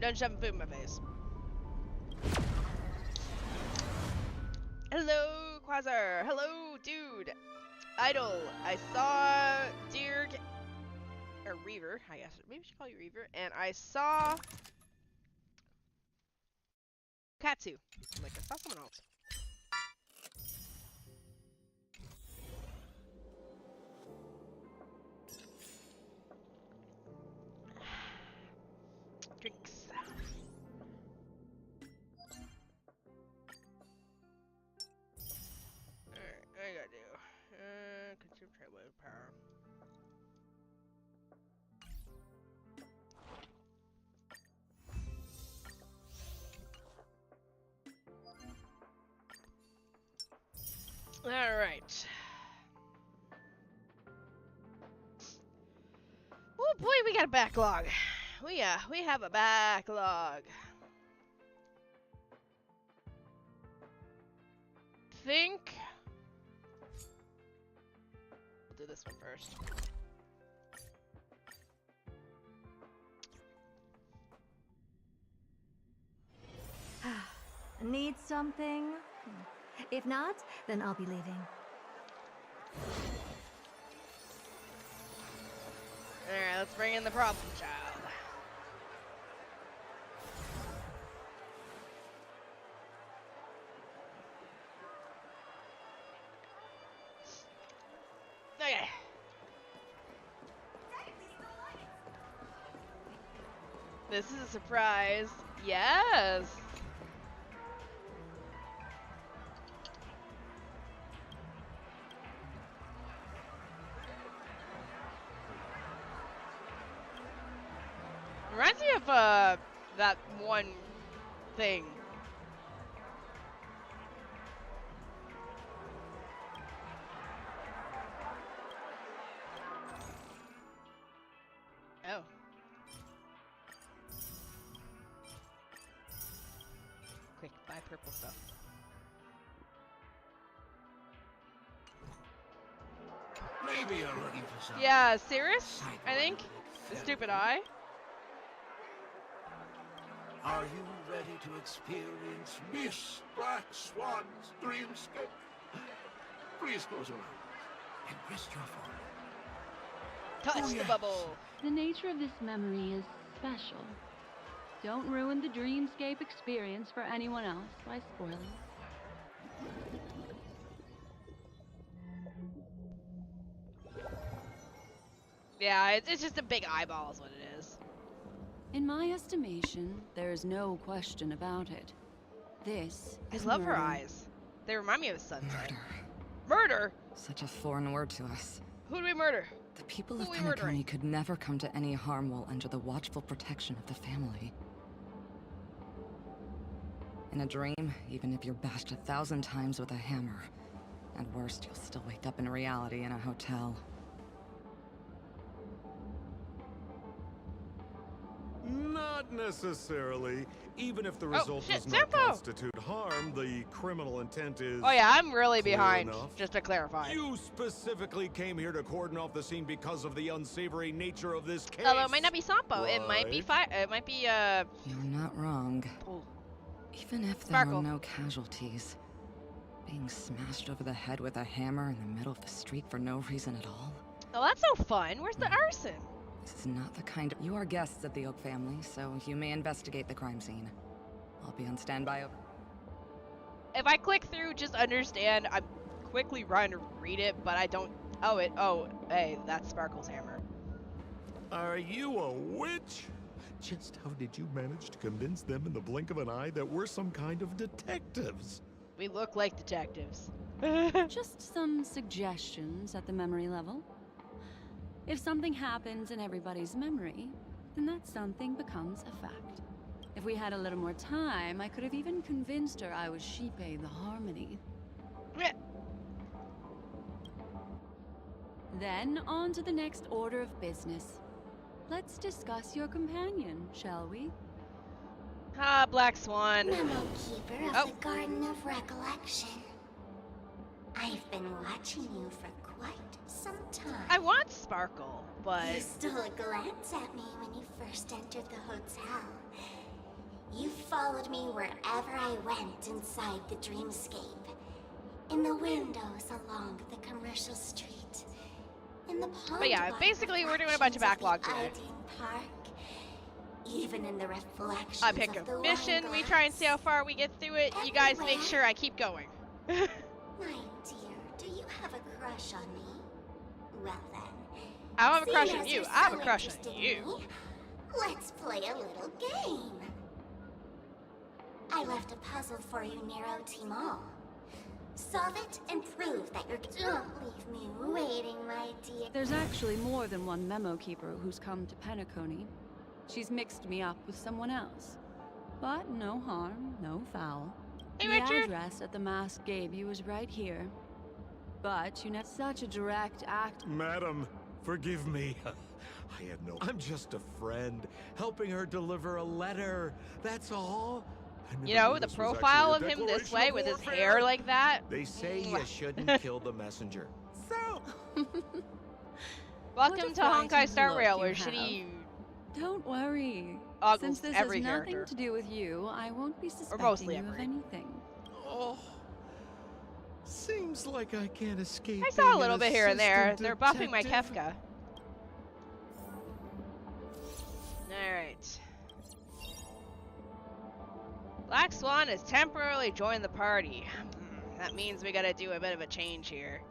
Don't shove food in my face. Hello, Quasar. Hello, dude. Idol. I saw Deer or Reaver. I guess maybe we should call you Reaver. And I saw Katsu. Like I saw someone else. Drinks. Alright, I gotta do. Consume trade power. Alright. Oh boy, we got a backlog. We have a backlog. Think we'll do this one first. Need something? If not, then I'll be leaving. Alright, let's bring in the problem child. Okay. This is a surprise. Yes. Reminds me of that one thing. Oh. Quick, buy purple stuff. Maybe you're looking for something. Yeah, Cirrus, I think. The stupid eye. Are you ready to experience Miss Black Swan's dreamscape? Please close your eyes and rest your forehead. Touch Oh, the yes. bubble. The nature of this memory is special. Don't ruin the dreamscape experience for anyone else by spoiling it. Yeah, it's just a big eyeball is what it is. In my estimation, there is no question about it. This I is love her murder. eyes. They remind me of Sunset. Murder. Murder? Such a foreign word to us. Who do we murder? The people Who of we murdering? Penacony could never come to any harm while under the watchful protection of the family. In a dream, even if you're bashed 1,000 times with a hammer, at worst, you'll still wake up in reality in a hotel. Not necessarily. Even if the result shit, does not Sampo! constitute harm, the criminal intent is... Oh yeah, I'm really clear behind, enough. just to clarify. You specifically came here to cordon off the scene because of the unsavory nature of this case. Although it might not be Sampo, it might be Right. it might be You're not wrong. oh, Even if there Sparkle. are no casualties, being smashed over the head with a hammer in the middle of the street for no reason at all? oh, that's no fun. Where's the arson? This is not the kind of... You are guests of the Oak family, so you may investigate the crime scene. I'll be on standby over... If I click through, just understand I'm quickly trying to read it, but I don't. Oh, hey, that's Sparkle's hammer. Are you a witch? Just how did you manage to convince them in the blink of an eye that we're some kind of detectives? We look like detectives. Just some suggestions at the memory level. If something happens in everybody's memory, then that something becomes a fact. If we had a little more time, I could have even convinced her I was Shipe the Harmony. Then on to the next order of business. Let's discuss your companion, shall we? Ah, Black Swan. Memo Keeper of Oh. the Garden of Recollection. I've been watching you for quite some time. I want Sparkle, but You stole a glance at me when you first entered the hotel. You followed me wherever I went inside the dreamscape. In the windows along the commercial street. In the pond. But yeah, basically we're doing a bunch of backlog today. Park. Even in the reflections I pick of the a mission, we wine try and see how glass. far we get through it. You guys make sure I keep going. My dear, do you have a crush on me? Well then. I don't have a crush seeing on as you. you're I have so a crush on interested in you. me, let's play a little game. I left a puzzle for you, Nero Timon. Solve it and prove that you're. Don't leave me waiting, my dear. There's actually more than one memo keeper who's come to Penacony. She's mixed me up with someone else. But no harm, no foul. Hey, the Richard. address that the mask gave you is right here. But you know, such a direct act. Madam, forgive me. I had no... I'm just a friend, helping her deliver a letter. That's all. I never You know, knew the this was profile of actually a him this declaration way of with his warfare. hair like that. They say you shouldn't kill the messenger. So... Welcome What to a Honkai frightened Star look Rail, you where have. Shini Don't worry. ogles Since this every has nothing character. to do with you, I won't be suspecting mostly you of every. anything. Oh... Seems like I can't escape. I saw being a little an bit here and there. assistant They're buffing my detective. Kefka. Alright. Black Swan has temporarily joined the party. That means we gotta do a bit of a change here.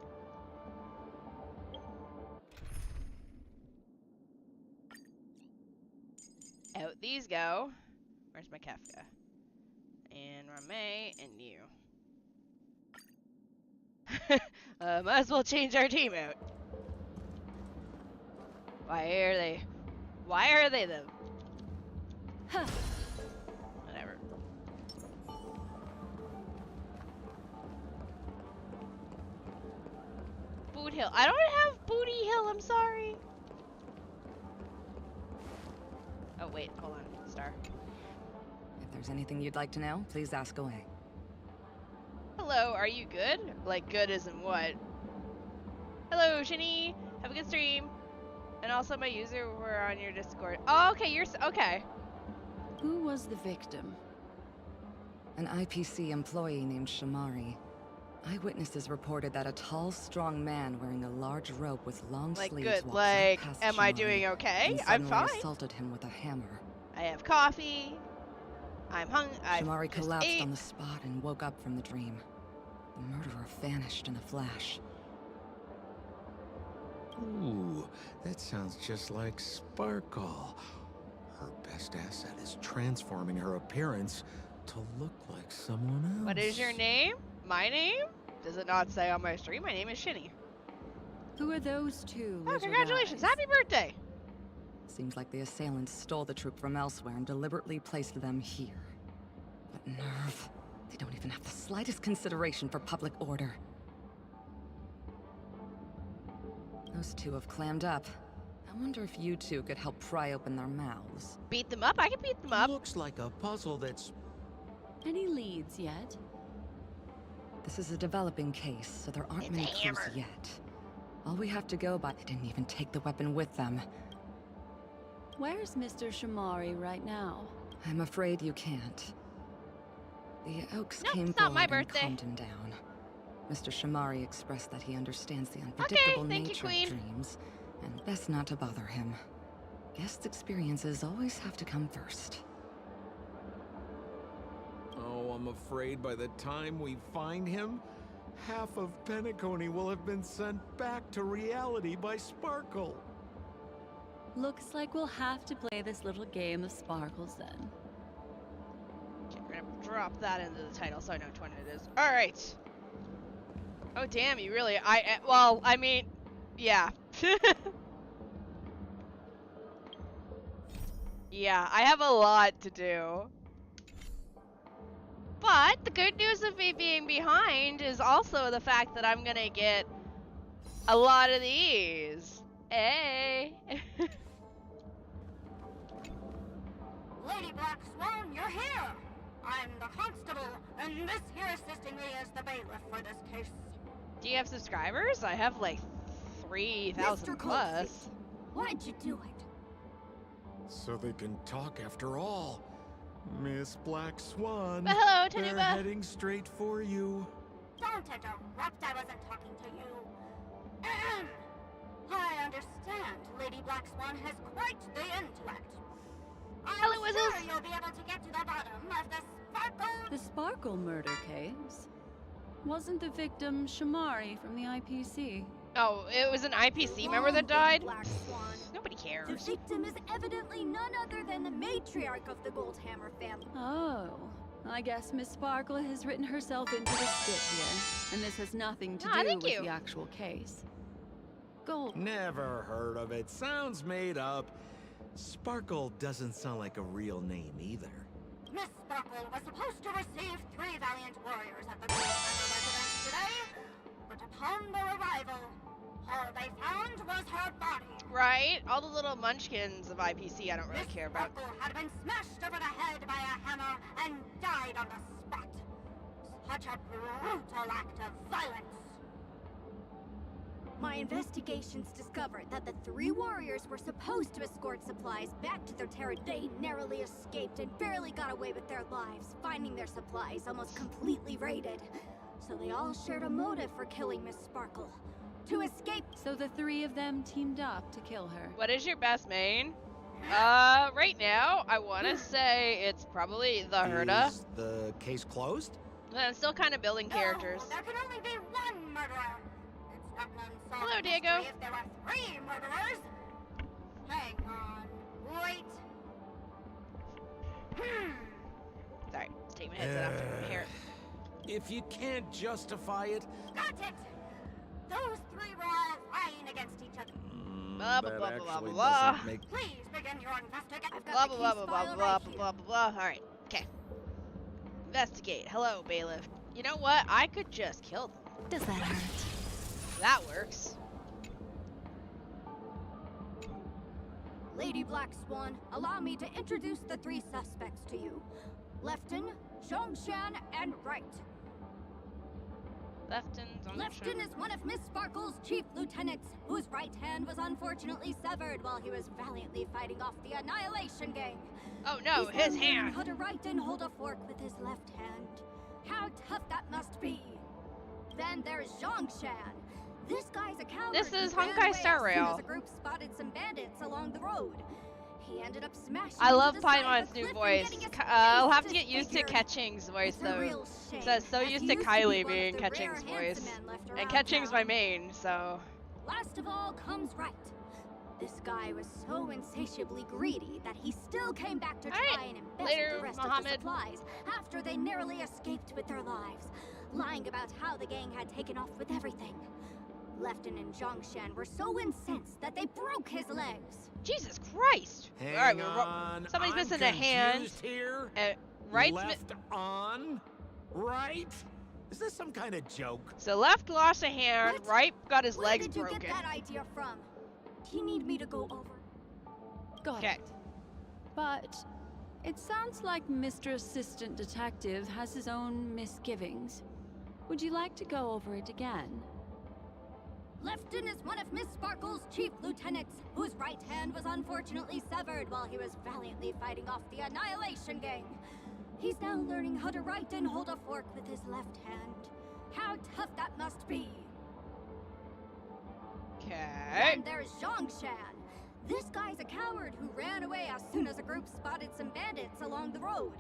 Out these go. Where's my Kefka? And Rameh and you. Might as well change our team out. Why are they? Why are they the? Huh. Whatever. Boot Hill. I don't have Booty Hill. I'm sorry. Oh wait, hold on, Star. If there's anything you'd like to know, please ask away. Hello, are you good? Like good as in what? Hello, Shini. Have a good stream. And also my user were on your Discord. Oh, okay, okay. Who was the victim? An IPC employee named Shamari. Eyewitnesses reported that a tall, strong man wearing a large robe with long Like sleeves good. walked Like, right past am I Shamari doing okay? and I'm suddenly fine. assaulted him with a hammer. I have coffee. I'm Shamari just collapsed ate. on the spot and woke up from the dream. The murderer vanished in a flash. Ooh, that sounds just like Sparkle. Her best asset is transforming her appearance to look like someone else. What is your name? My name? Does it not say on my stream? My name is Shini. Who are those two? Oh, little congratulations! guys? Happy birthday! Seems like the assailants stole the troop from elsewhere and deliberately placed them here. What nerve. They don't even have the slightest consideration for public order. Those two have clammed up. I wonder if you two could help pry open their mouths. Beat them up? I can beat them up. Looks like a puzzle that's... Any leads yet? This is a developing case, so there aren't It's many a clues hammer. yet. All we have to go by, they didn't even take the weapon with them. Where's Mr. Shamari right now? I'm afraid you can't. The Oaks Nope, came it's not my forward and birthday. calmed him down. Mr. Shamari expressed that he understands the unpredictable thank you, nature Queen. of dreams, and best not to bother him. Guest experiences always have to come first. Oh, I'm afraid by the time we find him, half of Penacony will have been sent back to reality by Sparkle. Looks like we'll have to play this little game of sparkles then. Okay, we're gonna drop that into the title so I know which one it is. Alright. Oh damn, you really, well, I mean, yeah. Yeah, I have a lot to do. But the good news of me being behind is also the fact that I'm gonna get a lot of these. Hey. Lady Black Swan, you're here! I'm the constable, and this here assisting me is the bailiff for this case. Do you have subscribers? I have like 3,000 Mr. plus. Why'd you do it? So they can talk after all. Miss Black Swan. But hello, They're Tanuba. heading straight for you. Don't interrupt, I wasn't talking to you. Ahem. I understand Lady Black Swan has quite the intellect. Hello, I'm Whistles. sure you'll be able to get to the bottom of the sparkle. The Sparkle murder case? Wasn't the victim Shamari from the IPC? Oh, it was an IPC member that died? Black Swan. Nobody The cares. victim is evidently none other than the matriarch of the Goldhammer family. Oh, I guess Miss Sparkle has written herself into the skit here, and this has nothing to Ah, do thank with you. the actual case. Gold. Never heard of it. Sounds made up. Sparkle doesn't sound like a real name either. Miss Sparkle was supposed to receive 3 valiant warriors at the Goldhammer residence today, but upon their arrival, all they found was her body. Right? All the little munchkins of IPC I don't really Miss care about. Sparkle had been smashed over the head by a hammer and died on the spot. Such a brutal act of violence. My investigations discovered that the 3 warriors were supposed to escort supplies back to their terra. They narrowly escaped and barely got away with their lives, finding their supplies almost completely raided. So they all shared a motive for killing Miss Sparkle. To escape. So the 3 of them teamed up to kill her. What is your best main? Right now, I want to say it's probably the Herda. Is the case closed? I'm still kind of building characters. No, there can only be one murderer. It's not an unsolved Hello, mystery Diego. if there are 3 murderers. Hang on. Wait. Sorry, let's take my headset off to hear it. If you can't justify it, Got it! Those 3 were all vying against each other. Blah, blah, that blah, blah, actually blah. doesn't make. Please begin your investigation. I've Blah, got blah, the blah, case blah, blah, file blah, right blah, here. blah, blah, blah. Alright, okay. Investigate. Hello, bailiff. You know what? I could just kill them. Does that hurt? That works. Lady Black Swan, allow me to introduce the 3 suspects to you. Lefton, Zhongshan, and Wright. Lefton is one of Miss Sparkle's chief lieutenants, whose right hand was unfortunately severed while he was valiantly fighting off the Annihilation Gang. Oh no, He's his now learning hand. how to write and hold a fork with his left hand. How tough that must be. Then there's Zhongshan. This guy's a coward. This who is ran Honkai away Star as soon Rail. as a group spotted some bandits along the road. He ended up smashing I into love the side of Paimon's a new cliff and voice. getting his I'll face have to get used to disfigured. Ketching's voice It's a though. real shame, So so as used he to used Kylie be one of being the rare Ketching's handsome voice. men left And around Ketching's my town. main, so. Last of all comes Wright. This guy was so insatiably greedy that he still came back to try Alright, and embezzle later, the rest Mohammed. of the supplies after they narrowly escaped with their lives, lying about how the gang had taken off with everything. Lefton and Zhongshan were so incensed that they broke his legs. Jesus Christ! Hang Alright, on. somebody's I'm missing a hand. confused here. Right? Left on, right? Is this some kind of joke? So left lost a hand, What? right got his Where legs did you broken. get that idea from? Do you need me to go over? Got Okay. it. But it sounds like Mr. Assistant Detective has his own misgivings. Would you like to go over it again? Lefton is one of Miss Sparkle's chief lieutenants, whose right hand was unfortunately severed while he was valiantly fighting off the Annihilation Gang. He's now learning how to write and hold a fork with his left hand. How tough that must be. Okay. And there's Zhongshan. This guy's a coward who ran away as soon as a group spotted some bandits along the road.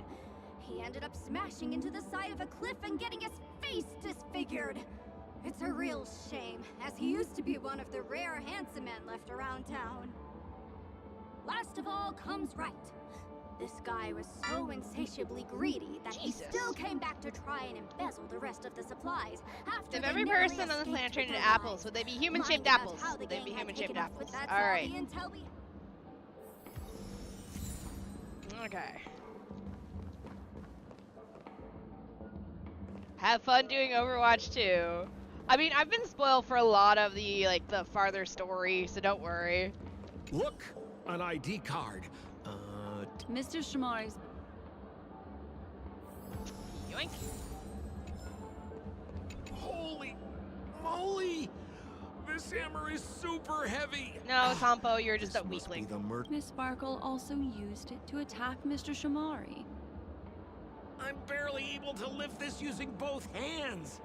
He ended up smashing into the side of a cliff and getting his face disfigured. It's a real shame, as he used to be one of the rare handsome men left around town. Last of all comes Wright. This guy was so insatiably greedy that Jesus. he still came back to try and embezzle the rest of the supplies after If they every narrowly person on the escaped planet with traded their apples, lives. would they be human-shaped Lying about apples? how the Would they gang be had human-shaped taken off apples? with that's All right. the intel we Okay. Have fun doing Overwatch 2. I mean, I've been spoiled for a lot of the, like, the farther story, so don't worry. Look, an ID card. Mr. Shamari's. Yoink. Holy moly! This hammer is super heavy. No, Campo, you're just This a must be weakling. the murder. Miss Sparkle also used it to attack Mr. Shamari. I'm barely able to lift this using both hands.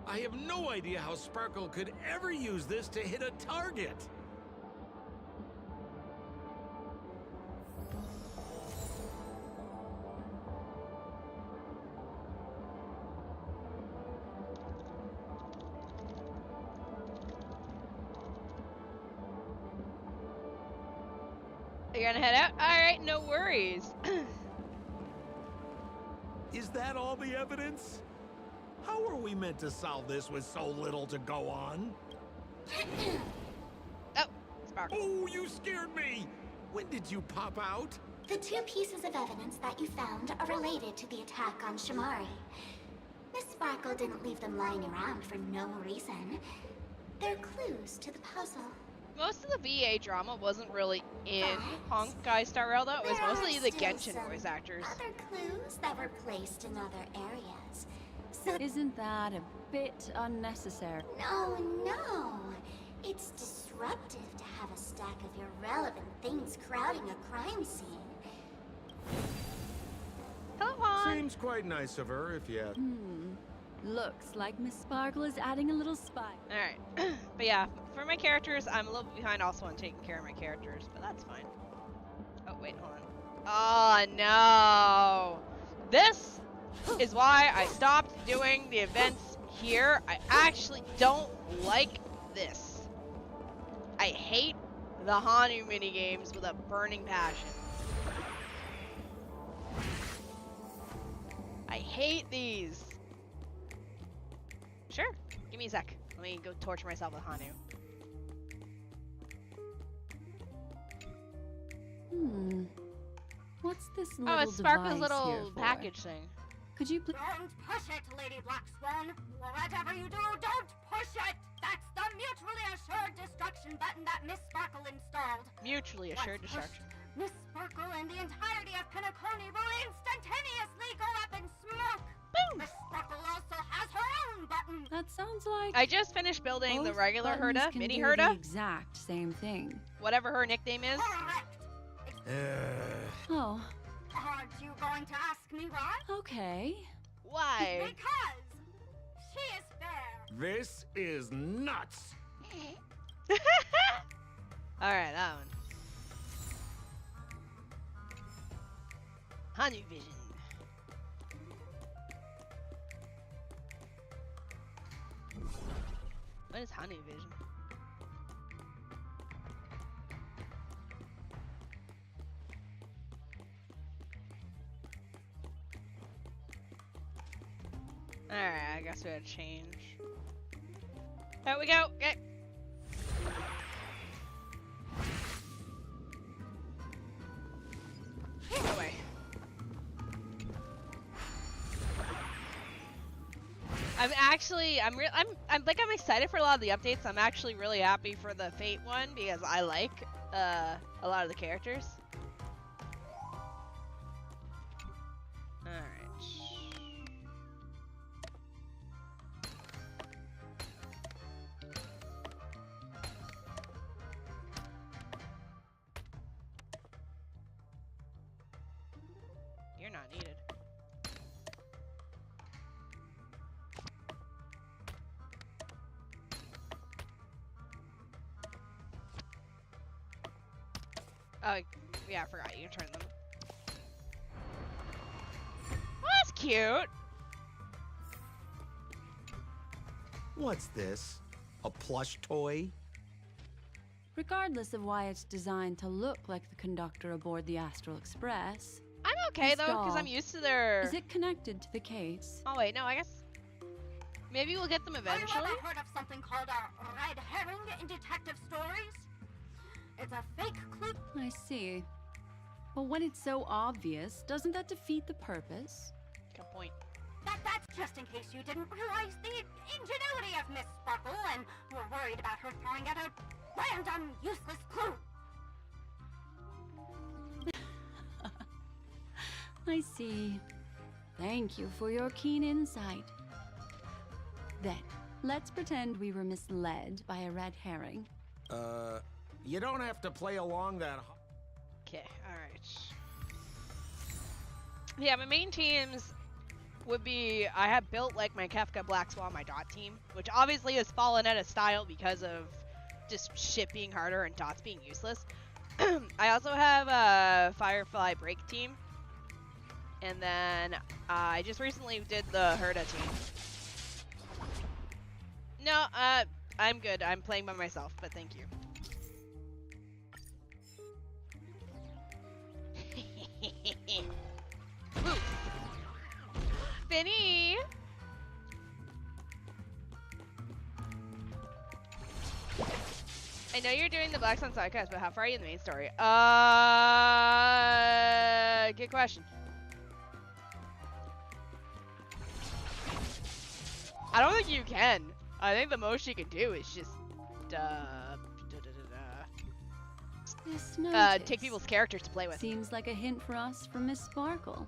I have no idea how Sparkle could ever use this to hit a target. You're gonna head out? Alright, no worries. Is that all the evidence? How are we meant to solve this with so little to go on? Oh, Sparkle. Oh, you scared me! When did you pop out? The two pieces of evidence that you found are related to the attack on Shamari. Miss Sparkle didn't leave them lying around for no reason. They're clues to the puzzle. Most of the VA drama wasn't really in But Honkai Star Rail, though. It was there mostly are the still Genshin some voice actors. Other clues that were placed in other areas. So Isn't that a bit unnecessary? no. It's disruptive to have a stack of irrelevant things crowding a crime scene. Hello, Han. Seems quite nice of her, if you... Looks like Miss Sparkle is adding a little spice. Alright. But yeah, for my characters, I'm a little bit behind also on taking care of my characters, but that's fine. Oh, wait, hold on. Oh, no. This is why I stopped doing the events here. I actually don't like this. I hate the Hanu minigames with a burning passion. I hate these. Sure, give me a sec. Let me go torture myself with Hanu. What's this little Oh, it's Sparkle's device little here for? package thing. Could you please? Don't push it, Lady Black Swan. Whatever you do, don't push it. That's the mutually assured destruction button that Miss Sparkle installed. Mutually assured Once destruction. pushed, Miss Sparkle and the entirety of Penacony will instantaneously go up in smoke. Boom! Miss Sparkle also has her own button. That sounds like. I just finished building the both regular buttons Herda, can mini do Herda, The exact same thing. whatever her nickname is. Correct. Oh, Aren't you going to ask me why? okay. Why? Because she is fair. This is nuts! Alright, that one. Hanu Vision. What is Hanu Vision? Alright, I guess we gotta change. There we go. Okay. Away. I'm excited for a lot of the updates. I'm actually really happy for the Fate one because I like a lot of the characters. Alright. You're not needed. Oh, yeah, I forgot. You can turn them. Oh, that's cute. What's this? A plush toy? Regardless of why it's designed to look like the conductor aboard the Astral Express, I'm okay though, because Install. I'm used to their. is it connected to the case? Oh wait, no, I guess maybe we'll get them Have you eventually. ever heard of something called a red herring in detective stories? It's a fake clue. I see. But when it's so obvious, doesn't that defeat the purpose? Good point. That's just in case you didn't realize the ingenuity of Miss Sparkle and were worried about her throwing out a random, useless clue. I see. Thank you for your keen insight. Then, let's pretend we were misled by a red herring. You don't have to play along that... Okay, alright. Yeah, my main teams would be I have built like my Kefka Black Swan, my dot team, which obviously has fallen out of style because of just shit being harder and dots being useless. I also have a Firefly Break team, and then I just recently did the Herda team. No, I'm good. I'm playing by myself, but thank you. Finny! I know you're doing the Black Sun sidecast, but how far are you in the main story? Good question. I don't think you can. I think the most you can do is just, This take people's characters to play with. seems like a hint for us from Miss Sparkle.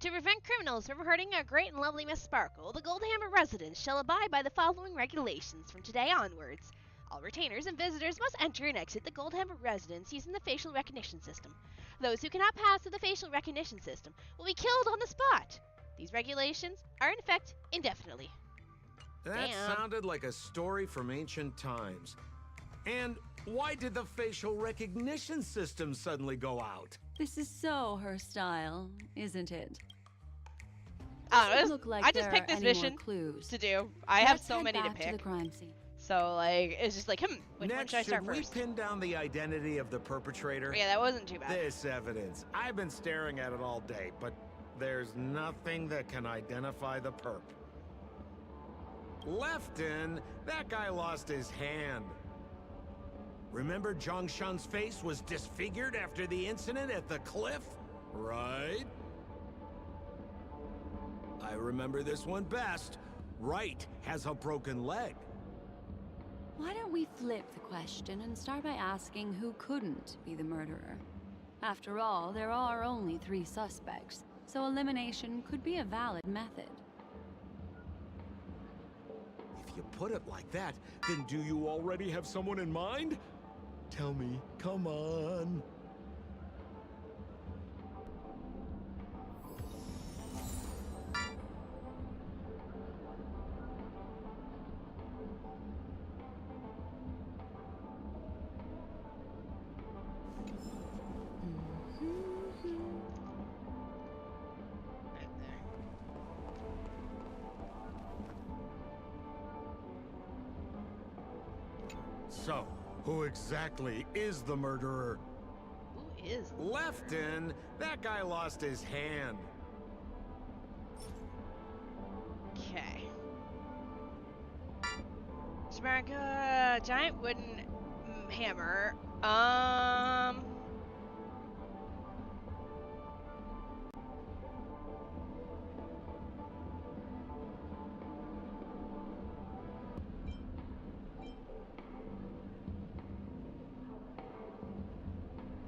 To prevent criminals from hurting our great and lovely Miss Sparkle, the Goldhammer residents shall abide by the following regulations from today onwards. All retainers and visitors must enter and exit the Goldhammer residence using the facial recognition system. Those who cannot pass through the facial recognition system will be killed on the spot. These regulations are in effect indefinitely. That Damn. sounded like a story from ancient times. And why did the facial recognition system suddenly go out? This is so her style, isn't it? I Look like I just there picked are this any more mission clues. to do. I have Let's so head many to back pick. the crime scene. So, like, it's just like, which one Next, should I start should we first? pin down the identity of the perpetrator? Yeah, that wasn't too bad. This evidence. I've been staring at it all day, but there's nothing that can identify the perp. Lefton, that guy lost his hand. Remember Zhongshan's face was disfigured after the incident at the cliff? Right? I remember this one best. Wright has a broken leg. Why don't we flip the question and start by asking who couldn't be the murderer? After all, there are only 3 suspects, so elimination could be a valid method. If you put it like that, then do you already have someone in mind? Tell me, come on. So, who exactly is the murderer? Who is? Lefton, that guy lost his hand. Okay. Smarka, giant wooden hammer.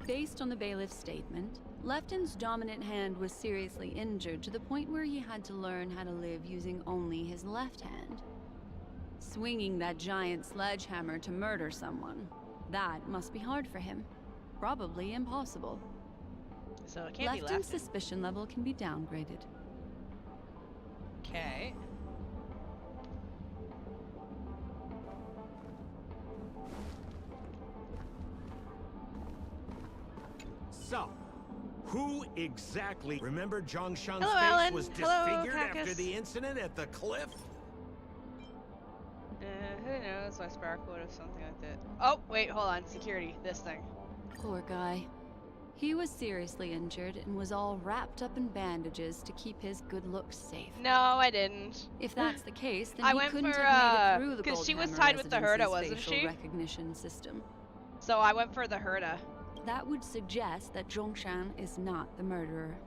Based on the bailiff's statement, Lefton's dominant hand was seriously injured to the point where he had to learn how to live using only his left hand. Swinging that giant sledgehammer to murder someone, that must be hard for him. Probably impossible. So it can't be Lefton's left. suspicion level can be downgraded. Okay. So, who exactly... Remember Zhongshan's Hello, face Alan. was Hello, disfigured Cactus. after the incident at the cliff? Who knows why Sparkle would have something like that. Oh, wait, hold on. Security. This thing. Poor guy. He was seriously injured and was all wrapped up in bandages to keep his good looks safe. No, I didn't. If that's the case, then I he went couldn't for, have made it through the 'cause she was Goldhammer tied with the Herda, residence's wasn't facial she? recognition system. So I went for the Herda. That would suggest that Zhongshan is not the murderer.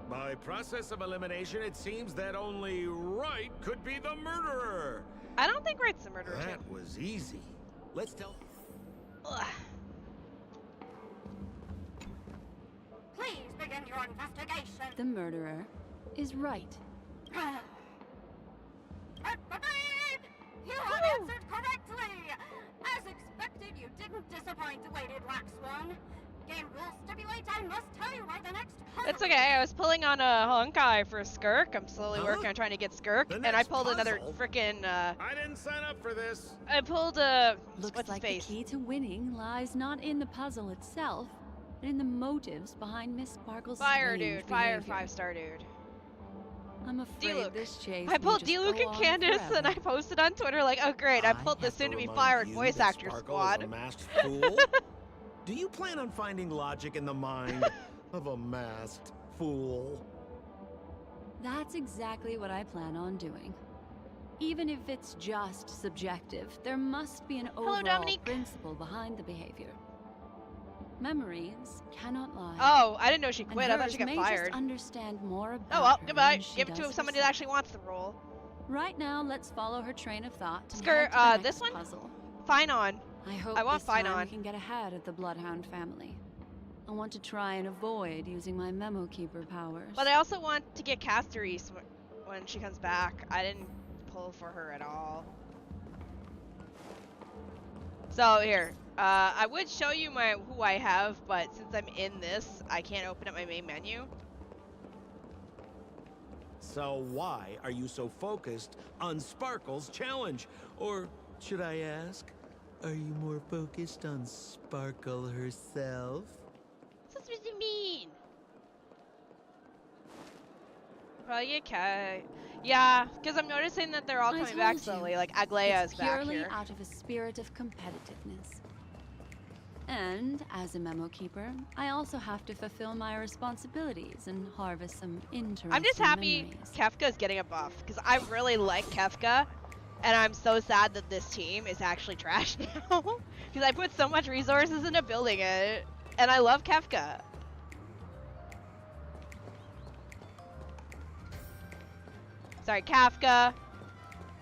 By process of elimination, it seems that only Wright could be the murderer. I don't think Wright's the murderer, too. That was easy. Let's tell... Ugh. Please begin your investigation. The murderer is right. You have answered correctly! As expected, you didn't disappoint, Lady Black Swan. Game rules stipulate I must tell you where the next puzzle It's okay. I was pulling on a Honkai for Skirk. I'm slowly working on trying to get Skirk, The and I next pulled another puzzle? freaking. I didn't sign up for this. I pulled Looks what's like his the face? key to winning lies not in the puzzle itself, but in the motives behind Miss Sparkle's Fire strange dude, fire behavior. 5-star dude. I'm afraid D-Luke. this chase I may pulled just D-Luke go and on Candace, and forever. I posted on Twitter like, "Oh great, I pulled the have to soon-to-be remind fired you voice that actor Sparkle is squad." a masked fool? Do you plan on finding logic in the mind of a masked fool? That's exactly what I plan on doing. Even if it's just subjective, there must be an overall Dominique. principle behind the behavior. Memories cannot lie. Oh, I didn't know she and quit. I thought hers she got may fired. just understand more about Oh well, her goodbye. than she Give it to does somebody that herself. actually wants the role. Right now, let's follow her train of thought. And Skirt, head to the this next one? puzzle. Fine on. I hope I want this time Finon. we can get ahead of the Bloodhound family. I want to try and avoid using my Memo Keeper powers. But I also want to get Casteries when she comes back. I didn't pull for her at all. So here, I would show you who I have, but since I'm in this, I can't open up my main menu. So why are you so focused on Sparkle's challenge? Or should I ask, are you more focused on Sparkle herself? What's this mean? Probably okay. Yeah, because I'm noticing that they're all I coming back told you, slowly. Like Aglaya it's is back purely here. out of a spirit of competitiveness. And as a Memo Keeper, I also have to fulfill my responsibilities and harvest some interesting I'm just happy memories. Kefka's getting a buff because I really like Kefka, and I'm so sad that this team is actually trash now because I put so much resources into building it, and I love Kefka. Sorry, Kafka.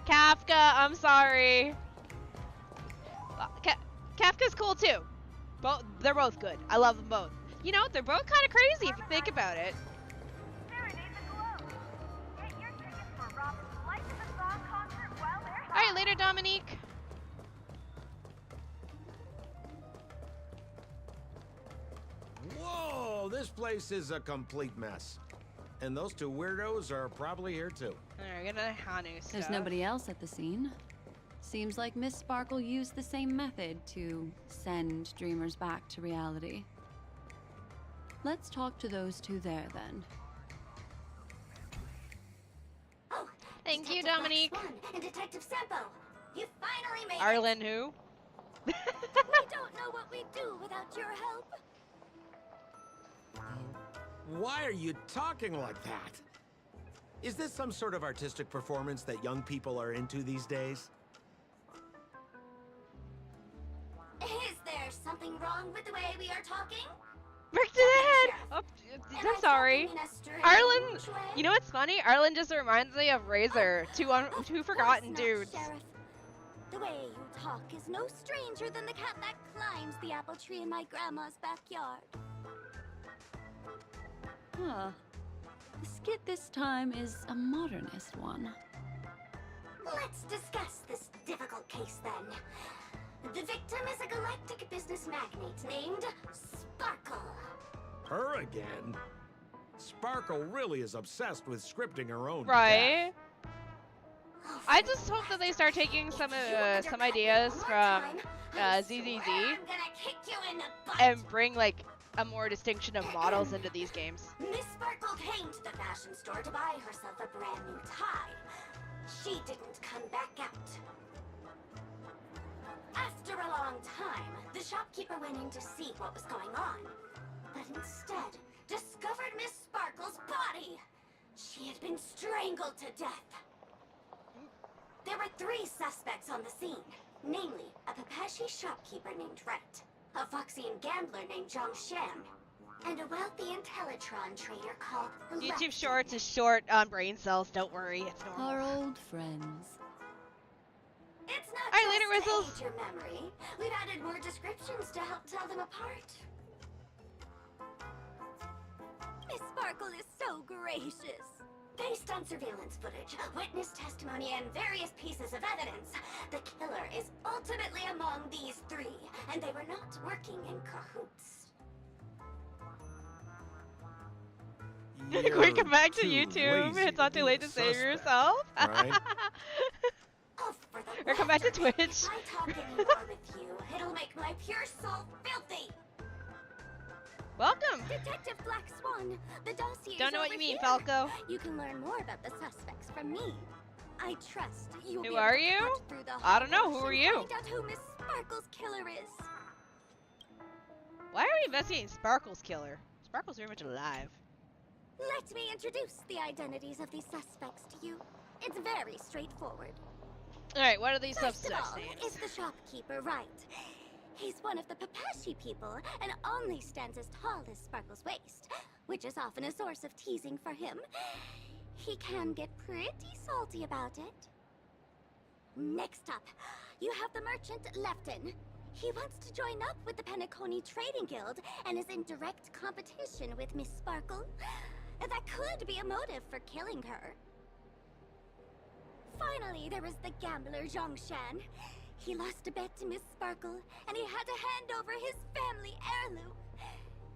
Kafka, I'm sorry. Kafka's cool too. They're both good. I love them both. You know, they're both kind of crazy if you think about it. Alright, later, Dominique. Whoa, this place is a complete mess. And those two weirdos are probably here too. Alright, get a Hanu stuff. There's nobody else at the scene. Seems like Miss Sparkle used the same method to send dreamers back to reality. Let's talk to those two there, then. Oh, Thank you, Detective Black Dominique. Swan and Detective Sampo. You finally made Arlen who? We don't know what we'd do without your help. Why are you talking like that? Is this some sort of artistic performance that young people are into these days? Is there something wrong with the way we are talking? Back to the head! Oh, Am I I'm sorry. talking in a strange Arlen, way? you know what's funny? Arlen just reminds me of Razor, two Of forgotten course not, dudes. Sheriff. The way you talk is no stranger than the cat that climbs the apple tree in my grandma's backyard. Huh. The skit this time is a modernist one. Let's discuss this difficult case then. The victim is a galactic business magnate named Sparkle. Her again? Sparkle really is obsessed with scripting her own Right? Oh, I for just the hope that they best. start taking If some you some undercut me ideas one more from time, I ZZZ swear I'm gonna kick you in the butt. and bring like a more distinction of models into these games. Miss Sparkle came to the fashion store to buy herself a brand new tie. She didn't come back out. After a long time, the shopkeeper went in to see what was going on, but instead discovered Miss Sparkle's body. She had been strangled to death. There were 3 suspects on the scene, namely a Papashi shopkeeper named Wright, a Foxian gambler named Zhang Shan, and a wealthy Intellitron trader called YouTube Lexi. Shorts is short on brain cells. Don't worry, it's normal. Our old friends. It's not Alright, just later, to Whistles. aid your memory. We've added more descriptions to help tell them apart. Miss Sparkle is so gracious. Based on surveillance footage, witness testimony, and various pieces of evidence, the killer is ultimately among these 3, and they were not working in cahoots. Quick, come back to too YouTube. lazy It's not to too be late a to save suspect, yourself. right? Oh, for the Or come back to laughter. Twitch. If I talk anymore with you, it'll make my pure soul filthy. Welcome. Detective Black Swan, the dossier. Don't know what you mean, here. Falco. You can learn more about the suspects from me. I trust you'll Who be are able to you? cut through the I don't know. hogwash Who are and you? Find out who Miss Sparkle's killer is. Why are we investigating Sparkle's killer? Sparkle's very much alive. Let me introduce the identities of these suspects to you. It's very straightforward. Alright, what are these First of suspects' all, names? is the shopkeeper right? He's one of the Papashi people and only stands as tall as Sparkle's waist, which is often a source of teasing for him. He can get pretty salty about it. Next up, you have the merchant Lefton. He wants to join up with the Penacony Trading Guild and is in direct competition with Miss Sparkle. That could be a motive for killing her. Finally, there is the gambler Zhongshan. He lost a bet to Miss Sparkle, and he had to hand over his family heirloom.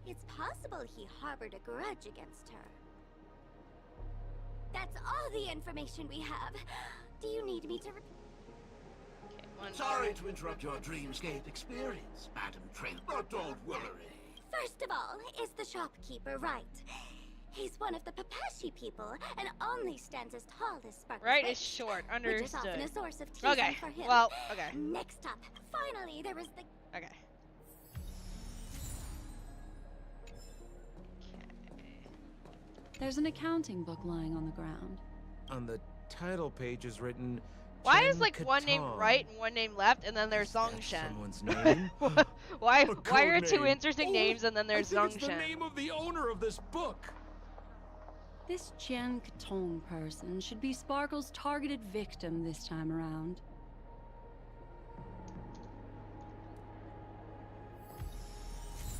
It's possible he harbored a grudge against her. That's all the information we have. Do you need me to Sorry to interrupt your dreamscape experience, Madam Train, but don't worry. First of all, is the shopkeeper right? He's one of the Papashi people and only stands as tall as Sparkle's Right is waist, short. which is often a Understood. source of teasing Okay. for him. Well, okay. Next up, finally, there is the Okay. There's an accounting book lying on the ground. On the title page is written. Why Chen is like one name Katong. right and one name left, and then there's Is that Zongshen? someone's name? Why A are code two name. interesting Oh, names and then there's I think it's the Zongshen? name of the owner of this book. This Jian Katong person should be Sparkle's targeted victim this time around.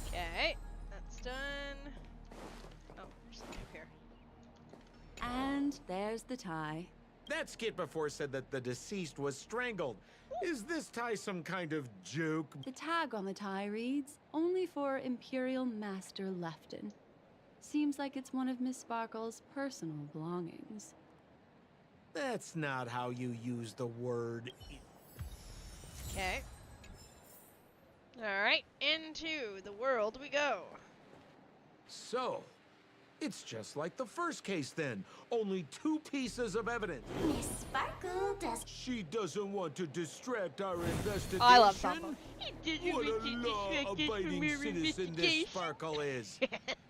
Okay, that's done. Oh, there's something up here. And there's the tie. That skit before said that the deceased was strangled. Is this tie some kind of joke? The tag on the tie reads, "Only for Imperial Master Lefton." Seems like it's one of Miss Sparkle's personal belongings. That's not how you use the word. Okay. Alright, into the world we go. So, it's just like the first case then. Only two pieces of evidence. Miss Sparkle does. She doesn't want to distract our investigation. I love Samba. What a law-abiding citizen this Sparkle is.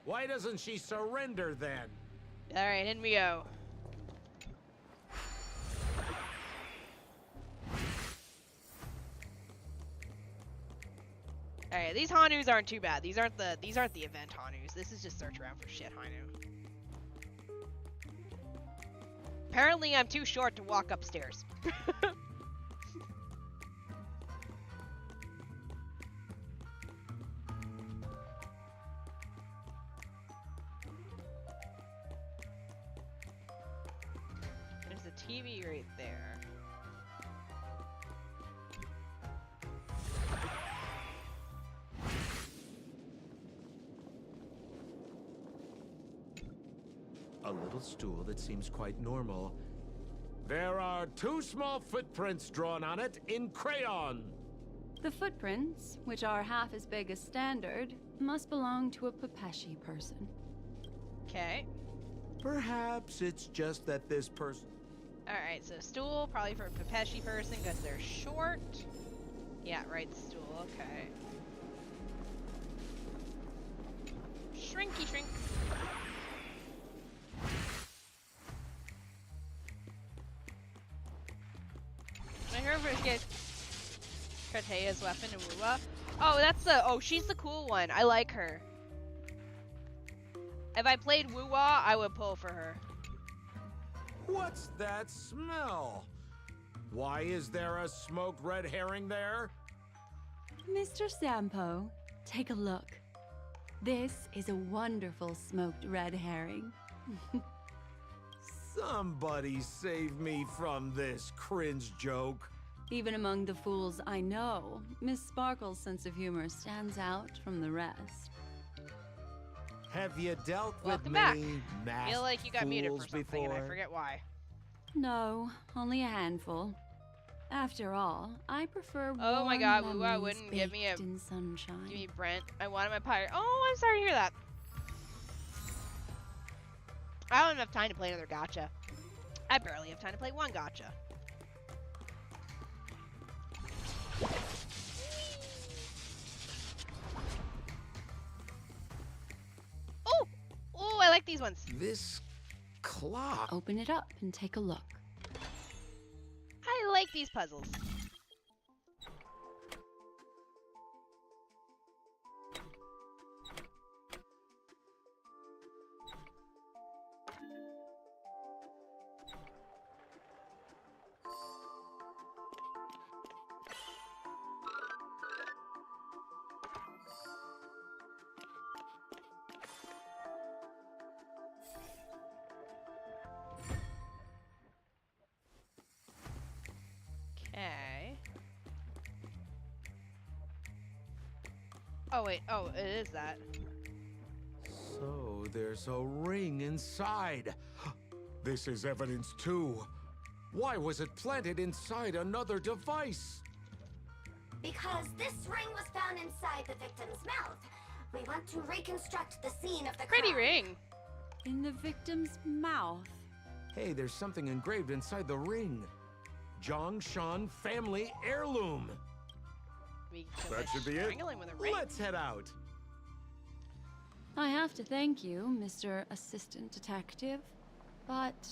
Why doesn't she surrender then? Alright, in we go. Alright, these Hanus aren't too bad. These aren't the event Hanus. This is just search around for shit Hanu. Apparently I'm too short to walk upstairs. There's a TV right there. A little stool that seems quite normal. There are two small footprints drawn on it in crayon. The footprints, which are half as big as standard, must belong to a Papashi person. Okay. Perhaps it's just that this person... Alright, so stool, probably for a Papeshi person because they're short. Yeah, right, stool, okay. Shrinky shrink. I heard first get Kratea's weapon in Wuwa. Oh, that's the. Oh, she's the cool one. I like her. If I played Wuwa, I would pull for her. What's that smell? Why is there a smoked red herring there? Mr. Sampo, take a look. This is a wonderful smoked red herring. Somebody save me from this cringe joke. Even among the fools I know, Miss Sparkle's sense of humor stands out from the rest. Have you dealt with Welcome back. many I masked feel like you got muted for fools something, and I before? forget why. No, only a handful. After all, I prefer Oh my warm God, Woo-Wah memories wouldn't give me baked in sunshine. Give me Brent. I wanted my pirate. Oh, I'm sorry to hear that. I don't have time to play another gacha. I barely have time to play one gacha. Oh! Oh, I like these ones. This clock. Open it up and take a look. I like these puzzles. Okay. Oh wait, oh, it is that. So there's a ring inside. This is evidence too. Why was it planted inside another device? Because this ring was found inside the victim's mouth. We want to reconstruct the scene of the Pretty crime. ring. In the victim's mouth. Hey, there's something engraved inside the ring. Zhongshan family heirloom. We That should be it. strangling with a ring. Let's head out. I have to thank you, Mr. Assistant Detective, but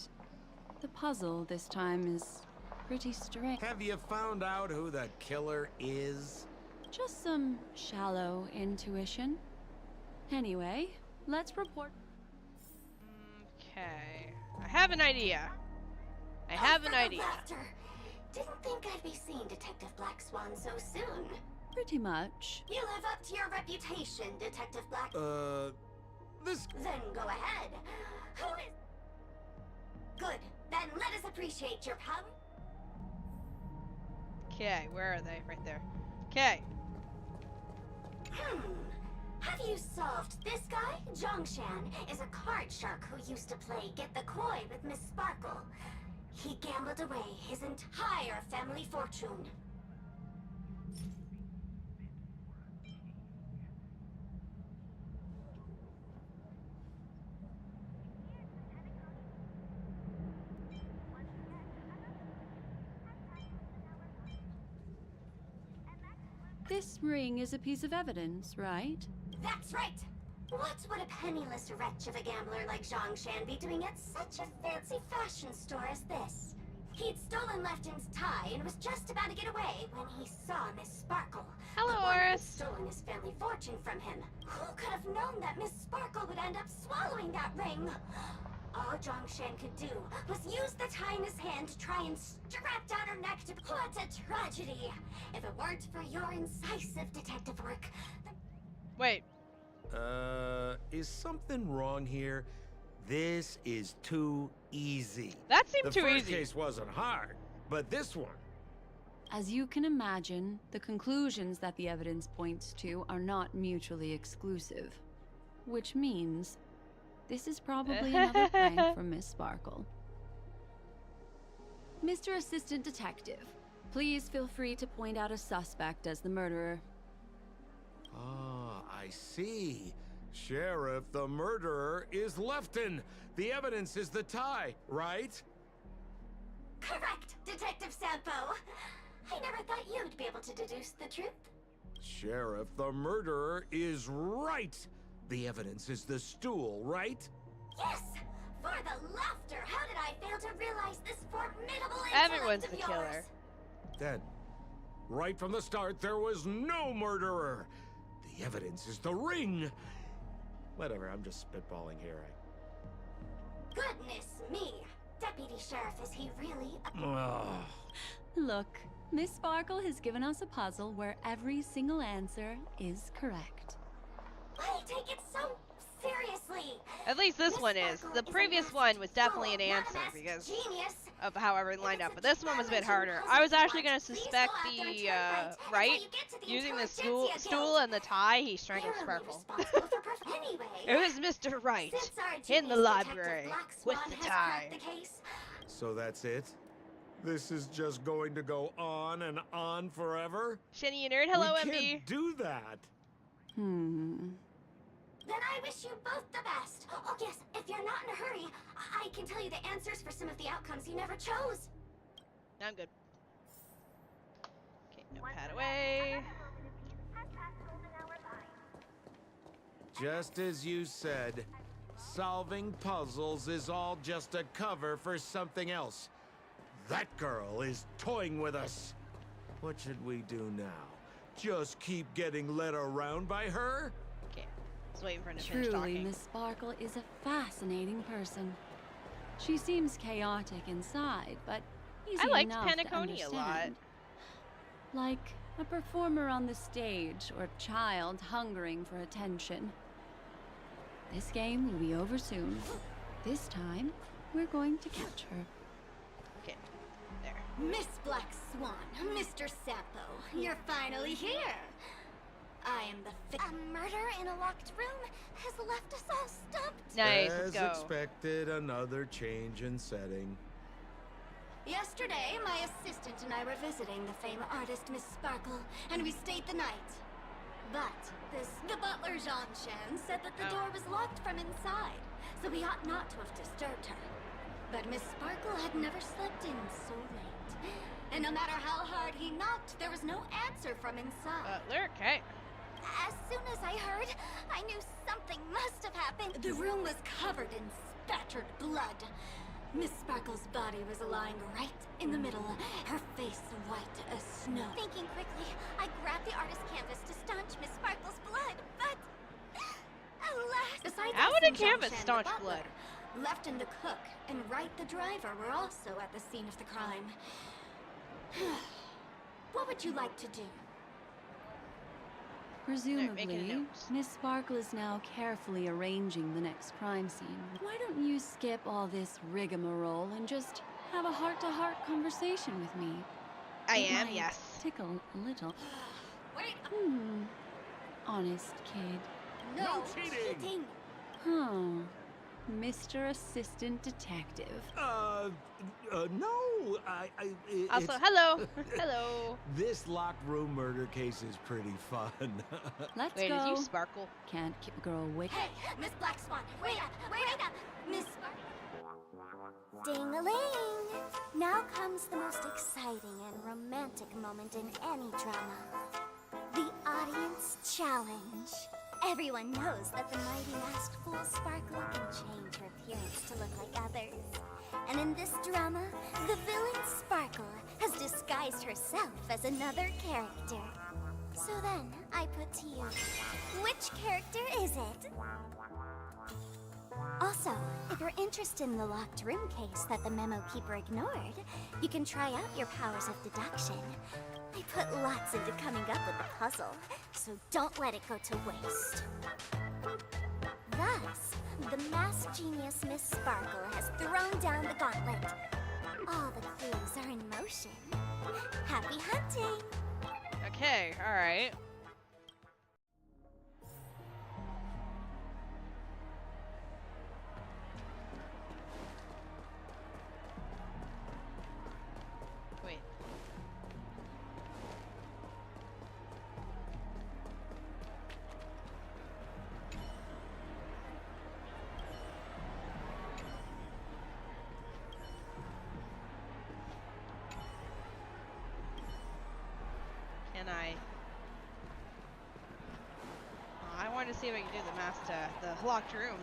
the puzzle this time is pretty strange. Have you found out who the killer is? Just some shallow intuition. Anyway, let's report. Okay. I have an idea. I have an For the idea. laughter. Didn't think I'd be seeing Detective Black Swan so soon. Pretty much. You live up to your reputation, Detective Black. This. Then go ahead. Who is... Good. Then let us appreciate your power. Okay, where are they? Right there. Okay. Have you solved this guy? Zhongshan is a card shark who used to play Get the Koi with Miss Sparkle. He gambled away his entire family fortune. This ring is a piece of evidence, right? That's right! What would a penniless wretch of a gambler like Zhongshan be doing at such a fancy fashion store as this? He'd stolen Lefton's tie and was just about to get away when he saw Miss Sparkle. Hello, the one who'd Oris. stolen his family fortune from him. Who could have known that Miss Sparkle would end up swallowing that ring? All Zhongshan could do was use the tie in his hand to try and strap down her neck to... What a tragedy! If it weren't for your incisive detective work... Wait. Is something wrong here? This is too easy. That seemed The too first easy. case wasn't hard, but this one. As you can imagine, the conclusions that the evidence points to are not mutually exclusive. Which means, this is probably another prank from Miss Sparkle. Mr. Assistant Detective, please feel free to point out a suspect as the murderer. Ah, I see. Sheriff, the murderer is Lefton. The evidence is the tie, right? Correct, Detective Sampo. I never thought you'd be able to deduce the truth. Sheriff, the murderer is right. The evidence is the stool, right? Yes! For the laughter, how did I fail to realize this formidable Everyone's intellect of the killer. yours? Then, right from the start, there was no murderer. The evidence is the ring. Whatever, I'm just spitballing here. Goodness me! Deputy Sheriff, is he really a... Ugh. Look, Miss Sparkle has given us a puzzle where every single answer is correct. Why take it so seriously? At least this Miss one is. Sparkle The is a previous masked one was fool, definitely an not a answer masked because genius. of how everything lined up, but this one was a bit harder. I was actually going to suspect the right using the stool and the tie. He strangled Sparkle. It was Mr. Right in the library with the tie. So that's it? This is just going to go on and on forever? Shinny, you nerd. Hello, we MB. Can't do that. Then I wish you both the best. Oh yes, if you're not in a hurry, I can tell you the answers for some of the outcomes you never chose. I'm good. Okay, notepad away. Just as you said, solving puzzles is all just a cover for something else. That girl is toying with us. What should we do now? Just keep getting led around by her? Okay, just waiting for him to finish Truly, talking. Miss Sparkle is a fascinating person. She seems chaotic inside, but easy I liked enough to Panaconia a lot. understand. Like a performer on the stage or a child hungering for attention. This game will be over soon. This time, we're going to catch her. Okay, there. Miss Black Swan, Mr. Sapo, you're finally here. I am the A murder in a locked room has left us all stumped. Nice, As let's go. expected, another change in setting. Yesterday, my assistant and I were visiting the famed artist Miss Sparkle, and we stayed the night. But the butler Jean-Chan said that the door was locked from inside, so we ought not to have disturbed her. But Miss Sparkle had never slept in so late. And no matter how hard he knocked, there was no answer from inside. Butler, okay. As soon as I heard, I knew something must have happened. The room was covered in spattered blood. Miss Sparkle's body was lying right in the middle, her face white as snow. Thinking quickly, I grabbed the artist canvas to staunch Miss Sparkle's blood, but alas! Besides How us would a and canvas Jean-Chan, staunch the butler, blood? Left and the cook and Wright the driver were also at the scene of the crime. What would you like to do? making a Presumably, note. Miss Sparkle is now carefully arranging the next crime scene. Why don't you skip all this rigmarole and just have a heart-to-heart conversation with me? I It am, might yes. Tickle a little. Wait, Honest kid. no cheating! Huh. Mr. Assistant Detective. No, Also, it's- hello. Hello. This locked room murder case is pretty fun. Let's Wait, go. is you Sparkle? Can't keep a girl awake. Hey, Miss Black Swan, wait up, Miss Ding-a-ling! Now comes the most exciting and romantic moment in any drama. The audience challenge. Everyone knows that the mighty masked fool Sparkle can change her appearance to look like others. And in this drama, the villain Sparkle has disguised herself as another character. So then, I put to you, which character is it? Also, if you're interested in the locked room case that the memo keeper ignored, you can try out your powers of deduction. I put lots into coming up with the puzzle, so don't let it go to waste. Thus, the masked genius Miss Sparkle has thrown down the gauntlet. All the clues are in motion. Happy hunting! Okay, alright. Wait. Can I? Oh, I wanted to see if I could do the mask to the locked room.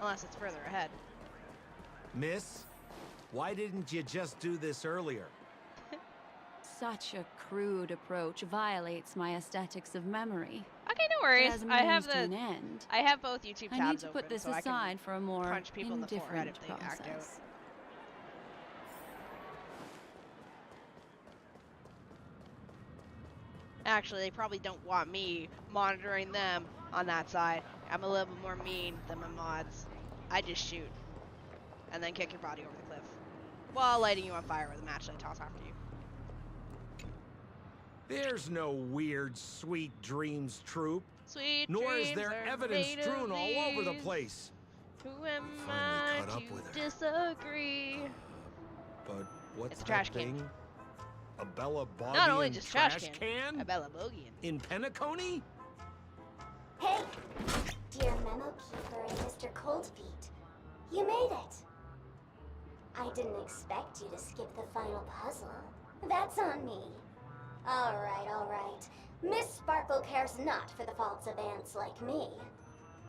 Unless it's further ahead. Miss, why didn't you just do this earlier? Such a crude approach violates my aesthetics of memory. Okay, no But worries. as a I have means to an the end, I have both YouTube tabs I need to open, put this so I can aside for a more punch people in the forehead indifferent if they act out. process. Actually, they probably don't want me monitoring them on that side. I'm a little bit more mean than my mods. I just shoot. And then kick your body over the cliff. while lighting you on fire with a match I toss after you. There's no weird, sweet dreams troop. Sweet Nor is dreams there are evidence made strewn of all over the these. place. Who am finally I caught up with to her. disagree? But what's It's a that trash can. thing? A Bella Bogey Not only just trash can? A Bella Bogian. In Penacony? Hey, dear Memo Keeper and Mr. Coldfeet, you made it. I didn't expect you to skip the final puzzle. That's on me. All right. Miss Sparkle cares not for the faults of ants like me.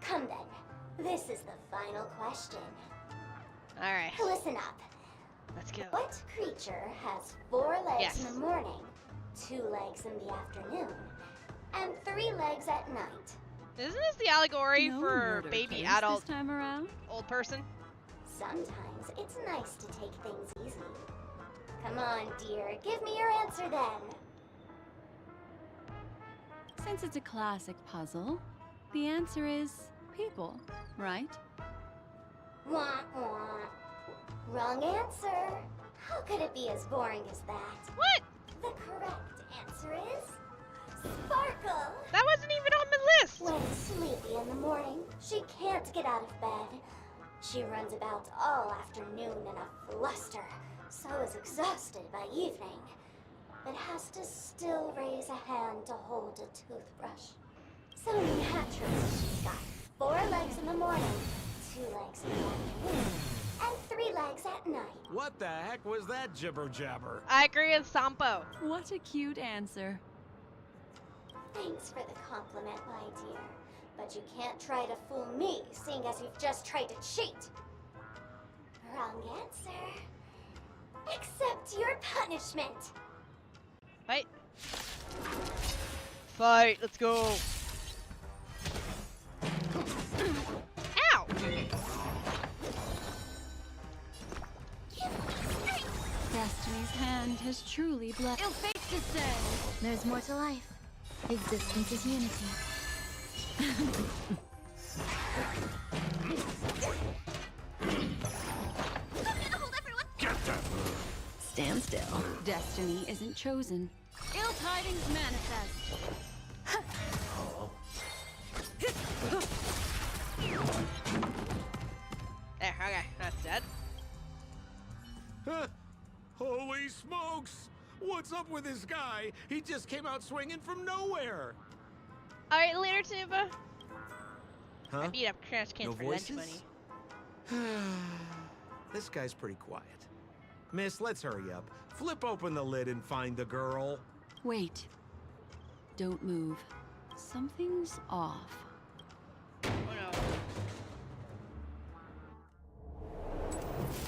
Come then, this is the final question. All right, Listen up. let's go. What creature has 4 legs Yes. in the morning, 2 legs in the afternoon, and 3 legs at night? Isn't this the allegory No for murder baby case adult this time around. old person? Sometimes it's nice to take things easy. Come on, dear, give me your answer then. Since it's a classic puzzle, the answer is people, right? Wah wah. Wrong answer. How could it be as boring as that? What? The correct answer is Sparkle. That wasn't even on the list. When sleepy in the morning, she can't get out of bed. She runs about all afternoon in a fluster, so is exhausted by evening, but has to still raise a hand to hold a toothbrush. So naturally, she's got 4 legs in the morning, 2 legs in the afternoon, and 3 legs at night. What the heck was that jibber jabber? I agree with Sampo. What a cute answer. Thanks for the compliment, my dear. But you can't try to fool me, seeing as you've just tried to cheat. Wrong answer. Accept your punishment. Fight. Fight. Let's go. Ow! Destiny's hand has truly blessed. Ill fate descend. There's more to life. Existence is unity. Stand still. Destiny isn't chosen. Ill tidings manifest. There, okay, that's dead. Huh? Holy smokes! What's up with this guy? He just came out swinging from nowhere. Alright, later, Tuba. I Huh? beat up Crash Can No for voices? lunch money. This guy's pretty quiet. Miss, let's hurry up. Flip open the lid and find the girl. Wait. Don't move. Something's off.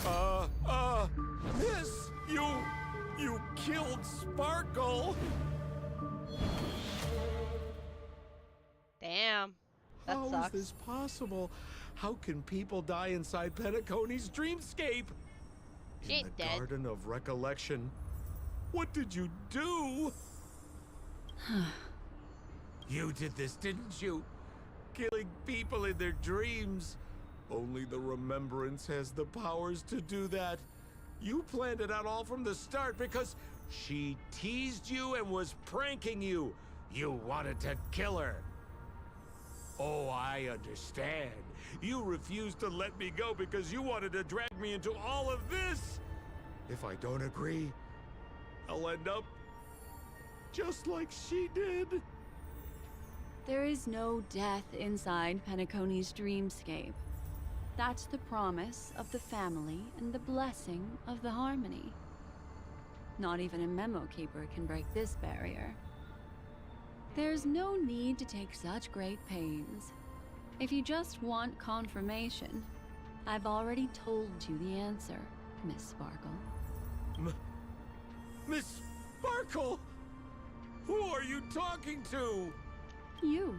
Oh no. Miss, you killed Sparkle. Damn. That How is sucks. this possible? How can people die inside Penacony's dreamscape? She In ain't the dead. Garden of Recollection. What did you do? You did this, didn't you? Killing people in their dreams. Only the Remembrance has the powers to do that. You planned it out all from the start because she teased you and was pranking you. You wanted to kill her. Oh, I understand. You refused to let me go because you wanted to drag me into all of this. If I don't agree, I'll end up just like she did. There is no death inside Penacony's dreamscape. That's the promise of the family and the blessing of the harmony. Not even a memo keeper can break this barrier. There's no need to take such great pains. If you just want confirmation, I've already told you the answer, Miss Sparkle. Miss Sparkle? Who are you talking to? You.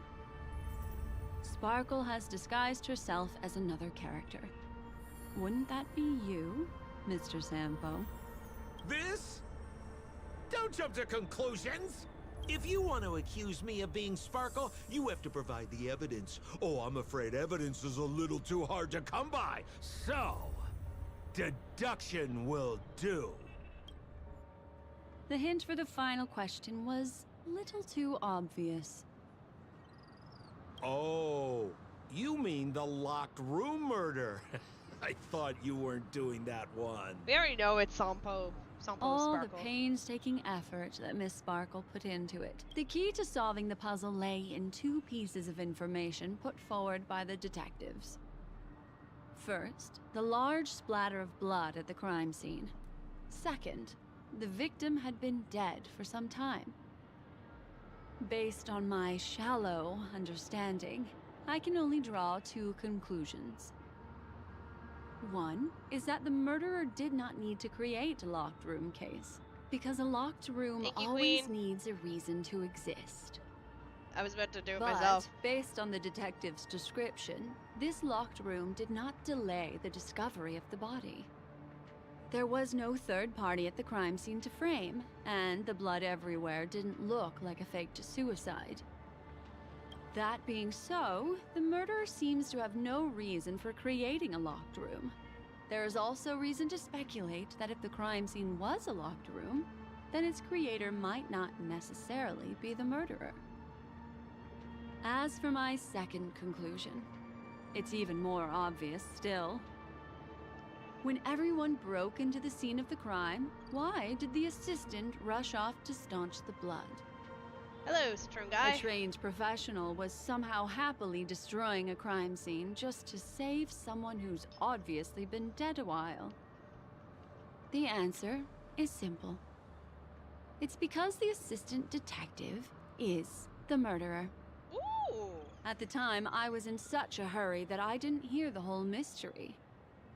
Sparkle has disguised herself as another character. Wouldn't that be you, Mr. Sampo? This? Don't jump to conclusions! If you want to accuse me of being Sparkle, you have to provide the evidence. Oh, I'm afraid evidence is a little too hard to come by. So, Deduction will do. The hint for the final question was a little too obvious. Oh, you mean the locked room murder. I thought you weren't doing that one. We already know it's Sampo. All the Sparkle. painstaking effort that Miss Sparkle put into it. The key to solving the puzzle lay in two pieces of information put forward by the detectives. First, the large splatter of blood at the crime scene. Second, the victim had been dead for some time. Based on my shallow understanding, I can only draw two conclusions. One is that the murderer did not need to create a locked room case, because a locked room Thank you, always Queen. needs a reason to exist. I was about to do it But, myself. based on the detective's description, this locked room did not delay the discovery of the body. There was no third party at the crime scene to frame, and the blood everywhere didn't look like a faked suicide. That being so, the murderer seems to have no reason for creating a locked room. There is also reason to speculate that if the crime scene was a locked room, then its creator might not necessarily be the murderer. As for my second conclusion, it's even more obvious still. When everyone broke into the scene of the crime, why did the assistant rush off to staunch the blood? Hello, Citron guy. A trained professional was somehow happily destroying a crime scene just to save someone who's obviously been dead a while. The answer is simple. It's because the assistant detective is the murderer. Ooh. At the time, I was in such a hurry that I didn't hear the whole mystery.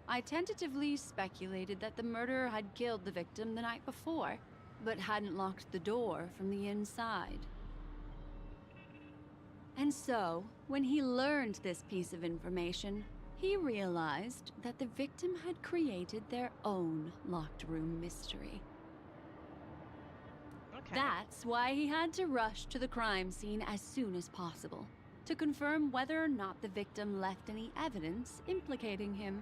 I tentatively speculated that the murderer had killed the victim the night before, but hadn't locked the door from the inside. And so, when he learned this piece of information, he realized that the victim had created their own locked room mystery. Okay. That's why he had to rush to the crime scene as soon as possible, to confirm whether or not the victim left any evidence implicating him.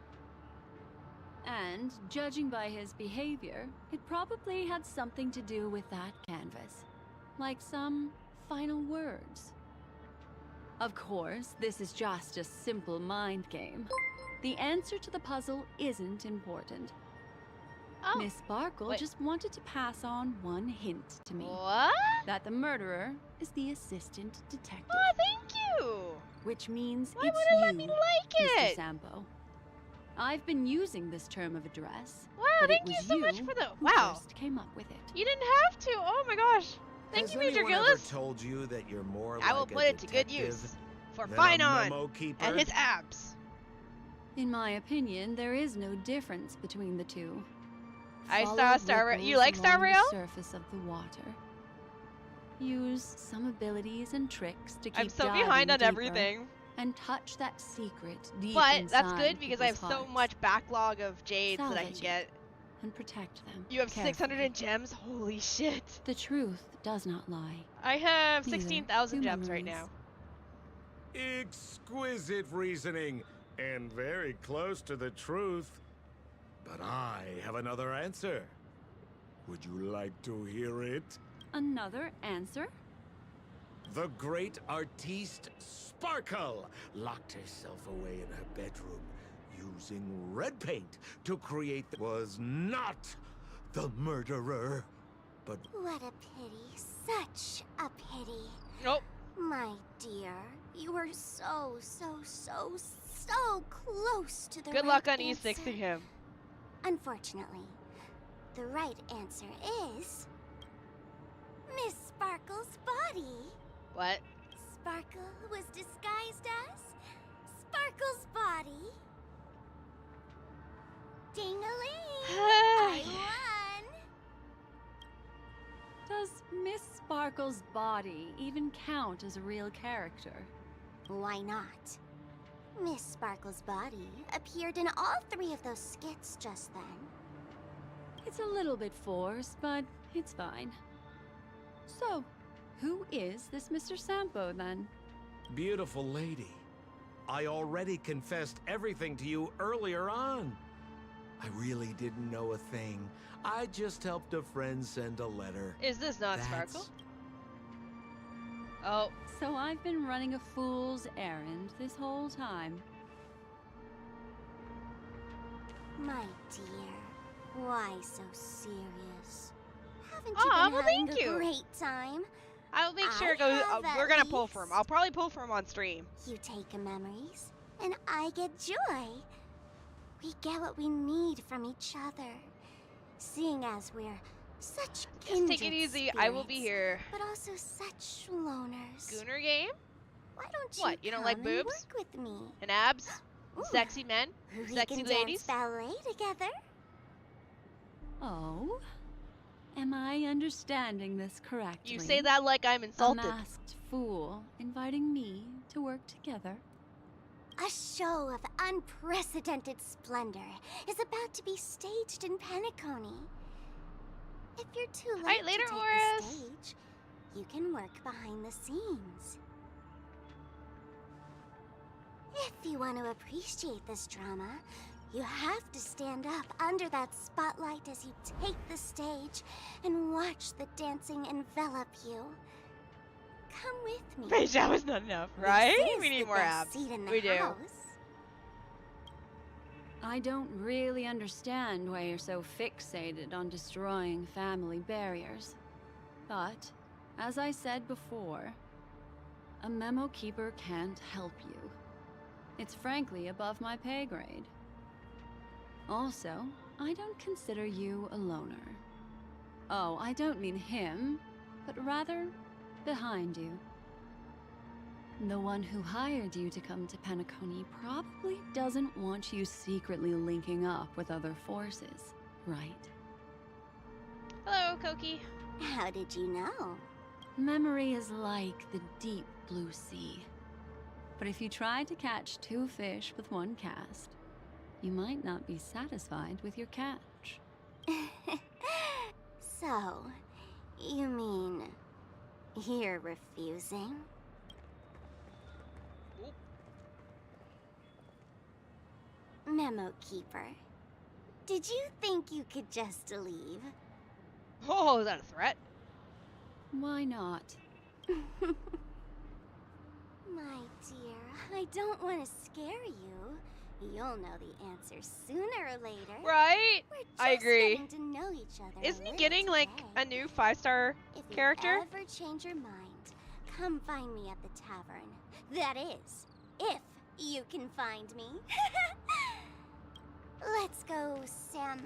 And, judging by his behavior, it probably had something to do with that canvas. Like some final words. Of course, this is just a simple mind game. The answer to the puzzle isn't important. Oh. Miss Sparkle Wait. just wanted to pass on one hint to me. What? That the murderer is the assistant detective. Oh, thank you. Which means Why it's would it you, let me like Mr. it? Sampo. I've been using this term of address, Wow, but it thank you was so much for the. who Wow. first came up with it. You didn't have to. Oh my gosh. Thank Has you, Major anyone ever Gillis. told you that you're more I will like put a it to good detective use for than Fine a On memo keeper? and his abs. In my opinion, there is no difference between the two. I Follow saw Star Rail. You ripples like Star along Rail? the surface of the water. Use some abilities and tricks to keep I'm so diving behind on deeper, everything. and touch that secret deep But that's inside good because I have people's so hearts, much backlog of jades that I can Salvage it. get. and protect them. You have carefully. 600 in gems? Holy shit. The truth does not lie. I have Neither 16,000 do gems right memories. now. Exquisite reasoning, and very close to the truth. But I have another answer. Would you like to hear it? Another answer? The great artiste Sparkle locked herself away in her bedroom using red paint to create was not the murderer, but What a pity. Such a pity. Nope. My dear, you were so close to the Good right luck on answer. E6ing him. Unfortunately, the right answer is Miss Sparkle's body. What? Sparkle was disguised as Sparkle's body. Ding-a-ling! I won! Does Miss Sparkle's body even count as a real character? Why not? Miss Sparkle's body appeared in all 3 of those skits just then. It's a little bit forced, but it's fine. So, who is this Mr. Sampo then? beautiful lady. I already confessed everything to you earlier on. I really didn't know a thing. I just helped a friend send a letter. Is this not Sparkle? Oh. So I've been running a fool's errand this whole time. My dear, why so serious? Haven't you Aw, been well, having thank you. a great time? I'll make sure I it goes. have We're at gonna pull from. least. I'll probably pull from on stream. You take memories, and I get joy. We get what we need from each other. Seeing as we're such kindred Just take it easy. I will be spirits, here. but also such loners. Gooner game? Why don't you What, you don't like come and boobs? work with me? And abs? Ooh, Sexy men? we Sexy can ladies? dance ballet together. Oh? Am I understanding this correctly? You say that like I'm A insulted. masked fool inviting me to work together? A show of unprecedented splendor is about to be staged in Penacony. If you're too late Alright, later, to take Horace. the stage, you can work behind the scenes. If you want to appreciate this drama, you have to stand up under that spotlight as you take the stage and watch the dancing envelop you. Come with me. Wait, that was not enough, This right? is We need the more best abs. seat in the We do. house. I don't really understand why you're so fixated on destroying family barriers. But, as I said before, a memo keeper can't help you. It's frankly above my pay grade. Also, I don't consider you a loner. Oh, I don't mean him, but rather behind you. The one who hired you to come to Penacony probably doesn't want you secretly linking up with other forces, right? Hello, Koki. How did you know? Memory is like the deep blue sea. But if you try to catch two fish with one cast, you might not be satisfied with your catch. So, you mean you're refusing? Oop. Memo Keeper, did you think you could just leave? Oh, is that a threat? Why not? My dear, I don't want to scare you. You'll know the answer sooner or later. Right? We're just I agree. getting to know each other. Isn't he little getting like today. a new 5-star If you character? ever change your mind, come find me at the tavern. That is, if you can find me. Let's go, Sampo?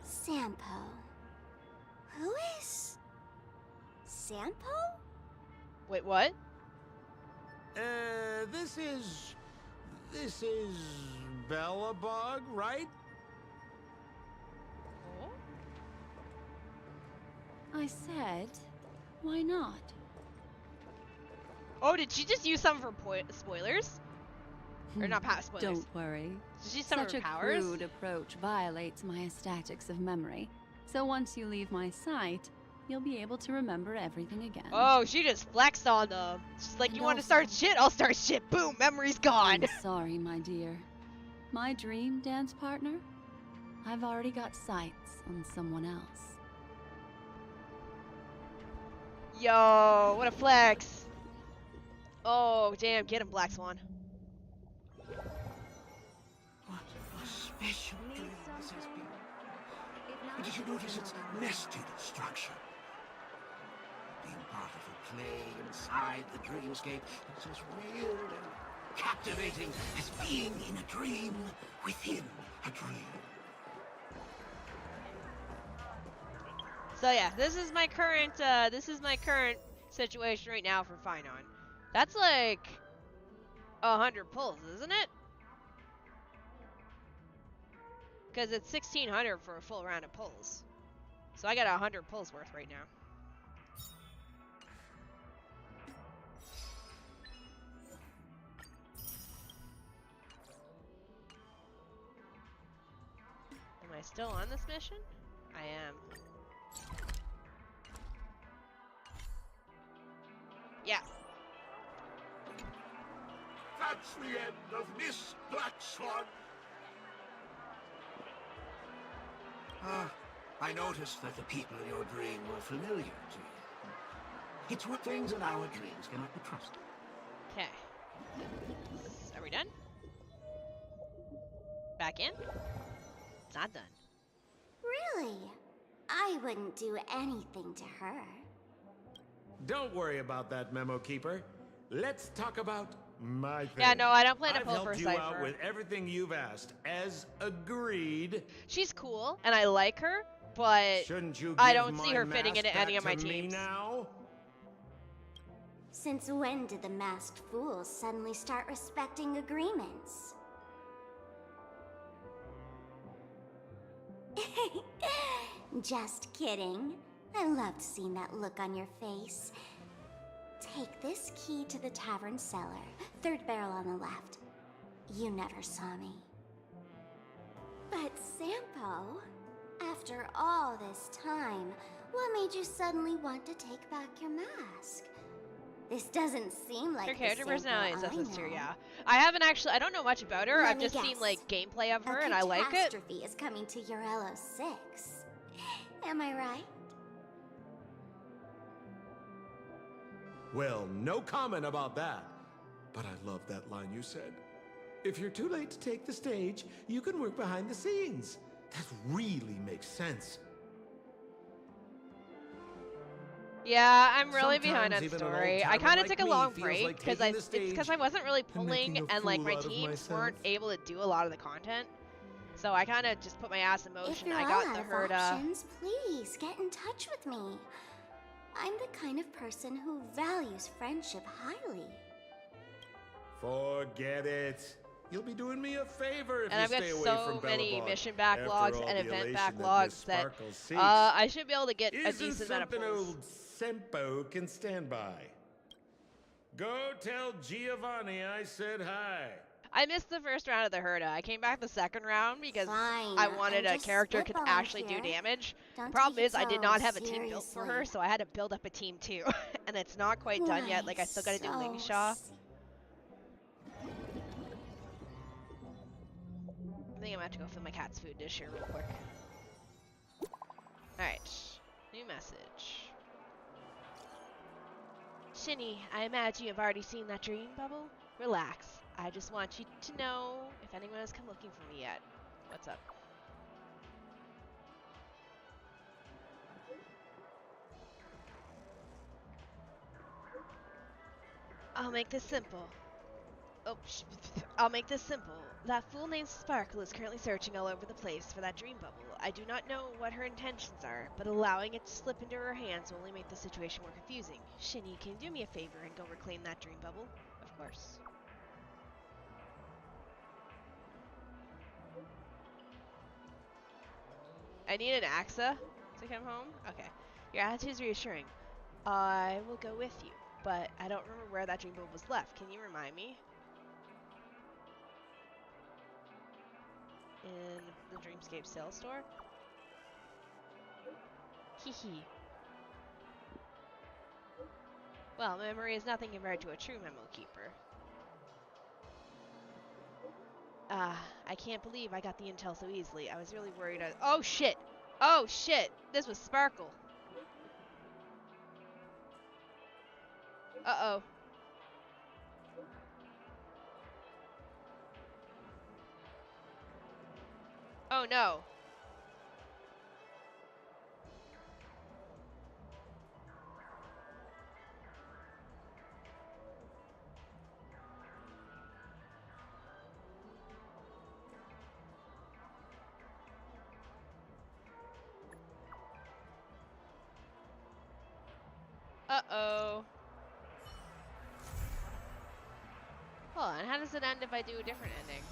Sampo. Who is Sampo? Wait, what? This is Bellabog, right? Oh? I said, why not? Oh, did she just use some of her spoilers? Or not past spoilers. Don't worry. Did she use some Such of a her powers? crude approach violates my statics of memory. So once you leave my sight, you'll be able to remember everything again. Oh, she just flexed on them. She's like, And you want to also- start shit? I'll start shit. Boom, memory's gone. I'm sorry, my dear. My dream dance partner? I've already got sights on someone else. Yo, what a flex. Oh, damn, get him, Black Swan. What a special dream this has been. Did you notice its nested structure? Being part of a play inside the dreamscape is as real and captivating as being in a dream within a dream. So yeah, this is my current situation right now for Finon. That's like 100 pulls, isn't it? Because it's 1600 for a full round of pulls. So I got 100 pulls worth right now. Am I still on this mission? I am. Yeah. That's the end of Miss Black Swan. Ah, I noticed that the people in your dream were familiar to you. It's what things in our dreams cannot be trusted. Okay. Are we done? Back in? It's not done. Really? I wouldn't do anything to her. Don't worry about that, Memo Keeper. Let's talk about my thing. Yeah, no, I don't plan to I've pull for helped you out Cypher. with everything you've asked, as agreed. She's cool, and I like her, but Shouldn't you give I don't see my her fitting mask into any back of my to me teams. now? Since when did the masked fools suddenly start respecting agreements? Just kidding. I loved seeing that look on your face. Take this key to the tavern cellar, third barrel on the left. You never saw me. But Sampo, after all this time, what made you suddenly want to take back your mask? This doesn't seem like Her the character Sampo personality is I definitely know. yeah. I haven't actually, I don't know much about her. Let I've me just seen guess. like gameplay of her, A and I like it. catastrophe is coming to Urello 6. Am I right? Well, no comment about that. But I love that line you said. If you're too late to take the stage, you can work behind the scenes. That really makes sense. Yeah, I'm really behind Sometimes on even an old story. I timer kind of like took a me long feels break like because taking the it's because stage I wasn't really and making pulling, a and like fool my out of teams weren't myself. able to do a lot of the content. So I kind of just put my ass in If motion. you're I all got out the of Herda. options, please get in touch with me. I'm the kind of person who values friendship highly. Forget it. You'll be doing me a favor if And you I've got stay away so from many Bellabog. mission After backlogs all and the event elation that Miss backlogs that Sparkle seeks, I should be able to get a isn't decent amount of something pulls. old Sempo can stand by. Go tell Giovanni I said hi. I missed the first round of the Herda. I came back the second round because Fine, I wanted I'm a just character who could spitballing actually do here. damage. Don't The problem take it is I did so not have a team built for her, seriously. so I had to build up a team too. And it's not quite done yet. Like I still gotta do Ling Shaw. I think I'm gonna have to go fill my cat's food dish here real quick. Alright. New message. Shini, I imagine you've already seen that dream bubble? Relax. I just want you to know if anyone has come looking for me yet. What's up? I'll make this simple. I'll make this simple. That fool named Sparkle is currently searching all over the place for that dream bubble. I do not know what her intentions are, but allowing it to slip into her hands will only make the situation more confusing. Shini, can you do me a favor and go reclaim that dream bubble? Of course. I need an AXA to come home? Okay. Your attitude's reassuring. I will go with you, but I don't remember where that dream bubble was left. Can you remind me? In the Dreamscape sales store? Hehe. Well, memory is nothing compared to a true memo keeper. I can't believe I got the intel so easily. I was really worried. Oh shit! Oh shit! This was Sparkle. Uh-oh. Oh no. Uh-oh. Hold on, how does it end if I do a different ending?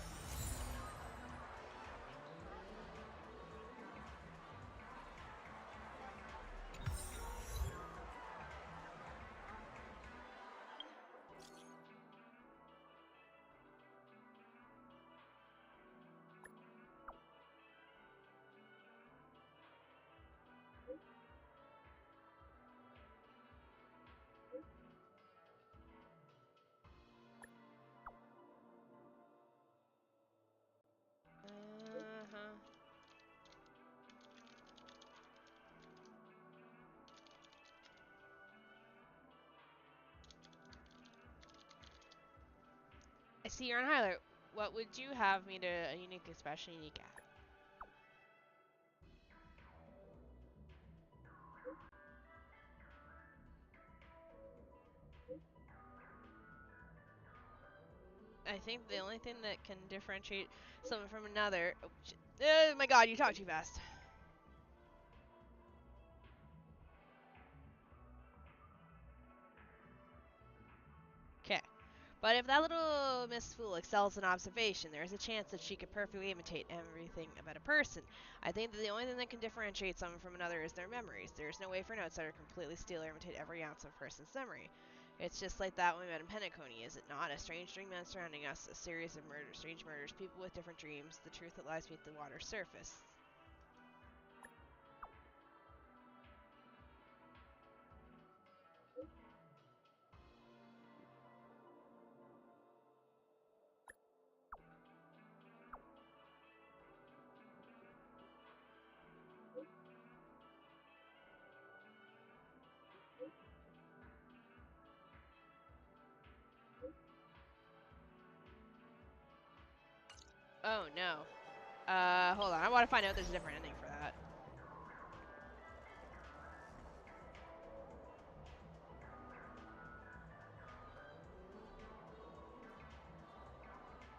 see you're on highlight. What would you have me to a unique, especially unique at? I think the only thing that can differentiate someone from another. Oh my god, you talk too fast. Okay. But if that little Miss Fool excels in observation, there is a chance that she could perfectly imitate everything about a person. I think that the only thing that can differentiate someone from another is their memories. There is no way for an outsider to completely steal or imitate every ounce of a person's memory. It's just like that when we met in Penacony, is it not? A strange dreamland surrounding us, a series of murders, strange murders, people with different dreams, the truth that lies beneath the water's surface. Oh no. Hold on. I want to find out if there's a different ending for that.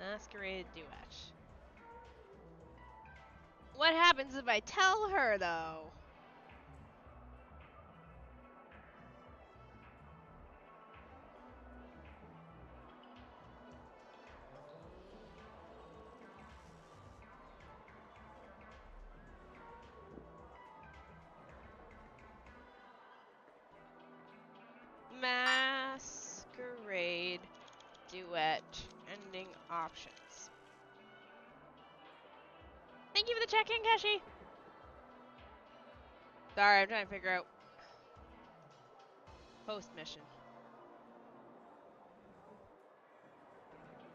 Masquerade duet. What happens if I tell her, though? Masquerade duet ending options. Thank you for the check-in, Keshi. Sorry, I'm trying to figure out post mission.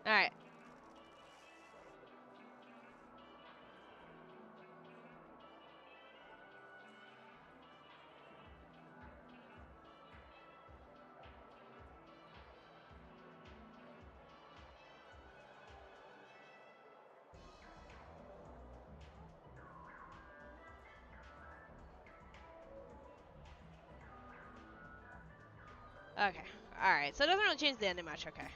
All right. Okay. All right. So it doesn't really change the ending much. Okay.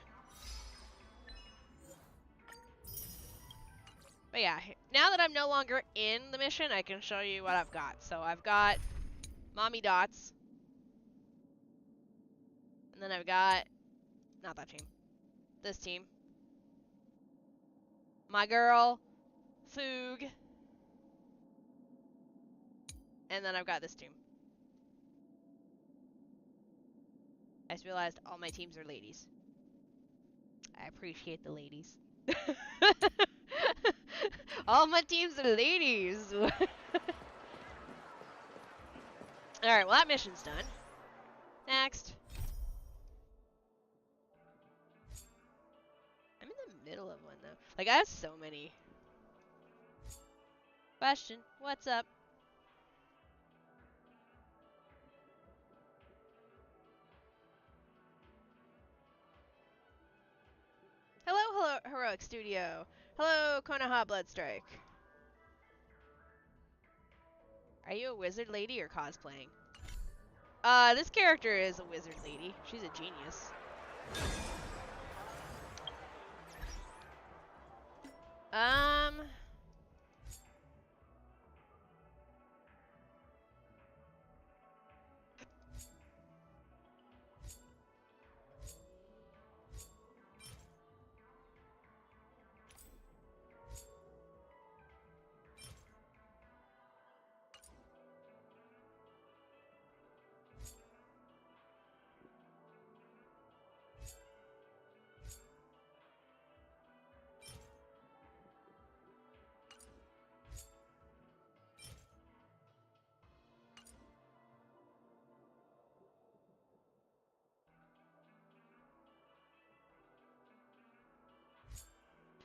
But yeah, now that I'm no longer in the mission, I can show you what I've got. So I've got Mommy Dots. And then I've got, not that team, this team. My girl, Foog. And then I've got this team. I just realized all my teams are ladies. I appreciate the ladies. All my teams are ladies. Alright, well that mission's done. Next. I'm in the middle of one though. Like I have so many. Question, what's up? Hello, Heroic Studio. Hello, Konoha Bloodstrike. Are you a wizard lady or cosplaying? This character is a wizard lady. She's a genius.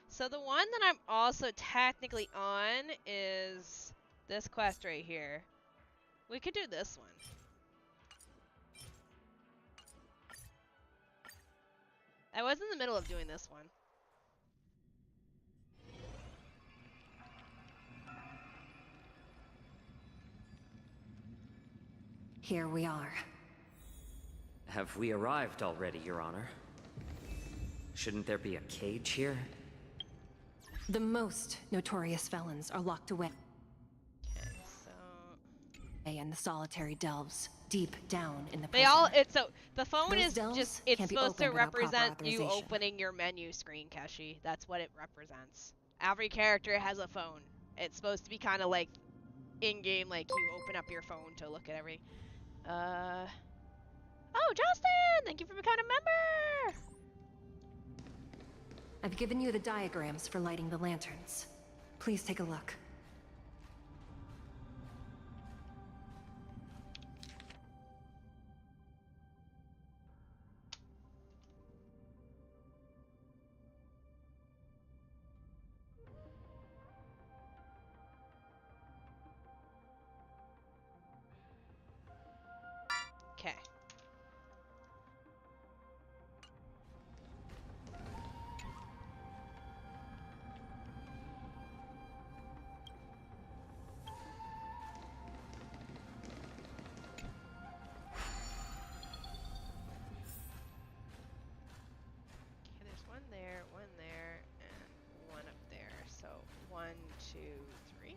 So the one that I'm also technically on is this quest right here. We could do this one. I was in the middle of doing this one. here we are. Have we arrived already, Your Honor? Shouldn't there be a cage here? The most notorious felons are locked away Okay, so in the solitary delves, deep down in the they prison. all. It's so the phone Those is delves just. It's can't be supposed to opened without proper represent you authorization. opening your menu screen, Keshi. That's what it represents. Every character has a phone. It's supposed to be kind of like in-game, like you open up your phone to look at every. Oh, Justin! Thank you for becoming a member! I've given you the diagrams for lighting the lanterns. Please take a look. Okay. There's one there, and one up there. So 1, 2, 3.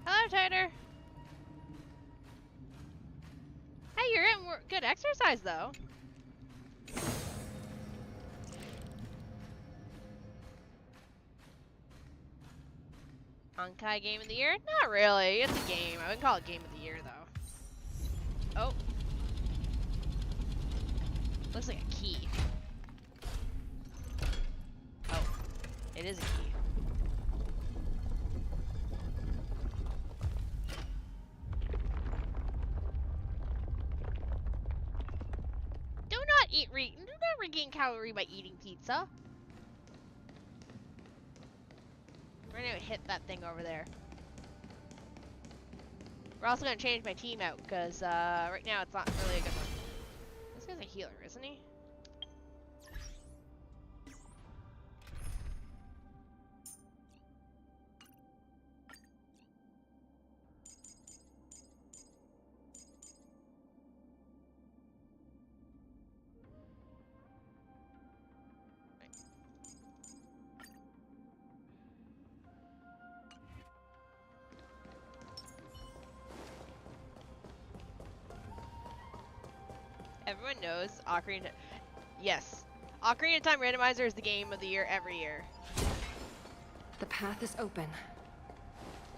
Hello, Tater. Hey, you're in good exercise, though. Honkai Game of the Year? Not really. It's a game. I wouldn't call it Game of the Year, though. Oh. Looks like a key. Oh. It is a key. Do not regain calorie by eating pizza. We're gonna hit that thing over there. We're also gonna change my team out because right now it's not really a good one. This guy's a healer, isn't he? Everyone knows Ocarina. Yes, Ocarina of Time Randomizer is the game of the year every year. The path is open.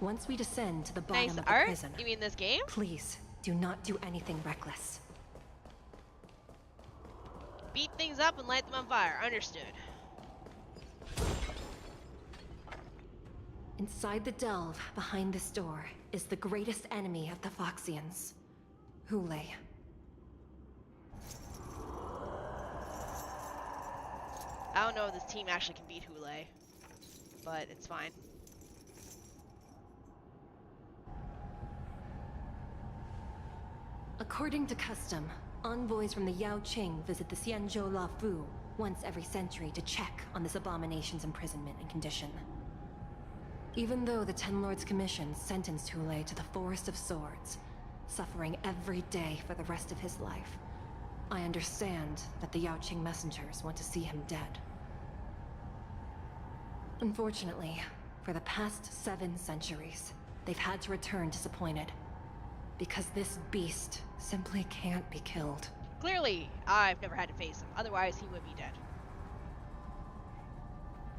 Once we descend to the bottom Nice of the art? prison, You mean this game? please do not do anything reckless. Beat things up and light them on fire. Understood. Inside the delve, behind this door, is the greatest enemy of the Foxians, Hule. I don't know if this team actually can beat Hule, but it's fine. According to custom, envoys from the Yao Qing visit the Xianzhou La Fu once every century to check on this abomination's imprisonment and condition. Even though the Ten Lords Commission sentenced Hule to the Forest of Swords, suffering every day for the rest of his life, I understand that the Yao Qing messengers want to see him dead. Unfortunately, for the past 7 centuries, they've had to return disappointed. Because this beast simply can't be killed. Clearly, I've never had to face him. Otherwise, he would be dead.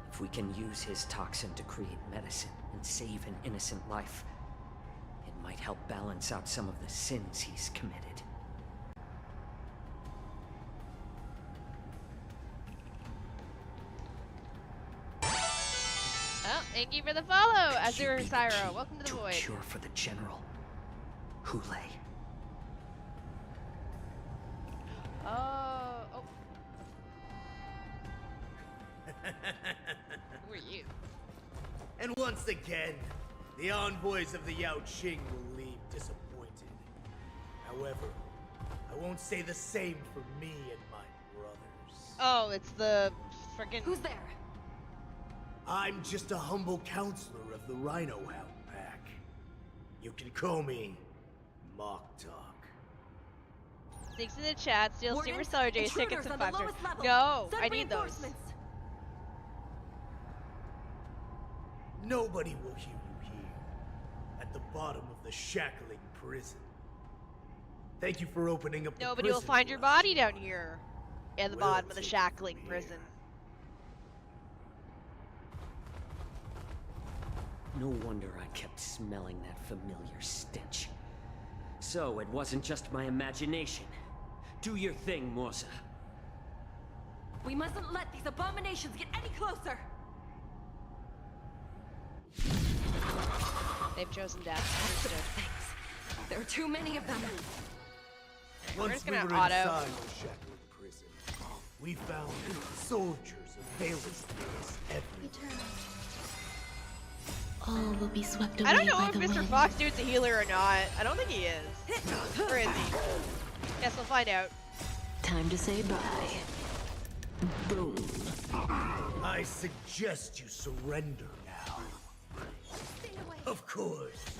If we can use his toxin to create medicine and save an innocent life, it might help balance out some of the sins he's committed. Oh, thank you for the follow, Azure Syro. Welcome to the void. Cure for the general, Hule. Oh. Who are you? And once again, The envoys of the Yao Qing will leave disappointed. However, I won't say the same for me and my brothers. Oh, it's the freaking. Who's there? I'm just a humble counselor of the Rhino Hound Pack. You can call me Mock Talk. Sneaks in the chat, steals Super Wardens, Solar J's intruders tickets and on the 5 stars. lowest level. No, Send I need those. reinforcements. Nobody will hear you here, at the bottom of the shackling prison. Thank you for opening up the Nobody will prison find your for us. body down here. At the We'll bottom of the take it shackling from prison. No wonder I kept smelling that familiar stench. So it wasn't just my imagination. Do your thing, Morsa. We mustn't let these abominations get any closer. They've chosen death. Understood. Thanks. There are too many of them. We're Once just we gonna were auto. inside the shackling prison, we found soldiers of Bayless everywhere. All will be swept away I don't know by if the Mr. wind. Fox Dude's a healer or not. I don't think he is. Or is he? Guess we'll find out. Time to say bye. Boom. I suggest you surrender now. Of course,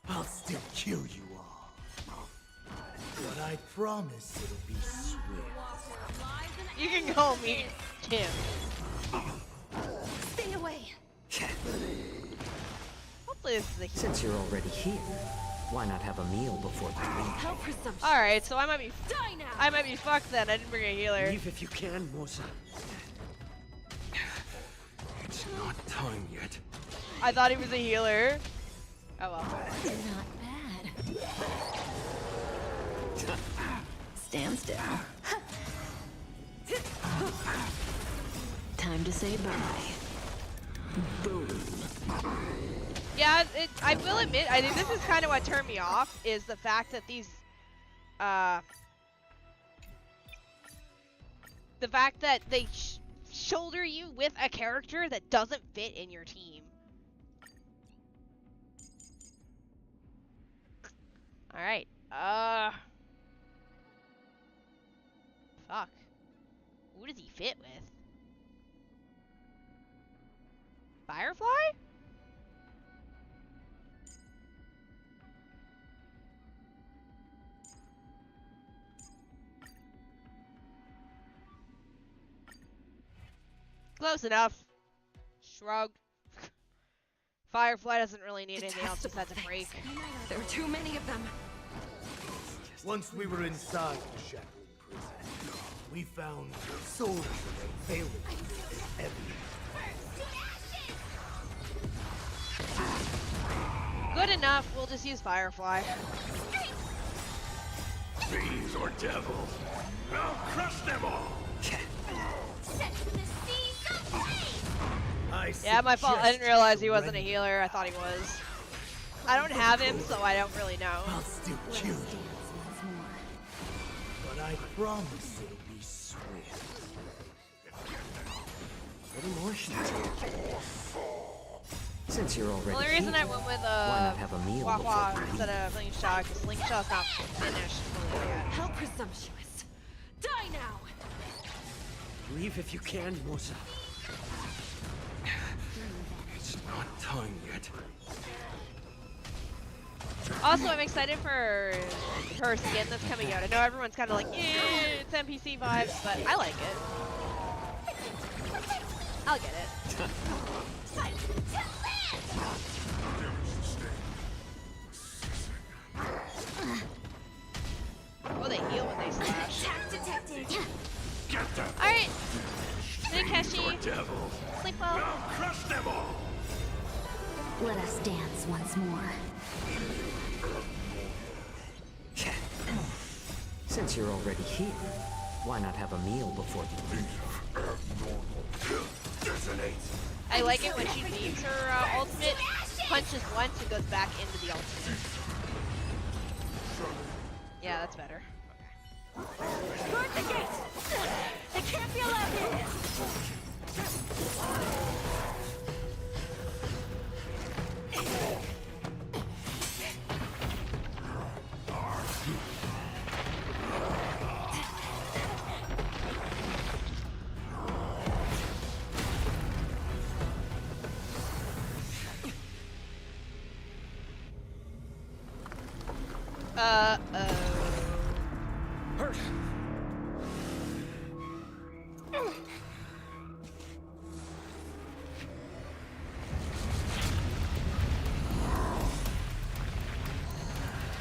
I'll still kill you all. But I promise it'll be swift. You can call me Tim. Stay away. Hopefully this is a healer. Since you're already here, why not have a meal before the leave? How presumptuous. Alright, so I might be Die now. fucked then. I didn't bring a healer. Leave if you can, Morsa. It's not time yet. I thought he was a healer. Oh well. Not bad. Stand still. Time to say bye. Boom. Yeah, I will admit, I think this is kind of what turned me off, is the fact that these, the fact that they shoulder you with a character that doesn't fit in your team. Alright, fuck. Who does he fit with? Firefly? Close enough. Shrug. Firefly doesn't really need anything else besides a break. There are too many of them. Once we were inside the shackling prison, we found soldiers of Bayless everywhere. Good enough, we'll just use Firefly. Fiends or devils, I'll crush them all! Yeah, my fault. I didn't realize he wasn't a healer. I thought he was. I don't have him, so I don't really know. I'll still kill you. But I promise it'll be swift. Little more shots. Since you're already The only reason I went with why not have a meal Wah before Wah the leave? instead of Slingshot, because Slingshot's not finished fully yet. How presumptuous. Die now. Leave if you can, Morsa. It's not time yet. Also, I'm excited for her skin that's coming out. I know everyone's kind of like, yeah, it's NPC vibes, but I like it. I'll get it. Oh, they heal when they slash. Get them! Alright. Nikeshi. Devils, Sleep well. I'll crush them all! Let us dance once more. Since you're already here, why not have a meal before the leave? Detonate! I like it when she leaves her ultimate, punches once, and goes back into the ultimate. Yeah, that's better. Guard the gate! They can't be allowed in! Hurt.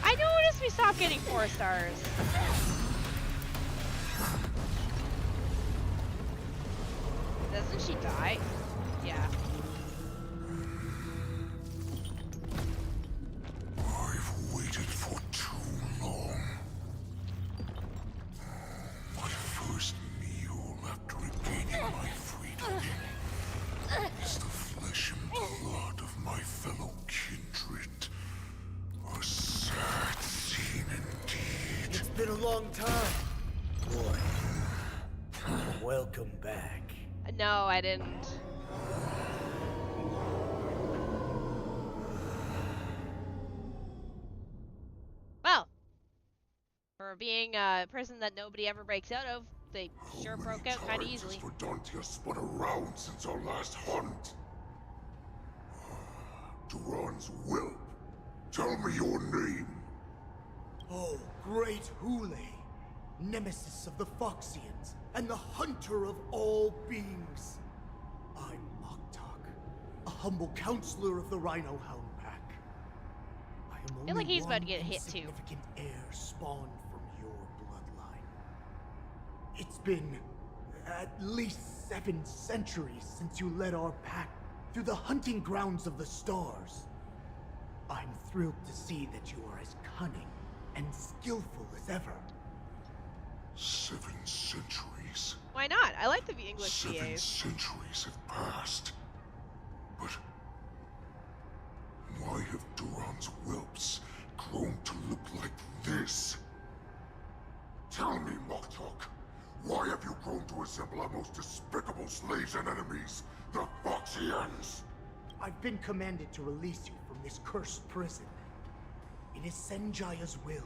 I noticed we stopped getting 4 stars. Doesn't she die? Yeah. I've waited for too long. My first meal after regaining my freedom is the flesh and blood of my fellow kindred. A sad scene indeed. It's been a long time, boy. Welcome back. No, I didn't. Well, for being a prison that nobody ever breaks out of, they sure broke out kind of easily. Has Verdantia spun around since our last hunt? Duran's whelp. Tell me your name. Oh, great Hule, nemesis of the Foxians, and the hunter of all beings. I'm Moktok, a humble counselor of the Rhino Hound Pack. I am feel like only he's about to one get hit too. insignificant heir spawned from your bloodline. It's been at least 7 centuries since you led our pack through the hunting grounds of the stars. I'm thrilled to see that you are as cunning and skillful as ever. 7 centuries. Why not? I like the English 7 VAs. centuries have passed. But why have Duran's whelps grown to look like this? Tell me, Moktok, why have you grown to resemble our most despicable slaves and enemies, the Foxians? I've been commanded to release you from this cursed prison. It is Senjaya's will.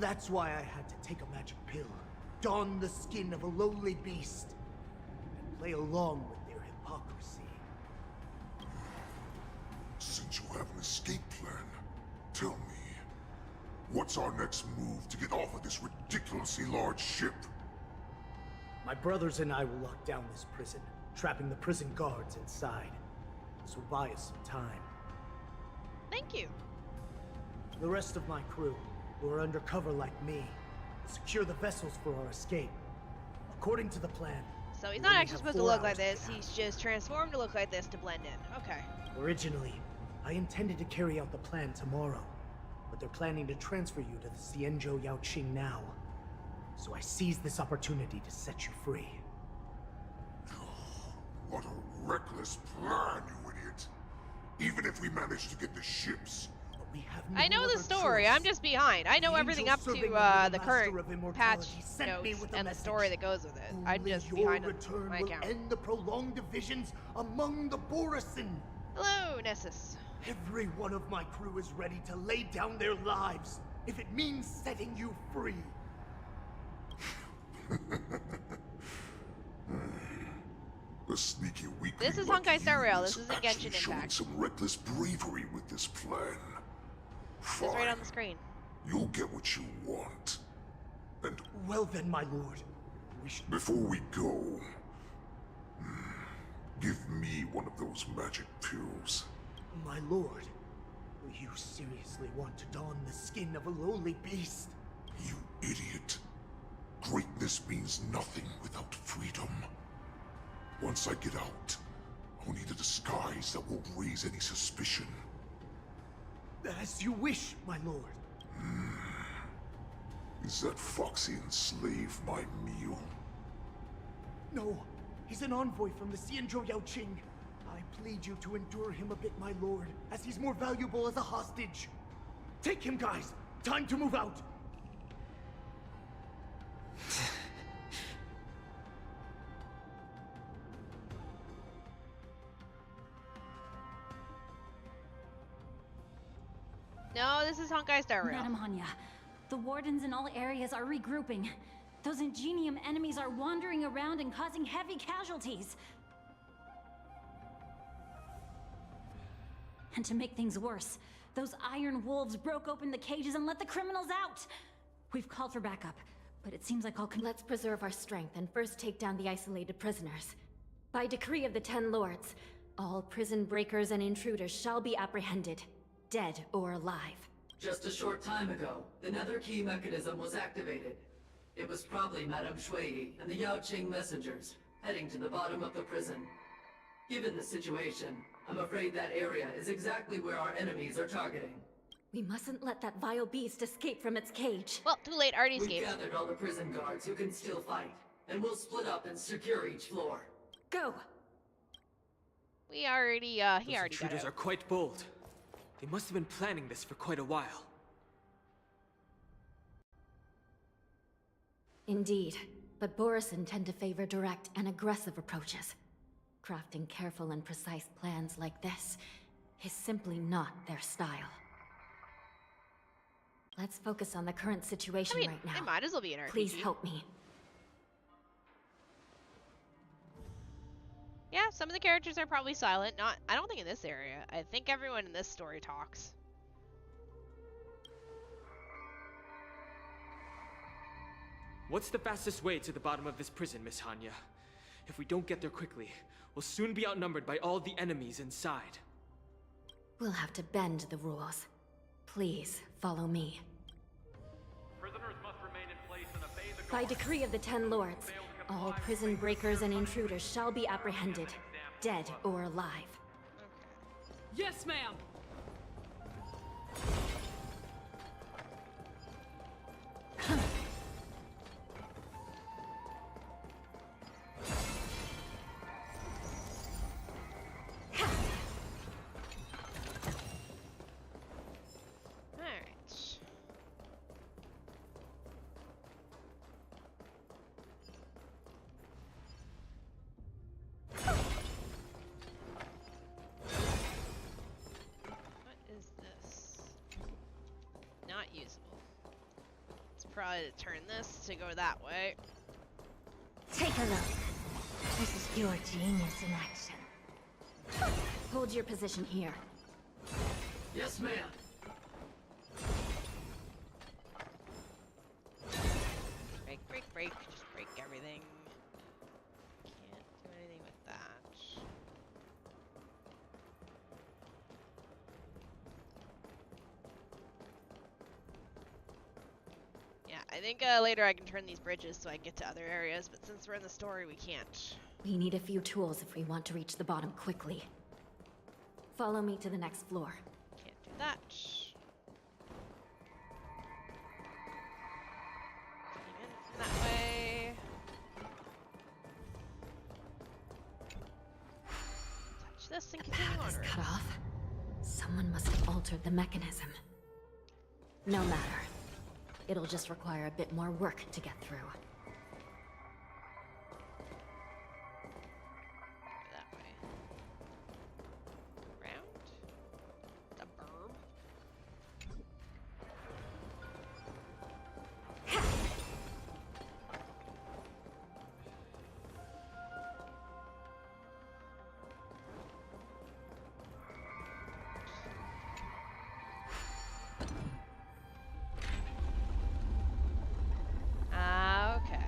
That's why I had to take a magic pill, don the skin of a lowly beast, and play along with their hypocrisy. Since you have an escape plan, tell me, what's our next move to get off of this ridiculously large ship? My brothers and I will lock down this prison, trapping the prison guards inside. This will buy us some time. Thank you. The rest of my crew, who are undercover like me, will secure the vessels for our escape. According to the plan. So he's we not only actually have supposed to 4 look like hours to this. get out. He's just transformed to look like this to blend in. Okay. Originally, I intended to carry out the plan tomorrow, but they're planning to transfer you to the Xianzhou Yaoqing now. So I seized this opportunity to set you free. What a reckless plan, you idiot! Even if we manage to get the ships, But we have I no know the other story. choice. I'm just behind. I know The everything angel up serving to under the the current Master of patch Immortality sent me notes with a and the message. story that goes with it. I'm Only just your behind return my will account. end the prolonged divisions among the Borisin. Hello, Nessus. Every one of my crew is ready to lay down their lives if it means setting you free. the sneaky weakling This is like Honkai Star you Rail. is This isn't actually Genshin showing Impact. some reckless bravery with this plan. It's right Fine. on the screen. You'll get what you want. And Well then, my lord, we should... before we go, give me one of those magic pills. My lord, will you seriously want to don the skin of a lowly beast? You idiot. Greatness means nothing without freedom. Once I get out, I'll need a disguise that won't raise any suspicion. As you wish, my lord. Is that Foxian slave my meal? No, he's an envoy from the Xianzhou Yaoqing. I plead you to endure him a bit, my lord, as he's more valuable as a hostage. Take him, guys. Time to move out. No, this is Honkai Star Rail. Madam Hanya, the wardens in all areas are regrouping. Those Ingenium enemies are wandering around and causing heavy casualties. And to make things worse, Those iron wolves broke open the cages and let the criminals out! We've called for backup, but it seems like all Let's preserve our strength and first take down the isolated prisoners. By decree of the Ten Lords, all prison breakers and intruders shall be apprehended, dead or alive. Just a short time ago, the nether key mechanism was activated. It was probably Madame Shui and the Yao Qing messengers, heading to the bottom of the prison. Given the situation, I'm afraid that area is exactly where our enemies are targeting. We mustn't let that vile beast escape from its cage. Well, too late, already We've escaped. gathered all the prison guards who can still fight, and we'll split up and secure each floor. Go! We already, he Those already got intruders out. are quite bold. They must have been planning this for quite a while. Indeed, but Borisin tend to favor direct and aggressive approaches. Crafting careful and precise plans like this is simply not their style. Let's focus on the current situation right now. It might as well be an RPG. Please help me. Yeah, some of the characters are probably silent. I don't think in this area. I think everyone in this story talks. What's the fastest way to the bottom of this prison, Miss Hanya? If we don't get there quickly, we'll soon be outnumbered by all the enemies inside. We'll have to bend the rules. Please, follow me. Prisoners must remain in place and obey the By decree of the Ten Lords, all prison breakers and intruders shall be apprehended, dead or alive. Yes, ma'am! Alright. What is this? Not usable. It's probably to turn this to go that way. Take a look. This is your genius in action. Hold your position here. Yes, ma'am. Break, break, break. Just break everything. Can't do anything with that. Yeah, I think later I can turn these bridges so I can get to other areas, but since we're in the story, we can't. We need a few tools if we want to reach the bottom quickly. Follow me to the next floor. Can't do that. Came in that way. Touch this and continue Path is onward. cut off. Someone must have altered the mechanism. No matter. It'll just require a bit more work to get through. That way. Round. The burb. Ah, okay.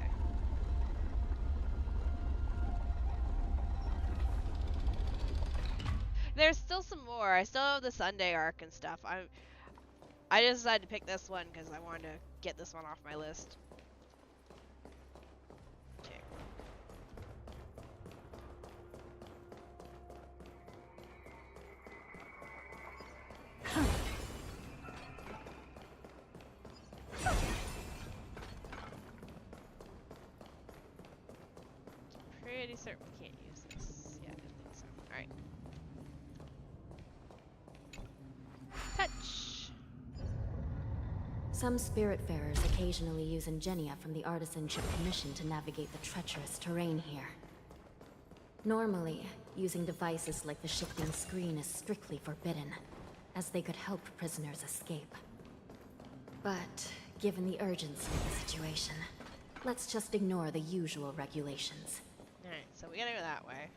There's still some more. I still have the Sunday arc and stuff. I just decided to pick this one because I wanted to get this one off my list. Okay. Pretty certain we can't use this. Yeah, I didn't think so. Alright. Touch! Some Spiritfarers occasionally use Ingenia from the Artisanship Commission to navigate the treacherous terrain here. Normally, using devices like the shifting screen is strictly forbidden, as they could help prisoners escape. But, given the urgency of the situation, let's just ignore the usual regulations. Alright, so we gotta go that way.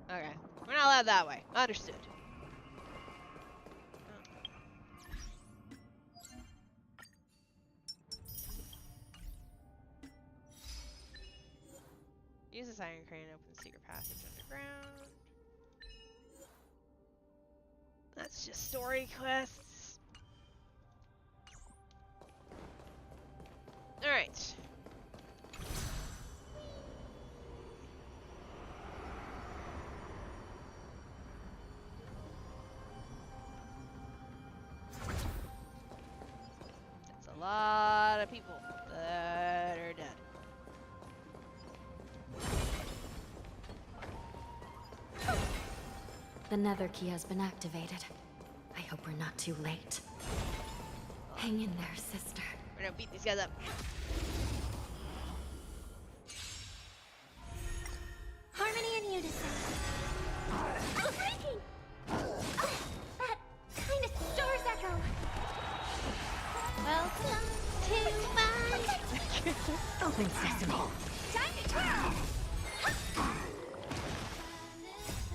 Okay. We're not allowed that way. Understood. Use this iron crane to open the secret passage underground. That's just story quests. Alright. That's a lot of people that are dead. The nether key has been activated. I hope we're not too late. Hang in there, sister. We're gonna beat these guys up. Harmony and unison. Oh, freaking! That kind of stars echo. Welcome to my Open sesame. time to twirl.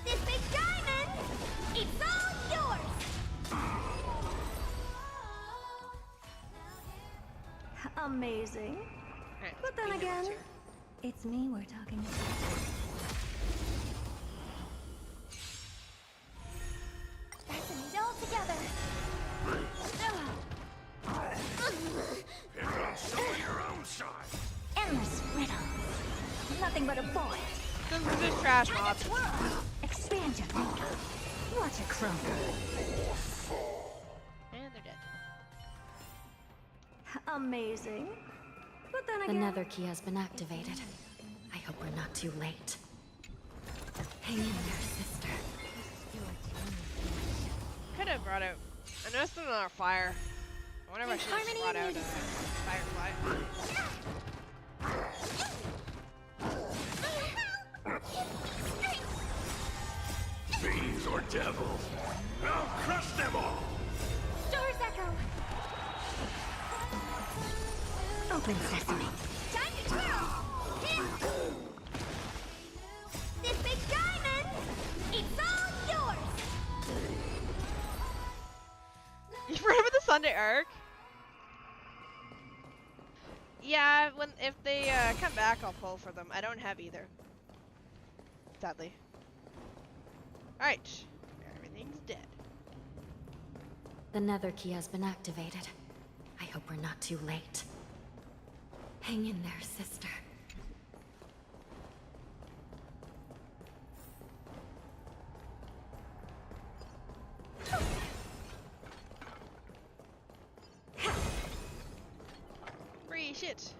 This big diamond, it's all yours. Amazing. Right, But then again, it's me we're talking about. Sesame's all together. Show your own side. Endless riddles. Nothing but a void. This is just trash mobs. Expand your thinking. Watch it crumble. And they're dead. Amazing. But then The again, nether key has been activated. I hope we're not too late. Hang in there, sister. Could have brought out. I noticed another fire. I wonder if I should have just brought out a firefly. Fiends or devils, I'll crush them all. Stars echo. open sesame. Time to twirl. This big diamond, it's all yours. You remember the Sunday arc? Yeah, if they come back, I'll pull for them. I don't have either. Sadly. Alright. Everything's dead. The nether key has been activated. I hope we're not too late. Hang in there, sister. Free shit.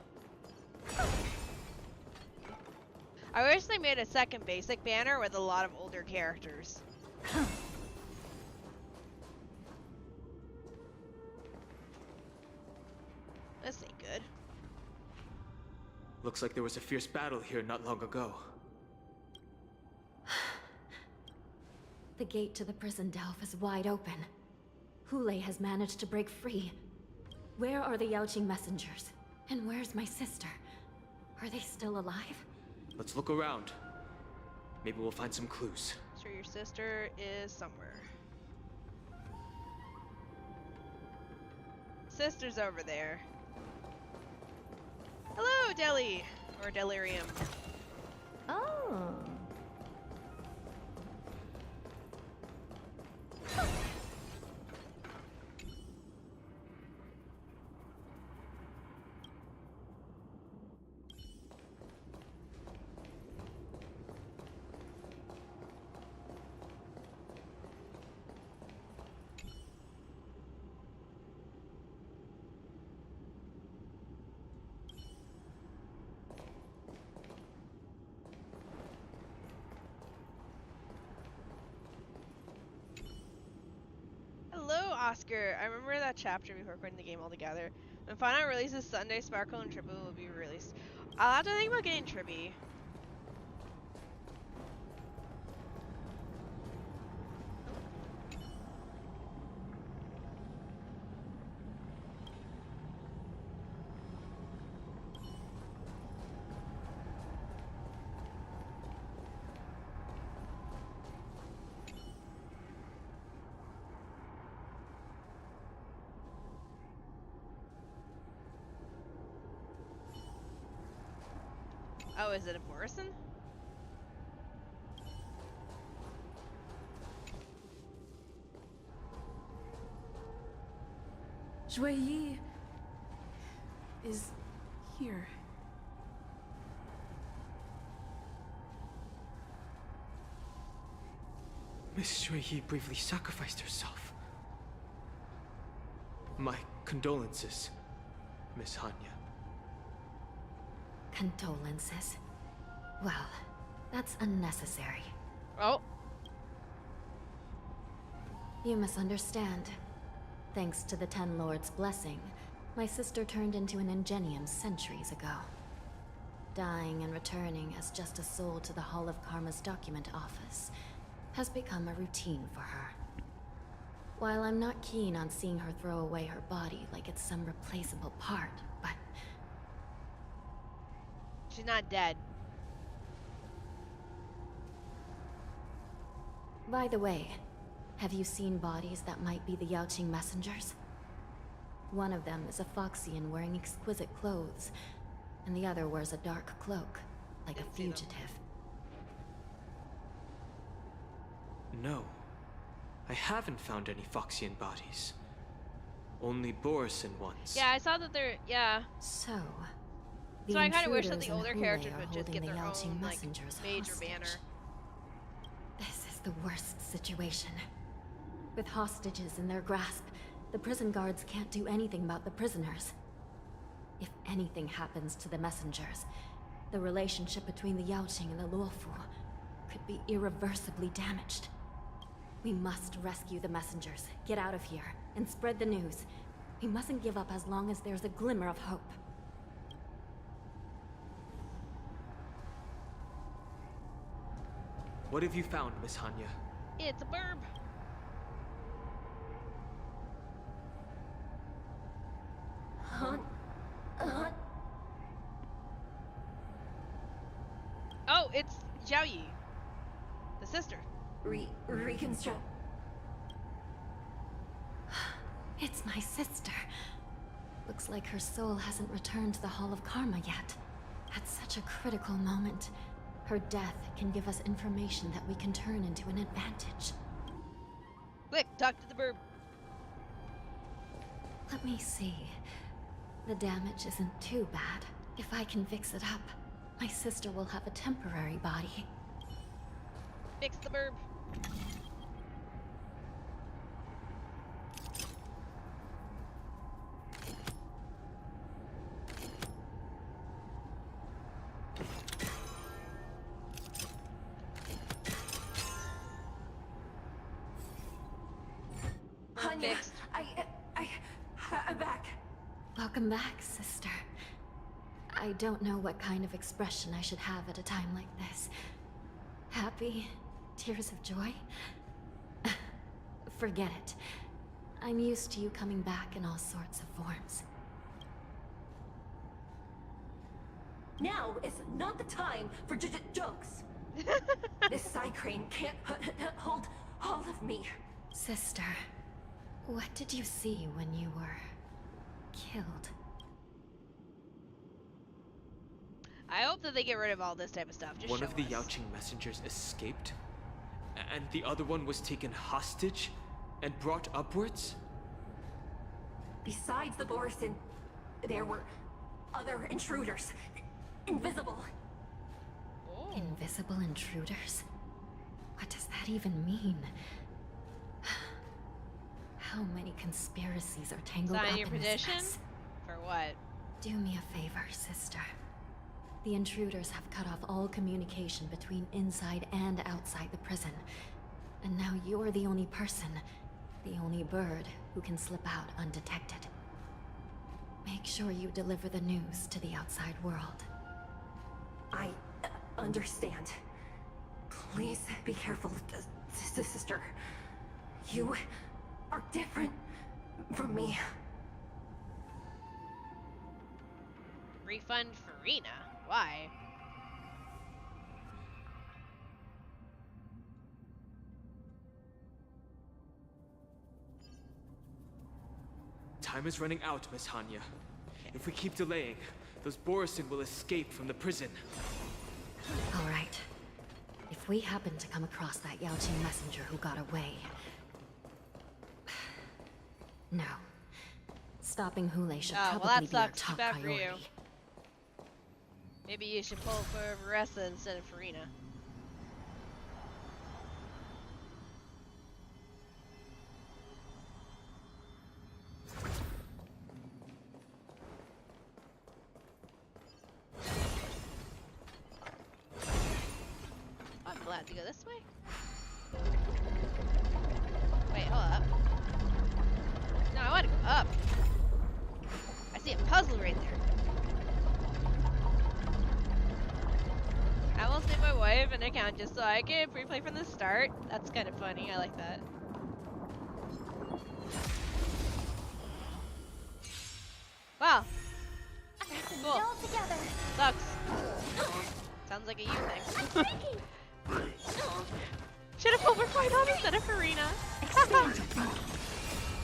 I wish they made a second basic banner with a lot of older characters. This ain't good. Looks like there was a fierce battle here not long ago. The gate to the prison delve is wide open. Hule has managed to break free. Where are the Yaoqing messengers? And where's my sister? Are they still alive? Let's look around. Maybe we'll find some clues. Sure, your sister is somewhere. Sister's over there. Hello, Deli! Or Delirium. Oh. Hello, Oscar. I remember that chapter before quitting the game altogether. When Final releases Sunday, Sparkle and Triple will be released. I'll have to think about getting Tribby. Oh, is it a Borison? Shui is here. Miss Shui bravely sacrificed herself. My condolences, Miss Hanya. Condolences. Well, that's unnecessary. Oh. You misunderstand. Thanks to the Ten Lords' blessing, my sister turned into an Ingenium centuries ago. Dying and returning as just a soul to the Hall of Karma's document office has become a routine for her. While I'm not keen on seeing her throw away her body like it's some replaceable part, but... She's not dead. By the way, have you seen bodies that might be the Yaoqing messengers? One of them is a Foxian wearing exquisite clothes, and the other wears a dark cloak, like a fugitive. No. I haven't found any Foxian bodies. Only Borison ones. Yeah, I saw that they're... yeah. So... So I kind of wish that the intruders older and characters Hule would are just get holding their the own, Yaoqing like, messengers major hostage. banner. This is the worst situation. With hostages in their grasp, the prison guards can't do anything about the prisoners. If anything happens to the messengers, the relationship between the Yaoqing and the Luofu could be irreversibly damaged. We must rescue the messengers, get out of here, and spread the news. We mustn't give up as long as there's a glimmer of hope. What have you found, Miss Hanya? It's a burb. Oh, it's Zhao Yi, the sister. Reconstruct. It's my sister. Looks like her soul hasn't returned to the Hall of Karma yet. At such a critical moment, her death can give us information that we can turn into an advantage. Quick, talk to the burb. Let me see. The damage isn't too bad. If I can fix it up, my sister will have a temporary body. Fix the burb. Hanya, I'm back. Welcome back, sister. I don't know what kind of expression I should have at a time like this. Happy? Tears of joy? Forget it. I'm used to you coming back in all sorts of forms. Now is not the time for jokes. This side crane can't hold all of me. Sister, what did you see when you were killed? I hope that they get rid of all this type of stuff. Just One show of the us. Yaoqing messengers escaped, and the other one was taken hostage and brought upwards? Besides the Borison, there were other intruders. Invisible. Oh. Invisible intruders? What does that even mean? How many conspiracies are tangled Sign up your in this petition? mess? For what? Do me a favor, sister. The intruders have cut off all communication between inside and outside the prison. And now you're the only person, the only bird, who can slip out undetected. Make sure you deliver the news to the outside world. I understand. Please be careful, sister. You are different from me. Refund Farina? Why? Time is running out, Miss Hanya. If we keep delaying, those Borison will escape from the prison. All right. If we happen to come across that Yaoqing messenger who got away... No. Stopping Hule should Oh, well, probably that be our sucks. top Too bad for priority. you. Maybe you should pull for Veressa instead of Farina. I'm glad to go this way. Wait, hold up. No, I want to go up. I see a puzzle right there. I will save my wife an account just so I can replay from the start. That's kind of funny. I like that. Wow. Cool. Sucks. Sounds like a you thing. Should have pulled for Fight On instead of Farina.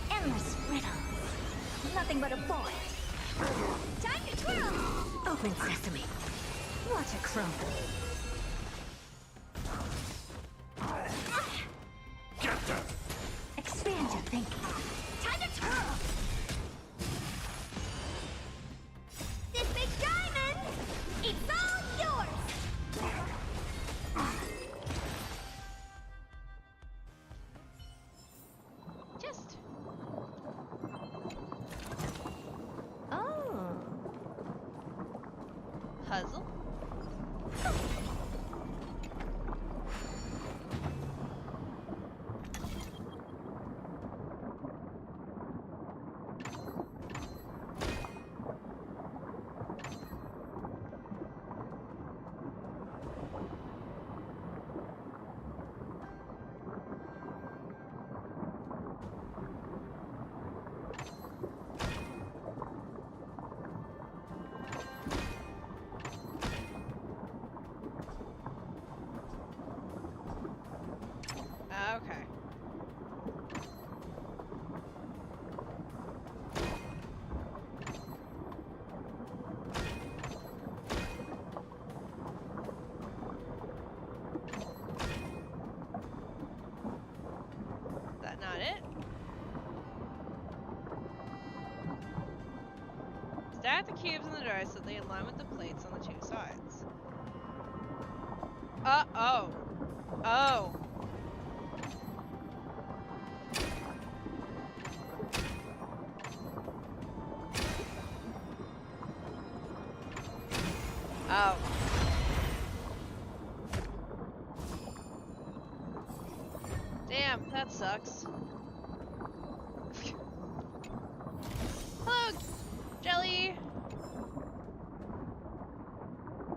Endless riddle. Nothing but a void. Time to twirl! Open sesame. Watch it crumble. Get them! Expand your thinking. Time to twirl! This big diamond! It's all yours! Just. Oh. Puzzle. Okay. Is that not it? Stack the cubes in the door so they align with the plates on the two sides. Oh. Oh. Oh. Damn, that sucks. Hello, Jelly!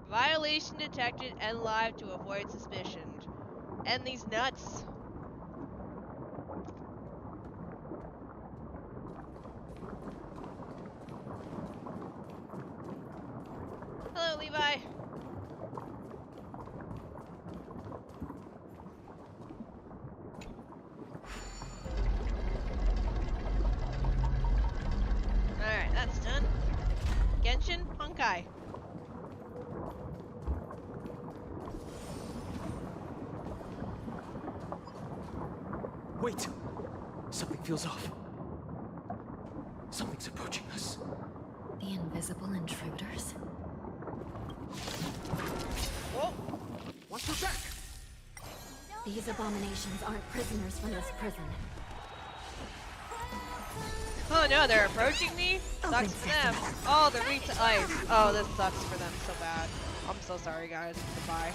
Violation detected and live to avoid suspicion. End these nuts. Hello, Levi. Alright, that's done. Genshin Honkai. Wait! Something feels off. Something's approaching us. The invisible intruders? Whoa! Watch your back! These abominations aren't prisoners from this prison. Oh no, they're approaching me? Sucks for them. Oh, they're weak to ice. Oh, this sucks for them so bad. I'm so sorry, guys. Goodbye.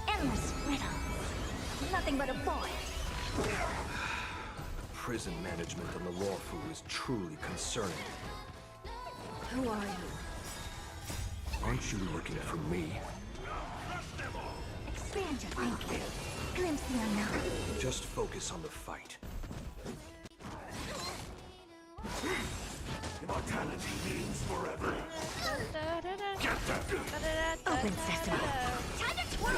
Endless riddle. Nothing but a void. Prison management on the Lawfu is truly concerning. Who are you? Aren't you looking for me? Expand your thinking. Glimpse the unknown. Just focus on the fight. Immortality means forever. Open sesame. Time to twirl.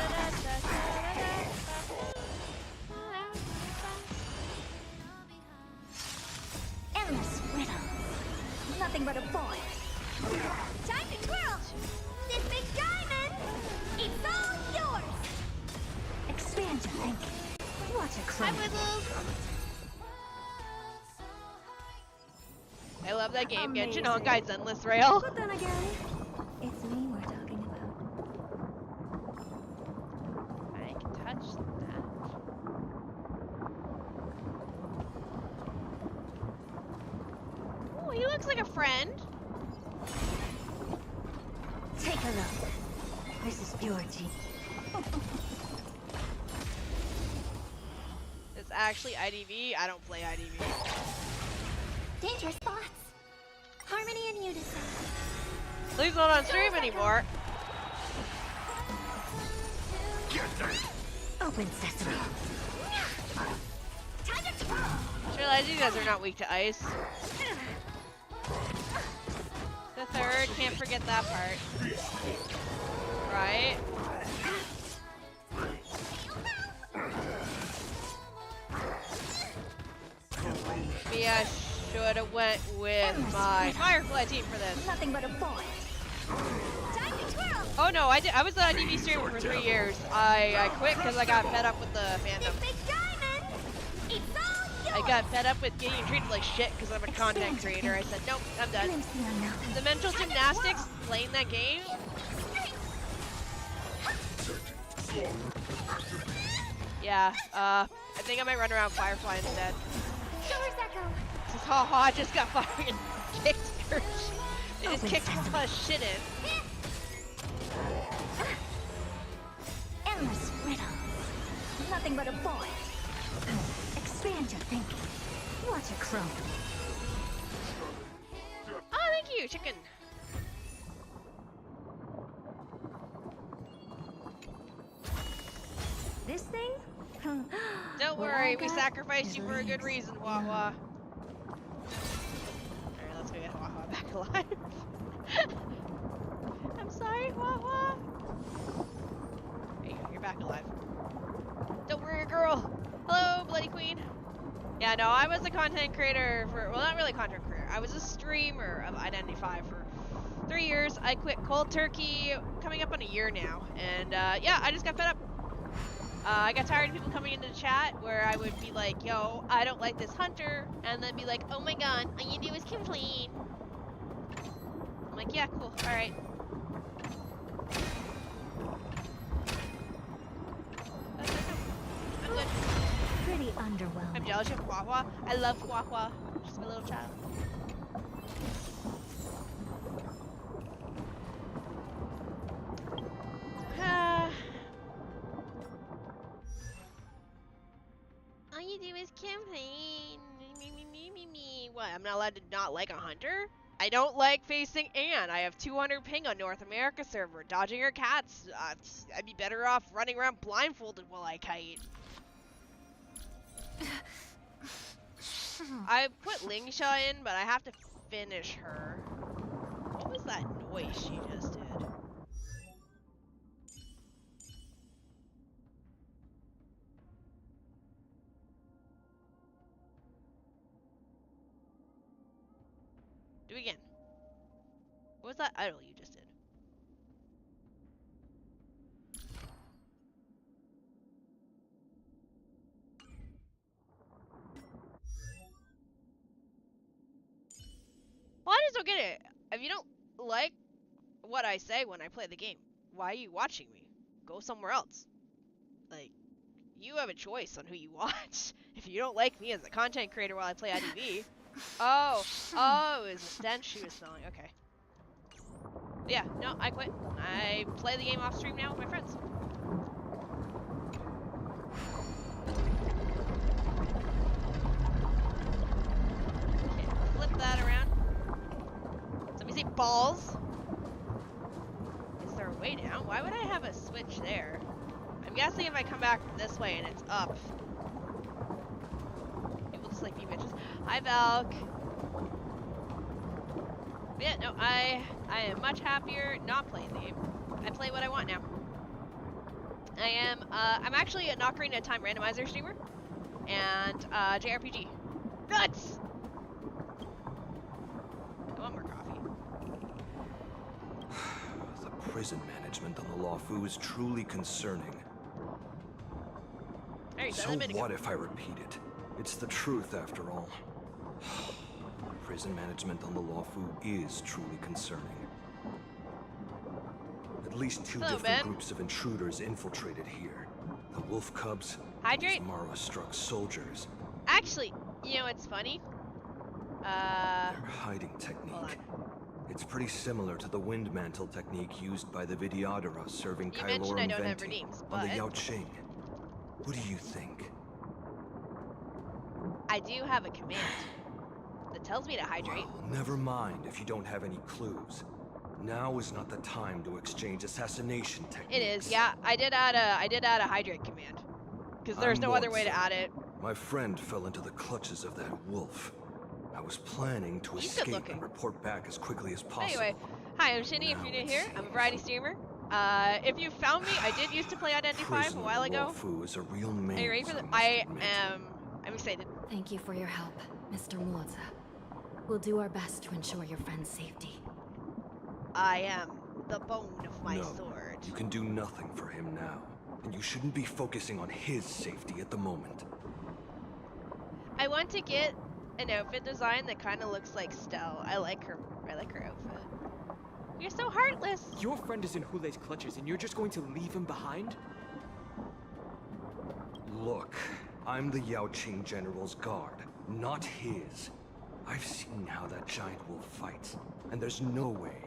Endless riddle. Nothing but a void. Time to twirl. This big diamond. think? What a crime. I love that game. Genshin Honkai's Endless Rail. But then again, it's me we're talking about. I can touch that. Oh, he looks like a friend. Take a look. This is pure genius. It's actually IDV. I don't play IDV. Dangerous thoughts. Harmony and unison. Please not on stream anymore. Open sesame. Just realized you guys are not weak to ice. The third, can't forget that part. Right? Maybe I should have went with my Firefly team for this. Nothing but a boy. Time to twirl. Oh no, I was an IDV streamer for 3 years. I quit because I got fed up with the fandom. Big diamond. It's all yours. I got fed up with getting treated like shit because I'm a content creator. I said, nope, I'm done. The mental gymnastics playing that game. Yeah, I think I might run around Firefly instead. Where's that go? Haha, I just got fucking kicked. They just kicked a lot of shit in. Endless riddles. Nothing but a boy. Expand your thinking. What a crone. Oh, thank you, chicken. This thing? Don't worry, we sacrificed you for a good reason, Wawa. Alright, let's go get Wawa back alive. I'm sorry, Wawa. There you go, you're back alive. Don't worry, girl. Hello, Bloody Queen. Yeah, no, I was a content creator for, well, not really content creator. I was a streamer of Identity 5 for 3 years. I quit cold turkey, coming up on a year now. And yeah, I just got fed up. I got tired of people coming into the chat where I would be like, yo, I don't like this hunter, and then be like, oh my god, all you do is complain. I'm like, yeah, cool, alright. I'm good. Pretty underwhelming. I'm jealous of Wawa. I love Wawa. She's my little child. All you do is complain. What? I'm not allowed to not like a hunter? I don't like facing Anne. I have 200 ping on North America server. Dodging her cats. I'd be better off running around blindfolded while I kite. I put Lingsha in, but I have to finish her. What was that noise she just did? Do it again. What was that idle you just did? Well, I just don't get it. If you don't like what I say when I play the game, why are you watching me? Go somewhere else. Like, you have a choice on who you watch. If you don't like me as a content creator while I play IDV. Oh, it was a stench she was smelling. Okay. Yeah, no, I quit. I play the game off stream now with my friends. Okay, flip that around. Somebody say balls. Is there a way down? Why would I have a switch there? I'm guessing if I come back this way and it's up. It will just like be bitches. Hi, Valk. But yeah, no, I am much happier not playing the game. I play what I want now. I'm actually a Ocarina of Time randomizer streamer. And, JRPG. Nuts! I want more coffee. The prison management on the Lawfu is truly concerning. you said So a minute what ago. if I repeat it? It's the truth after all. Prison management on the Lawfu is truly concerning. At least two Hello, different Ben. groups of intruders infiltrated here. The Wolf Cubs Hydrate? and these Mara-struck soldiers. Actually, you know what's funny? Their hiding technique. It's pretty similar to the wind mantle technique used by the Vidyadhara serving You mentioned I Kailorum don't have Venti redeems, on the but Yaoqing. What do you think? I do have a command that tells me to hydrate. Well, never mind if you don't have any clues. Now is not the time to exchange assassination techniques. It is, yeah. I did add a hydrate command because there's I'm no other way to Lordsa. add it. My friend fell into the clutches of that wolf. I was planning to He's good escape looking. and report back as quickly as possible. Anyway, hi, I'm Shini. If Now you're new it here, I'm a variety streamer. If you found me, I did used to play Identity 5 a Prison while ago. Lawfu is a real Are maze, you ready for I this? must I admit. I'm excited. Thank you for your help, Mr. Muoza. We'll do our best to ensure your friend's safety. I am the bone of my No, sword. you can do nothing for him now. And you shouldn't be focusing on his safety at the moment. I want to get an outfit design that kind of looks like Stell. I like her outfit. You're so heartless. Your friend is in Hule's clutches and you're just going to leave him behind? Look, I'm the Yaoqing General's guard, not his. I've seen how that giant wolf fights, and there's no way.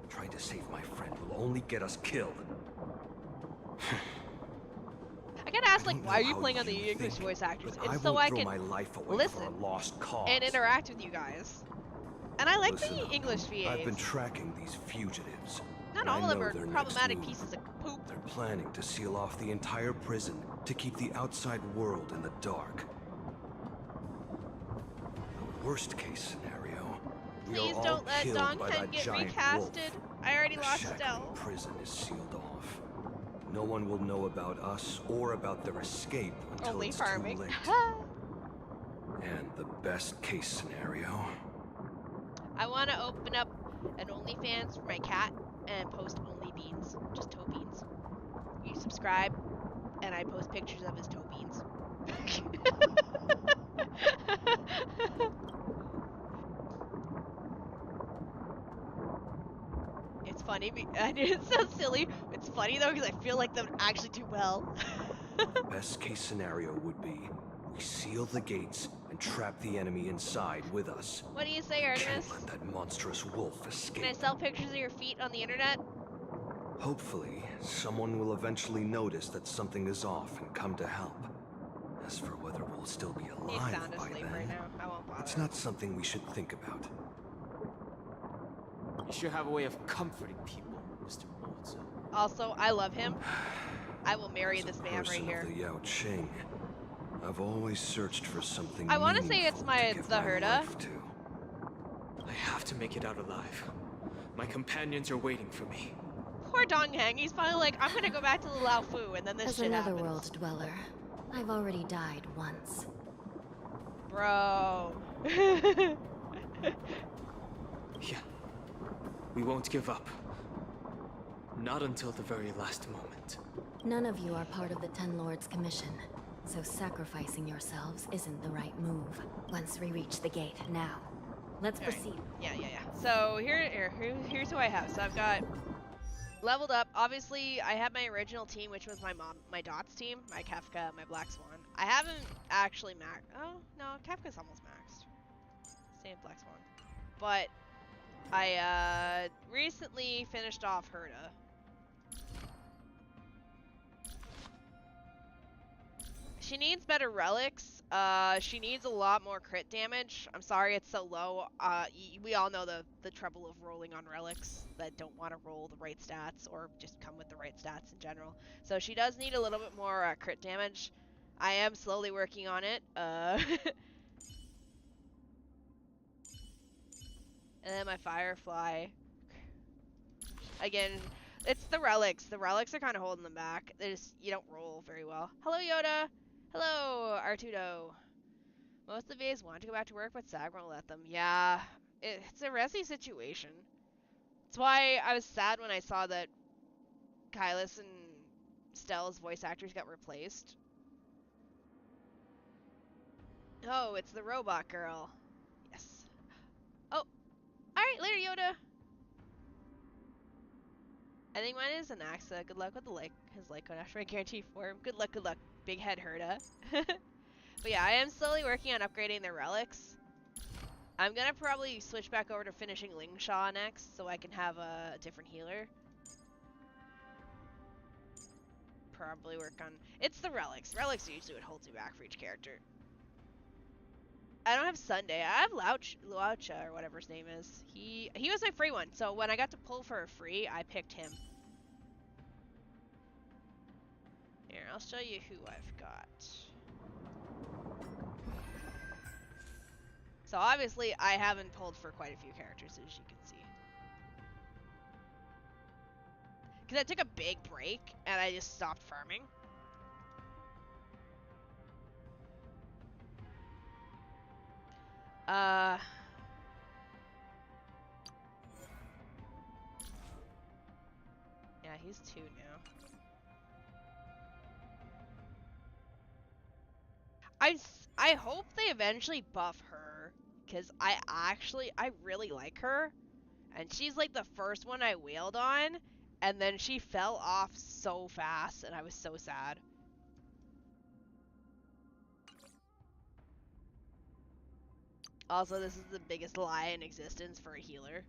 Trying to save my friend will only get us killed. I gotta ask, like, don't why are know you how playing on the you English think, voice actors? but It's I so won't I throw can my life away listen for a lost cause. and interact with you guys. And I like Listen the up. English VAs. I've been tracking these fugitives. Not and all I of them know are their next problematic move. pieces of poop. They're planning to seal off the entire prison to keep the outside world in the dark. The worst case scenario, we Please are all don't let killed Dong by Pen that get giant recasted. wolf. I already The lost shackling Stell. prison is sealed off. No one will know about us or about their escape until Only it's farming. too late. And the best case scenario, I want to open up an OnlyFans for my cat and post only beans, just toe beans. You subscribe, and I post pictures of his toe beans. It's funny. I know it sounds silly. It's funny though because I feel like they would actually do well. best case scenario would be we seal the gates and trap the enemy inside with us. What do you say, Can't Artemis? let that monstrous wolf escape. Can I sell pictures of your feet on the internet? Hopefully, someone will eventually notice that something is off and come to help. As for whether we'll still be He's alive sound by asleep then, right now. I won't bother. it's not something we should think about. You sure have a way of comforting people, Mr. Muoza. Also, I love him. I will marry As a this man right person here. of the Yaoqing, I've always searched for something I want to say it's meaningful to give the my Herda. life to. I have to make it out alive. My companions are waiting for me. Poor Dong Heng. He's finally like, I'm gonna go back to the Lao Fu, and then this As shit another happens. world dweller, I've already died once. Bro. Yeah. We won't give up. Not until the very last moment. None of you are part of the Ten Lords Commission, so sacrificing yourselves isn't the right move. Once we reach the gate, now, let's Alright. proceed. Yeah. So here's who I have. So I've got leveled up. Obviously, I have my original team, which was my Dots team, my Kefka, my Black Swan. I haven't actually maxed. Oh no, Kefka's almost maxed. Same Black Swan, but I recently finished off Herda. She needs better relics. She needs a lot more crit damage. I'm sorry it's so low. We all know the trouble of rolling on relics that don't want to roll the right stats or just come with the right stats in general. So she does need a little bit more crit damage. I am slowly working on it. And then my Firefly. Again, it's the relics. The relics are kind of holding them back. You don't roll very well. Hello, Yoda. Hello, Artudo. Most of the VAs want to go back to work, but SAG won't let them. Yeah, it's a messy situation. That's why I was sad when I saw that Kylus and Stell's voice actors got replaced. Oh, it's the robot girl. Yes. Oh, alright, later, Yoda. I think mine is an Axa. Good luck with the his Lycon asteroid guarantee form. Good luck, big head herda. But yeah, I am slowly working on upgrading their relics. I'm gonna probably switch back over to finishing Lingshaw next, so I can have a different healer. Probably work on... It's the relics. Relics are usually what holds me back for each character. I don't have Sunday. I have Laucha, or whatever his name is. He was my free one, so when I got to pull for a free, I picked him. Here, I'll show you who I've got. So obviously, I haven't pulled for quite a few characters, as you can see. Because I took a big break, and I just stopped farming. Yeah, he's 2 now. I hope they eventually buff her, because I really like her. And she's like the first one I wailed on, and then she fell off so fast, and I was so sad. Also, this is the biggest lie in existence for a healer.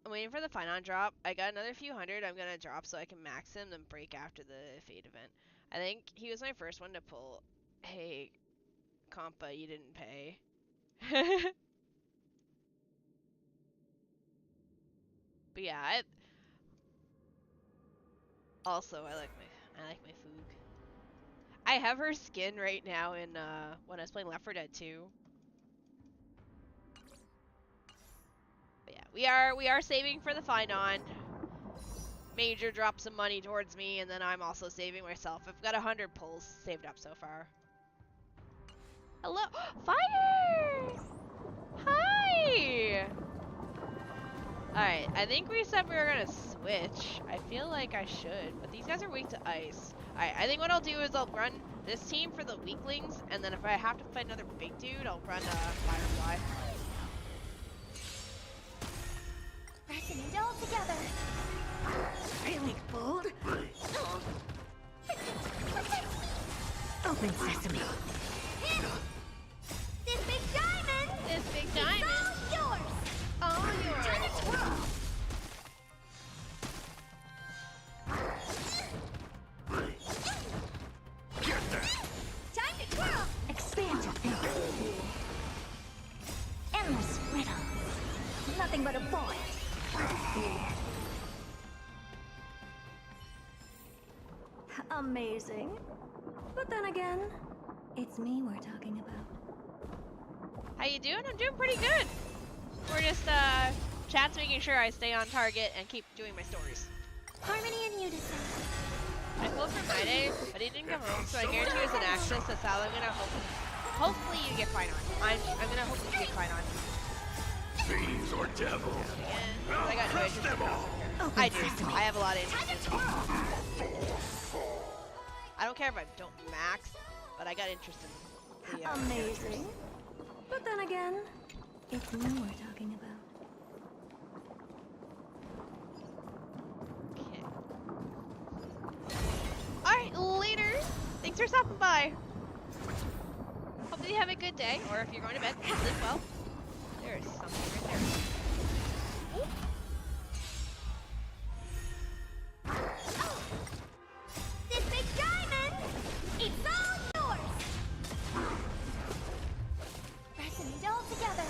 I'm waiting for the Finon drop. I got another few hundred I'm gonna drop so I can max him and break after the Fate event. I think he was my first one to pull. Hey, compa, you didn't pay. But yeah, also I like my Foog. I have her skin right now in when I was playing Left 4 Dead 2. But yeah, we are saving for the Finon. Major dropped some money towards me, and then I'm also saving myself. I've got 100 pulls saved up so far. Hello, fire! Hi! Alright, I think we said we were gonna switch. I feel like I should, but these guys are weak to ice. Alright, I think what I'll do is I'll run this team for the weaklings, and then if I have to fight another big dude, I'll run Firefly. Pressing it all together. Really bold. Open sesame. This big diamond! This big diamond! It's all yours! All yours! Time to twirl! Get there! Time to twirl! Expand your thinking. Endless riddles. Nothing but a void. Amazing. But then again, it's me we're talking about. How you doing? I'm doing pretty good. We're just, chat's making sure I stay on target and keep doing my stories. Harmony and unison. I pulled for Friday, but he didn't come home, so I guarantee it's an access. That's how I'm gonna hopefully you get fine on. I'm gonna hope you get fine on. Fiends or devils. I got no interest in I do. I have a lot of interest in I don't care if I don't max, but I got interest in the Amazing. But then again, it's me we're talking about. Okay. Alright, later. Thanks for stopping by. Hopefully you have a good day, or if you're going to bed, sleep well. There's something right there. This big diamond! It's all yours! Pressing it all together.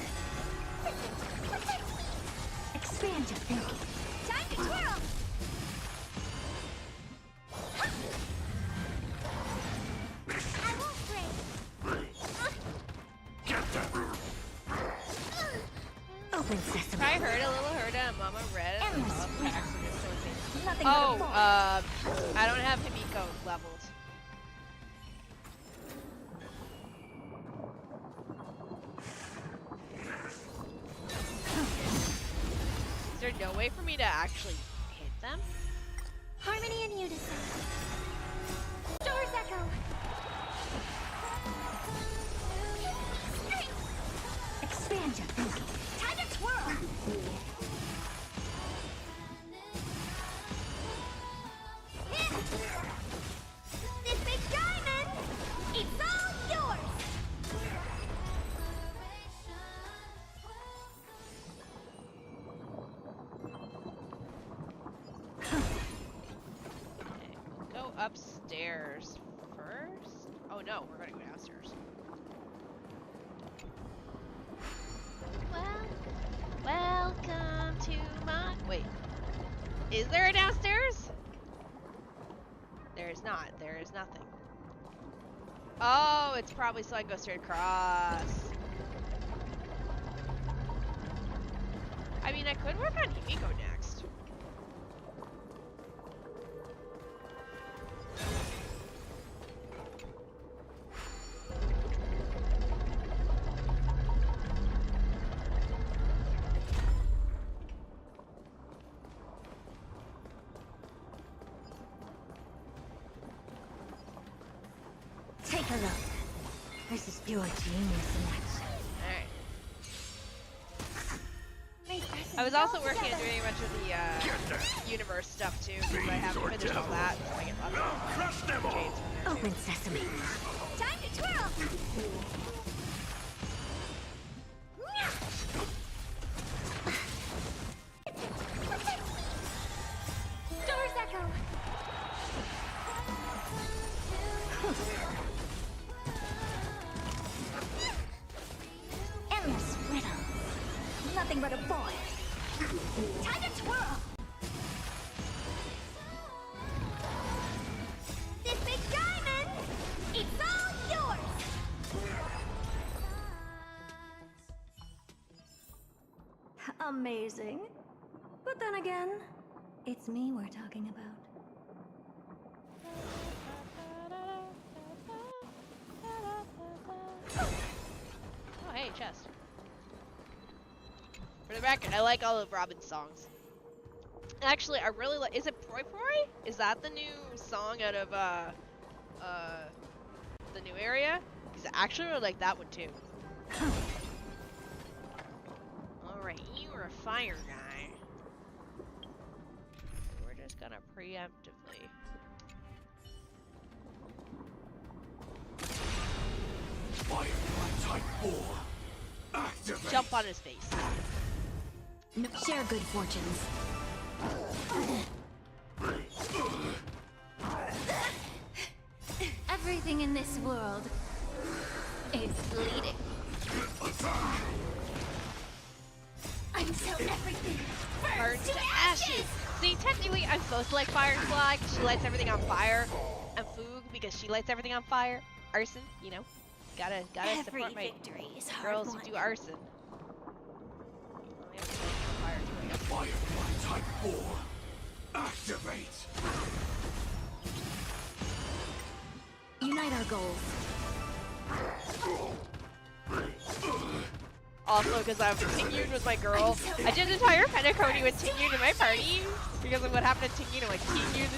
Expand your thinking. Time to twirl! I won't break. Get there! Open sesame. I heard a little heard Mama Red. Endless riddles. Nothing Oh, but a void. I don't have Himiko leveled. Is there no way for me to actually hit them? Harmony and unison. Doors echo. you thinking? Time to twirl! This big diamond! It's all yours! Go upstairs first? Oh no, we're gonna go downstairs. Well, welcome to my... Wait. Is there a downstairs? There is not. There is nothing. Oh, it's probably so I can go straight across. I mean, I could work on Himiko next. Take a look. This is pure genius in action. Alright. I was also working on doing a bunch of the universe stuff too, because I haven't finished all that, so I get lots of jades from there Open too. sesame. Time to twirl! Doors echo! Endless riddles. Nothing but a boy. Time to twirl! This big diamond! It's all yours! Amazing. But then again, it's me we're talking about. Oh, hey, chest. For the record, I like all of Robin's songs. Actually, I really like. Is it Proi Proi? Is that the new song out of the new area? Because I actually really like that one too. All right, you are a fire guy. We're just gonna preemptively. Firefly Type 4. Activate. Jump on his face. No, share good fortunes. Everything in this world is bleeding. Until everything burns to ashes! See, technically, I'm supposed to like Firefly because she lights everything on fire, and Foog because she lights everything on fire. Arson, you know, gotta support my girls who do arson. Firefly Type 4. Activate. Unite our goals. Also, because I'm Tingyun with my girl, I did an entire Penacony with Tingyun in my party because of what happened to Tingyun. I'm like, Tingyun the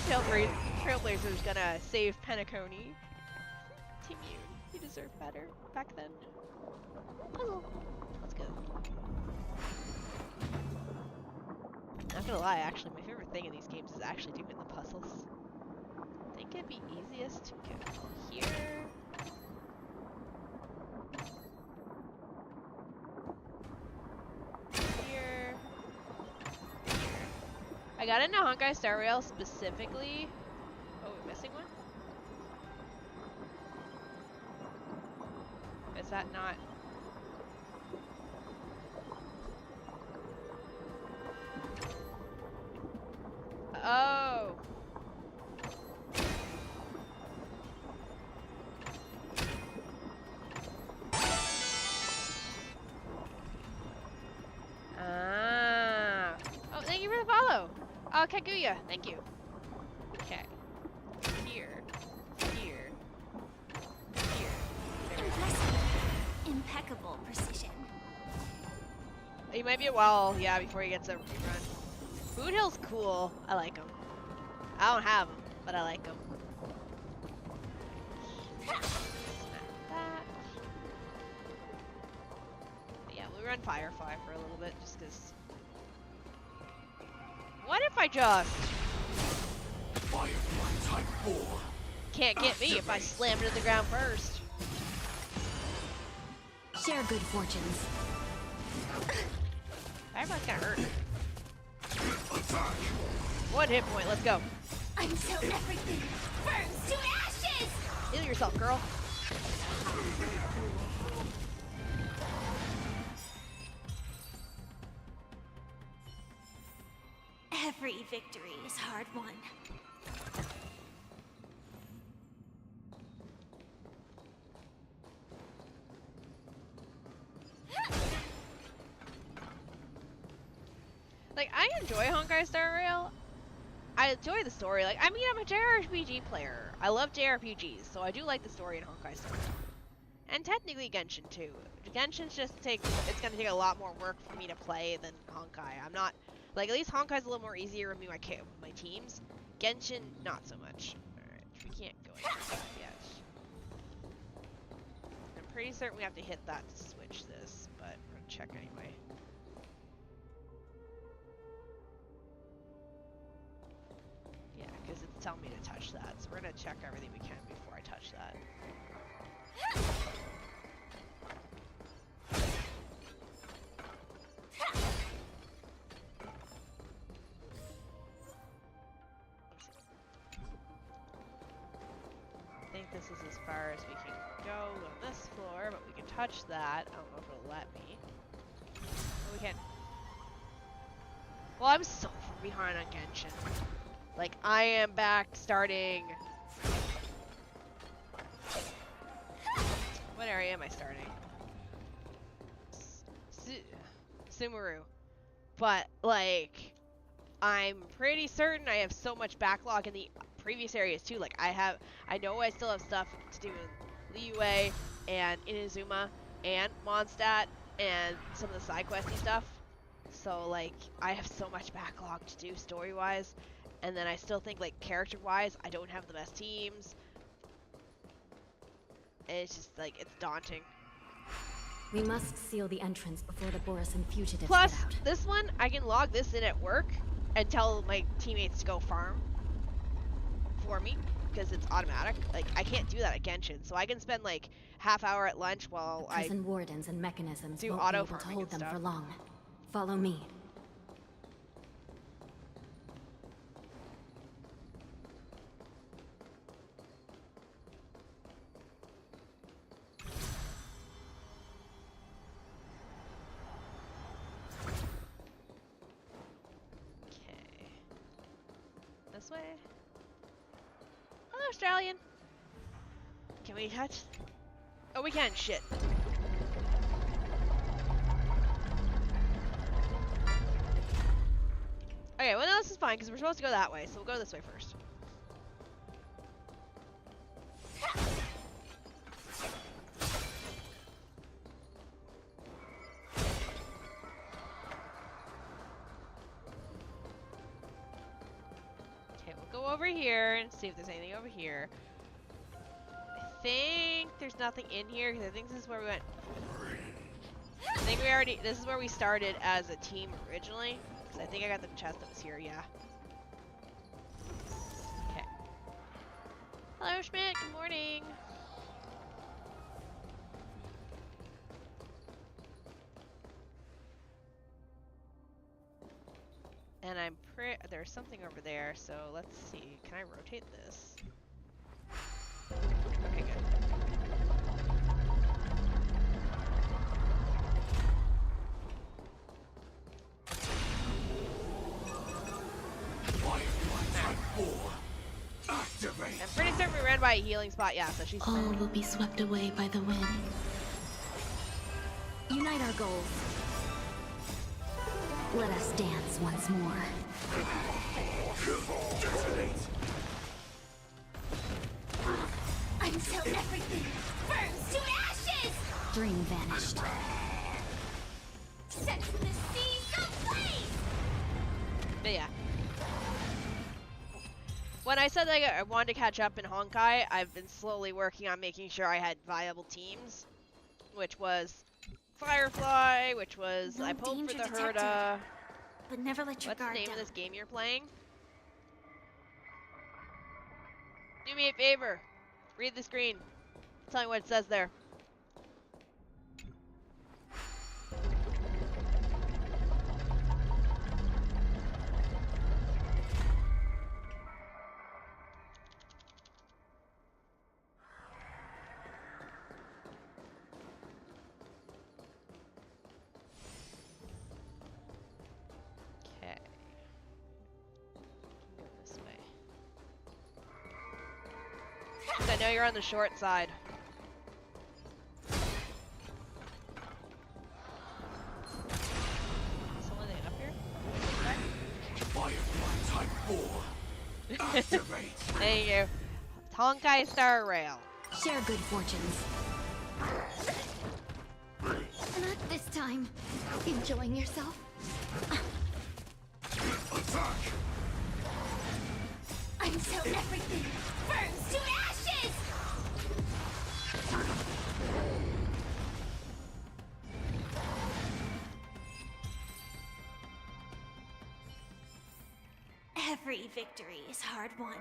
Trailblazer is gonna save Penacony. Tingyun, you deserve better back then. Puzzle. Let's go. Not gonna lie, actually, my favorite thing in these games is actually doing the puzzles. I think it'd be easiest to go here. Here. I got into Honkai Star Rail specifically. Oh, we're missing one? Is that not? Oh. Ah. Oh, thank you for the follow. Oh, Kaguya, thank you. Okay. Here. Here. Here. Impeccable precision. He might be a while, yeah, before he gets a rerun. Food Hill's cool. I like him. I don't have him, but I like him. Smack that. Yeah, we run Firefly for a little bit, just because... What if I just... Firefly Type 4. Can't get me if I slam it to the ground first. Share good fortunes. Firefly's gonna hurt. Attack. 1 hit point, let's go. Until everything burns to ashes! Heal yourself, girl. Every victory is hard won. Like, I enjoy Honkai Star Rail. I enjoy the story. Like, I mean, I'm a JRPG player. I love JRPGs, so I do like the story in Honkai Star Rail. And technically Genshin too. Genshin's it's gonna take a lot more work for me to play than Honkai. I'm not, like, at least Honkai's a little more easier with me, my teams. Genshin, not so much. Alright, we can't go inside yet. I'm pretty certain we have to hit that to switch this, but we're gonna check anyway. Yeah, because it's telling me to touch that, so we're gonna check everything we can before I touch that. I think this is as far as we can go on this floor, but we can touch that. I don't know if it'll let me. Oh, we can. Well, I'm so far behind on Genshin. Like, I am back starting... What area am I starting? Sumeru. But, like, I'm pretty certain I have so much backlog in the previous areas too. Like, I know I still have stuff to do in Liyue and Inazuma and Mondstadt and some of the side questy stuff. So, like, I have so much backlog to do story-wise. And then I still think, like, character-wise, I don't have the best teams. And it's just, like, it's daunting. We must seal the entrance before the Borisan fugitives Plus, get out. this one, I can log this in at work and tell my teammates to go farm for me, because it's automatic. Like, I can't do that at Genshin, so I can spend, like, half hour at lunch while Prison wardens and mechanisms do won't auto be able to farming hold and them for stuff. long. Follow me. This way. Hello, Australian. Can we touch? Oh, we can. Shit. Okay, well, no, this is fine because we're supposed to go that way, so we'll go this way first. Okay, we'll go over here and see if there's anything over here. I think there's nothing in here because I think this is where we went. I think this is where we started as a team originally. I think I got the chest that was here, yeah. Okay. Hello, Schmidt. Good morning. And I'm there's something over there, so let's see. Can I rotate this? Okay, good. I'm pretty certain we ran by a healing spot, yeah, so she's... All will be swept away by the wind. Unite our goals. Let us dance once more. Until everything burns to ashes! Dream vanished. Set the seas ablaze! But yeah. When I said that I wanted to catch up in Honkai, I've been slowly working on making sure I had viable teams, which was Firefly, which was No I pulled for danger the detected. Herda. But never let your What's the guard name down. of this game you're playing? Do me a favor. Read the screen. Tell me what it says there. Okay. Go this way. I know you're on the short side. Something up here? Firefly Type 4. Activate. There you go. Honkai Star Rail. Share good fortunes. Not this time. Enjoying yourself? Attack. Until everything burns to ashes! Every victory is hard won.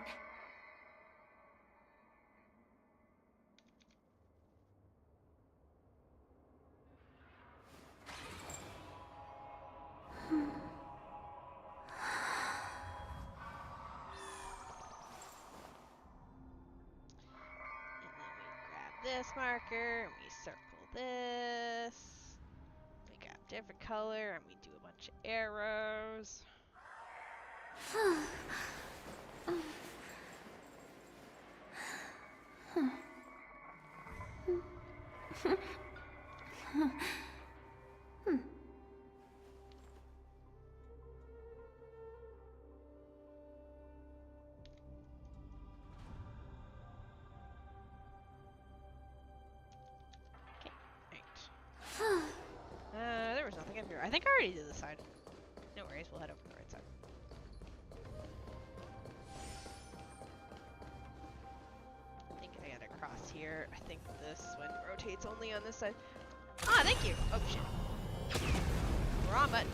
This marker, and we circle this. We got different color, and we do a bunch of arrows. There was nothing up here. I think I already did this side. No worries, we'll head over to the right side. I think I gotta cross here. I think this one rotates only on this side. Ah, thank you! Oh, shit. Wrong button.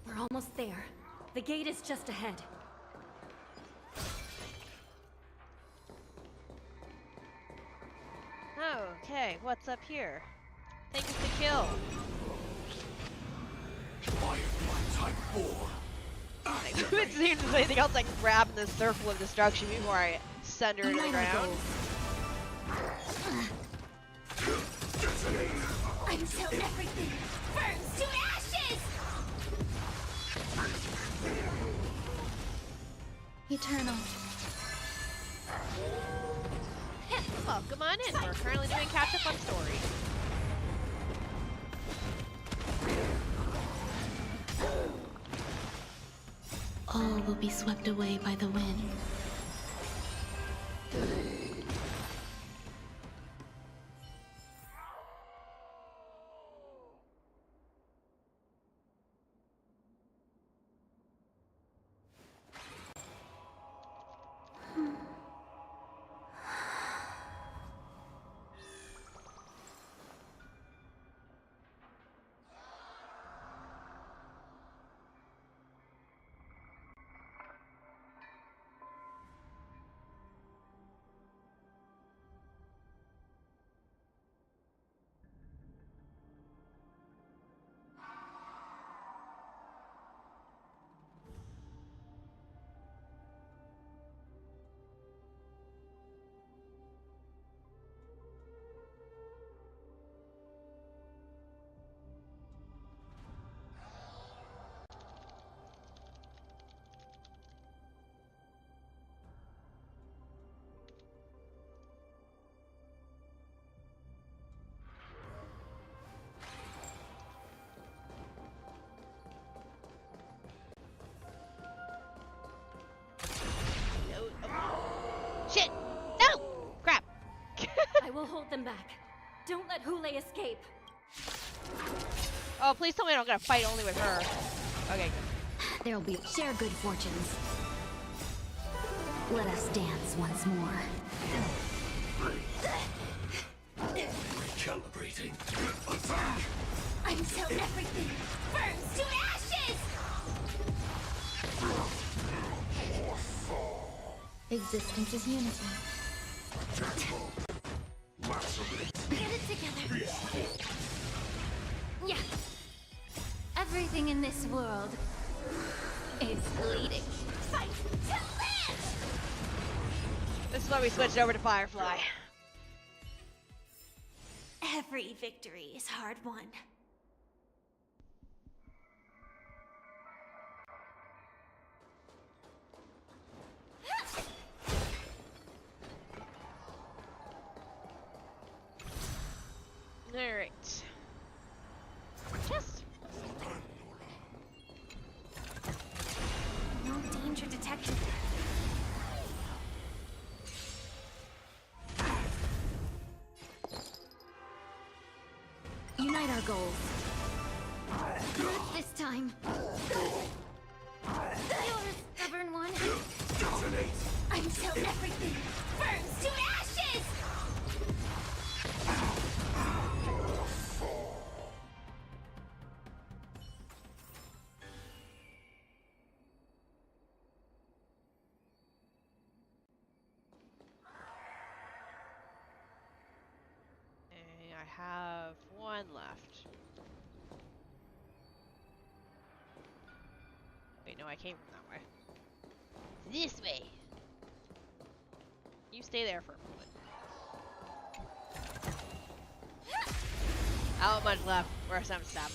We're almost there. The gate is just ahead. Okay, what's up here? Take us to kill. Firefly Type 4. It seems there's anything else I can grab in this circle of destruction before I send her to the ground. Until everything burns to ashes! Eternal. Well, come on in. We're currently doing catch-up on story. All will be swept away by the wind. them back. Don't let Hule escape. Oh, please tell me I don't gotta fight only with her. Okay, good. There'll be share good fortunes. Let us dance once more. Recalibrating. Until everything burns to ashes! Existence is unity. Get it together. Yeah. Everything in this world is bleeding. Fight to live! This is why we switched over to Firefly. Every victory is hard won. Alright. Chest. No danger detected. Unite our goals. Not this time. You're a stubborn one. Until everything burns to ashes! And I have one left. Wait, no, I came from that way. This way. You stay there for a moment. How much left? Or some stop.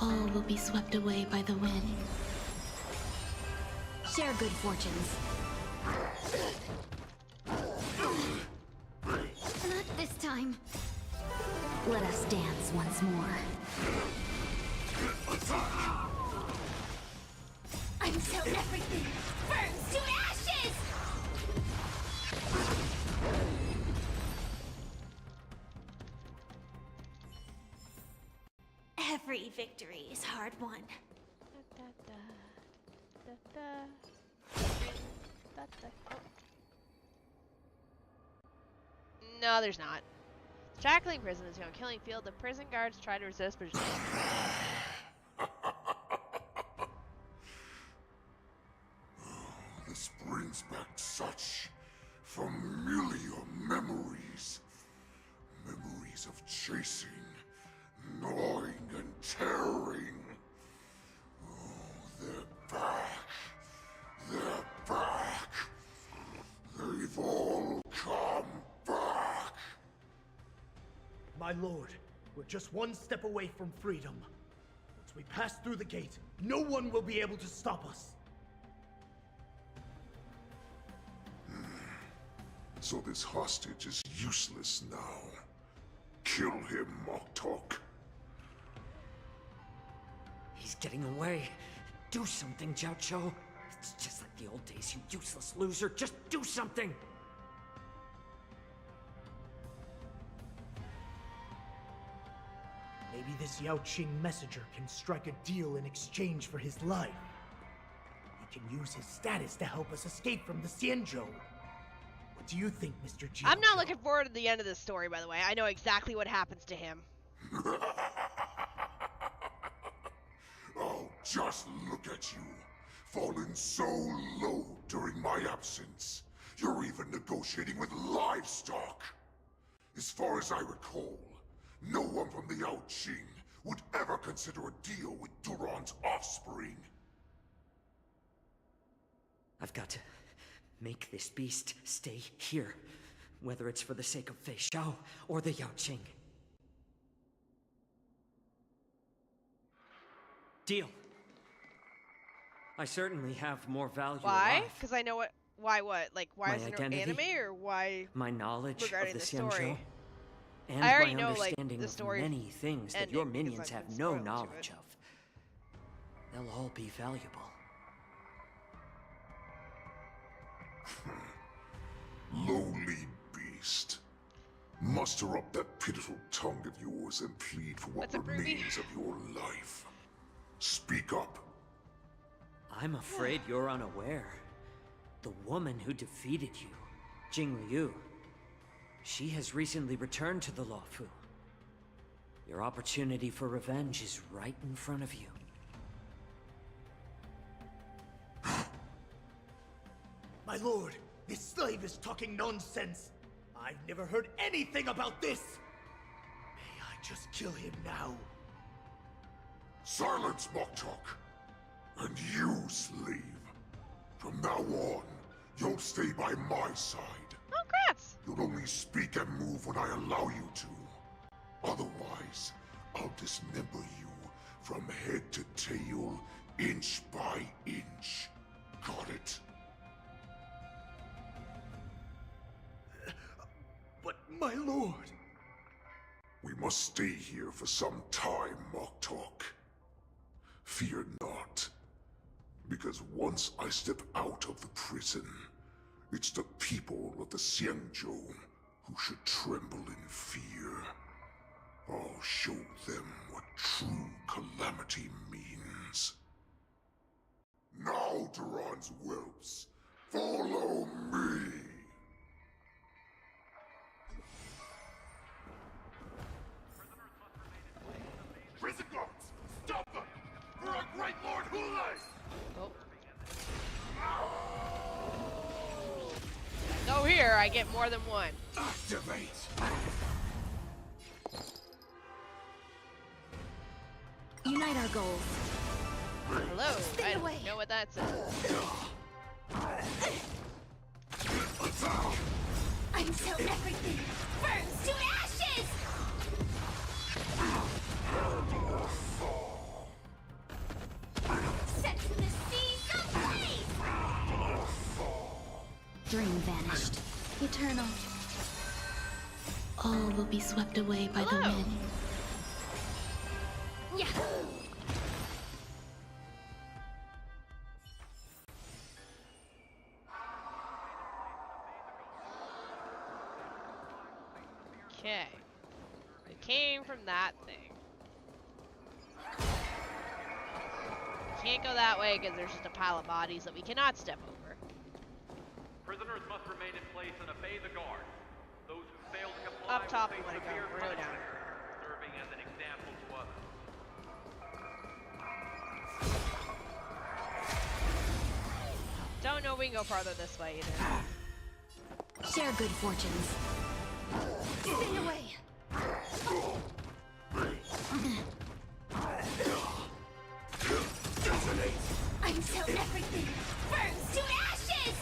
All will be swept away by the wind. Share good fortunes. Not this time. Let us dance once more. Until everything burns to ashes! Every victory is hard won. No, there's not. Shackling prison is on a killing field. The prison guards try to resist, but This brings back such familiar memories. Memories of chasing, gnawing, and tearing. Oh, they're back. They're back. They've all come back. My lord, we're just one step away from freedom. Once we pass through the gate, no one will be able to stop us. So this hostage is useless now. Kill him, Moktok. He's getting away. Do something, Jiao Cho. It's just like the old days, you useless loser. Just do something! Maybe this Yao Qing messenger can strike a deal in exchange for his life. He can use his status to help us escape from the Xianzhou. What do you think, Mr. G? I'm not looking forward to the end of this story, by the way. I know exactly what happens to him. Oh, just look at you. Fallen so low during my absence. You're even negotiating with livestock. As far as I recall, no one from the Yao Qing would ever consider a deal with Duran's offspring. I've got to make this beast stay here, whether it's for the sake of Fei Xiao or the Yao Qing. Deal. I certainly have more value Why? alive. Because I know what. Why what? Like, why My is it identity, anime or why? My knowledge regarding of the story? Xianzhou, and I already my know, like, understanding the of story many things that your ending because minions I've have been no spoiled to knowledge it. of. They'll all be valuable. Lowly beast. Muster up that pitiful tongue of yours and plead for what remains of your life. Speak up. I'm afraid you're unaware. The woman who defeated you, Jing Liu, she has recently returned to the Luofu. Your opportunity for revenge is right in front of you. My lord, this slave is talking nonsense. I've never heard anything about this. May I just kill him now? Silence, mock talk. And you, slave. From now on, you'll stay by my side. Oh, crats! You'll only speak and move when I allow you to. Otherwise, I'll dismember you from head to tail, inch by inch. Got it? But my lord... We must stay here for some time, mock talk. Fear not. Because once I step out of the prison, it's the people of the Xianzhou who should tremble in fear. I'll show them what true calamity means. Now, Duran's whelps, follow me! Prison guards, stop them! For our great Lord Hulei! Go here, I get more than one. Activate! Unite our goals. Hello, Stay I don't away. know what that says. Until everything burns to ashes! Set the seas ablaze! Dream vanished. Eternal. All will be swept away by the wind. Yeah. Okay. It came from that thing. Can't go that way because there's just a pile of bodies that we cannot step over. Prisoners must remain in place and obey the guard. Those who fail to comply Up top, will we face wanna go. severe We're going down. punishment, serving as an example to others. Don't know if we can go farther this way either. Share good fortunes. Stay away! Until everything burns to ashes!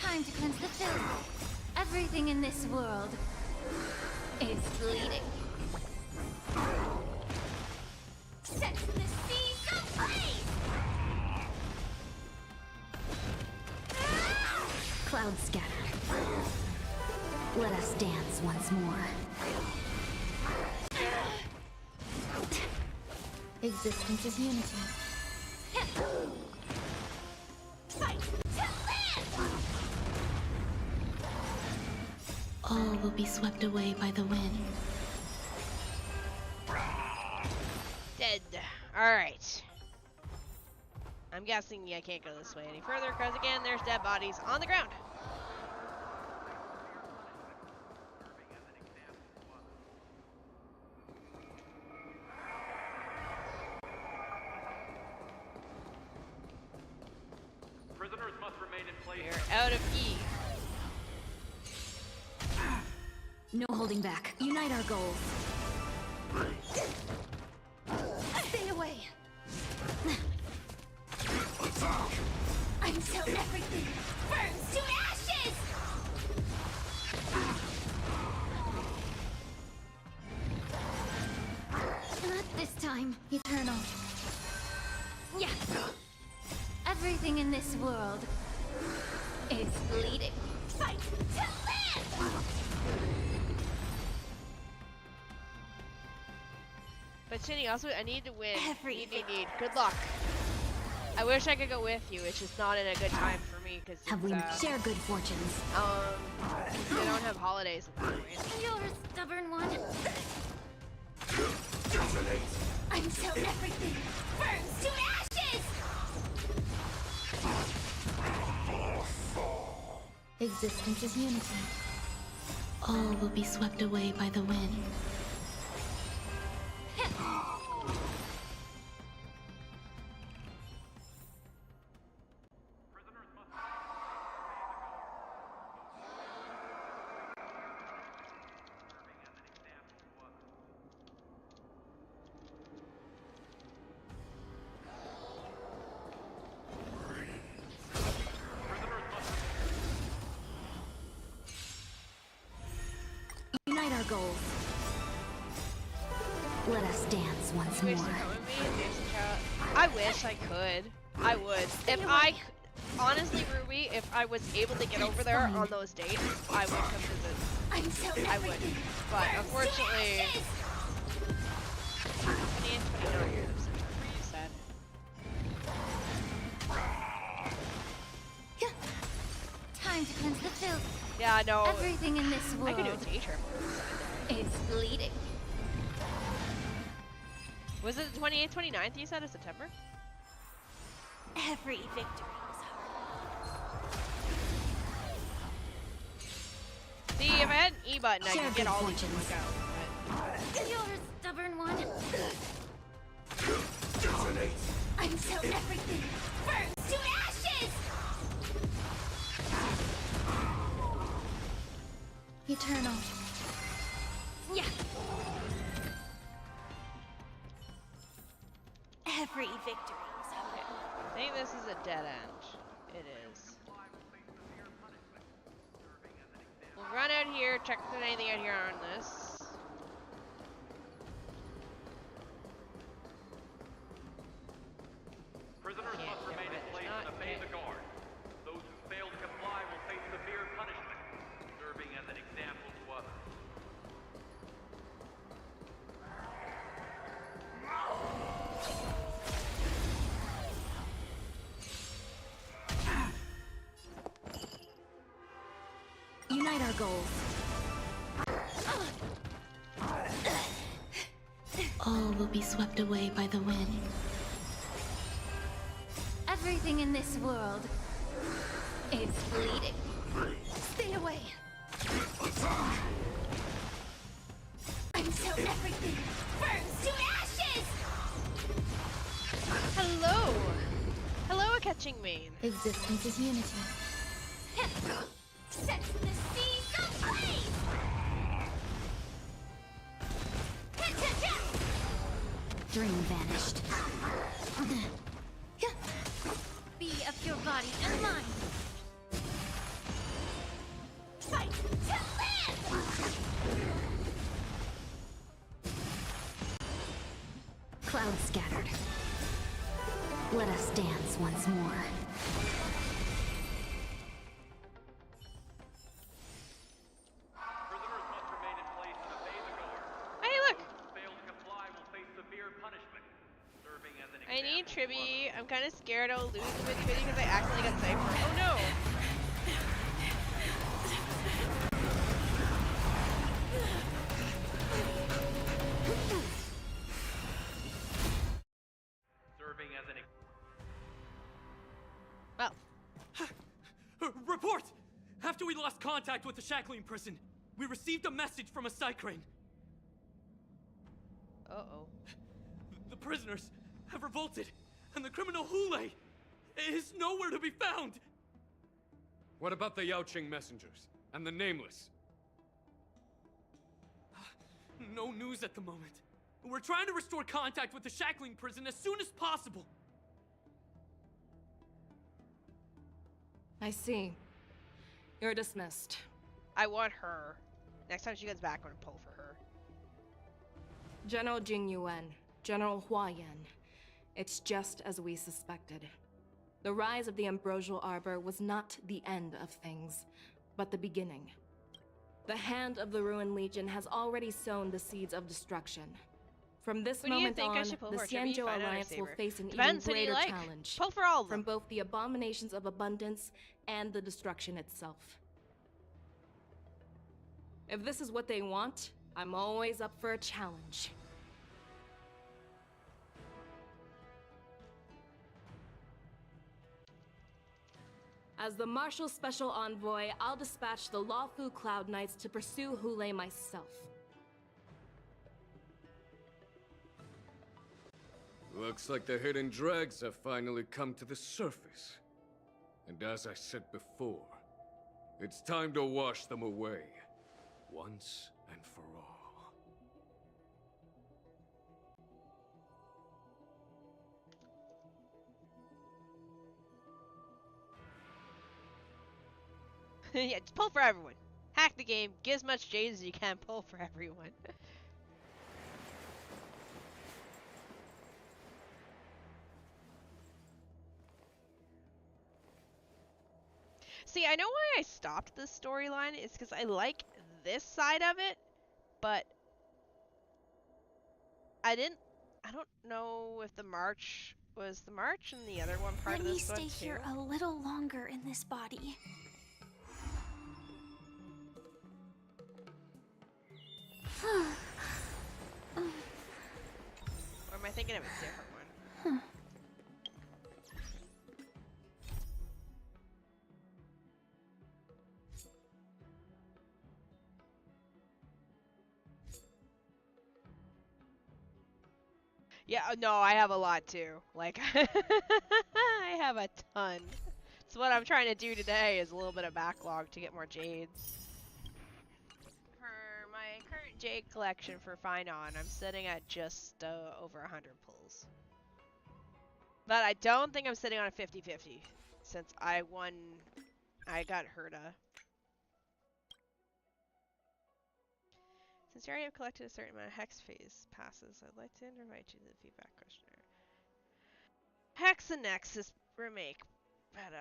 Time to cleanse the filth. Everything in this world is bleeding. Set the seas ablaze! Clouds scattered. Let us dance once more. Existence is unity. Fight to live! All will be swept away by the wind. Dead. Alright. I'm guessing I can't go this way any further because again there's dead bodies on the ground. Prisoners must remain in place. We're out of E. No holding back. Unite our goals. Stay away! Until everything burns to ashes! Not this time, Eternal. Yeah. Everything in this world is bleeding. Fight to live! But Shini, also I need to win. Need. Good luck. I wish I could go with you. It's just not in a good time for me because Have we share good fortunes? They don't have holidays at that point. You're a stubborn one. Until everything burns to ashes! Existence is unity. All will be swept away by the wind. Unite our goals. Let us dance once more. I wish I could. I would. If I honestly, Ruby, if I was able to get over there on those dates, I would come visit. I would. But unfortunately, 20 and 29 years of September, you said. Time to cleanse the filth. Yeah, I know. Everything in this world I could do a day trip. is bleeding. Was it the 28th, 29th you said of September? Every victory was hard. See, if I had an E button, I could get all these to look out. You're a stubborn one. Until everything burns to ashes! Eternal. Yeah. Every victory is hard. I think this is a dead end. It is. We'll run out here, check if there's anything out here on this. Prisoners must remain in place and obey the guard. Those who fail to comply will face severe punishment, serving as an example to others. Unite our goals. All will be swept away by the wind. Everything in this world is bleeding. Stay away. Until everything burns to ashes! Hello! Hello, a catching main. Existence is unity. Set the seas ablaze! Dream vanished. Be of your body and mind. Fight to live! Clouds scattered. Let us dance once more. Prisoners must remain in place and obey the guard. Hey, look! Those who fail to comply will face severe punishment, serving as an I need example to Tribby. I'm kind of scared I'll lose with Tribby because I accidentally got Cypher. Oh no! serving as an Well. Report! After we lost contact with the shackling prison, we received a message from a Psycrane. Uh-oh. The prisoners have revolted, and the criminal Hule is nowhere to be found. What about the Yaoqing messengers and the Nameless? No news at the moment. We're trying to restore contact with the shackling prison as soon as possible. I see. You're dismissed. I want her. Next time she comes back, I'm gonna pull for her. General Jing Yuan, General Hua Yan. It's just as we suspected. The rise of the Ambrosial Arbor was not the end of things, but the beginning. The hand of the Ruined Legion has already sown the seeds of destruction. From this Who do you moment think I on, should pull the for? Tribute, Xianzhou Fine Alliance will Saber? face an even Depends who do you greater like. challenge. Pull for all of them. From both the abominations of abundance and the destruction itself. If this is what they want, I'm always up for a challenge. As the Marshal Special Envoy, I'll dispatch the Lawfu Cloud Knights to pursue Hule myself. Looks like the hidden dregs have finally come to the surface. And as I said before, it's time to wash them away, once and for all. Yeah, just pull for everyone. Hack the game, get as much jade as you can, pull for everyone. See, I know why I stopped this storyline. It's because I like this side of it, but I don't know if the march was the march and the other one part of this one too. Let me stay here a little longer in this body. Or am I thinking of a different one? Yeah, no, I have a lot too. Like, I have a ton. So what I'm trying to do today is a little bit of backlog to get more jades. For my current jade collection for Finon, I'm sitting at just over 100 pulls. But I don't think I'm sitting on a 50-50 since I got Herda. Since you already have collected a certain amount of hex phase passes, I'd like to invite you to the feedback questionnaire. Hex and Nexus remake. But,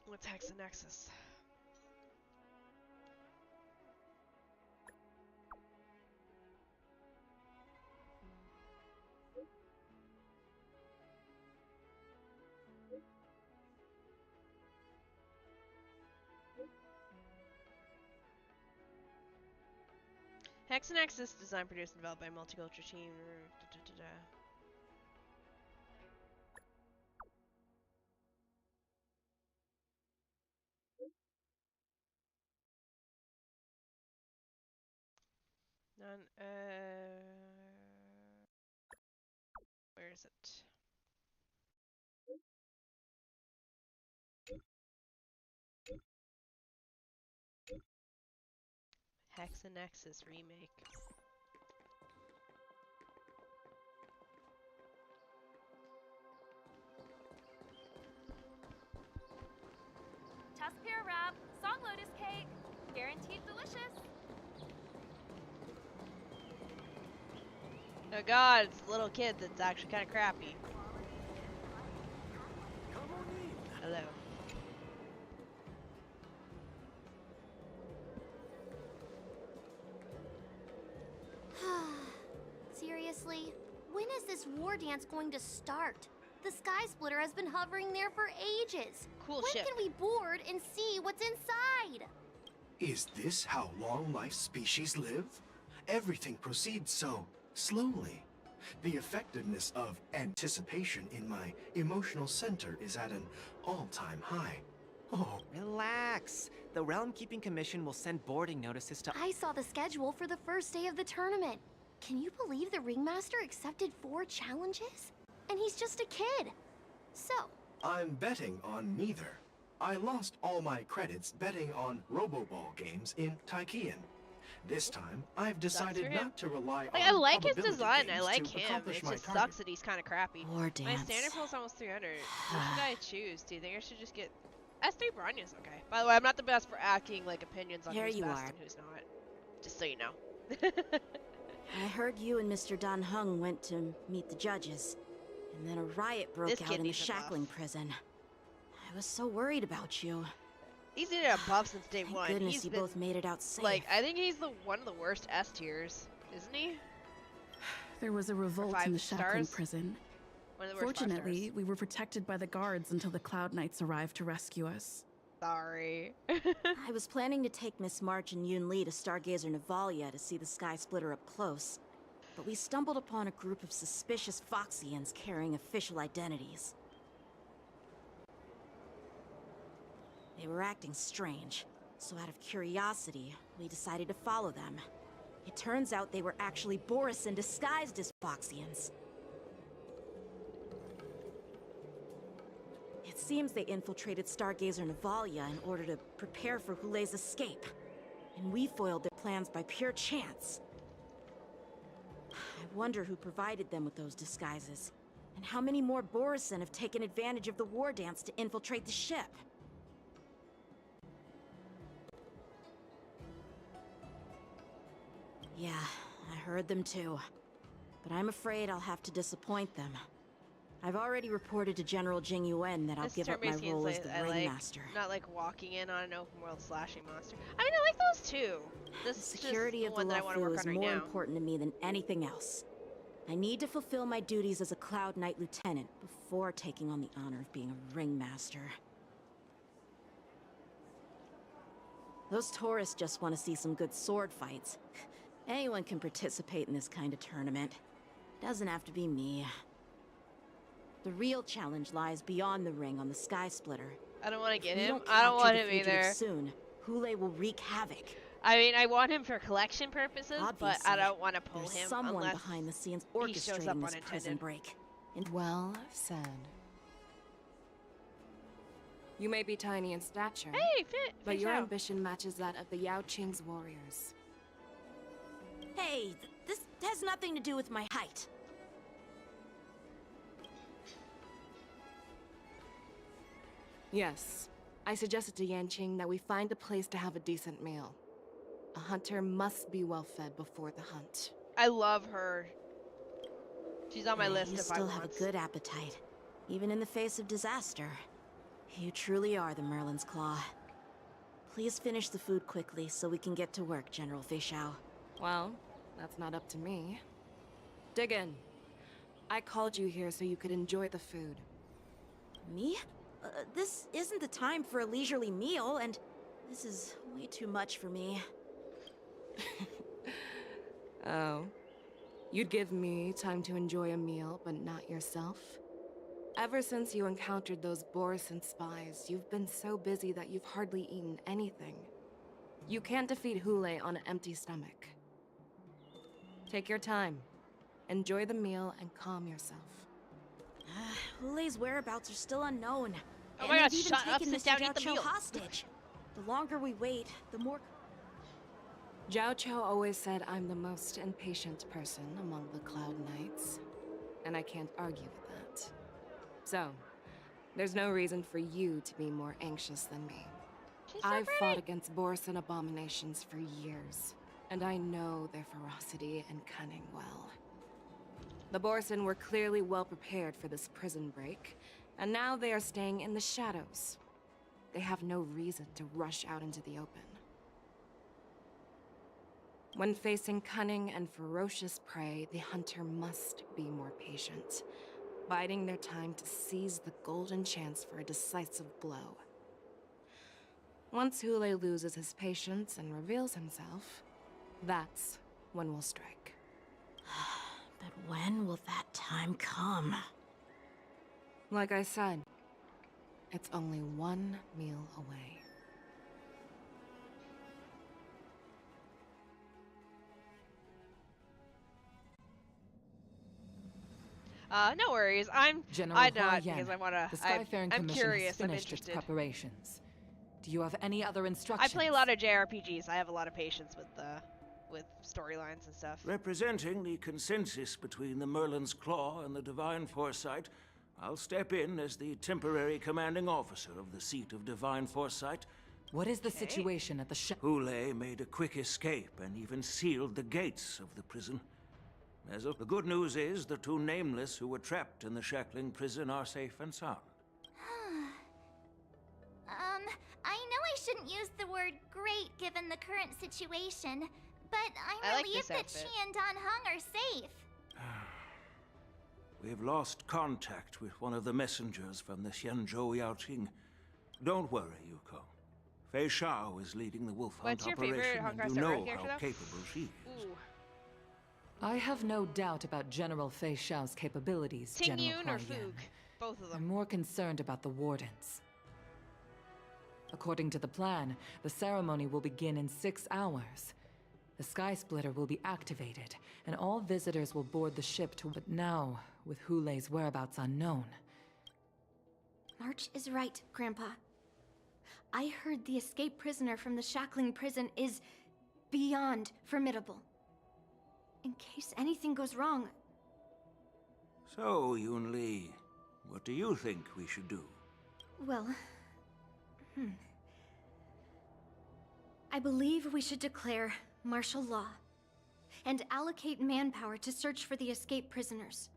what's Hex and Nexus? Hex and Nexus, designed, produced, and developed by a multicultural team. None. Where is it? Hex and Nexus remake. Tusk pear wrap, song lotus cake, guaranteed delicious. Oh god, it's a little kid that's actually kind of crappy. Hello. Seriously? When is this war dance going to start? The Sky Splitter has been hovering there for ages. Cool when ship. can we board and see what's inside? Is this how long-life species live? Everything proceeds so slowly. The effectiveness of anticipation in my emotional center is at an all-time high. Oh. Relax. The Realm Keeping Commission will send boarding notices to— I saw the schedule for the first day of the tournament. Can you believe the Ringmaster accepted 4 challenges? And he's just a kid. So, I'm betting on neither. I lost all my credits betting on Roboball games in Taikian. This time, I've decided not to rely on I like his probability design. I games like to him. accomplish It my just target. sucks that he's kind of crappy. War My dance. standard pull is almost 300. What should I choose? Do you think I should just get S3 Branya's okay? By the way, I'm not the best for acting like opinions on Here who's you best are. and who's not. Just so you know. I heard you and Mr. Dan Heng went to meet the judges, And then a riot broke This out kid in the needs a buff. shackling prison. I was so worried about you. He's needed a buff since day Thank one. goodness He's you been, both made it out safe. like, I think he's one of the worst S tiers, isn't he? There was a revolt in the shackling prison. One of the worst 5 Fortunately, stars. we were protected by the guards until the Cloud Knights arrived to rescue us. Sorry. I was planning to take Miss March and Yun Li to Stargazer Navalia to see the Sky Splitter up close, but we stumbled upon a group of suspicious Foxians carrying official identities. They were acting strange, so out of curiosity, we decided to follow them. It turns out they were actually Borisin disguised as Foxians. It seems they infiltrated Stargazer Navalia in order to prepare for Hule's escape, and we foiled their plans by pure chance. I wonder who provided them with those disguises, and how many more Borisin have taken advantage of the war dance to infiltrate the ship. Yeah, I heard them too. But I'm afraid I'll have to disappoint them. I've already reported to General Jing Yuan that I'll give up my role as the Ringmaster. Not like walking in on an open world slashing monster. I mean, I like those too. The security of the Luofu is more important to me than anything else. I need to fulfill my duties as a Cloud Knight Lieutenant before taking on the honor of being a Ringmaster. Those tourists just want to see some good sword fights. Anyone can participate in this kind of tournament. Doesn't have to be me. The real challenge lies beyond the ring on the Sky Splitter. I don't want to get If we him. don't I don't capture want the him fugitive either. Soon, Hule will wreak havoc. I mean, I want him for collection purposes, but I don't want to pull there's him someone unless behind the scenes he shows up orchestrating this prison unintended. break. And well said. You may be tiny in stature, Hey, but your Xiao. ambition matches that of the Yao Qing's warriors. Hey, this has nothing to do with my height. Yes, I suggested to Yanqing that we find a place to have a decent meal. A hunter must be well fed before the hunt. I love her. She's on my list You if I still want. have a good appetite, even in the face of disaster. You truly are the Merlin's Claw. Please finish the food quickly so we can get to work, General Feixiao. Well, that's not up to me. Dig in. I called you here so you could enjoy the food. Me? This isn't the time for a leisurely meal, and this is way too much for me. Oh. You'd give me time to enjoy a meal, but not yourself? Ever since you encountered those Borisin spies, you've been so busy that you've hardly eaten anything. You can't defeat Hule on an empty stomach. Take your time. Enjoy the meal and calm yourself. Hule's whereabouts are still unknown. Oh and my god, they've even shut up, taken sit down, eat the Mr. Zhao meal. hostage. The longer we wait, the more... Zhao Qiao always said I'm the most impatient person among the Cloud Knights, and I can't argue with that. So, there's no reason for you to be more anxious than me. I've fought against Borisin abominations for years, and I know their ferocity and cunning well. The Borisin were clearly well prepared for this prison break, and now they are staying in the shadows. They have no reason to rush out into the open. When facing cunning and ferocious prey, the hunter must be more patient, biding their time to seize the golden chance for a decisive blow. Once Hule loses his patience and reveals himself, that's when we'll strike. But when will that time come? Like I said, it's only one meal away. No worries. I'm General not Huayan, because I wanna. the Skyfaring I'm Commission curious. has I'm finished its interested. preparations. Do you have any other I instructions? play a lot of JRPGs. I have a lot of patience with storylines and stuff. Representing the consensus between the Merlin's Claw and the Divine Foresight, I'll step in as the temporary commanding officer of the seat of Divine Foresight. What is the situation at the Hule made a quick escape and even sealed the gates of the prison. The good news is the two nameless who were trapped in the shackling prison are safe and sound. I know I shouldn't use the word great given the current situation, but I I'm like relieved this that outfit. she and Don Hung are safe. We've lost contact with one of the messengers from the Xianzhou Yaoqing. Don't worry, Yuko. Fei Shao is leading the wolf hunt What's your favorite operation, Honkai and you Star Rail know character, how though? capable she is. Ooh. I have no doubt about General Fei Shao's capabilities, Ting General Yun or Hua Yan. Foog? Both of them. I'm more concerned about the Wardens. According to the plan, the ceremony will begin in 6 hours. The Sky Splitter will be activated, and all visitors will board the ship to... But now, with Hulei's whereabouts unknown... March is right, Grandpa. I heard the escaped prisoner from the shackling prison is beyond formidable. In case anything goes wrong... So, Yun Li, what do you think we should do? Well... I believe we should declare martial law and allocate manpower to search for the escaped prisoners.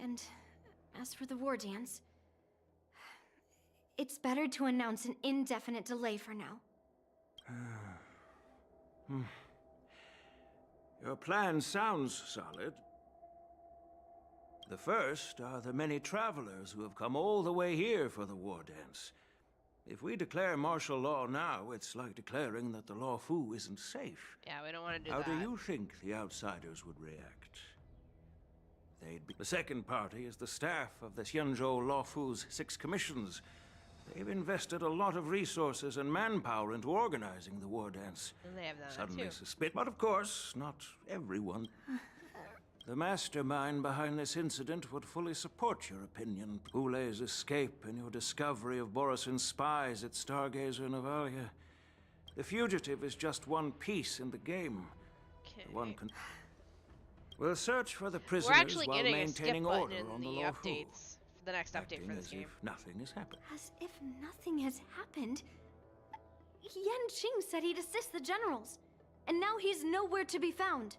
And as for the war dance, it's better to announce an indefinite delay for now. Your plan sounds solid. The first are the many travelers who have come all the way here for the war dance. If we declare martial law now, it's like declaring that the Law Fu isn't safe. Yeah, we don't want to do How that. do you think the outsiders would react? The second party is the staff of the Xianzhou Law Fu's 6 commissions. They've invested a lot of resources and manpower into organizing the war dance. And they have that Suddenly too. suspect, but of course, not everyone. The mastermind behind this incident would fully support your opinion. Hulei's escape and your discovery of Borisin's spies at Stargazer Novalia. The fugitive is just one piece in the game. Okay. We'll search for the We're prisoners actually while getting a skip maintaining button order in on the the Law Fu. updates. The next update Acting for this as game. if nothing has happened. As if nothing has happened. Yan Qing said he'd assist the generals, and now he's nowhere to be found.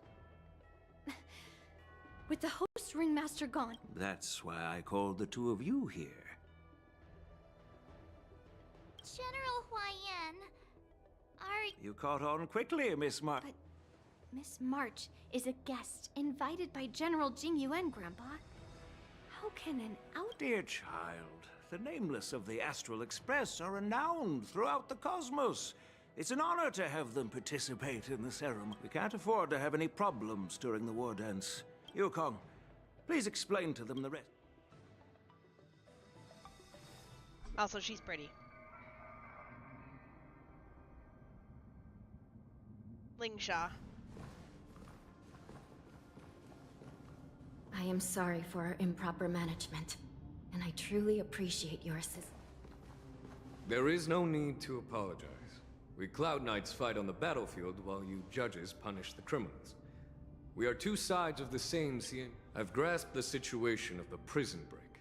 With the host ringmaster gone. That's why I called the two of you here. General Hua Yan, are... You caught on quickly, Miss March. But Miss March is a guest invited by General Jing Yuan, Grandpa. How can an Dear child, the nameless of the Astral Express are renowned throughout the cosmos. It's an honor to have them participate in the ceremony. We can't afford to have any problems during the war dance. Yukong, please explain to them the rest. Also, she's pretty. Lingsha. I am sorry for our improper management, and I truly appreciate your assistance. There is no need to apologize. We Cloud Knights fight on the battlefield while you judges punish the criminals. We are two sides of the same scene. I've grasped the situation of the prison break.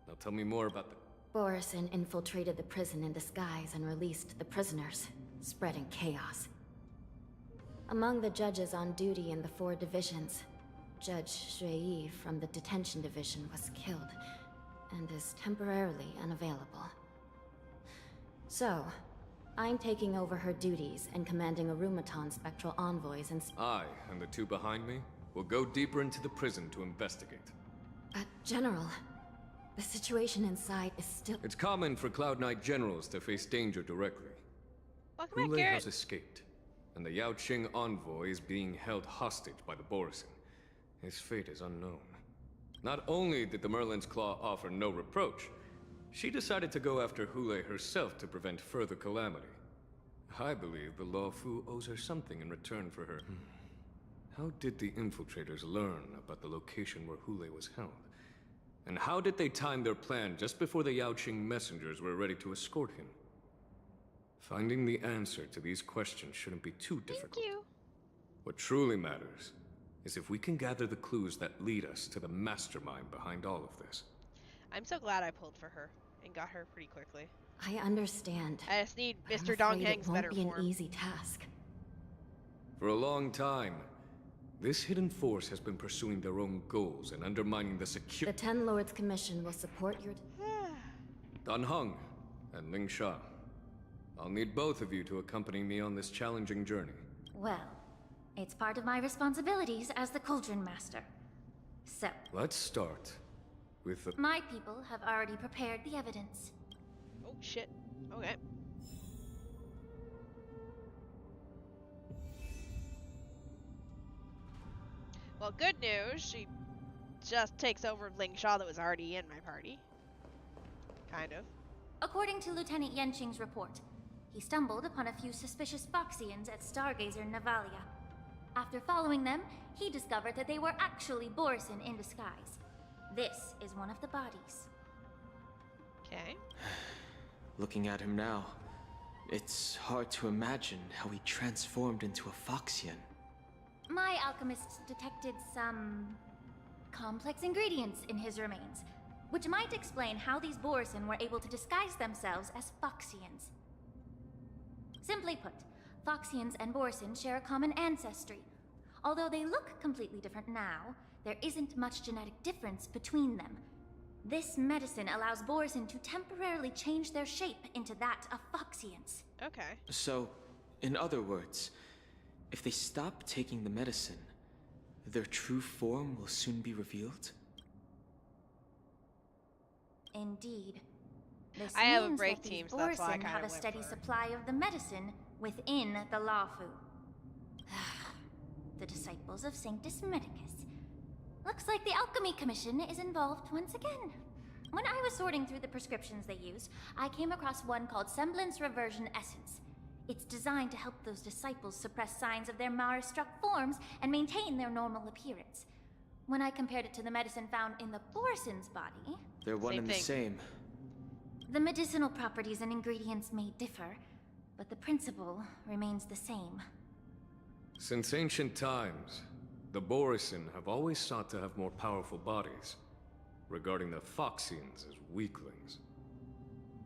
Now tell me more about the... Borisin infiltrated the prison in disguise and released the prisoners, spreading chaos. Among the judges on duty in the 4 divisions, Judge Shui from the detention division was killed, and is temporarily unavailable. So, I'm taking over her duties and commanding Arumaton spectral envoys and... I, and the two behind me, will go deeper into the prison to investigate. But, General, the situation inside is still... It's common for Cloud Knight generals to face danger directly. Welcome back, Hulei Garrett. has escaped, and the Yaoqing envoy is being held hostage by the Borisin. His fate is unknown. Not only did the Merlin's Claw offer no reproach, she decided to go after Hulei herself to prevent further calamity. I believe the Law Fu owes her something in return for her. How did the infiltrators learn about the location where Hulei was held? And how did they time their plan just before the Yaoqing messengers were ready to escort him? Finding the answer to these questions shouldn't be too difficult. Thank you. What truly matters is if we can gather the clues that lead us to the mastermind behind all of this. I'm so glad I pulled for her and got her pretty quickly. I understand. I just need but Mr. I'm Dong afraid Heng's it won't better be an form. easy task. For a long time, This hidden force has been pursuing their own goals and undermining the The Ten Lords Commission will support your... Dan Heng and Ling Sha. I'll need both of you to accompany me on this challenging journey. Well, it's part of my responsibilities as the Cauldron Master. So, Let's start with the... my people have already prepared the evidence. Oh, shit. Okay. Well, good news. She just takes over Ling Sha that was already in my party. Kind of. According to Lieutenant Yenqing's report, he stumbled upon a few suspicious Foxians at Stargazer Navalia. After following them, he discovered that they were actually Borison in disguise. This is one of the bodies. Okay. Looking at him now, it's hard to imagine how he transformed into a Foxian. My alchemists detected some complex ingredients in his remains, which might explain how these Borison were able to disguise themselves as Foxians. Simply put, Foxians and Borison share a common ancestry. Although they look completely different now, there isn't much genetic difference between them. This medicine allows Borison to temporarily change their shape into that of Foxians. Okay. So, in other words, if they stop taking the medicine, their true form will soon be revealed? Indeed. This I have a means break that these team, so that's why I Borison kinda have a went steady for it. supply of the medicine within the Lafu. The disciples of Sanctus Medicus. Looks like the Alchemy Commission is involved once again. When I was sorting through the prescriptions they use, I came across one called Semblance Reversion Essence. It's designed to help those disciples suppress signs of their Mara-struck forms and maintain their normal appearance. When I compared it to the medicine found in the Borison's body... They're one and the same. The medicinal properties and ingredients may differ, but the principle remains the same. Since ancient times, the Borison have always sought to have more powerful bodies, regarding the Foxians as weaklings.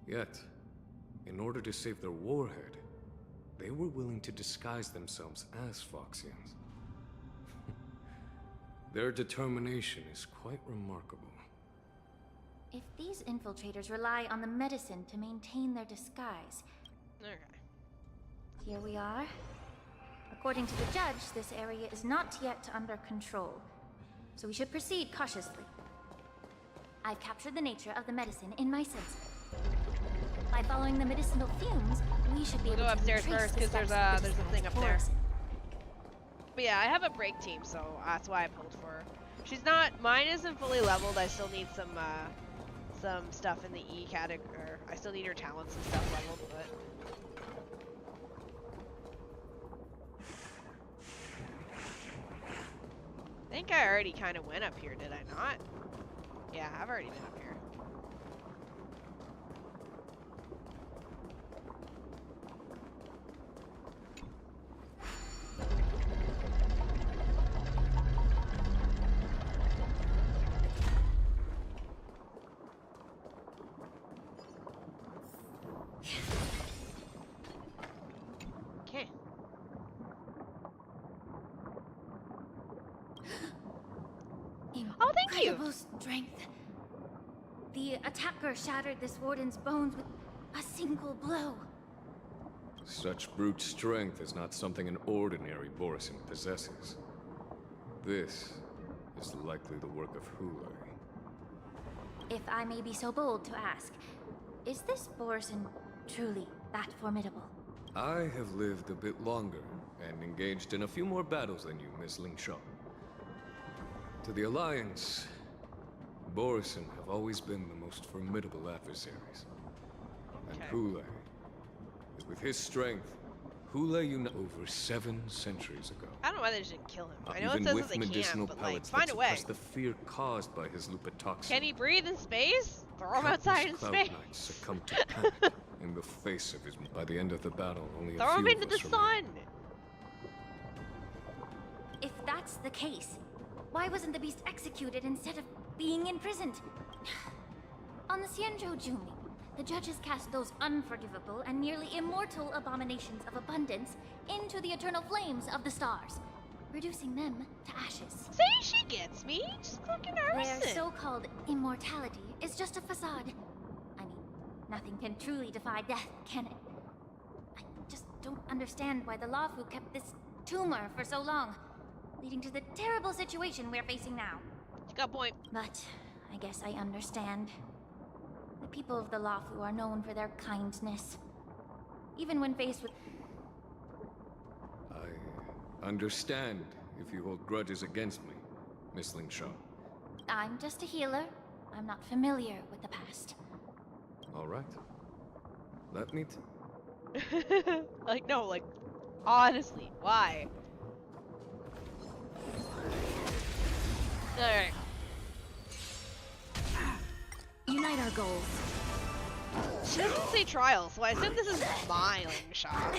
Yet, in order to save their warhead, they were willing to disguise themselves as Foxians. Their determination is quite remarkable. If these infiltrators rely on the medicine to maintain their disguise... Okay. Here we are. According to the judge, this area is not yet under control, so we should proceed cautiously. I've captured the nature of the medicine in my sensor. By following the medicinal fumes, we should be able Go to upstairs trace first the because there's steps a of the thing up disguised there. Borison. But yeah, I have a break team, so that's why I pulled for her. She's not. Mine isn't fully leveled. I still need some stuff in the E category. I still need her talents and stuff leveled, but. I think I already kind of went up here, did I not? Yeah, I've already been up here. Okay. Oh, thank you. Incredible strength. The attacker shattered this warden's bones with a single blow. Such brute strength is not something an ordinary Borison possesses. This is likely the work of Hule. If I may be so bold to ask, is this Borison truly that formidable? I have lived a bit longer and engaged in a few more battles than you, Miss Ling Sha. To the Alliance, Borison have always been the most formidable adversaries. And Hule, with his strength, Hule over 7 centuries ago. I don't know why they didn't kill him. I know Even it says with that they medicinal can't, but like, pellets find that a way. suppress the fear caused by his lupitoxin. Can he breathe in space? Throw him Countless outside in Cloud space. Knights succumbed to panic in the face of his... By the end of the battle, only a Throw him few into of the us sun. If that's the case, why wasn't the beast executed instead of being imprisoned? On the Xianzhou Jumi, the judges cast those unforgivable and nearly immortal abominations of abundance into the eternal flames of the stars. reducing them to ashes. See, she gets me. Just fucking arson. Their so-called immortality is just a facade. I mean, nothing can truly defy death, can it? I just don't understand why the Lawfu kept this tumor for so long, leading to the terrible situation we're facing now. You got a point. But I guess I understand. The people of the Lawfu are known for their kindness. Even when faced with... I understand if you hold grudges against me, Miss Lingshaw. I'm just a healer. I'm not familiar with the past. All right. Let me like, no, like, honestly, why? Alright. Unite our goals. She doesn't say trial, so I assume this is my shot.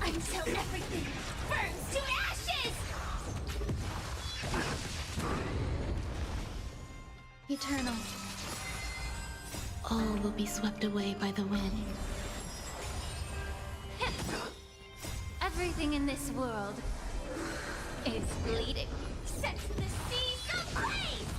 Until everything burns to ashes! Eternal. All will be swept away by the wind. Everything in this world is bleeding. Set the seas ablaze!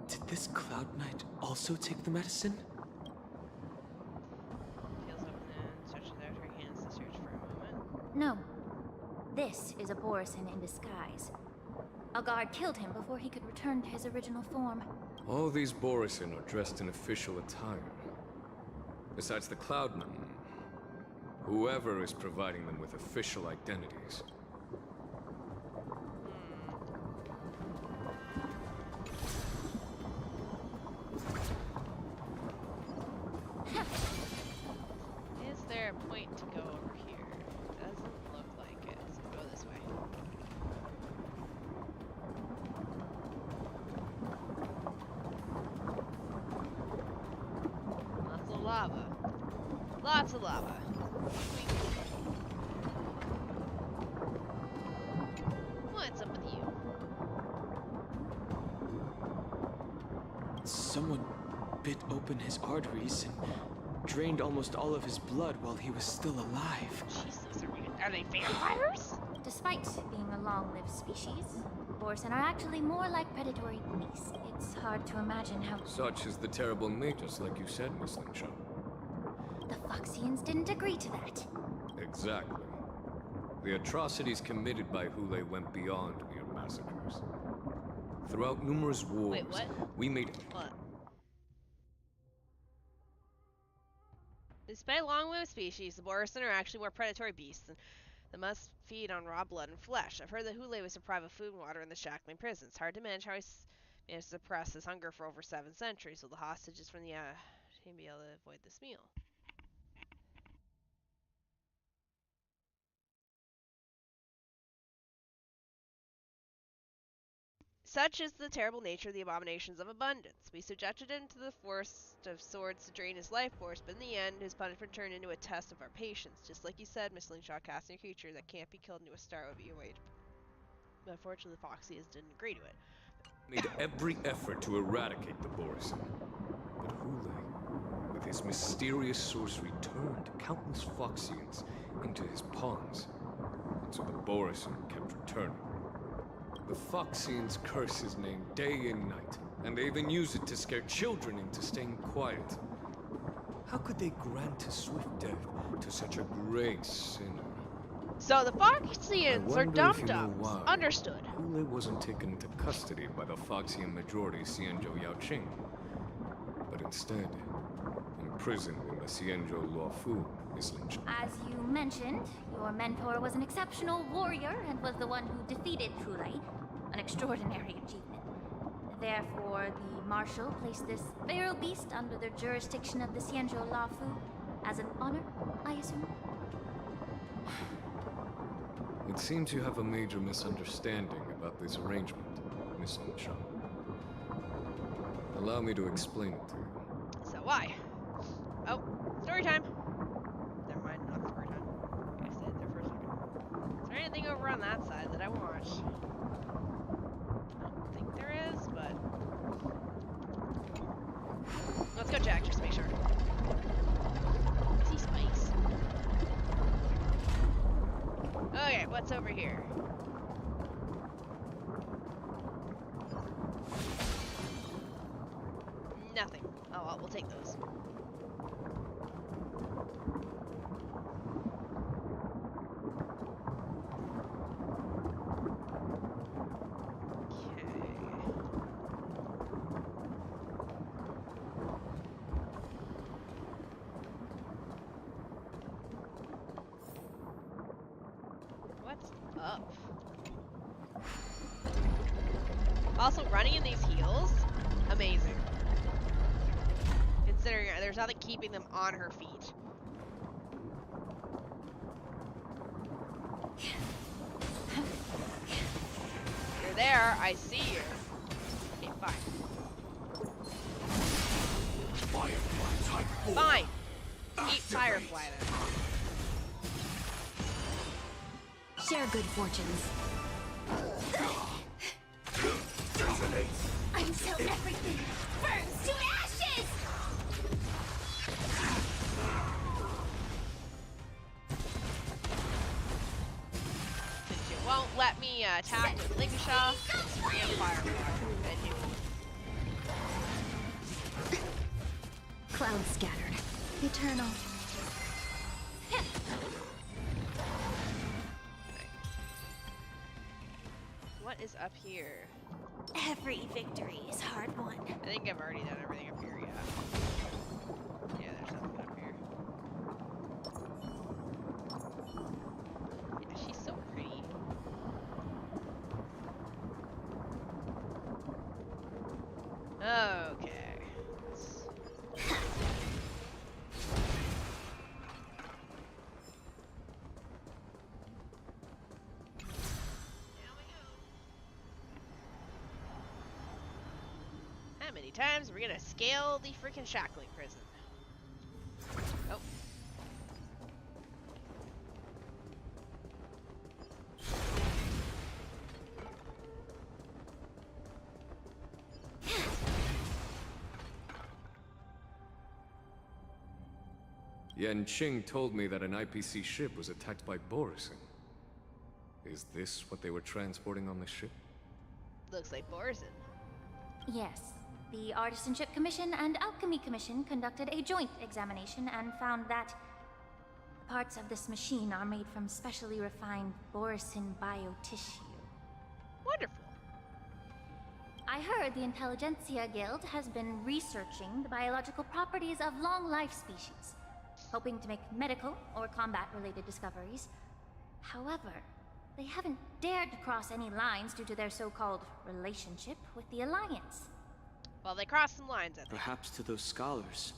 Did this Cloud Knight also take the medicine? Feels open and stretches out her hands to search for a moment. No. This is a Borisin in disguise. A guard killed him before he could return to his original form. All these Borisin are dressed in official attire. Besides the Cloudman, whoever is providing them with official identities. Is there a point to go over here? Doesn't look like it. Let's go this way. Lots of lava. Lots of lava. What's up with you? Someone bit open his arteries and drained almost all of his blood while he was still alive. Jesus, are they vampires? Despite being a long-lived species, Borisin are actually more like predatory beasts. It's hard to imagine how... Such is the terrible natures, like you said, Miss Lingshaw. The Foxians didn't agree to that. Exactly. The atrocities committed by Hule went beyond mere massacres. Throughout numerous wars, Wait, what? we made... What? Despite long-lived species, the Borisin are actually more predatory beasts that must feed on raw blood and flesh. I've heard that Hule was deprived of food and water in the shackling prison. It's hard to manage how he managed to suppress his hunger for over 7 centuries. Will the hostages from the team be able to avoid this meal? Such is the terrible nature of the abominations of abundance. We subjected him to the force of swords to drain his life force, but in the end, his punishment turned into a test of our patience. Just like you said, Miss Lingshaw, casting a creature that can't be killed into a star would be a wage. But unfortunately, the Foxians didn't agree to it. Made every effort to eradicate the Borisin. But Hule, with his mysterious sorcery, turned countless Foxians into his pawns. And so the Borisin kept returning. The Foxians curse his name day and night, and they even use it to scare children into staying quiet. How could they grant a swift death to such a great sinner? So the Foxians are dum-dums. Understood. Hule wasn't taken into custody by the Foxian majority Xianzhou Yaoqing, but instead imprisoned in the Xianzhou Luofu, Miss Lingshaw. As you mentioned, your mentor was an exceptional warrior and was the one who defeated Hule, an extraordinary achievement. Therefore, the Marshal placed this feral beast under the jurisdiction of the Xianzhou Luofu as an honor, I assume? It seems you have a major misunderstanding about this arrangement, Miss Lingshaw. Allow me to explain it to you. So why? Oh, story time. Never mind, not story time. I stayed there for a second. Is there anything over on that side that I want? don't think there is, but let's go check just to make sure. I see spikes. Okay, what's over here? Nothing. Oh well, we'll take those. What's up? Also, running in these heels, amazing. Considering there's nothing keeping them on her feet. You're there, I see you. Okay, fine. Fine. Eat Firefly then. Share good fortunes. Until everything burns to ashes! Since you won't let me attack with Lingshaw, I'm gonna Firefly. And you. Cloud scattered. Eternal. What is up here? Every victory is hard won. I think I've already done everything up here, yeah. Yeah, there's nothing up here. Yeah, she's so pretty. Okay. How many times are we gonna scale the freaking shackling prison? Oh. Yanqing told me that an IPC ship was attacked by Borison. Is this what they were transporting on the ship? Looks like Borison. Yes. The Artisanship Commission and Alchemy Commission conducted a joint examination and found that parts of this machine are made from specially refined Borison biotissue. Wonderful. I heard the Intelligentsia Guild has been researching the biological properties of long-life species, hoping to make medical or combat-related discoveries. However, they haven't dared to cross any lines due to their so-called relationship with the Alliance. Well, they crossed some lines, I think. Perhaps to those scholars,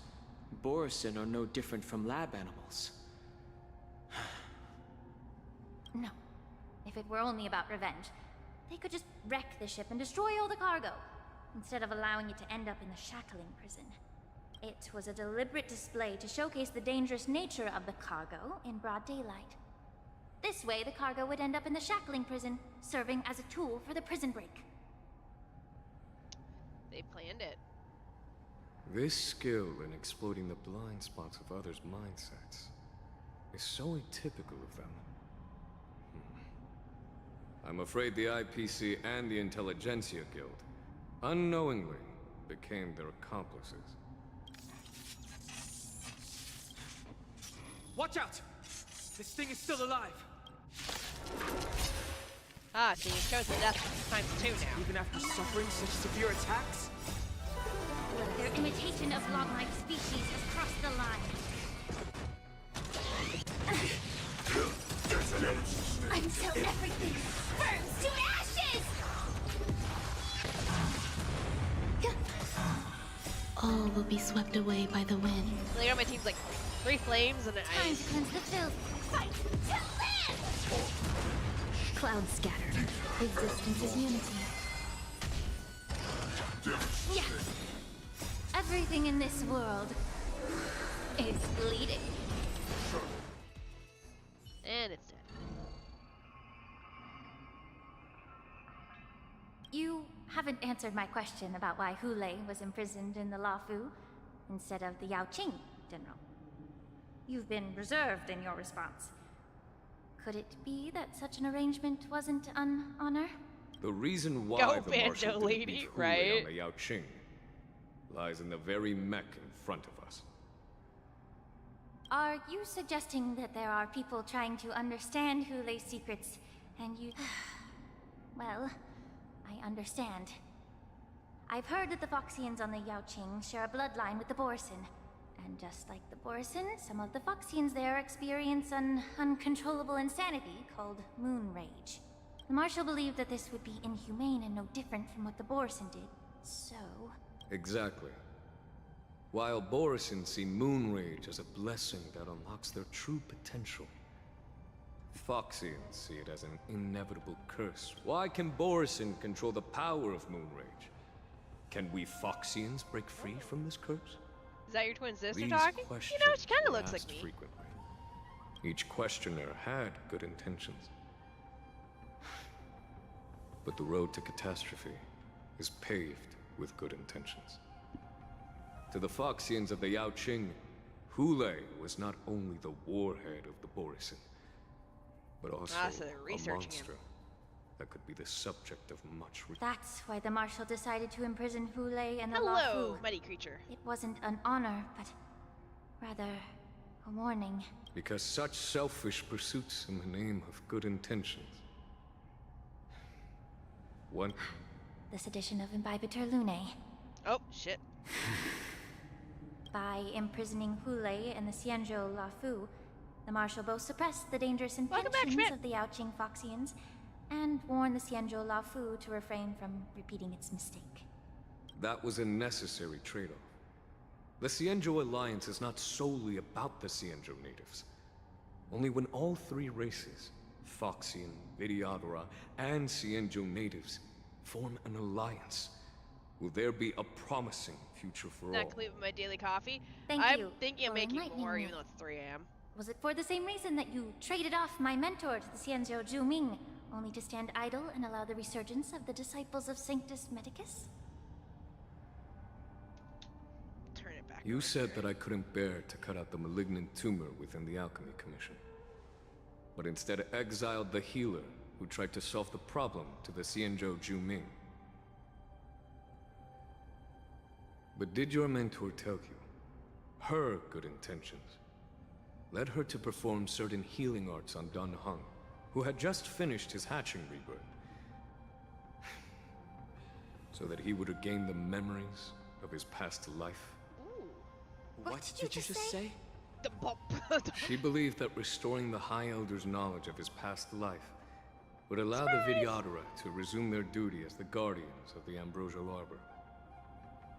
Borison are no different from lab animals. No. If it were only about revenge, they could just wreck the ship and destroy all the cargo, instead of allowing it to end up in the shackling prison. It was a deliberate display to showcase the dangerous nature of the cargo in broad daylight. This way, the cargo would end up in the shackling prison, serving as a tool for the prison break. They planned it. This skill in exploiting the blind spots of others' mindsets is so atypical of them. I'm afraid the IPC and the Intelligentsia Guild unknowingly became their accomplices. Watch out! This thing is still alive! Ah, so you've chosen death times 2 now. Even after suffering such severe attacks? Their imitation of long-life species has crossed the line. Until everything burns to ashes! All will be swept away by the wind. Like, my team's like 3 flames and an Time ice. to cleanse the filth. Fight to live! Cloud scattered. Existence is unity. Yeah. Everything in this world is bleeding. And it's dead. You answered my question about why Hule was imprisoned in the Lafu instead of the Yaoqing, General. You've been reserved in your response. Could it be that such an arrangement wasn't an honor? The reason why Go, the Banjo Marshal didn't lady, leave Hule right? on the Yaoqing lies in the very mech in front of us. Are you suggesting that there are people trying to understand Hule's secrets, and you... Well, I understand. I've heard that the Foxians on the Yaoqing share a bloodline with the Borisin. And just like the Borisin, some of the Foxians there experience an uncontrollable insanity called moon rage. The Marshal believed that this would be inhumane and no different from what the Borisin did, so... Exactly. While Borisin see moon rage as a blessing that unlocks their true potential, Foxians see it as an inevitable curse. Why can Borisin control the power of moon rage? Can we Foxians break free from this curse? Is that your twin sister These talking? You know, she kind of were looks like asked me. frequently. Each questioner had good intentions. But the road to catastrophe is paved with good intentions. To the Foxians of the Yaoqing, Hule was not only the warhead of the Borisin, but also so they're a researching monster that could be the subject of much That's why the Marshal decided to imprison Hule and the Hello, Lafu. muddy creature. It wasn't an honor, but rather a warning. Because such selfish pursuits in the name of good intentions. One. The sedition of Imbibitor Lune. Oh, shit. By imprisoning Hule and the Xianzhou Lafu, the Marshal both suppressed the dangerous intentions of the Yaoqing Foxians and warned the Xianzhou Lafu to refrain from repeating its mistake. That was a necessary trade-off. The Xianzhou Alliance is not solely about the Xianzhou natives. Only when all three races, Foxian, Vidyadhara, and Xianzhou natives, form an alliance, will there be a promising future for all. Not complete with my daily coffee. Thank I'm you thinking of for making enlightening more, me. even though it's 3 a.m. Was it for the same reason that you traded off my mentor to the Xianzhou Zhuming, only to stand idle and allow the resurgence of the disciples of Sanctus Medicus? Turn it back. You said that I couldn't bear to cut out the malignant tumor within the Alchemy Commission, but instead exiled the healer who tried to solve the problem to the Xianzhou Zhuming. But did your mentor tell you her good intentions led her to perform certain healing arts on Dan Heng, who had just finished his hatching rebirth, so that he would regain the memories of his past life? What did you just say? The bump. She believed that restoring the High Elder's knowledge of his past life would allow the Vidyadhara to resume their duty as the guardians of the Ambrosial Arbor,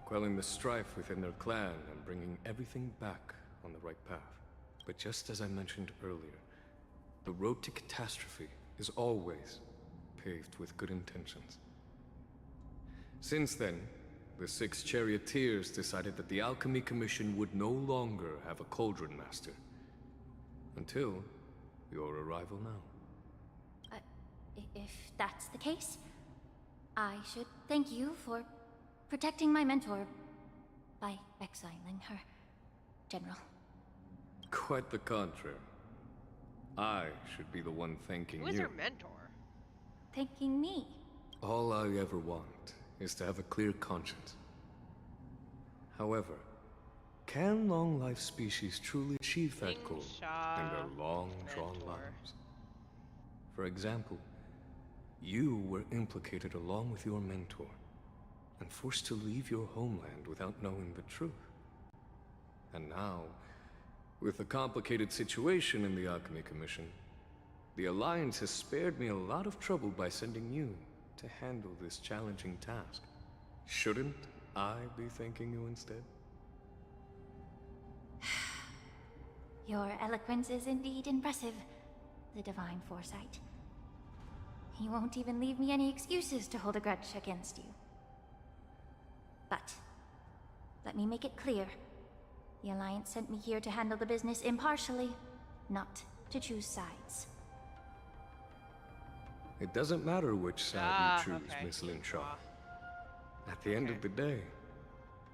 quelling the strife within their clan and bringing everything back on the right path. But just as I mentioned earlier, the road to catastrophe is always paved with good intentions. Since then, the 6 charioteers decided that the Alchemy Commission would no longer have a cauldron master. Until your arrival now. If that's the case, I should thank you for protecting my mentor by exiling her, General. Quite the contrary. I should be the one thanking you. Who is her mentor? Thanking me. All I ever want is to have a clear conscience. However, can long-life species truly achieve that goal in their long-drawn lives? For example, you were implicated along with your mentor, and forced to leave your homeland without knowing the truth. And now, with the complicated situation in the Alchemy Commission, the Alliance has spared me a lot of trouble by sending you to handle this challenging task. Shouldn't I be thanking you instead? Your eloquence is indeed impressive, the divine foresight. You won't even leave me any excuses to hold a grudge against you. But, let me make it clear. The Alliance sent me here to handle the business impartially, not to choose sides. It doesn't matter which side you choose, okay. Miss Linshaw. At the end of the day,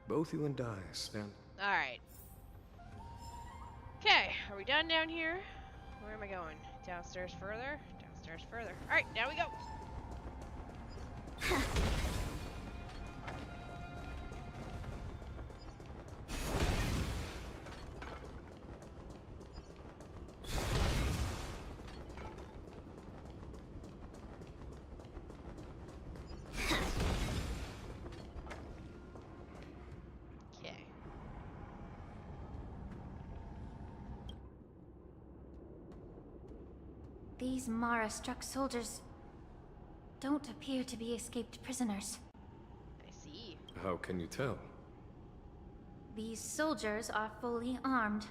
both you and I stand. Alright. Okay, are we done down here? Where am I going? Downstairs further? Downstairs further. Alright, now we go! These Mara-struck soldiers don't appear to be escaped prisoners. I see. How can you tell? These soldiers are fully armed.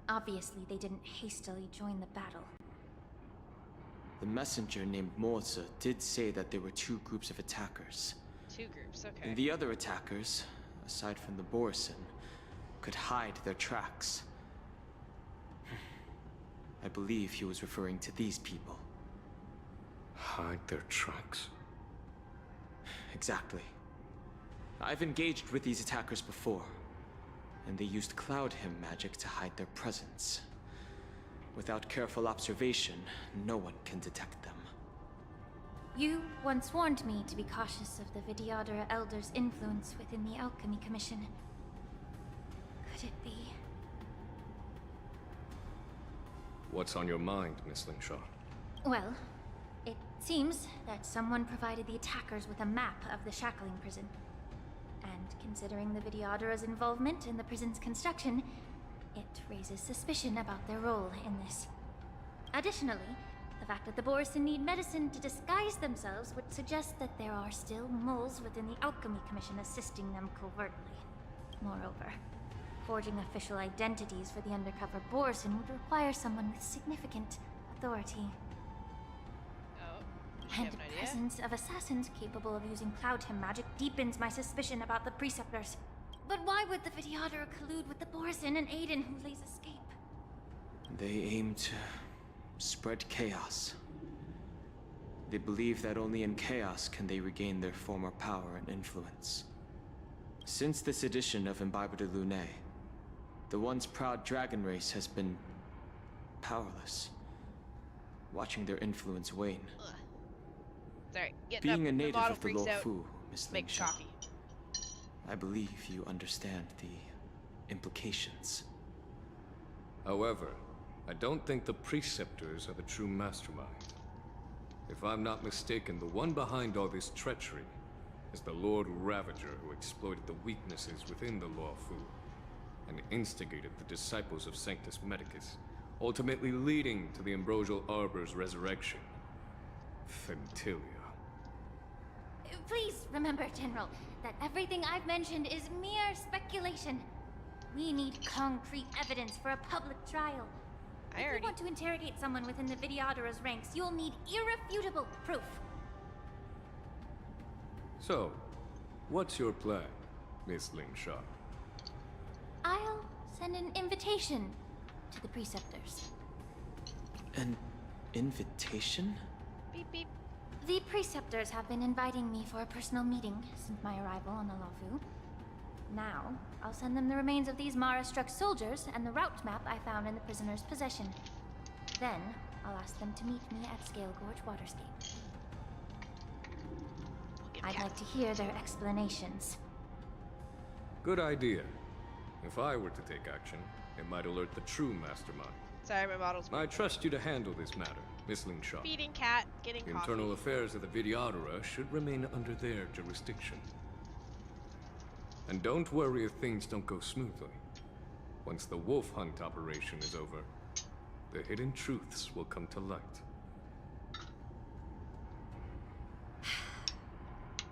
Obviously, they didn't hastily join the battle. The messenger named Morza did say that there were 2 groups of attackers. 2 groups, okay. And the other attackers, aside from the Borison, could hide their tracks. I believe he was referring to these people. Hide their tracks? Exactly. I've engaged with these attackers before, and they used Cloud Hymn magic to hide their presence. Without careful observation, no one can detect them. You once warned me to be cautious of the Vidyadhara Elder's influence within the Alchemy Commission. Could it be? What's on your mind, Miss Lingshaw? Well, it seems that someone provided the attackers with a map of the shackling prison. And considering the Vidyadhara's involvement in the prison's construction, it raises suspicion about their role in this. Additionally, the fact that the Borison need medicine to disguise themselves would suggest that there are still moles within the Alchemy Commission assisting them covertly. Moreover, forging official identities for the undercover Borison would require someone with significant authority. Oh, And the presence of assassins capable of using Cloud Hymn magic deepens my suspicion about the Preceptors. But why would the Vidyadhara collude with the Borison and aid in Hule's escape? They aim to spread chaos. They believe that only in chaos can they regain their former power and influence. Since this edition of Imbibe de Lune, the once proud dragon race has been powerless, watching their influence wane. Sorry, Being a native of the freaks out. Lofu, Miss Make Lingshaw, coffee. I believe you understand the implications. However, I don't think the Preceptors are the true mastermind. If I'm not mistaken, the one behind all this treachery is the Lord Ravager who exploited the weaknesses within the Lofu and instigated the disciples of Sanctus Medicus, ultimately leading to the Ambrosial Arbor's resurrection. Fentilia. Please remember, General, that everything I've mentioned is mere speculation. We need concrete evidence for a public trial. If you want to interrogate someone within the Vidyadhara's ranks, you'll need irrefutable proof. So, what's your plan, Miss Lingshaw? I'll send an invitation to the Preceptors. An invitation? Beep beep. The Preceptors have been inviting me for a personal meeting since my arrival on the Lofu. Now, I'll send them the remains of these Mara-struck soldiers and the route map I found in the prisoner's possession. Then, I'll ask them to meet me at Scale Gorge Waterscape. I'd like to hear their explanations. Good idea. If I were to take action, it might alert the true mastermind. Sorry, my model's I trust you to handle this matter, Miss Lingshaw. feeding cat, getting The coffee. internal affairs of the Vidyadhara should remain under their jurisdiction. And don't worry if things don't go smoothly. Once the wolf hunt operation is over, the hidden truths will come to light.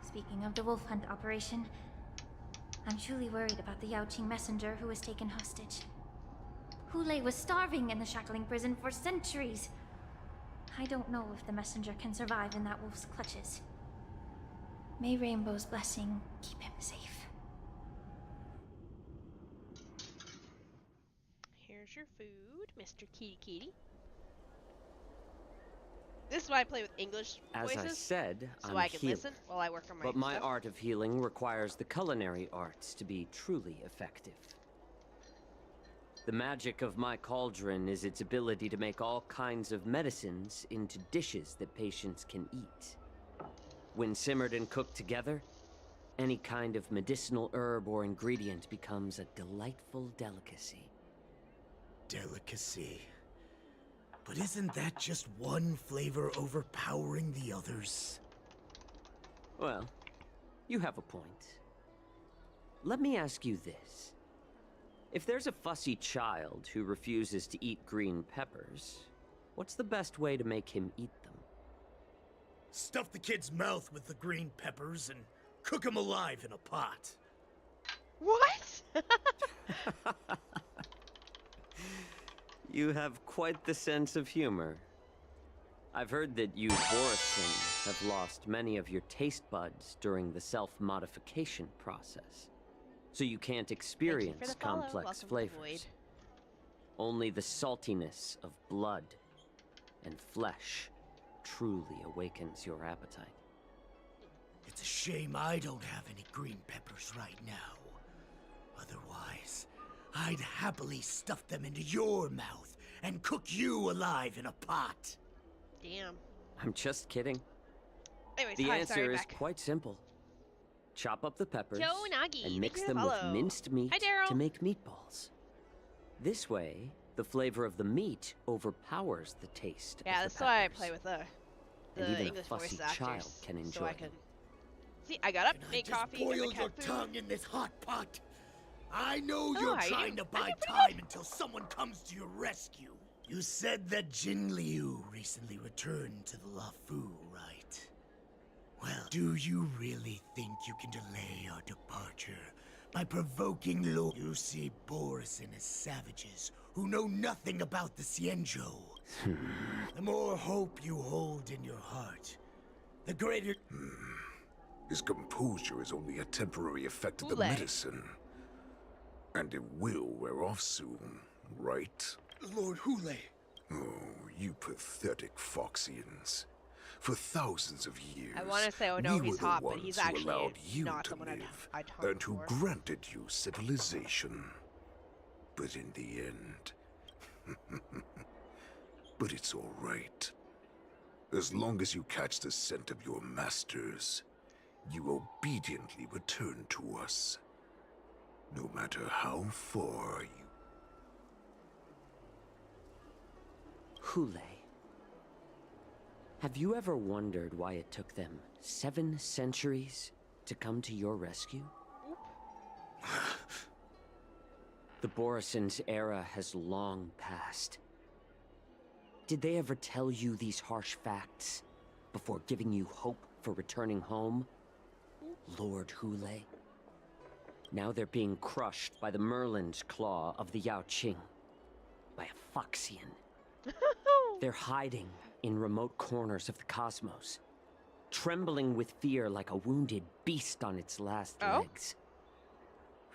Speaking of the wolf hunt operation, I'm truly worried about the Yaoqing messenger who was taken hostage. Hule was starving in the shackling prison for centuries. I don't know if the messenger can survive in that wolf's clutches. May Rainbow's blessing keep him safe. Here's your food, Mr. Kitty Kitty. This is why I play with English As voices. I said, so I'm I can healer, listen while I work on my but my stuff. art of healing requires the culinary arts to be truly effective. The magic of my cauldron is its ability to make all kinds of medicines into dishes that patients can eat. When simmered and cooked together, any kind of medicinal herb or ingredient becomes a delightful delicacy. Delicacy. But isn't that just one flavor overpowering the others? Well, you have a point. Let me ask you this. If there's a fussy child who refuses to eat green peppers, what's the best way to make him eat them? Stuff the kid's mouth with the green peppers and cook him alive in a pot. What? You have quite the sense of humor. I've heard that you, Borisin, have lost many of your taste buds during the self-modification process. So you can't experience complex flavors. Only the saltiness of blood and flesh truly awakens your appetite. It's a shame I don't have any green peppers right now. Otherwise, I'd happily stuff them into your mouth and cook you alive in a pot. Damn. I'm just kidding. Anyways, the hi, answer sorry, is back. quite simple. Chop up the peppers Joe Nagi, and thank mix you them for the with follow. minced meat Hi, Daryl. to make meatballs. This way, the flavor of the meat overpowers the taste Yeah, of that's the why I peppers. play with the And even English a fussy voice actors. child can enjoy so I them. can... See, I got up, made Just coffee, got boil my your cat food. tongue in this hot pot. I know Oh, you're are you? trying to I'm buy doing pretty time good. until someone comes to your rescue. You said that Jin Liu recently returned to the Lafu, right? Well, do you really think you can delay our departure by provoking Lord? You see Borisin as savages who know nothing about the Xianzhou. The more hope you hold in your heart, the greater... His composure is only a temporary effect of the Oolay. medicine. And it will wear off soon, right? Lord Hule. Oh, you pathetic Foxians. For thousands of years, I want to say, oh no, we were he's the hot, but ones he's who actually allowed you not to someone live I'd hunt and who for. granted you civilization. But in the end... But it's all right. As long as you catch the scent of your masters, you obediently return to us. No matter how far you... Hule. Have you ever wondered why it took them 7 centuries to come to your rescue? The Borisin's era has long passed. Did they ever tell you these harsh facts before giving you hope for returning home, Lord Hule? Now they're being crushed by the Merlin's claw of the Yaoqing, by a Foxian. They're hiding in remote corners of the cosmos, trembling with fear like a wounded beast on its last legs,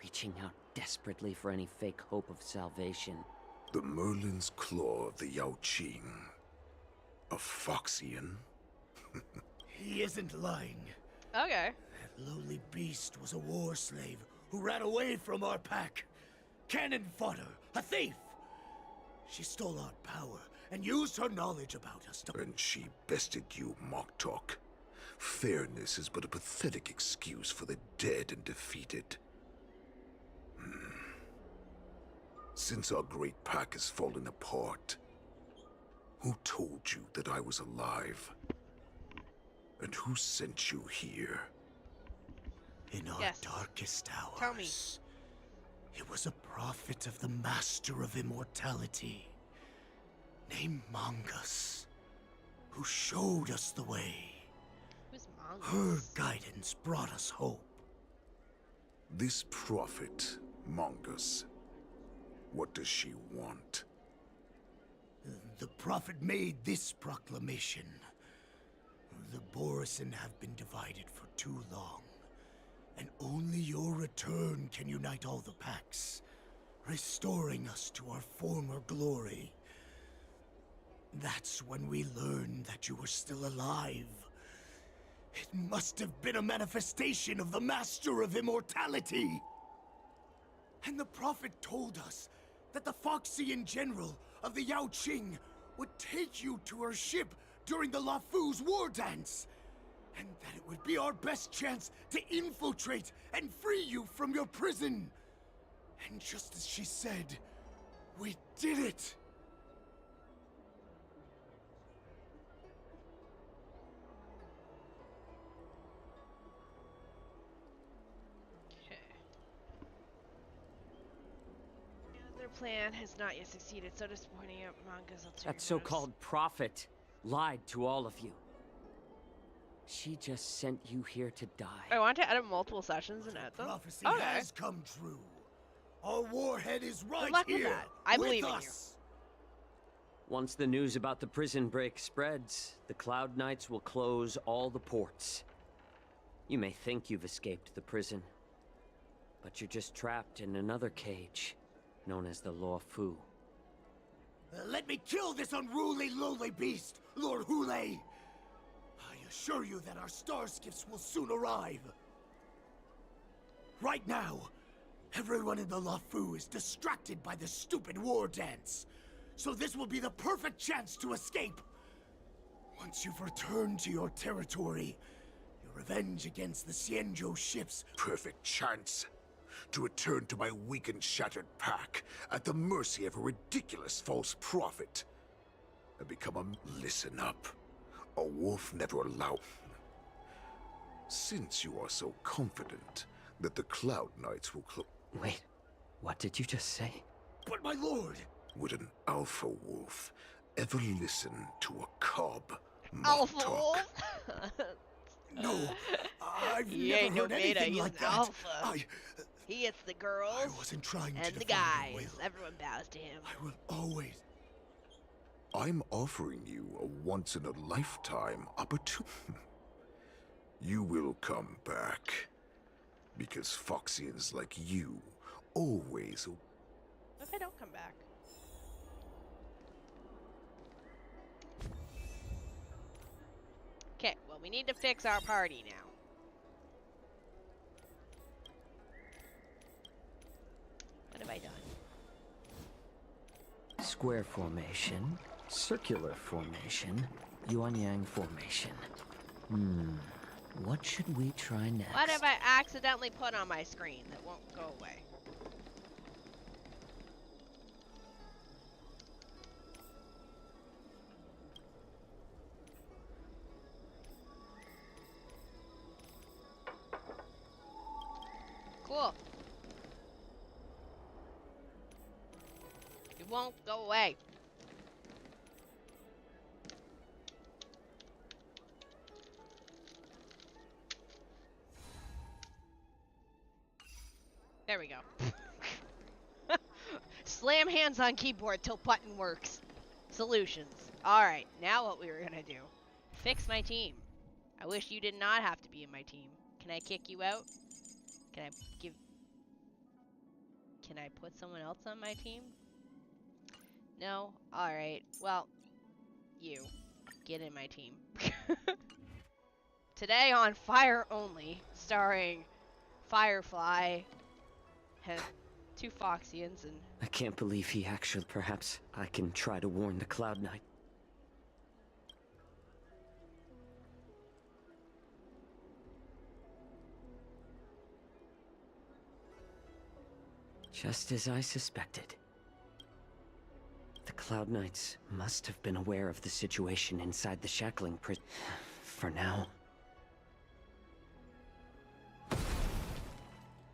reaching out desperately for any fake hope of salvation. The Merlin's claw of the Yaoqing. A Foxian? He isn't lying. Okay. That lowly beast was a war slave who ran away from our pack. Cannon fodder, a thief. She stole our power and used her knowledge about us to... And she bested you, Moktok. Fairness is but a pathetic excuse for the dead and defeated. Since our great pack has fallen apart, who told you that I was alive? And who sent you here? In our darkest hours. Tell me. It was a prophet of the Master of Immortality, named Mongus, who showed us the way. Who's Mongus? Her guidance brought us hope. This prophet, Mongus, what does she want? The prophet made this proclamation. The Borisin have been divided for too long, and only your return can unite all the packs, restoring us to our former glory. That's when we learned that you were still alive. It must have been a manifestation of the Master of Immortality. And the Prophet told us that the Foxian General of the Yao Qing would take you to her ship during the Lafu's war dance. And that it would be our best chance to infiltrate and free you from your prison. And just as she said, we did it! Their plan has not yet succeeded, so disappointing manga's ulterior That so-called prophet lied to all of you. She just sent you here to die. I want to edit multiple sessions and edit them. Prophecy has come true. Our warhead is right Good luck here. with that. I believe in you. Once the news about the prison break spreads, the Cloud Knights will close all the ports. You may think you've escaped the prison, but you're just trapped in another cage, known as the Law Fu. Let me kill this unruly, lowly beast, Lord Hule. I assure you that our star skiffs will soon arrive. Right now, everyone in the Lafu is distracted by the stupid war dance. So this will be the perfect chance to escape. Once you've returned to your territory, your revenge against the Xianzhou ships. Perfect chance to return to my weak and shattered pack at the mercy of a ridiculous false prophet. And become a... Listen up. A wolf never allowed... Since you are so confident that the Cloud Knights will Wait, what did you just say? But my lord! Would an alpha wolf ever listen to a cub? Alpha talk? wolf? No, I've He never ain't no heard beta, anything he's like an that. alpha. He gets the girls I wasn't trying and to the define guys. your will. Everyone bows to him. I will always... I'm offering you a once-in-a-lifetime opportunity. You will come back. Because Foxians like you always... What if I don't come back? Okay, well, we need to fix our party now. What have I done? Square formation, circular formation, yuan-yang formation. What should we try next? What have I accidentally put on my screen that won't go away? Cool. It won't go away. There we go. Slam hands on keyboard till button works. Solutions. Alright, now what we were gonna do. Fix my team. I wish you did not have to be in my team. Can I kick you out? Can I put someone else on my team? No? Alright. Well, you. Get in my team. Today on Fire Only, starring Firefly, two Foxians, and... I can't believe he actually... Perhaps I can try to warn the Cloud Knight. Just as I suspected. The Cloud Knights must have been aware of the situation inside the shackling prison. For now.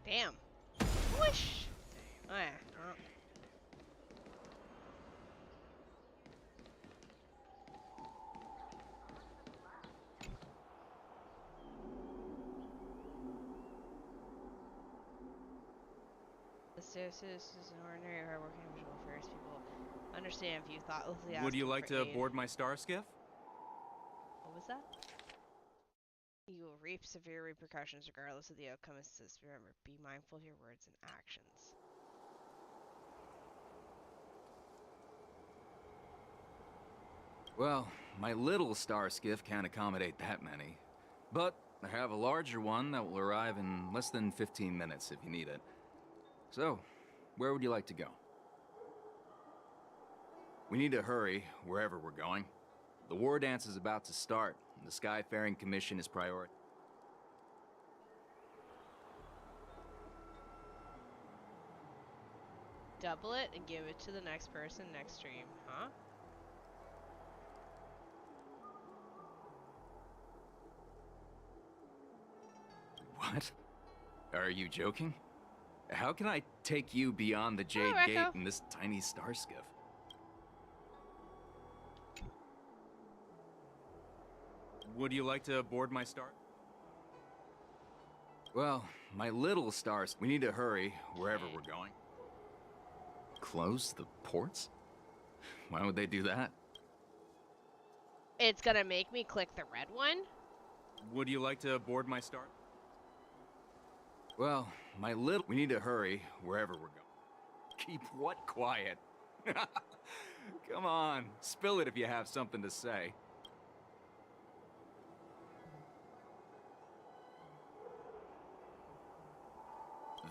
Damn. Whoosh! Alright. This is an ordinary hardworking visual affairs people understand if you thoughtlessly ask. Would you like to aid. board my star skiff? What was that? You will reap severe repercussions regardless of the outcome. Remember, be mindful of your words and actions. Well, my little star skiff can't accommodate that many. But I have a larger one that will arrive in less than 15 minutes if you need it. So, where would you like to go? We need to hurry wherever we're going. The war dance is about to start, and the Skyfaring Commission is priority. Double it and give it to the next person next stream, huh? What? Are you joking? How can I take you beyond the Jade Oh, Gate in this tiny star skiff? Would you like to board my star? Well, my little stars. We need to hurry wherever we're going. Close the ports? Why would they do that? It's gonna make me click the red one? Would you like to board my star? Well, my little... We need to hurry wherever we're going. Keep what quiet? Come on, spill it if you have something to say.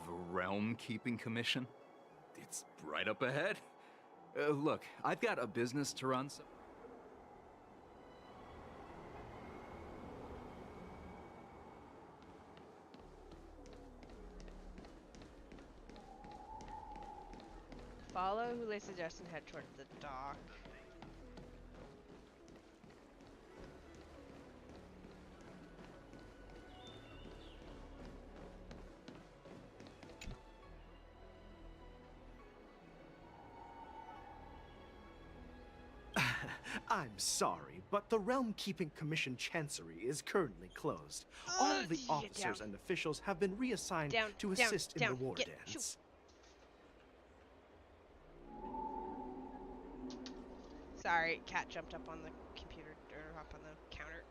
The Realm Keeping Commission? It's right up ahead. Look, I've got a business to run, so... Follow Hule's suggestion, head towards the dock. I'm sorry, but the Realm Keeping Commission Chancery is currently closed. All the officers and officials have been reassigned to assist in the war dance. Sorry, cat jumped up on the computer, or up on the counter.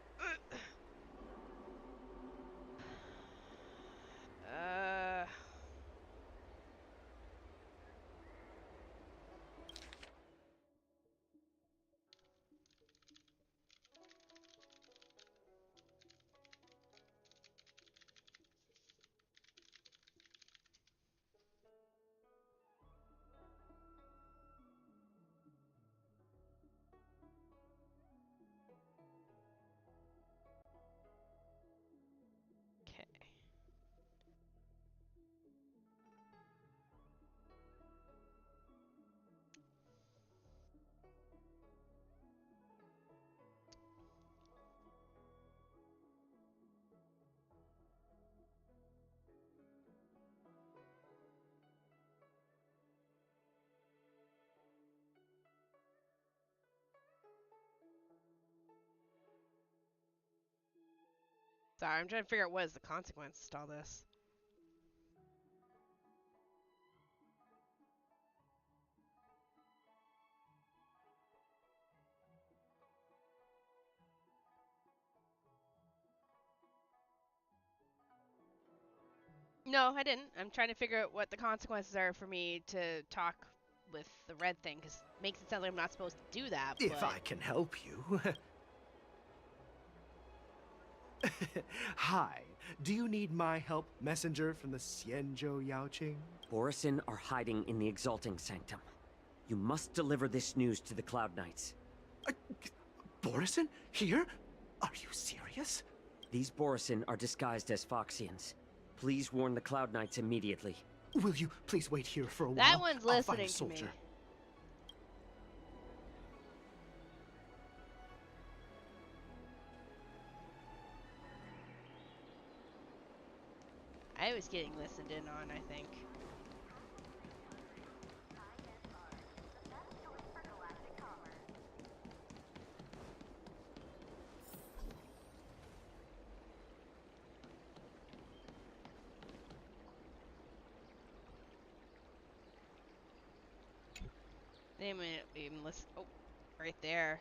Sorry, I'm trying to figure out what is the consequence to all this. No, I didn't. I'm trying to figure out what the consequences are for me to talk with the red thing, because it makes it sound like I'm not supposed to do that, If I can help you. Hi. Do you need my help, messenger from the Xianzhou Yaoqing? Borisin are hiding in the Exalting Sanctum. You must deliver this news to the Cloud Knights. Borisin? Here? Are you serious? These Borisin are disguised as Foxians. Please warn the Cloud Knights immediately. Will you please wait here for a while? That one's I'll find a listening to me. soldier. I was getting listened in on, I think. They might even listen. Oh, right there.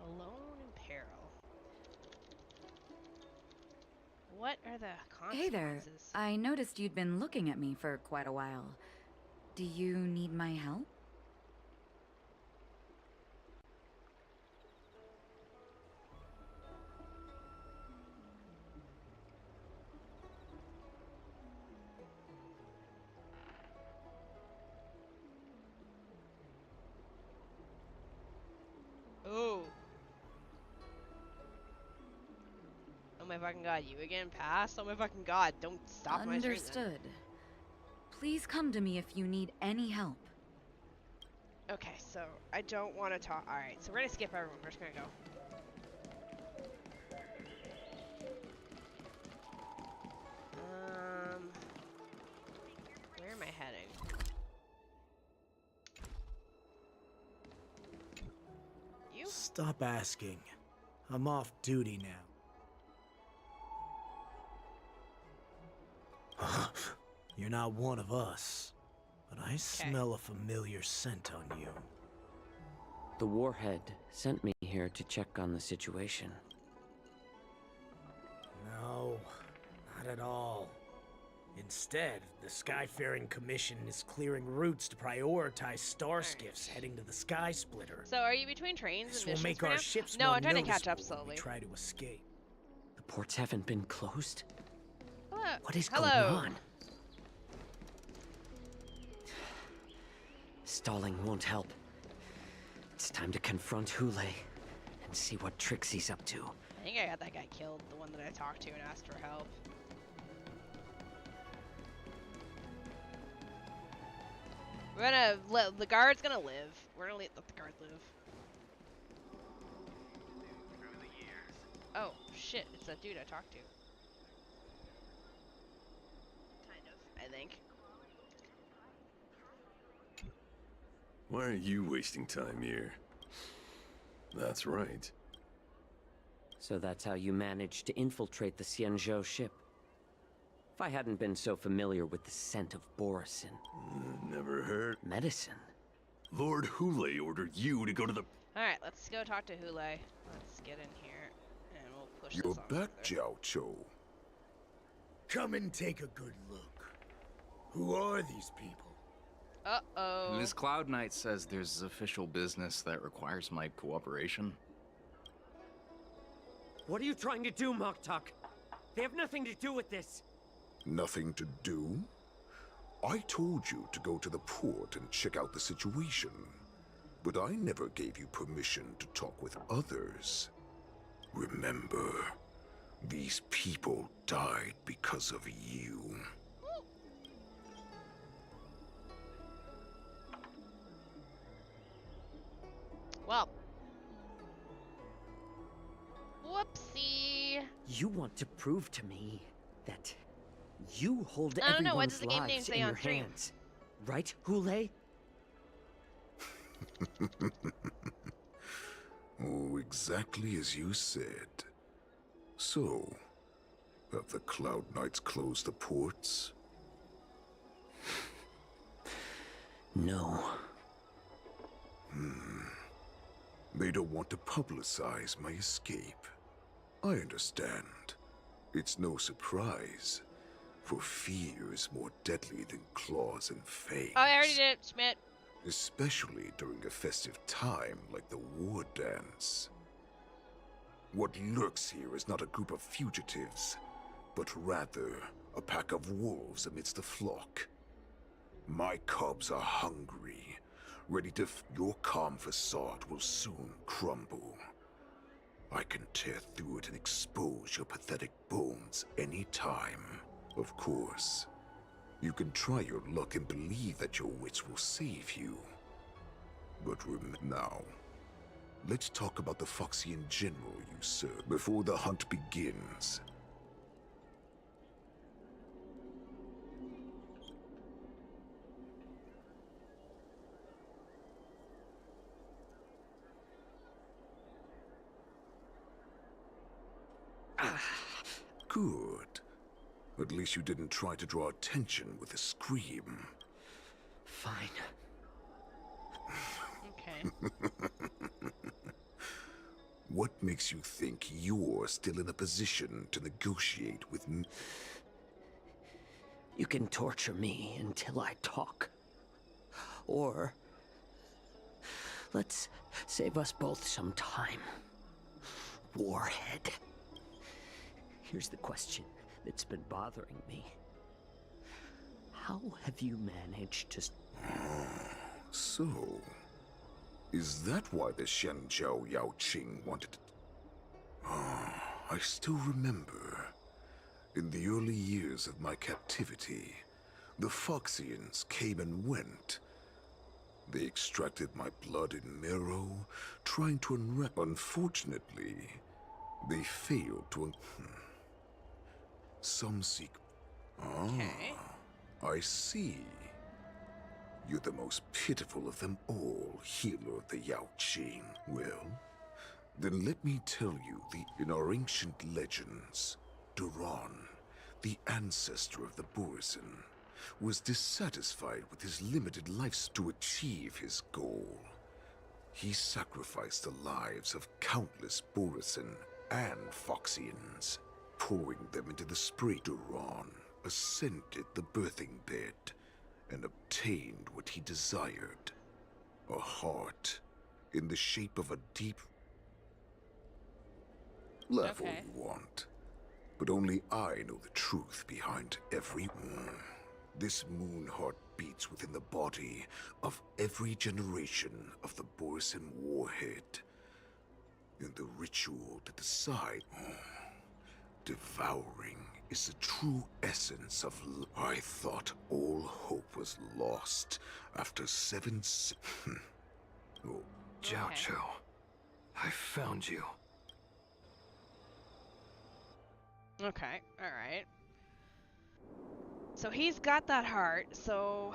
Alone in peril. What are the Hey there. consequences? I noticed you'd been looking at me for quite a while. Do you need my help? Oh. Oh my fucking god, you again? Pass? Oh my fucking god, don't stop my stream then. Understood. Please come to me if you need any help. Okay, so I don't want to talk. Alright, so we're gonna skip everyone. We're just gonna go. Where am I heading? You? Stop asking. I'm off duty now. You're not one of us, but I smell a familiar scent on you. The warhead sent me here to check on the situation. No, not at all. Instead, the Skyfaring Commission is clearing routes to prioritize star skiffs heading to the Sky Splitter. So are you between trains This and will missions make for our now? ships No, more I'm trying to catch up noticeable when slowly. we try to escape. The ports haven't been closed? Hello. What is Hello. going on? Stalling won't help. It's time to confront Hule and see what tricks he's up to. I think I got that guy killed, the one that I talked to and asked for help. We're gonna let the guard's gonna live. We're gonna let the guard live. Oh shit! It's that dude I talked to. Kind of, I think. Why are you wasting time here? That's right. So that's how you managed to infiltrate the Xianzhou ship. If I hadn't been so familiar with the scent of Borisin. Never heard. Medicine? Lord Hule ordered you to go to the... Alright, let's go talk to Hule. Let's get in here, and we'll push You're this on back, further. Jiao Cho. Come and take a good look. Who are these people? Uh-oh. Ms. Cloud Knight says there's official business that requires my cooperation. What are you trying to do, Moktok? They have nothing to do with this. Nothing to do? I told you to go to the port and check out the situation. But I never gave you permission to talk with others. Remember, these people died because of you. Well. Whoopsie. You want to prove to me that you hold I don't know, what everyone's does the game name lives say in on your stream? hands. Right, Hule? Oh, exactly as you said. So, have the Cloud Knights closed the ports? No. They don't want to publicize my escape. I understand. It's no surprise, for fear is more deadly than claws and fangs. Oh, I already did it, Schmidt. Especially during a festive time like the war dance. What lurks here is not a group of fugitives, but rather a pack of wolves amidst the flock. My cubs are hungry, ready to your calm facade will soon crumble. I can tear through it and expose your pathetic bones any time. Of course, you can try your luck and believe that your wits will save you. But now, let's talk about the Foxian general you serve before the hunt begins. Good. At least you didn't try to draw attention with a scream. Fine. Okay. What makes you think you're still in a position to negotiate with me? You can torture me until I talk. Or let's save us both some time. Warhead. Here's the question that's been bothering me. How have you managed to... So, is that why the Xianzhou Yaoqing wanted to... I still remember. In the early years of my captivity, the Foxians came and went. They extracted my blood and marrow, trying to unwrap. Unfortunately, they failed to... Some seek... Okay. I see. You're the most pitiful of them all, healer of the Yaoqing. Well, then let me tell you, in our ancient legends, Duran, the ancestor of the Borisin, was dissatisfied with his limited life to achieve his goal. He sacrificed the lives of countless Borisin and Foxians, pouring them into the spring. Duran ascended the birthing bed and obtained what he desired. A heart in the shape of a deep... Laugh all you want, but only I know the truth behind every wound. This moon heart beats within the body of every generation of the Borisin warhead. In the ritual to decide, devouring is the true essence of I thought all hope was lost after 7 Oh, Jiao Chou, I found you. Okay, alright. So he's got that heart, so...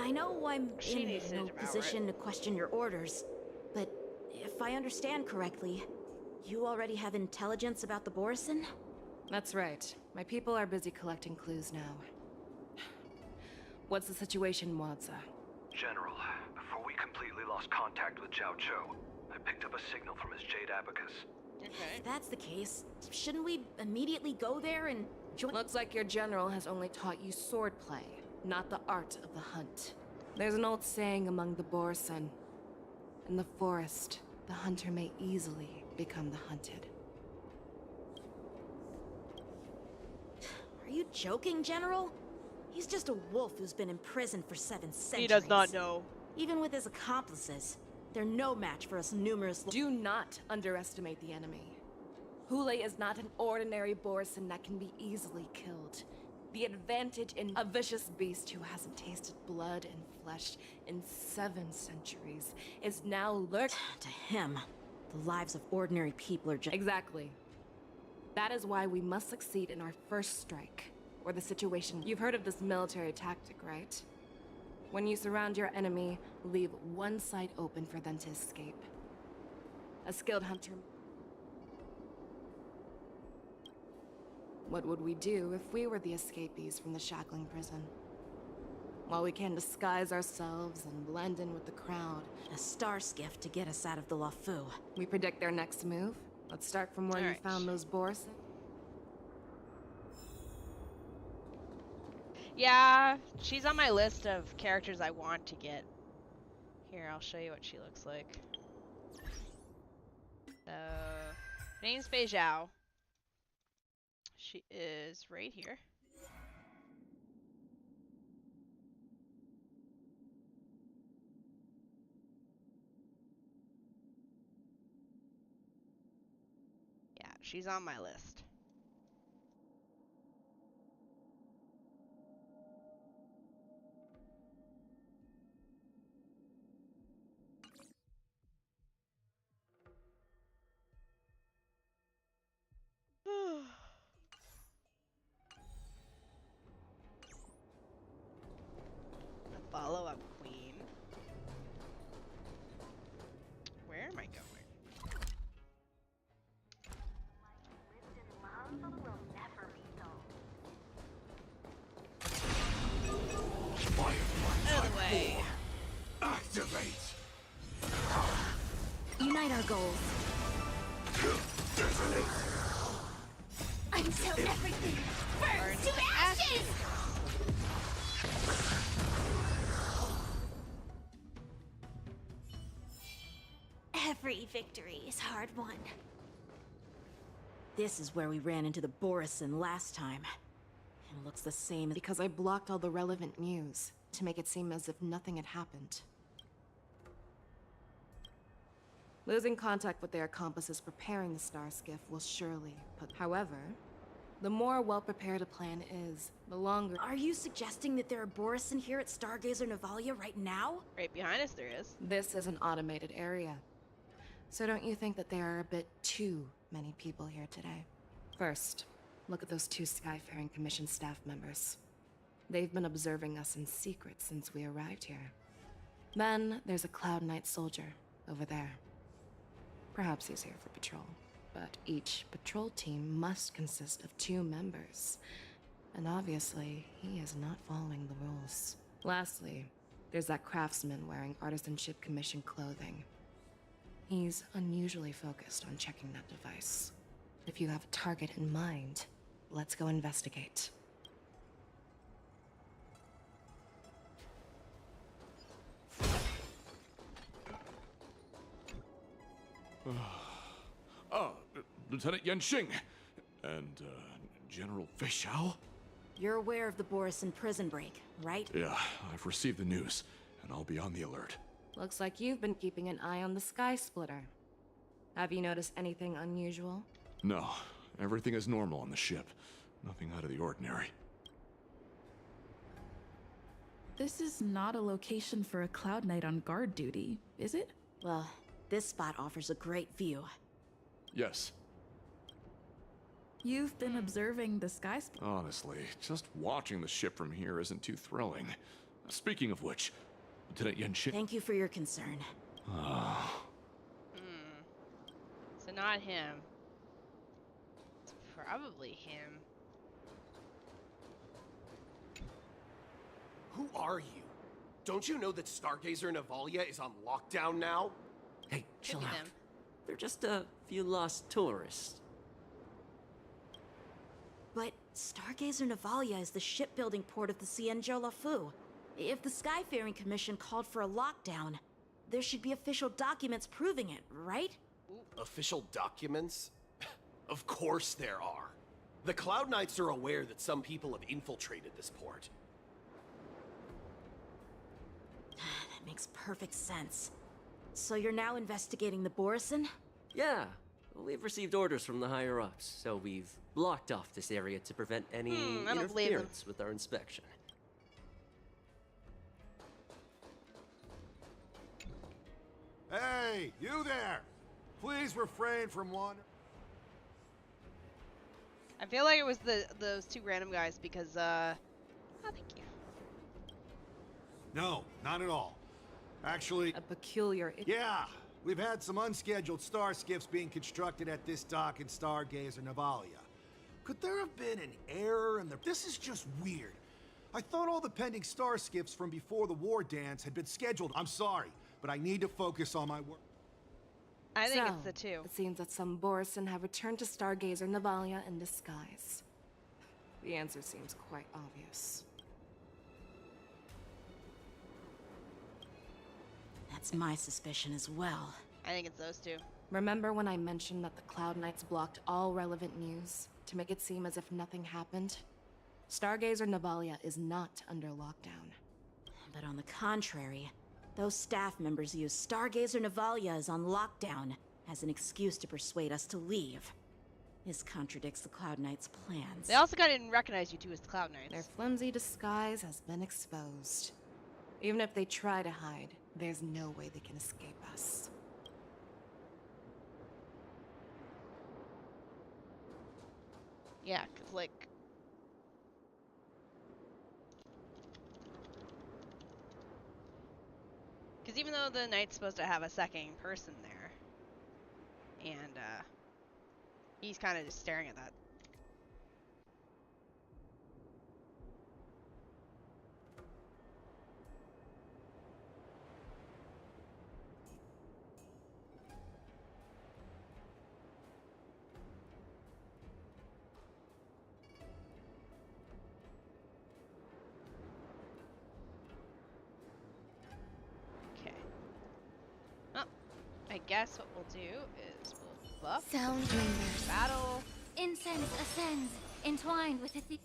I know I'm She in needs to no devour position it. to question your orders, but if I understand correctly, you already have intelligence about the Borisin? That's right. My people are busy collecting clues now. What's the situation, Wadza? General, before we completely lost contact with Jiao Chou, I picked up a signal from his jade abacus. If that's the case, shouldn't we immediately go there and join? Looks like your general has only taught you swordplay, not the art of the hunt. There's an old saying among the Borisin. In the forest, the hunter may easily become the hunted. Are you joking, General? He's just a wolf who's been in prison for 7 centuries. He does not know. Even with his accomplices, they're no match for us numerous... Do not underestimate the enemy. Hule is not an ordinary Borisin that can be easily killed. The advantage in a vicious beast who hasn't tasted blood and flesh in 7 centuries is now lurking. To him, the lives of ordinary people are just... Exactly. That is why we must succeed in our first strike, or the situation. You've heard of this military tactic, right? When you surround your enemy, leave one side open for them to escape. A skilled hunter... What would we do if we were the escapees from the shackling prison? While we can disguise ourselves and blend in with the crowd. A star skiff to get us out of the Lafu. We predict their next move? Let's start from where you found those Borisin. Yeah, she's on my list of characters I want to get. Here, I'll show you what she looks like. So, name's Fei Zhao. She is right here. Yeah, she's on my list. A follow-up queen. Where am I going? Out of the way. Activate! Unite our goals. Until everything burns to ashes! Every victory is hard won. This is where we ran into the Borison last time. It looks the same Because I blocked all the relevant news to make it seem as if nothing had happened. Losing contact with their accomplices preparing the Star Skiff will surely put... However, the more well-prepared a plan is, the longer... Are you suggesting that there are Borison here at Stargazer Navalia right now? Right behind us there is. This is an automated area. So don't you think that there are a bit too many people here today? First, look at those 2 Skyfaring Commission staff members. They've been observing us in secret since we arrived here. Then, there's a Cloud Knight soldier over there. Perhaps he's here for patrol, but each patrol team must consist of 2 members. And obviously, he is not following the rules. Lastly, there's that craftsman wearing Artisanship Commission clothing. He's unusually focused on checking that device. If you have a target in mind, let's go investigate. Lieutenant Yenxing and General Feixiao? You're aware of the Borison prison break, right? Yeah, I've received the news, and I'll be on the alert. Looks like you've been keeping an eye on the Sky Splitter. Have you noticed anything unusual? No, everything is normal on the ship. Nothing out of the ordinary. This is not a location for a Cloud Knight on guard duty, is it? Well, this spot offers a great view. Yes. You've been observing the sky Honestly, just watching the ship from here isn't too thrilling. Speaking of which, Lieutenant Yenxing... Thank you for your concern. So not him. It's probably him. Who are you? Don't you know that Stargazer Navalia is on lockdown now? Hey, chill Could be out. them. They're just a few lost tourists. But Stargazer Navalia is the shipbuilding port of the Cienjo Lafu. If the Skyfaring Commission called for a lockdown, there should be official documents proving it, right? Official documents? Of course there are. The Cloud Knights are aware that some people have infiltrated this port. That makes perfect sense. So you're now investigating the Borison? Yeah, we've received orders from the higher-ups, so we've blocked off this area to prevent any I don't believe them. interference with our inspection. Hey, you there! Please refrain from wandering. I feel like it was those 2 random guys because oh, thank you. No, not at all. Actually... A peculiar... Yeah! We've had some unscheduled star skiffs being constructed at this dock in Stargazer Navalia. Could there have been an error in the... This is just weird. I thought all the pending star skiffs from before the war dance had been scheduled. I'm sorry, but I need to focus on my work. I think So, it's the 2. It seems that some Borison have returned to Stargazer Navalia in disguise. The answer seems quite obvious. That's my suspicion as well. I think it's those 2. Remember when I mentioned that the Cloud Knights blocked all relevant news to make it seem as if nothing happened? Stargazer Navalia is not under lockdown. But on the contrary, those staff members use Stargazer Navalia is on lockdown as an excuse to persuade us to leave. This contradicts the Cloud Knights' plans. They also didn't recognize you 2 as the Cloud Knights. Their flimsy disguise has been exposed. Even if they try to hide, there's no way they can escape us. Yeah, 'cause like... Because even though the Knight's supposed to have a second person there, and he's kind of just staring at that. guess what we'll do is we'll buff. Sound lingers. Battle. Incense ascends, entwined with the.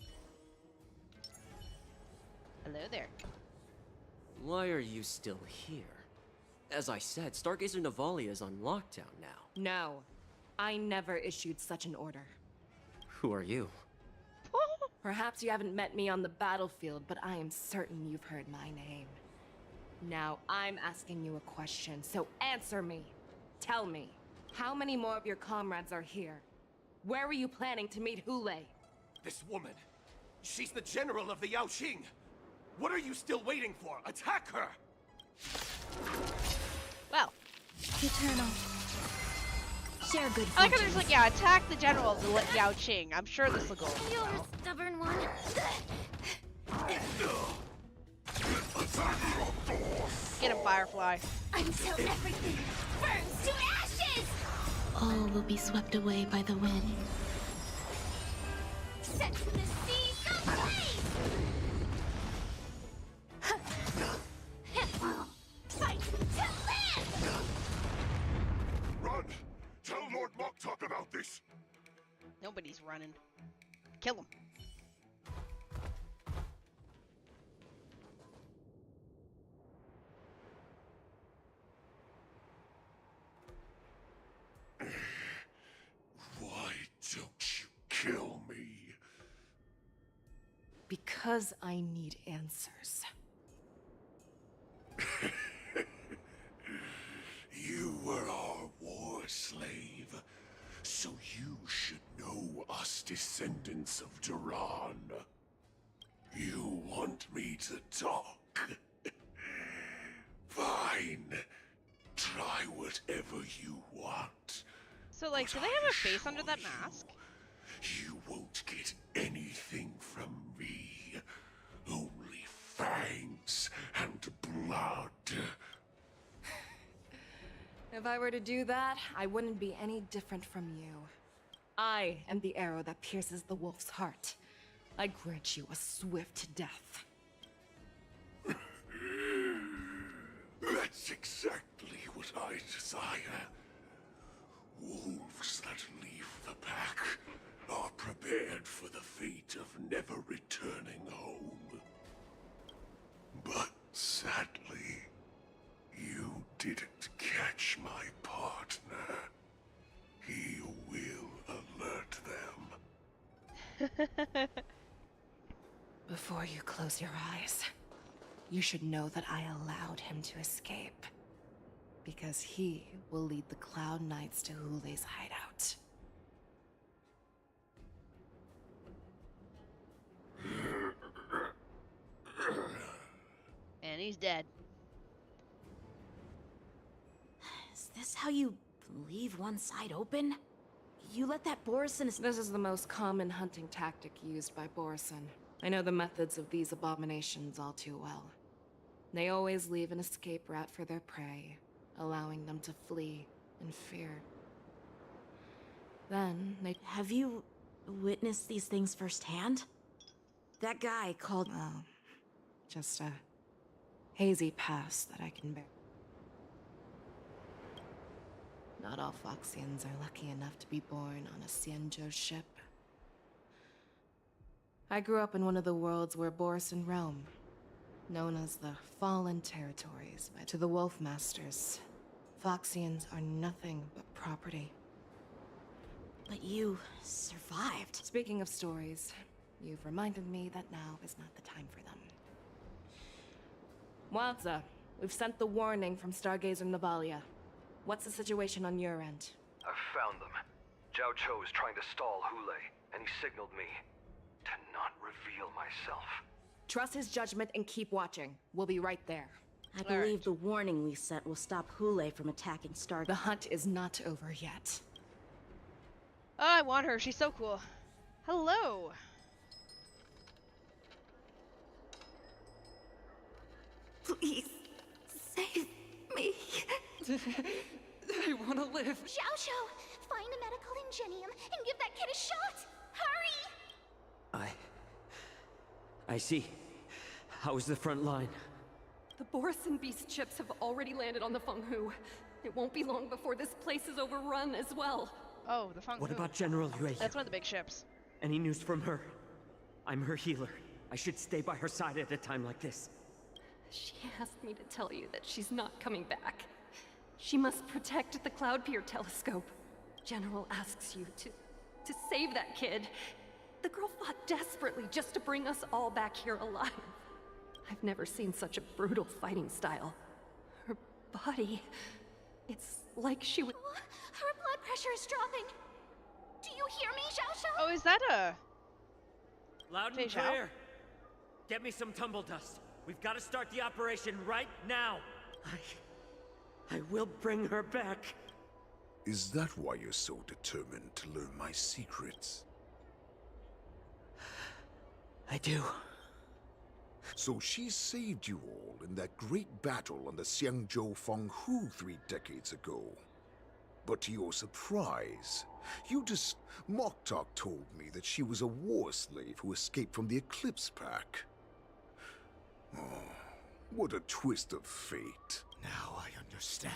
Hello there. Why are you still here? As I said, Stargazer Navalia is on lockdown now. No, I never issued such an order. Who are you? Perhaps you haven't met me on the battlefield, but I am certain you've heard my name. Now, I'm asking you a question, so answer me. Tell me, how many more of your comrades are here? Where were you planning to meet Hule? This woman, she's the general of the Yaoqing. What are you still waiting for? Attack her! Well. Eternal. Share good I like how there's like, yeah, attack the general of the Yaoqing. I'm sure this will go over You're well. a stubborn one. Get him, Firefly. Until everything burns to ashes! All will be swept away by the wind. Set the seas ablaze! Fight to live! Run! Tell Lord Moktok about this! Nobody's running. Kill him. Why don't you kill me? Because I need answers. You were our war slave, so you should know us descendants of Duran. You want me to talk? Fine. Try whatever you want. So, like, do they have a face under that mask? You won't get anything from me. Only fangs and blood. If I were to do that, I wouldn't be any different from you. I am the arrow that pierces the wolf's heart. I grant you a swift death. That's exactly what I desire. Wolves that leave the pack are prepared for the fate of never returning home. But sadly, you didn't catch my partner. He will alert them. Before you close your eyes, you should know that I allowed him to escape. Because he will lead the Cloud Knights to Hule's hideout. And he's dead. Is this how you leave one side open? You let that Borison... This is the most common hunting tactic used by Borison. I know the methods of these abominations all too well. They always leave an escape route for their prey, allowing them to flee in fear. Then they... Have you witnessed these things firsthand? That guy called... Oh, just a hazy past that I can bear. Not all Foxians are lucky enough to be born on a Xianzhou ship. I grew up in one of the worlds where Borison roam, known as the Fallen Territories. To the Wolf Masters, Foxians are nothing but property. But you survived. Speaking of stories, you've reminded me that now is not the time for them. Waldza, we've sent the warning from Stargazer Navalia. What's the situation on your end? I've found them. Zhao Cho is trying to stall Hule, and he signaled me to not reveal myself. Trust his judgment and keep watching. We'll be right there. I believe the warning we sent will stop Hule from attacking Star. The hunt is not over yet. Oh, I want her. She's so cool. Hello. Please, save me. I want to live. Zhao Zhou, find a medical ingenium and give that kid a shot! Hurry! I see. How is the front line? The Borison Beast chips have already landed on the Fenghu. It won't be long before this place is overrun as well. Oh, the Feng What Hu. about General Yue? That's one of the big ships. Any news from her? I'm her healer. I should stay by her side at a time like this. She asked me to tell you that she's not coming back. She must protect the Cloud Pier telescope. General asks you to save that kid. The girl fought desperately just to bring us all back here alive. I've never seen such a brutal fighting style. Her body, it's like she would... Her blood pressure is dropping. Do you hear me, Xiao Xiao? Oh, is that a... Loud and clear. Get me some tumble dust. We've got to start the operation right now. I will bring her back. Is that why you're so determined to learn my secrets? I do. So she saved you all in that great battle on the Xiangzhou Fenghu 3 decades ago. But to your surprise, Moktok told me that she was a war slave who escaped from the Eclipse Pack. Oh, what a twist of fate. Now I understand.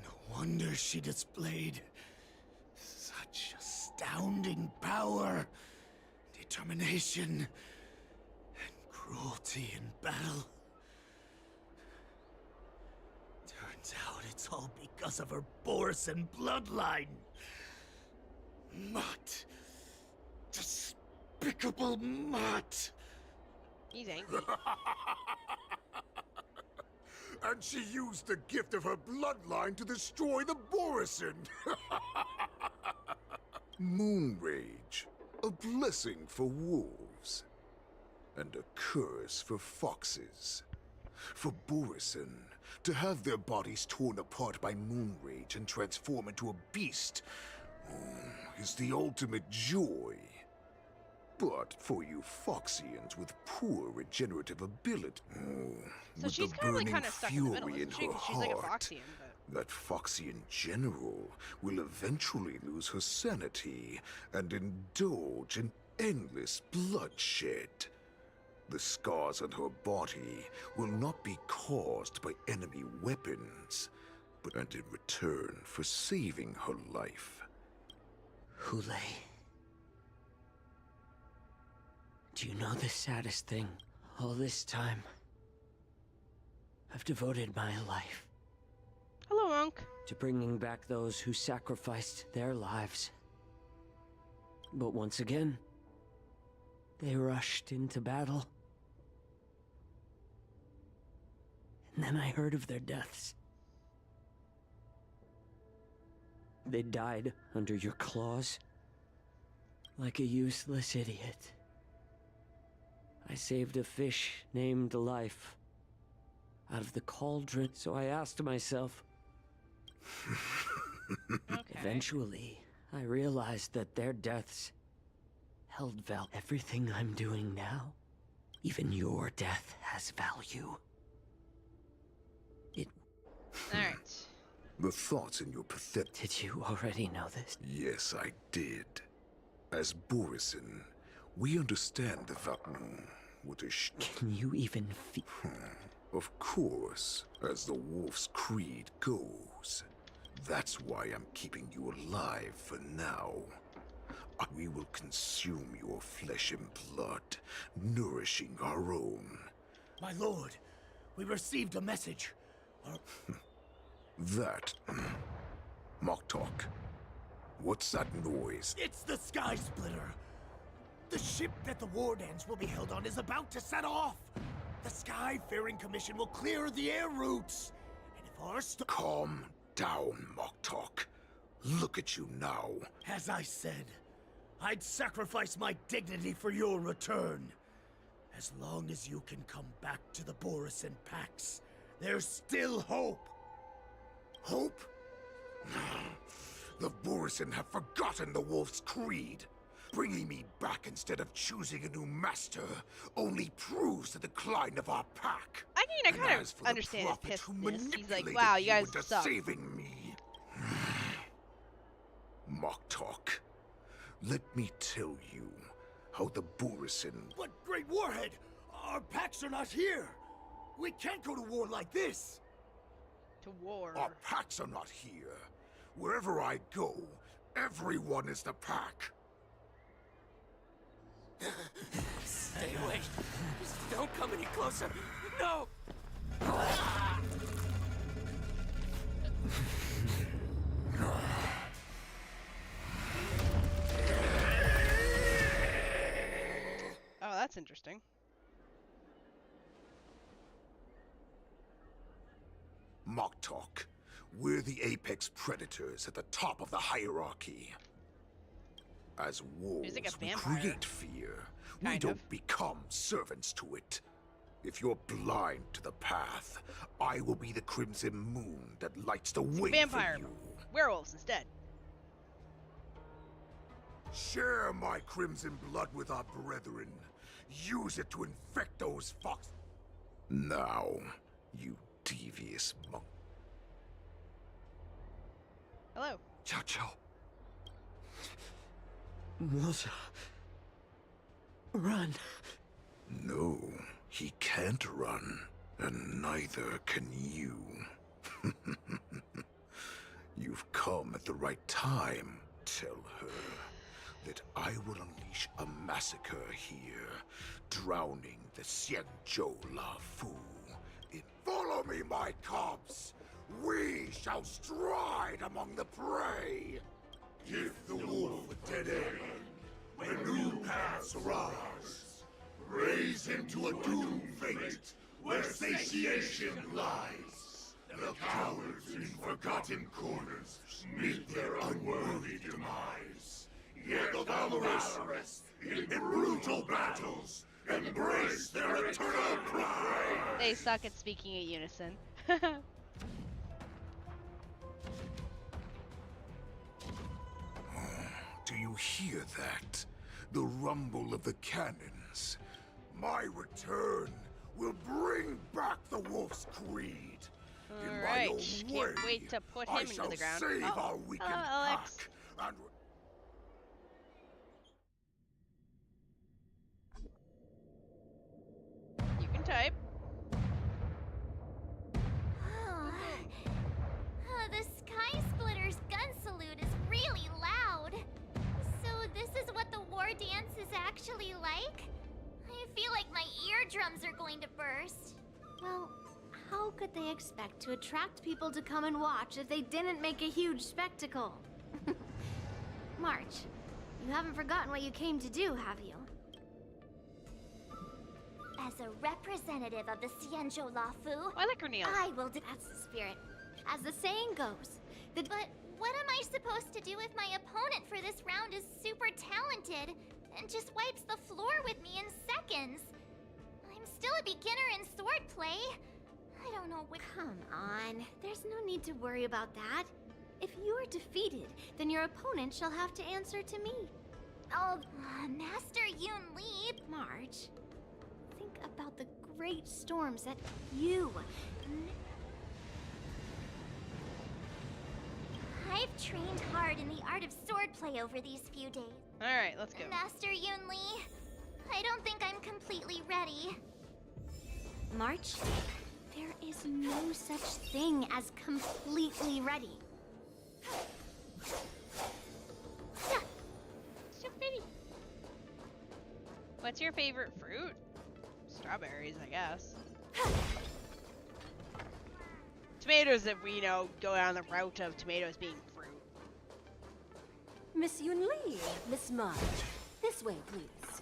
No wonder she displayed such astounding power, determination, and cruelty in battle. Turns out it's all because of her Borison bloodline. Mutt. Despicable mutt. He's angry. And she used the gift of her bloodline to destroy the Borison. Moon Rage, a blessing for wolves, and a curse for foxes. For Borison, to have their bodies torn apart by Moon Rage and transform into a beast is the ultimate joy. But for you Foxians with poor regenerative ability, So with she's the probably burning kind of stuck in the middle, fury in isn't she? her 'Cause she's like a heart, Foxian, but... that Foxian general will eventually lose her sanity and indulge in endless bloodshed. The scars on her body will not be caused by enemy weapons, but in return for saving her life. Hule. Do you know the saddest thing? All this time, I've devoted my life. Hello, Monk. To bringing back those who sacrificed their lives. But once again, they rushed into battle. And then I heard of their deaths. They died under your claws, like a useless idiot. I saved a fish named Life out of the cauldron, so I asked myself. Okay. Eventually, I realized that their deaths held value. Everything I'm doing now, even your death has value. Alright. The thoughts in your pathetic... Did you already know this? Yes, I did. As Borison, we understand the value. What a Can you even feel? Of course, as the Wolf's creed goes. That's why I'm keeping you alive for now. We will consume your flesh and blood, nourishing our own. My lord, we received a message. That... Moktok. What's that noise? It's the Sky Splitter. The ship that the Wardens will be held on is about to set off. The Skyfaring Commission will clear the air routes. And if our Calm down, Moktok. Look at you now. As I said, I'd sacrifice my dignity for your return. As long as you can come back to the Borison Pax, there's still hope. Hope? The Borison have forgotten the Wolf's creed. Bringing me back instead of choosing a new master only proves the decline of our pack. I mean, I kind of understand his pissness. He's like, wow, you guys suck. Saving me. Moktok, let me tell you how the Borison... But Great Warhead, our packs are not here. We can't go to war like this! To war. Our packs are not here. Wherever I go, everyone is the pack. Stay away. Just don't come any closer. No! Oh, that's interesting. Moktok, we're the apex predators at the top of the hierarchy. As wolves, like a we vampire. create fear. We Kind don't of. become servants to it. If you're blind to the path, I will be the crimson moon that lights the way Vampire. for you. Werewolves instead. Share my crimson blood with our brethren. Use it to infect those fox. Now, you devious monk. Hello. Chow Chow. Melissa. Run. No, he can't run, and neither can you. You've come at the right time. Tell her that I will unleash a massacre here, drowning the Xianzhou La Fu. Follow me, my cubs! We shall stride among the prey! Give the wolf a dead end when new paths arise. Raise him to a doomed fate where satiation lies. The cowards in forgotten corners meet their unworthy demise. Yet the valorous in brutal battles embrace their eternal pride. They suck at speaking at unison. Do you hear that? The rumble of the cannons. My return will bring back the wolf's creed. In my own Alright, way, can't wait to put I him into shall the ground. save Oh, our weakened hello, Alex. pack and You can type. The Sky Splitter's gun salute is really loud. So this is what the war dance is actually like? I feel like my eardrums are going to burst. Well, how could they expect to attract people to come and watch if they didn't make a huge spectacle? March, you haven't forgotten what you came to do, have you? As a representative of the Xianzhou La Fu, I like her nails. I will do. That's the spirit. As the saying goes, but what am I supposed to do if my opponent for this round is super talented and just wipes the floor with me in seconds? I'm still a beginner in swordplay. I don't know what. Come on, there's no need to worry about that. If you are defeated, then your opponent shall have to answer to me. Oh, Master Yun Li. March, think about the great storms that you. I've trained hard in the art of swordplay over these few days. Alright, let's go. Master Yun Li, I don't think I'm completely ready. March, there is no such thing as completely ready. So pretty. What's your favorite fruit? Strawberries, I guess. Tomatoes, if we go down the route of tomatoes being fruit. Miss Yun Li, Miss March, this way, please.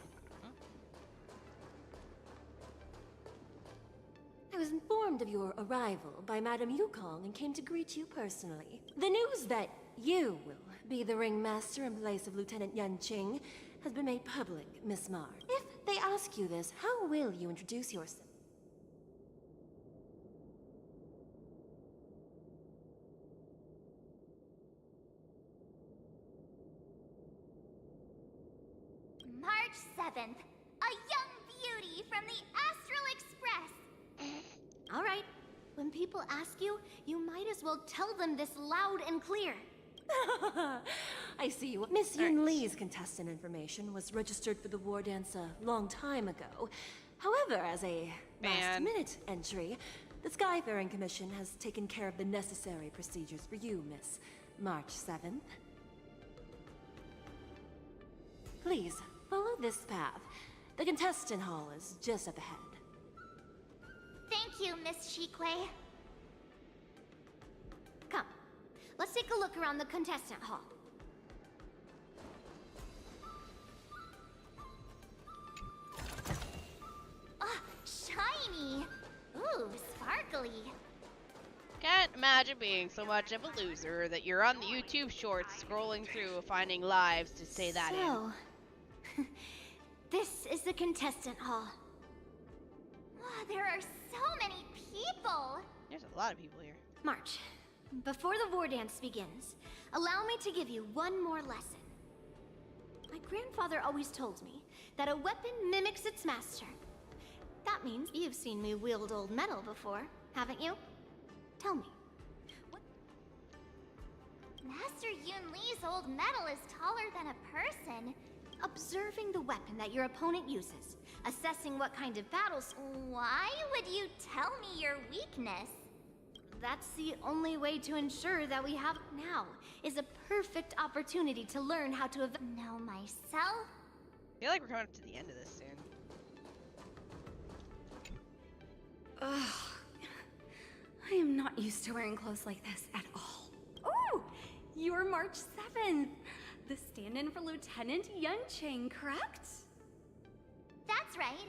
I was informed of your arrival by Madame Yukong and came to greet you personally. The news that you will be the ringmaster in place of Lieutenant Yan Qing has been made public, Miss March. If they ask you this, how will you introduce yourself? March 7th, a young beauty from the Astral Express. All right, when people ask you, you might as well tell them this loud and clear. I see you. Miss Yun Li's contestant information was registered for the war dance a long time ago. However, as a Man. Last-minute entry. The Skyfaring Commission has taken care of the necessary procedures for you, Miss. March 7th. Please, follow this path. The contestant hall is just up ahead. Thank you, Miss Shikwe. Come, let's take a look around the contestant hall. Ah, shiny! Ooh, sparkly. Can't imagine being so much of a loser that you're on the YouTube shorts scrolling through finding lives to say that in. So, this is the contestant hall. Ah, there are so many people! There's a lot of people here. March, before the war dance begins, allow me to give you one more lesson. My grandfather always told me that a weapon mimics its master. That means you've seen me wield old metal before, haven't you? Tell me. What? Master Yun Li's old metal is taller than a person. Observing the weapon that your opponent uses, assessing what kind of battles. Why would you tell me your weakness? That's the only way to ensure that we have now is a perfect opportunity to learn how to know myself. I feel like we're coming up to the end of this soon. Ugh. I am not used to wearing clothes like this at all. Oh, you're March 7th. The stand-in for Lieutenant Yunqing, correct? That's right.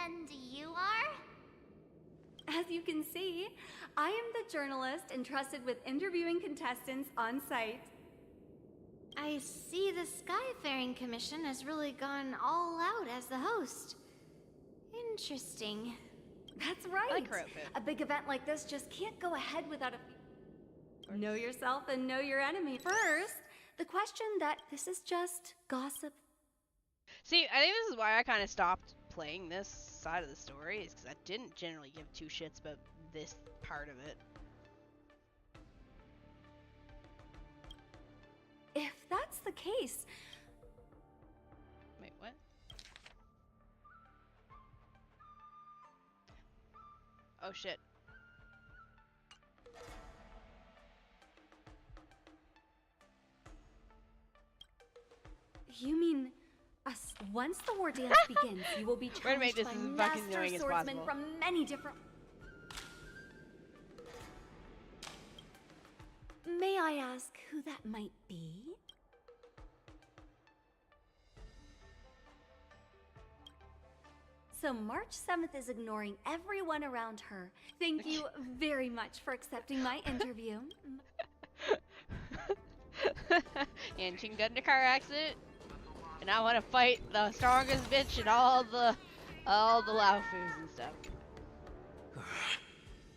And you are? As you can see, I am the journalist entrusted with interviewing contestants on site. I see the Skyfaring Commission has really gone all out as the host. Interesting. That's right. I like her outfit. A big event like this just can't go ahead without a... Know yourself and know your enemy. First, the question that this is just gossip. See, I think this is why I kind of stopped playing this side of the story, is because I didn't generally give two shits about this part of it. If that's the case... Wait, what? Oh shit. You mean... us? Once the war dance begins, you will be We're gonna make challenged this by as fucking master annoying as swordsmen possible. from many different... May I ask who that might be? So March 7th is ignoring everyone around her. Thank you very much for accepting my interview. And Ching got in a car accident, and I want to fight the strongest bitch in all the Laofus and stuff.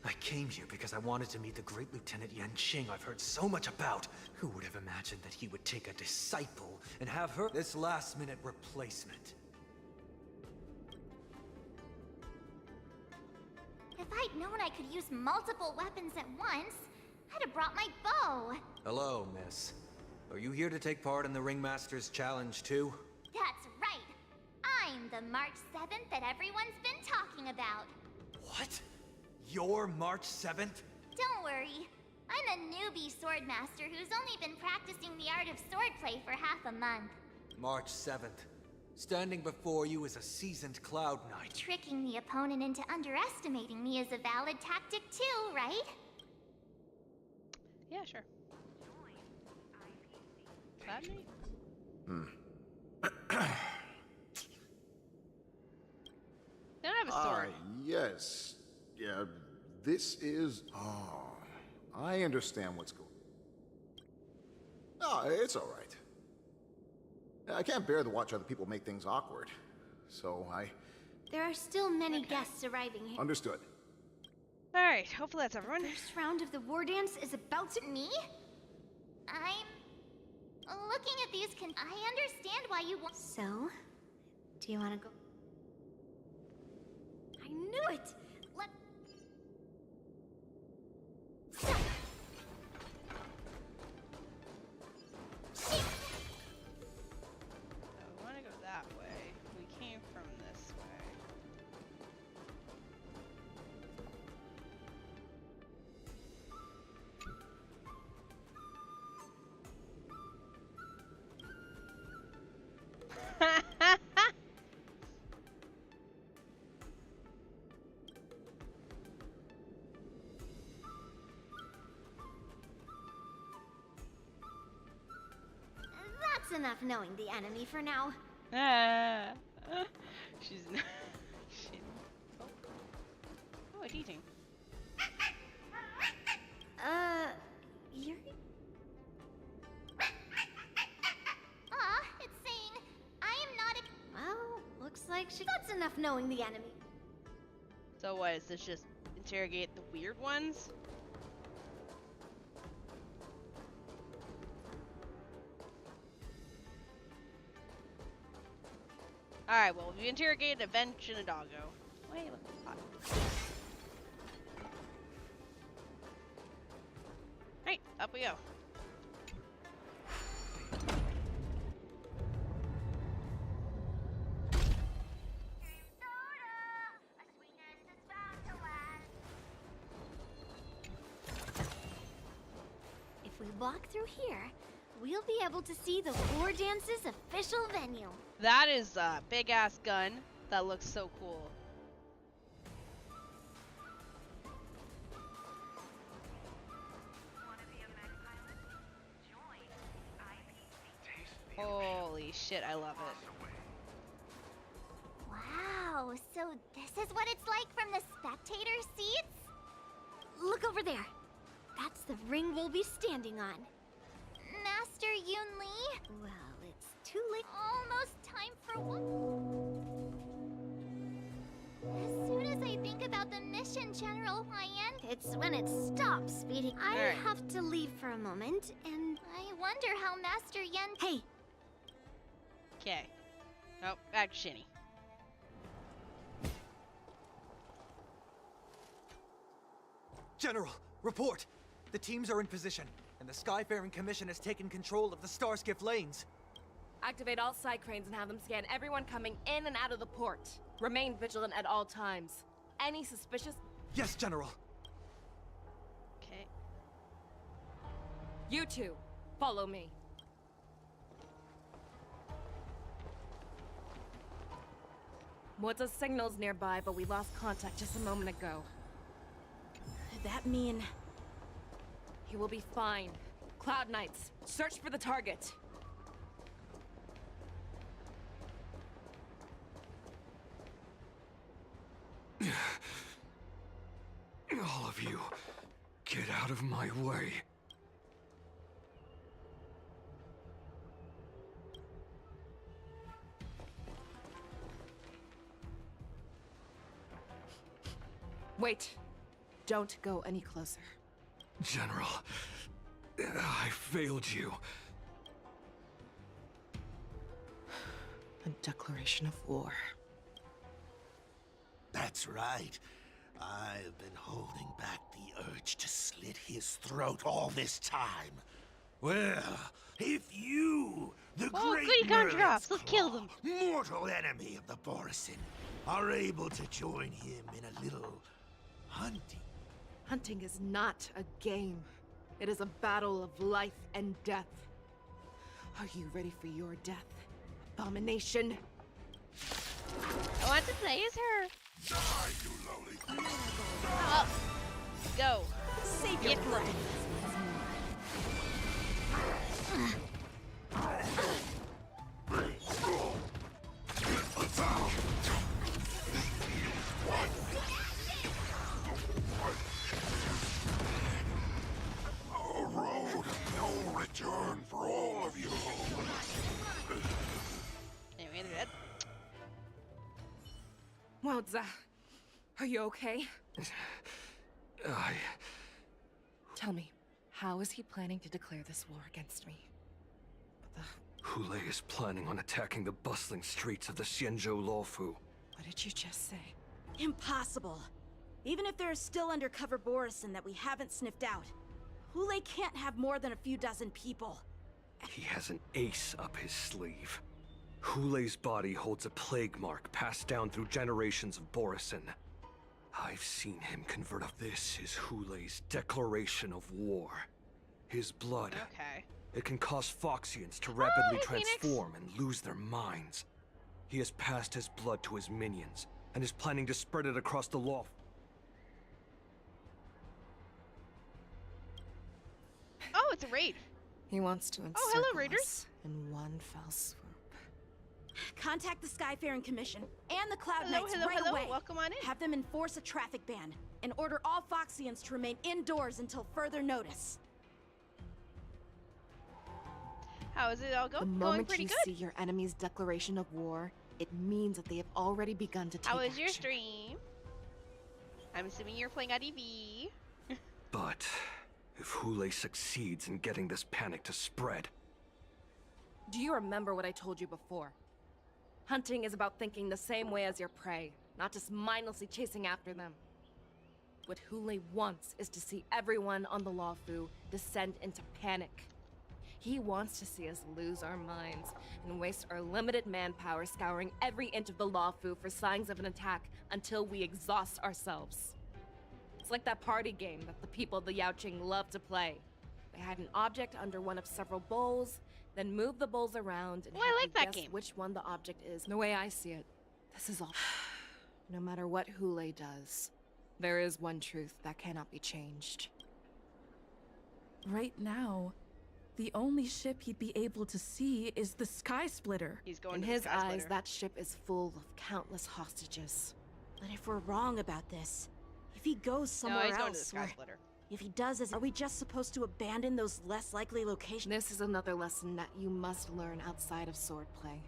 I came here because I wanted to meet the great Lieutenant Yunqing I've heard so much about. Who would have imagined that he would take a disciple and have her this last-minute replacement? If I'd known I could use multiple weapons at once, I'd have brought my bow. Hello, miss. Are you here to take part in the Ringmaster's Challenge too? That's right. I'm the March 7th that everyone's been talking about. What? You're March 7th? Don't worry. I'm a newbie swordmaster who's only been practicing the art of swordplay for half a month. March 7th. Standing before you is a seasoned Cloud Knight. Tricking the opponent into underestimating me is a valid tactic too, right? Yeah, sure. Cloud Knight? They don't have a sword. Yes. Yeah, this is... Oh, I understand what's going on. Oh, it's all right. I can't bear to watch other people make things awkward, so I... There are still many guests arriving here. Understood. Alright, hopefully that's everyone. First round of the war dance is about to... Me? I'm... looking at these I understand why you want... So? Do you want to go... I knew it! Let... Stop! I want to go that way. We came from this way. enough knowing the enemy for now. Ah. She's not. She... Oh, a teaching. You're... Aw, it's saying, I am not a... Well, looks like that's enough knowing the enemy. So what, is this just interrogate the weird ones? Alright, well, we interrogated a bench and a doggo. Wait, look, hot. Right, up we go. If we walk through here, we'll be able to see the War Dance's official venue. That is a big ass gun. That looks so cool. Holy shit, I love it. Wow, so this is what it's like from the spectator seats? Look over there. That's the ring we'll be standing on. Master Yun Li? Well, it's too late. Almost time for one. As soon as I think about the mission, General Hyan, it's when it stops speeding. I have to leave for a moment, and I wonder how Master Yen... Hey! Okay. Oh, back to Shini. General, report! The teams are in position, and the Skyfaring Commission has taken control of the Starskiff lanes. Activate all side cranes and have them scan everyone coming in and out of the port. Remain vigilant at all times. Any suspicious... Yes, General. Okay. You two, follow me. Moza's signal's nearby, but we lost contact just a moment ago. Could that mean... He will be fine. Cloud Knights, search for the target. All of you, get out of my way. Wait. Don't go any closer. General, I failed you. A declaration of war. That's right. I've been holding back the urge to slit his throat all this time. Well, if you, the great goody gumdrops, let's kill them. mortal enemy of the Borisin, are able to join him in a little hunting. Hunting is not a game. It is a battle of life and death. Are you ready for your death, abomination? I want to play as her. Die, you lowly. Up. Go. Save your breath. A road of no return for all of you. Anyway, they're dead. Moza, are you okay? Tell me, how is he planning to declare this war against me? Hule is planning on attacking the bustling streets of the Xianzhou Luofu. What did you just say? Impossible. Even if there are still undercover Borisin that we haven't sniffed out, Hule can't have more than a few dozen people. He has an ace up his sleeve. Hule's body holds a plague mark passed down through generations of Borisin. I've seen him convert a... This is Hule's declaration of war. His blood. Okay. It can cause Foxians to rapidly hey, transform and lose their minds. He has passed his blood to his minions, and is planning to spread it across the loft. Oh, it's a raid. He wants to encircle hello, raiders. us in one fell swoop. Contact the Skyfaring Commission and the Cloud Knights right away. Welcome on in. Have them enforce a traffic ban and order all Foxians to remain indoors until further notice. How is it all going? The Going moment pretty you good. see your enemy's declaration of war, it means that they have already begun to take How was action. your stream? I'm assuming you're playing IDV. But if Hule succeeds in getting this panic to spread... Do you remember what I told you before? Hunting is about thinking the same way as your prey, not just mindlessly chasing after them. What Hule wants is to see everyone on the Lawfu descend into panic. He wants to see us lose our minds and waste our limited manpower scouring every inch of the Lawfu for signs of an attack until we exhaust ourselves. It's like that party game that the people of the Yaoqing love to play. They hide an object under one of several bowls, then move the bowls around and I like that guess game. which one the object is. The way I see it, this is all. No matter what Hule does, there is one truth that cannot be changed. Right now, the only ship he'd be able to see is the Sky Splitter. He's going In to his the Sky eyes, Splitter. that ship is full of countless hostages. But if we're wrong about this, if he goes somewhere he's going to the else, Sky or Splitter. if he does, are we just supposed to abandon those less likely locations? This is another lesson that you must learn outside of swordplay.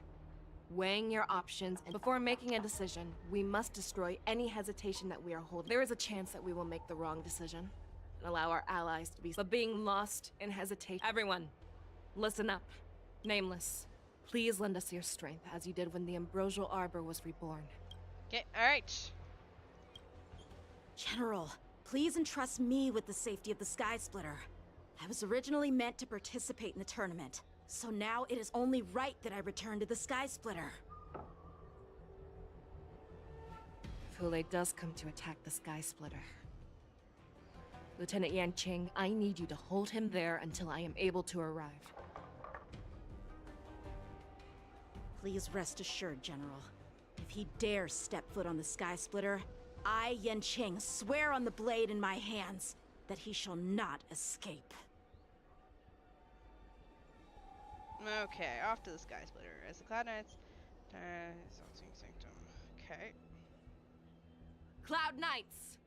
Weighing your options, and before making a decision, we must destroy any hesitation that we are holding. There is a chance that we will make the wrong decision and allow our allies to be, but being lost in hesitation. Everyone, listen up. Nameless, please lend us your strength as you did when the Ambrosial Arbor was reborn. Okay, alright. General, please entrust me with the safety of the Sky Splitter. I was originally meant to participate in the tournament, so now it is only right that I return to the Sky Splitter. If Hule does come to attack the Sky Splitter, Lieutenant Yanqing, I need you to hold him there until I am able to arrive. Please rest assured, General. If he dares step foot on the Sky Splitter, I, Yanqing, swear on the blade in my hands that he shall not escape. Okay, off to the Sky Splitter. As the Cloud Knights... Sanctum. Okay. Cloud Knights!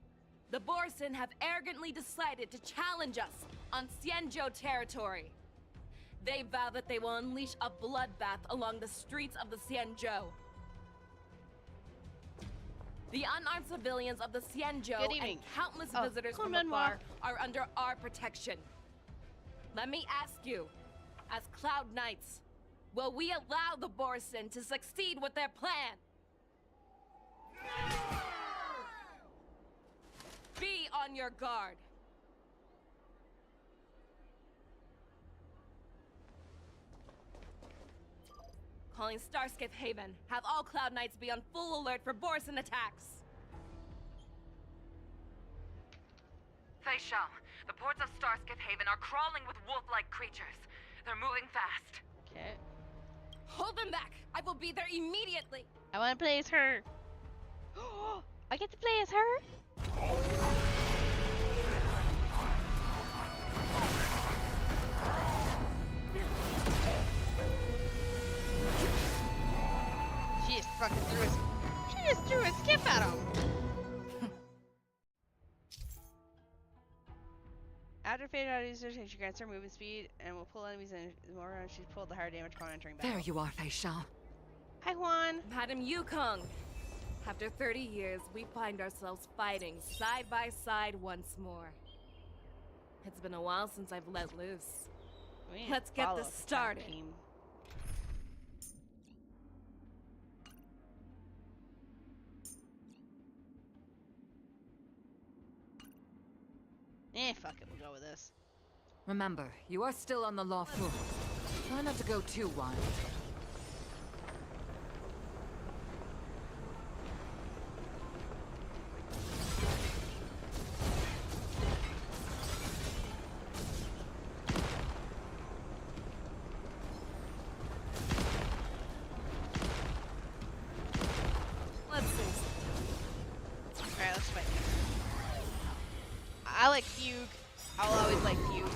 The Borson have arrogantly decided to challenge us on Xianzhou territory. They vow that they will unleash a bloodbath along the streets of the Xianzhou. The unarmed civilians of the Xianzhou and countless visitors from afar are under our protection. Let me ask you, as Cloud Knights, will we allow the Borson to succeed with their plan? Be on your guard. Calling Starskip Haven. Have all Cloud Knights be on full alert for Borson attacks. Fei Shao, the ports of Starskip Haven are crawling with wolf-like creatures. They're moving fast. Okay. Hold them back! I will be there immediately! I want to play as her. I get to play as her? She just fucking threw a skip at him. After fade out user she grants her movement speed and will pull enemies in more rounds. She's pulled the higher damage upon entering battle. There you are, Fei Shao. Hi Juan. Madam Yukong. After 30 years, we find ourselves fighting side by side once more. It's been a while since I've let loose. Let's get this started. Fuck it, we'll go with this. Remember, you are still on the lawful. Try not to go too wild. Let's see. Alright, let's fight. I like Fugue. I'll always like Fugue.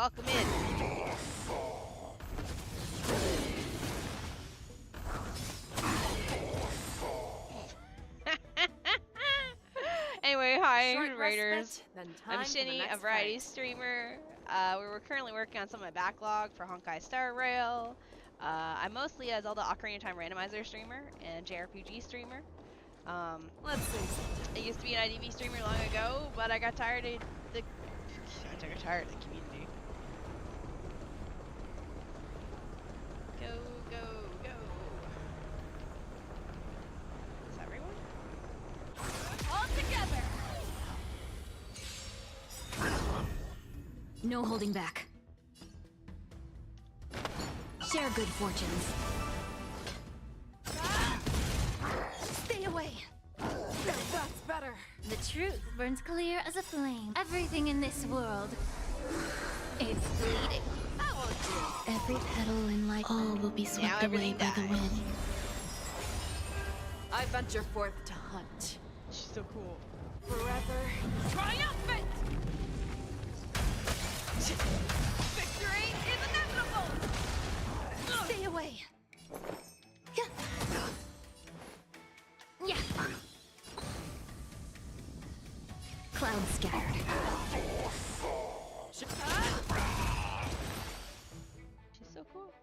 Welcome in. Anyway, hi, Raiders. I'm Shini, a variety streamer. We're currently working on some of my backlog for Honkai Star Rail. I'm mostly a Zelda Ocarina of Time randomizer streamer and JRPG streamer. Let's see. I used to be an IDV streamer long ago, but I got tired of the community. Go, go, go. Is that everyone? All together! No holding back. Share good fortunes. Stay away! That's better. The truth burns clear as a flame. Everything in this world is bleeding. That won't do. Every petal in life, all will be swept away by the wind. I venture forth to hunt. She's so cool. Forever triumphant! Victory is inevitable! Stay away! Yeah. Clouds scattered. She's so cool.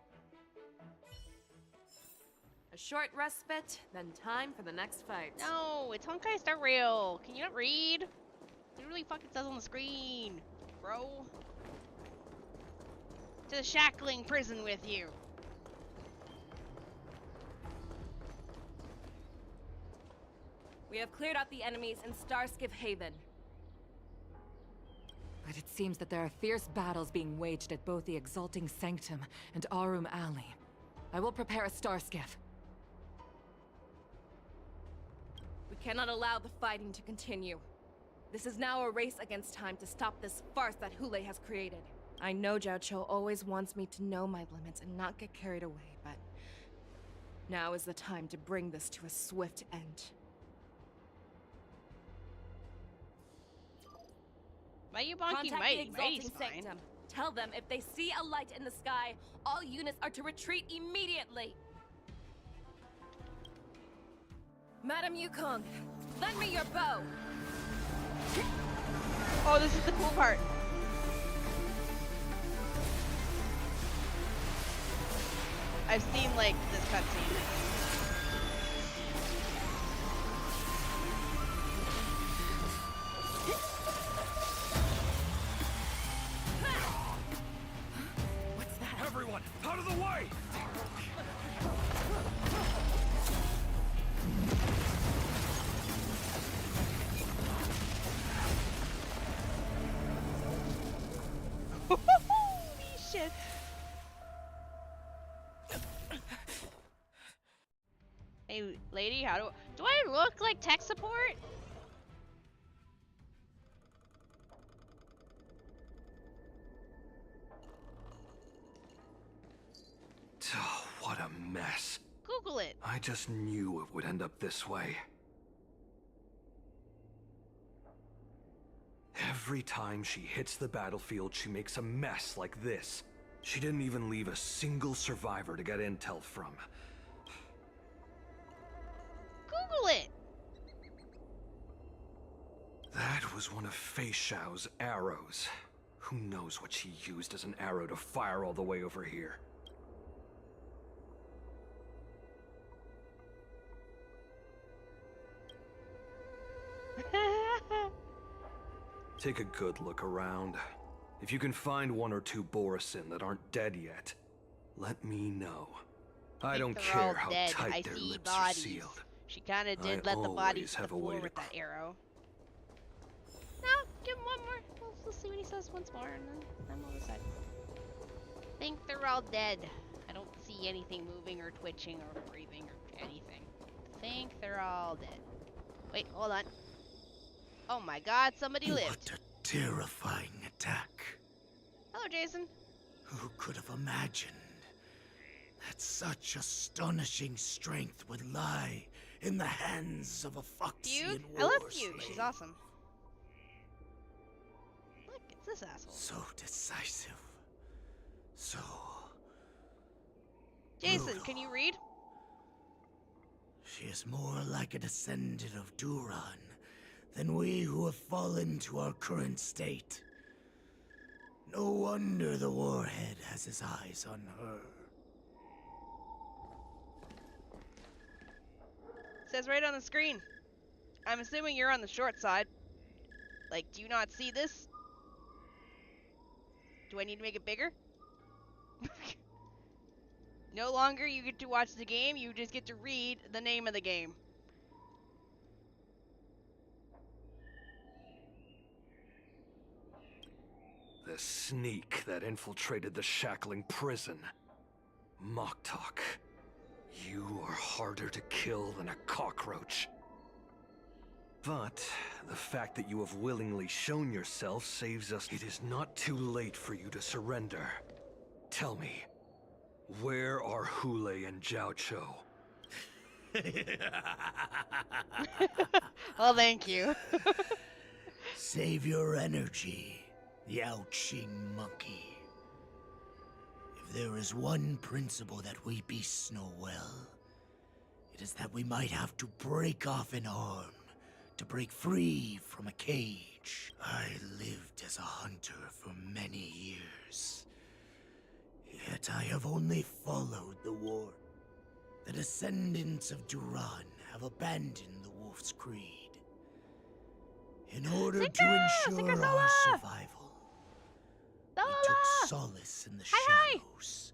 A short respite, then time for the next fight. No, it's Honkai Star Rail. Can you not read? It really fucking says on the screen, bro. To the shackling prison with you. We have cleared out the enemies in Starskiff Haven. But it seems that there are fierce battles being waged at both the Exalting Sanctum and Arum Alley. I will prepare a Starskiff. We cannot allow the fighting to continue. This is now a race against time to stop this farce that Hule has created. I know Jiao Cho always wants me to know my limits and not get carried away, but now is the time to bring this to a swift end. Why are you bonking Contact mighty? the Mighty's Exalting fine. Sanctum. Tell them if they see a light in the sky, all units are to retreat immediately. Madam Yukong, lend me your bow. Oh, this is the cool part. I've seen like this cutscene. Everyone, out of the way! Holy shit. Hey, lady, how do I look like tech support? Oh, what a mess. Google it. I just knew it would end up this way. Every time she hits the battlefield, she makes a mess like this. She didn't even leave a single survivor to get intel from. Google it. That was one of Fei Xiao's arrows. Who knows what she used as an arrow to fire all the way over here? Take a good look around. If you can find one or two Borisin that aren't dead yet, let me know. I don't care how tight their lips are sealed. She kind of did let the bodies have a floor way with to that arrow. No, give him one more. We'll see what he says once more, and then I'm on the side. Think they're all dead. I don't see anything moving or twitching or breathing or anything. Think they're all dead. Wait, hold on. Oh my god, somebody lived. What a terrifying attack. Hello, Jason. Who could have imagined that such astonishing strength would lie in the hands of a Foxian Feud? I war love Feud. slave? She's awesome. Look, it's this asshole. So decisive. So... Jason, can you read? She is more like a descendant of Duran than we who have fallen to our current state. No wonder the Warhead has his eyes on her. Says right on the screen. I'm assuming you're on the short side. Like, do you not see this? Do I need to make it bigger? No longer you get to watch the game, you just get to read the name of the game. The sneak that infiltrated the shackling prison. Moktok. You are harder to kill than a cockroach. But the fact that you have willingly shown yourself saves us. It is not too late for you to surrender. Tell me, where are Hule and Jiao Cho? Well, thank you. Save your energy, Yao Qing monkey. If there is one principle that we beasts know well, it is that we might have to break off an arm to break free from a cage. I lived as a hunter for many years, yet I have only followed the war. The descendants of Duran have abandoned the Wolf's Creed. In order to ensure our survival, we took solace in the shadows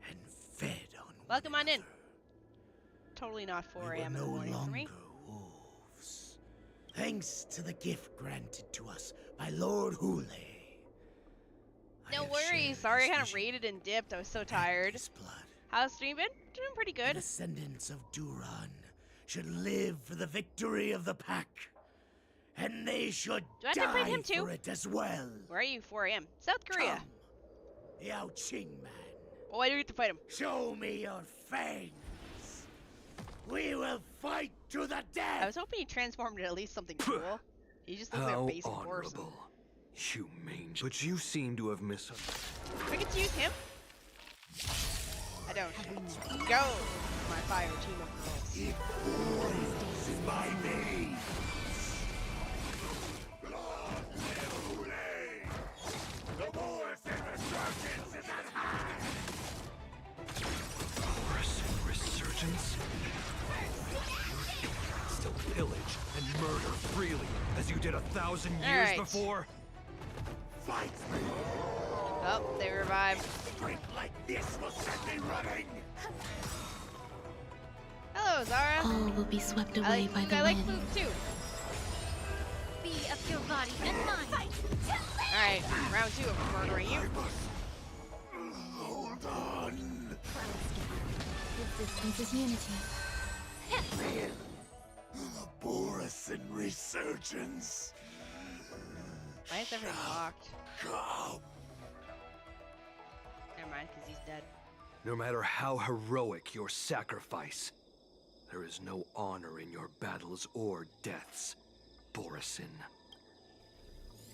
and fed on Welcome on in. Totally not 4 a.m. in the morning for me. wolves. Thanks to the gift granted to us by Lord Hule. No worries. Sorry I kind of raided and dipped. I was so tired. How's stream been? Doing pretty The good. descendants of Duran should live for the victory of the pack. And they should Do I have to fight die him too? for it as well. Where are you? 4 a.m. South Korea. Yao Qing man. Oh, why do you get to fight him? Show me your fangs. We will fight to the death. I was hoping he transformed into at least something cool. He just looks like a How basic horse. honorable. Humane. But you seem to have misunderstood. I get to use him? I don't. Go! My fire team of girls. It falls in my veins. The Morrison resurgence is at hand! Morrison resurgence? Still pillage and murder freely, as you did 1,000 years Alright. before? Fight me! Oh, they revived. Drink like this will set me running! Hello, Zara. All will be swept away I like by food. the I like wind. food too. Be of your body and mind. Alright, round 2 of murdering you. Hold on! Resistance is unity. The Morrison resurgence! Why is everything locked? Come! Never mind, because he's dead. No matter how heroic your sacrifice, there is no honor in your battles or deaths, Borison.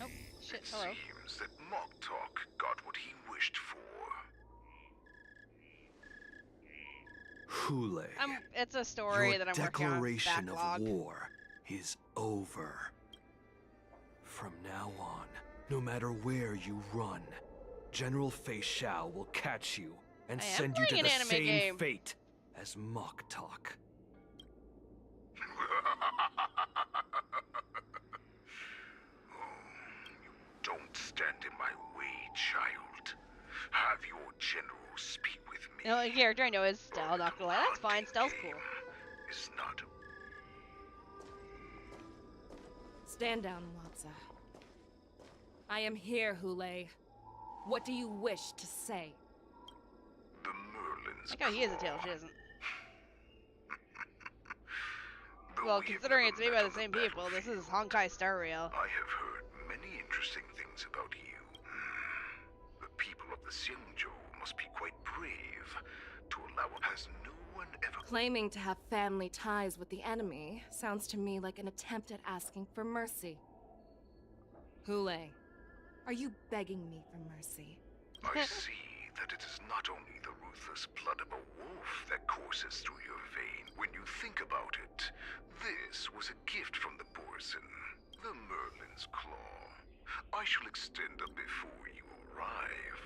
Oh, shit, hello. Seems that Moktok got what he wished for. Hule, It's a story your that I'm working on. declaration Backlog. of war is over. From now on, no matter where you run, General Fei Shao will catch you and I am send you to playing the an anime same game. fate as Moktok. Don't stand in my way, child. Have your general speak with me. The only character I know is Stell, not gonna lie. That's fine, Stell's cool. It's not. Stand down, Watsa. I am here, Hule. What do you wish to say? The Merlin's Like how he has a tail, she doesn't. Though Well, we have considering never it's made met by the on same battle people, this is Honkai Star Rail. I have heard many interesting things about you. The people of the Xingzhou must be quite brave to allow. Has no one ever Claiming to have family ties with the enemy sounds to me like an attempt at asking for mercy. Hule, are you begging me for mercy? I see that it is not only the ruthless blood of a wolf that courses through your vein when you think about it. This was a gift from the Borson, the Merlin's Claw. I shall extend it before you arrive.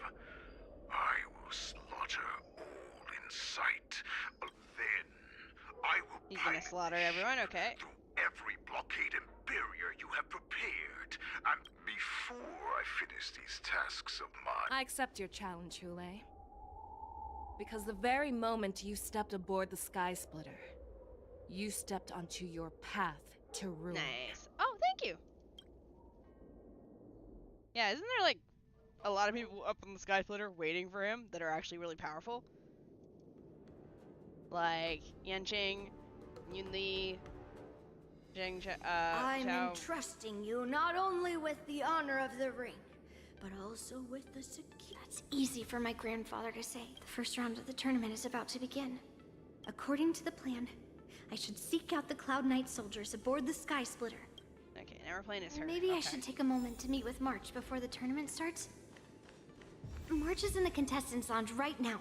I will slaughter all in sight. Then I will He's gonna slaughter everyone, okay. every blockade and barrier you have prepared. And before I finish these tasks of mine... I accept your challenge, Hule. Because the very moment you stepped aboard the Sky Splitter, you stepped onto your path to ruin. Nice. Oh, thank you. Yeah, isn't there like a lot of people up on the Sky Splitter waiting for him that are actually really powerful? Like Yanqing, Yunli, I'm Zhao. entrusting you not only with the honor of the ring, but also with the security. That's easy for my grandfather to say. The first round of the tournament is about to begin. According to the plan, I should seek out the Cloud Knight soldiers aboard the Sky Splitter. Okay, now we're playing as her. Maybe I Okay. should take a moment to meet with March before the tournament starts. March is in the contestants' lounge right now.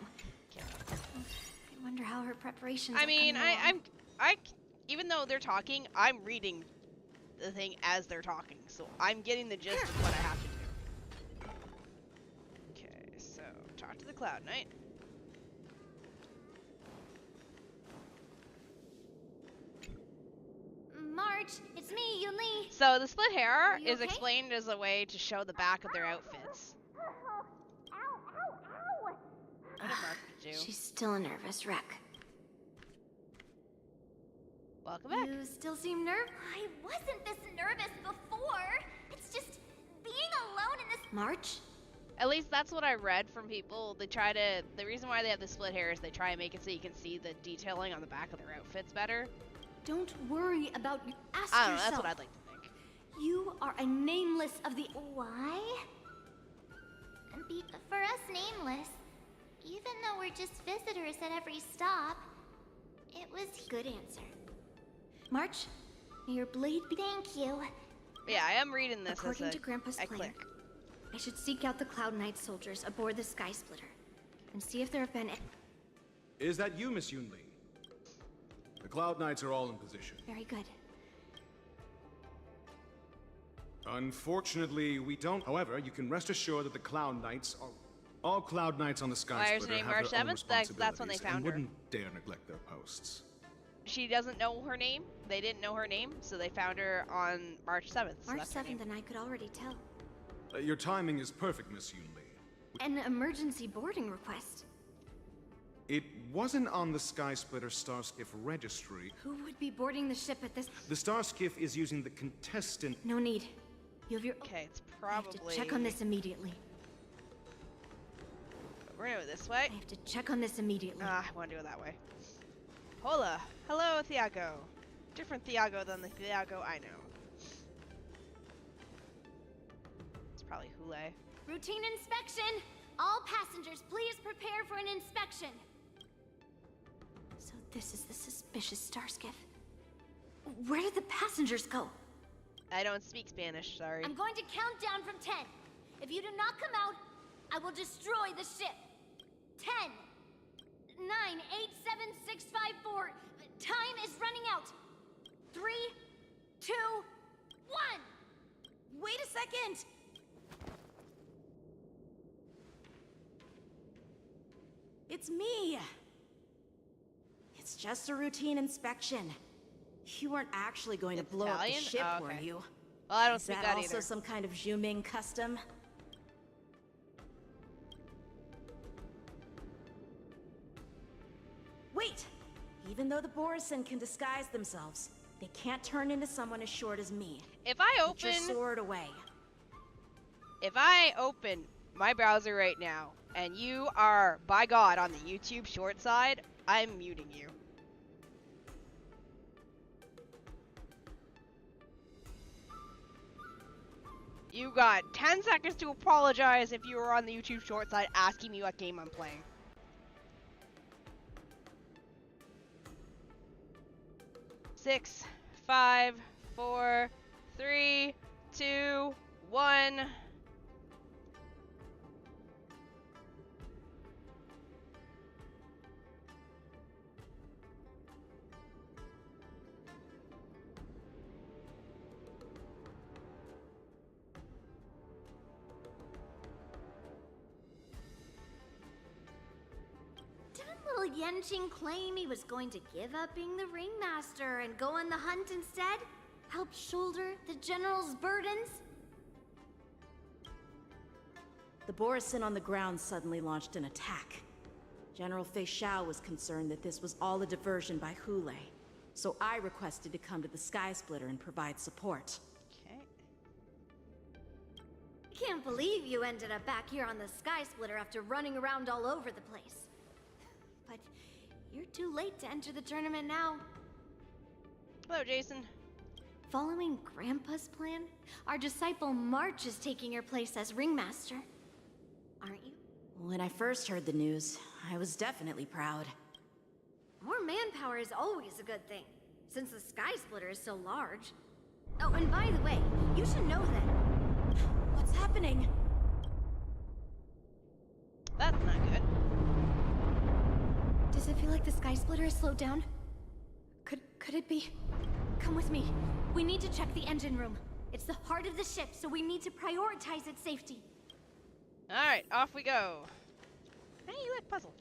I wonder how her preparations. I mean, even though they're talking, I'm reading the thing as they're talking, so I'm getting the gist of what I have to do. Okay, so talk to the Cloud Knight. March, it's me, Yunli. So the split hair is okay? explained as a way to show the back of their outfits. What did Mark do? She's still a nervous wreck. Welcome back. You still seem nervous. I wasn't this nervous before. It's just being alone in this. March? At least that's what I read from people. They try to. The reason why they have the split hair is they try and make it so you can see the detailing on the back of their outfits better. Don't worry about you. Ask I don't know. yourself. That's what I'd like to think. You are a nameless of the. Why? For us nameless, even though we're just visitors at every stop, it was Good answer. March, may your blade be. Thank you. But yeah, I am reading this According as to Grandpa's I plan, click. I should seek out the Cloud Knight soldiers aboard the Sky Splitter and see if there have been. Is that you, Miss Yunli? The Cloud Knights are all in position. Very good. Unfortunately, we don't. However, you can rest assured that the Cloud Knights are... All Cloud Knights on the Sky Why is her Splitter name have March their own 7th? That's when they responsibilities found and her. wouldn't dare neglect their posts. She doesn't know her name. They didn't know her name, so they found her on March 7th. So March that's her 7th, name. and I could already tell. Your timing is perfect, Miss Yunli. An emergency boarding request. It wasn't on the Sky Splitter Starskiff registry. Who would be boarding the ship at this? The Starskiff is using the contestant... No need. You have your. Okay, it's I have probably. to check on this immediately. We're gonna go this way. I have to check on this immediately. I want to do it that way. Hola. Hello, Thiago. Different Thiago than the Thiago I know. It's probably Hule. Routine inspection. All passengers, please prepare for an inspection. So this is the suspicious Starskiff. Where did the passengers go? I don't speak Spanish, sorry. I'm going to count down from 10. If you do not come out, I will destroy the ship. 10, 9, 8, 7, 6, 5, 4. Time is running out. 3, 2, 1. Wait a second! It's me! It's just a routine inspection. You weren't actually going to blow up the Italian? ship, Oh, were okay. you? Well, I don't Is speak that that also either. some kind of Zhuming custom? Wait! Even though the Borison can disguise themselves, they can't turn into someone as short as me. If I Put your open, sword away. if I open my browser right now, and you are, by God, on the YouTube short side, I'm muting you. You got 10 seconds to apologize if you were on the YouTube short side asking me what game I'm playing. Six, 5, 4, 3, 2, 1. Yanqing claim he was going to give up being the ringmaster and go on the hunt instead? Help shoulder the general's burdens? The Borisin on the ground suddenly launched an attack. General Fei Xiao was concerned that this was all a diversion by Hule, so I requested to come to the Sky Splitter and provide support. Okay. Can't believe you ended up back here on the Sky Splitter after running around all over the place. But you're too late to enter the tournament now. Hello, Jason. Following Grandpa's plan, our disciple March is taking your place as ringmaster. Aren't you? When I first heard the news, I was definitely proud. More manpower is always a good thing, since the Sky Splitter is so large. Oh, and by the way, you should know that... What's happening? That's not good. Does it feel like the Sky Splitter is slowed down? Could it be? Come with me. We need to check the engine room. It's the heart of the ship, so we need to prioritize its safety. Alright, off we go. Hey, look, puzzle.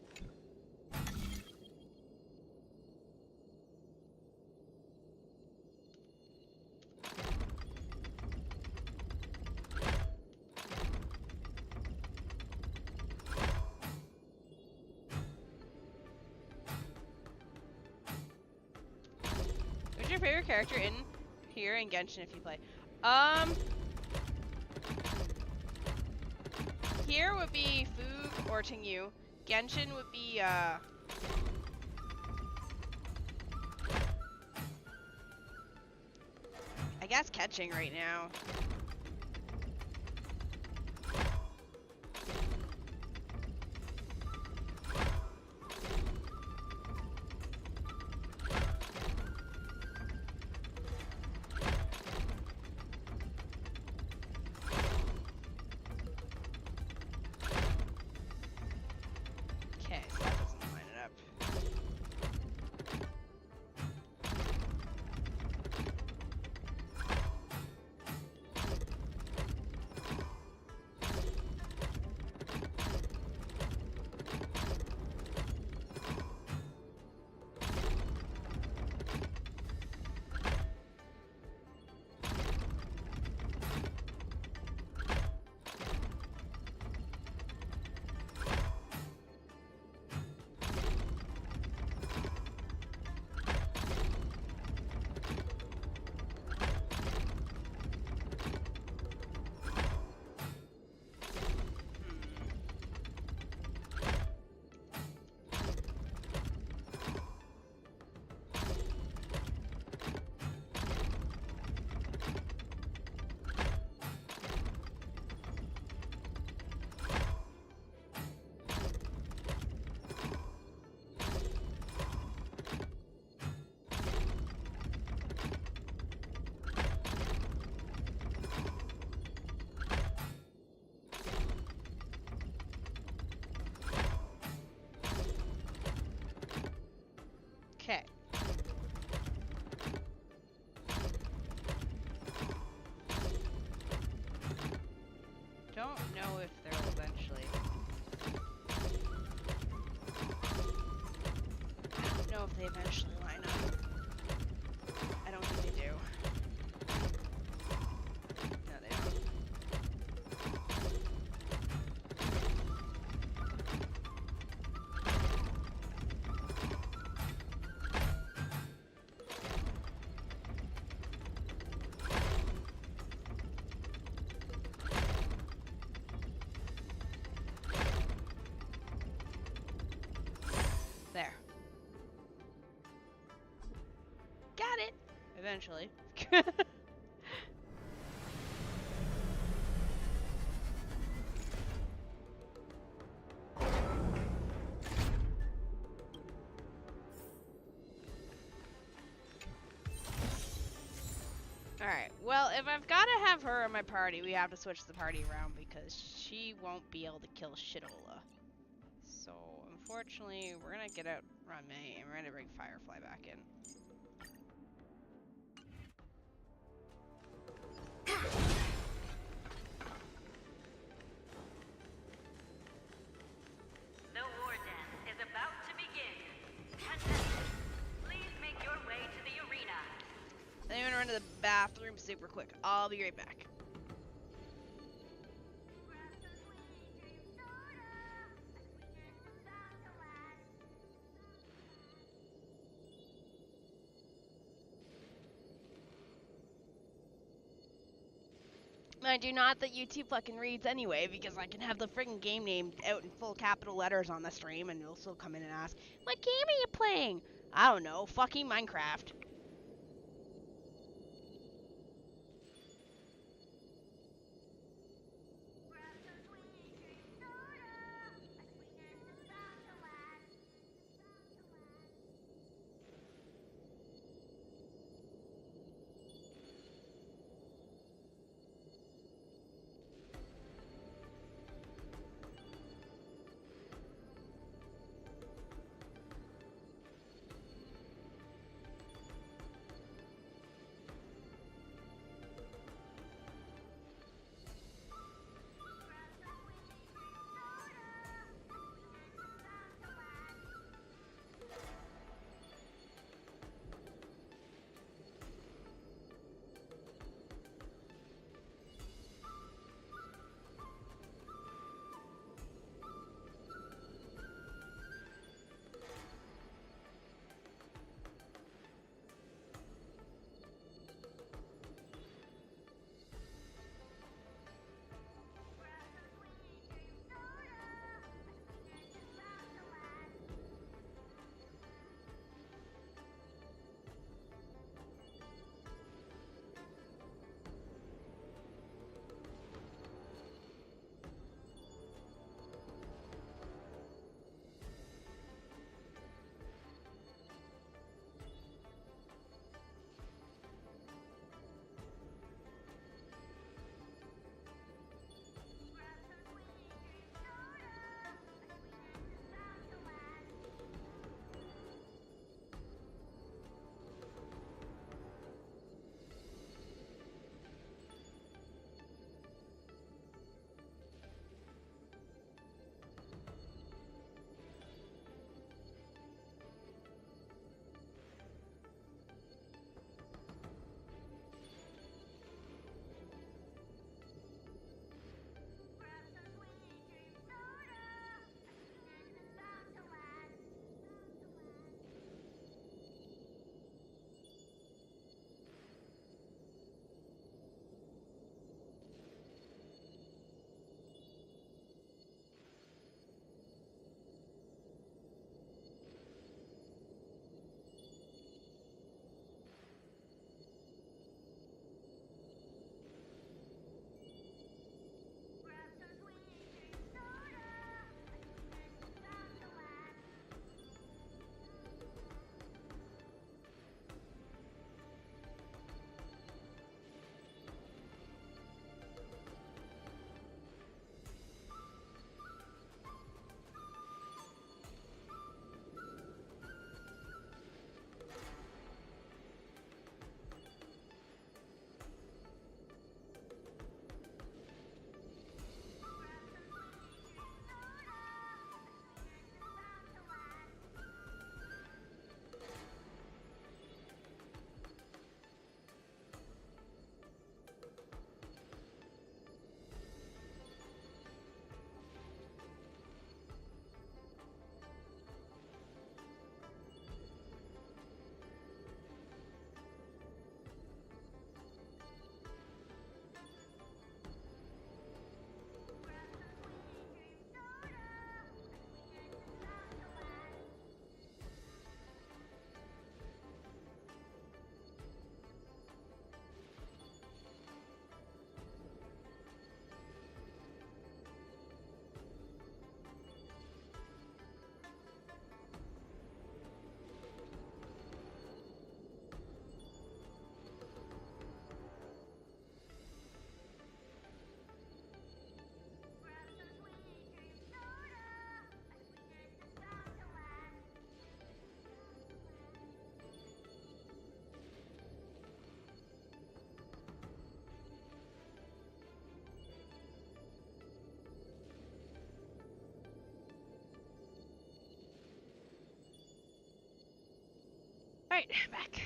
Who's your favorite character in here in Genshin if you play? Here would be Foog or Tingyu. Genshin would be, I guess catching right now. Okay, so that doesn't line it up. Okay. Don't know if they'll eventually. I don't know if they eventually line up. I don't think they do. No, they don't. There. Got it! Eventually. Alright, well, if I've got to have her in my party, we have to switch the party around because she won't be able to kill Shidola. So, unfortunately, we're gonna get out Rame and we're gonna bring Firefly back in. The war dance is about to begin. I'm gonna run to the bathroom super quick. I'll be right back. I do not that YouTube fucking reads anyway, because I can have the friggin' game name out in full capital letters on the stream, and you'll still come in and ask, what game are you playing? I don't know, fucking Minecraft. Alright, back.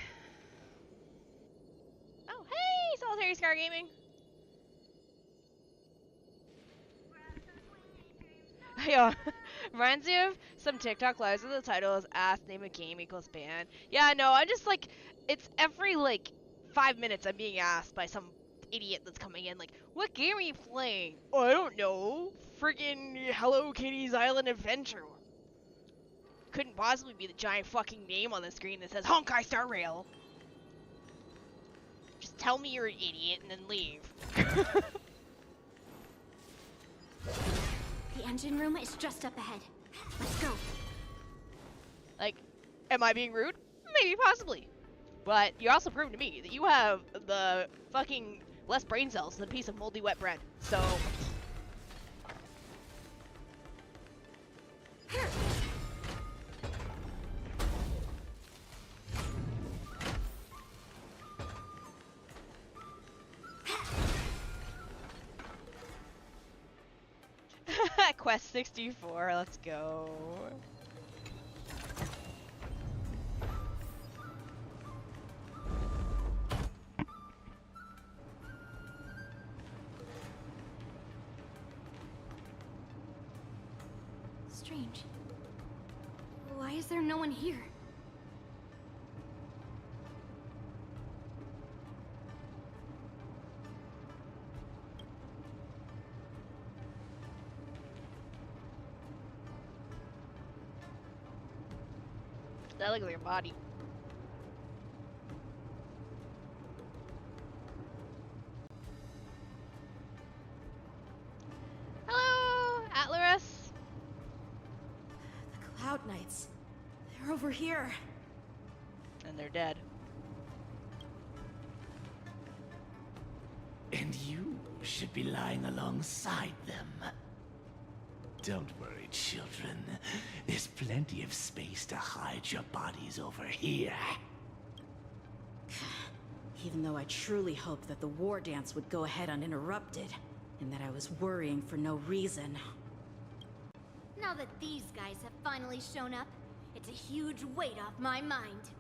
Mary Scar Gaming. Yo, reminds me of some TikTok lives where the title is "Ask Name a Game equals ban." Yeah, no, I just like it's every like 5 minutes I'm being asked by some idiot that's coming in like, "What game are you playing?" Oh, I don't know. Friggin' Hello Kitty's Island Adventure. Couldn't possibly be the giant fucking name on the screen that says Honkai Star Rail. Just tell me you're an idiot and then leave. The engine room is just up ahead. Let's go. Like, am I being rude? Maybe, possibly. But you also proved to me that you have the fucking less brain cells than a piece of moldy wet bread. So. Quest 64, let's go. Strange. Why is there no one here? That looks like your body. Hello, Atlas. The Cloud Knights. They're over here. And they're dead. And you should be lying alongside them. Don't worry, children. There's plenty of space to hide your bodies over here. Even though I truly hoped that the war dance would go ahead uninterrupted, and that I was worrying for no reason. Now that these guys have finally shown up, it's a huge weight off my mind.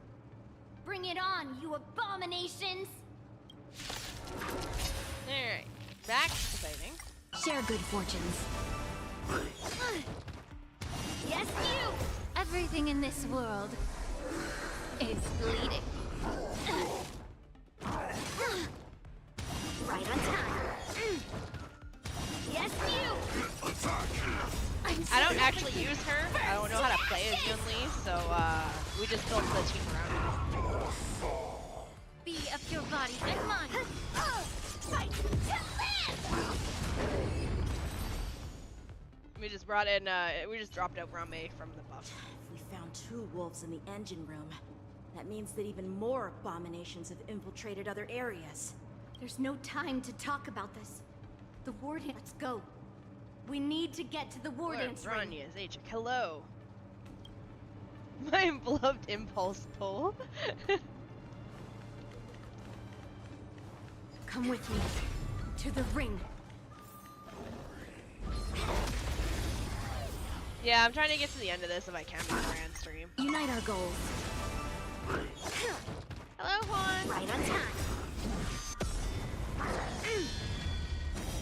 Bring it on, you abominations! Alright, back to fighting. Share good fortunes. Yes, you! Everything in this world is bleeding. Right on time. Yes, you! I don't actually use her. I don't know how to play as Yun-Li, so we just built the team around her. Be of your body and mind. Fight to live! We just brought in, we just dropped out Rame from the buff. If we found 2 wolves in the engine room, that means that even more abominations have infiltrated other areas. There's no time to talk about this. The war dance. Let's go. We need to get to the war dance ring. Rania, Zajac, hello. My beloved impulse pull. Come with me. To the ring. Yeah, I'm trying to get to the end of this if I can before I end stream. Unite our goals. Hello, Juan. Right on time.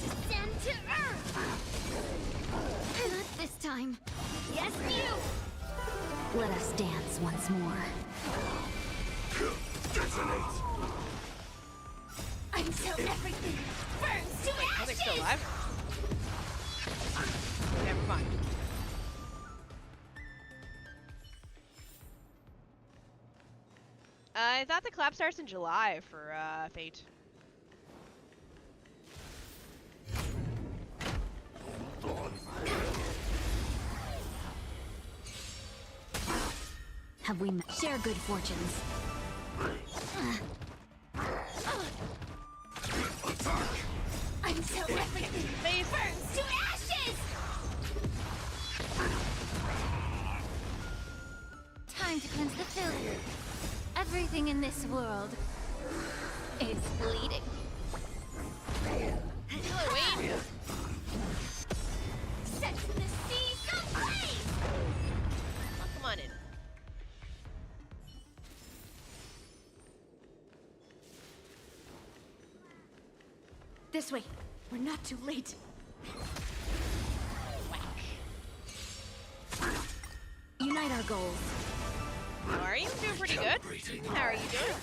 Descend to earth. Not this time. Yes, you. Let us dance once more. Detonate. Until everything burns to ashes. I think still alive. Never mind. I thought the clap starts in July for Fate. Have we share good fortunes? Until everything burns to ashes! Time to cleanse the filth. Everything in this world is bleeding. Hello, Wayne. Set the seas ablaze! Oh, come on in. This way. We're not too late. Unite our goals. How are you? Doing pretty good. How are you doing?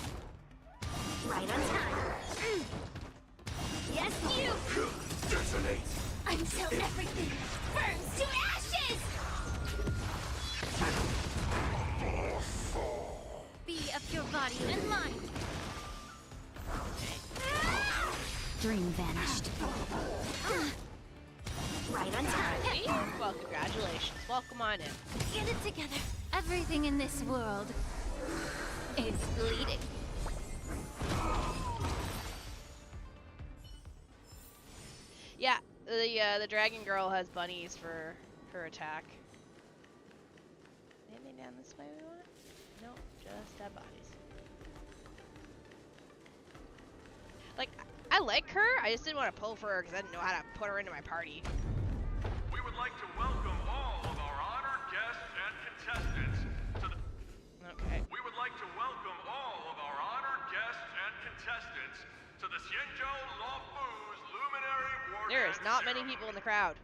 Right on time. Yes, you! Detonate! Until everything burns to ashes! Be of your body and mind. Dream vanished. Right on time. Well, congratulations. Welcome on in. Get it together. Everything in this world is bleeding. Yeah, the dragon girl has bunnies for her attack. Anything down this way we want? Nope, just dead bodies. Like, I like her, I just didn't want to pull for her because I didn't know how to put her into my party. We would like to welcome all of our honored guests and contestants to the... Okay. We would like to welcome all of our honored guests and contestants to the Xianzhou Luofu's Luminary War There is Dance not many ceremony. people in the crowd.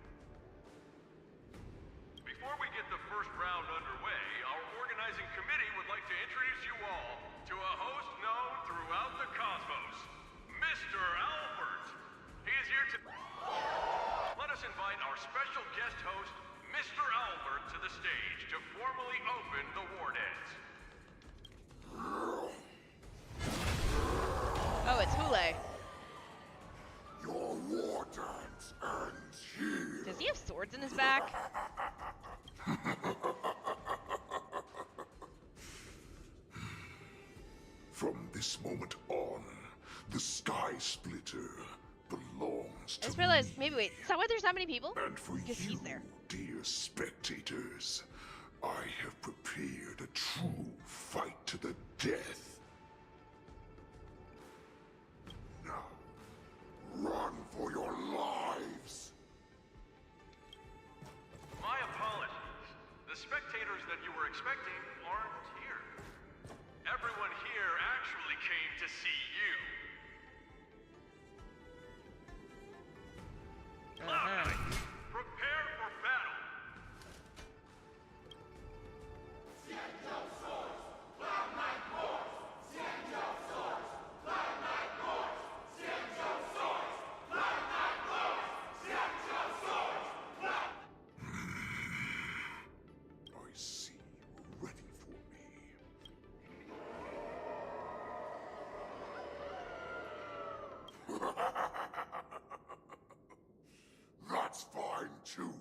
Before we get the first round underway, our organizing committee would like to introduce you all to a host known throughout the cosmos, Mr. Albert. He is here to... Let us invite our special guest host, Mr. Albert, to the stage to formally open the war dance. Oh, it's Hule. Your war dance ends here. Does he have swords in his back? From this moment on, the Sky Splitter belongs I to just realized, maybe wait, is that why there's not many people? And for Because you, he's there. dear spectators, I have prepared a true fight to the death. Now, run for your lives! My apologies. The spectators that you were expecting aren't here. Everyone here actually came to see you. Cloud Knights, prepare for battle. I see you're ready for me. That's fine too.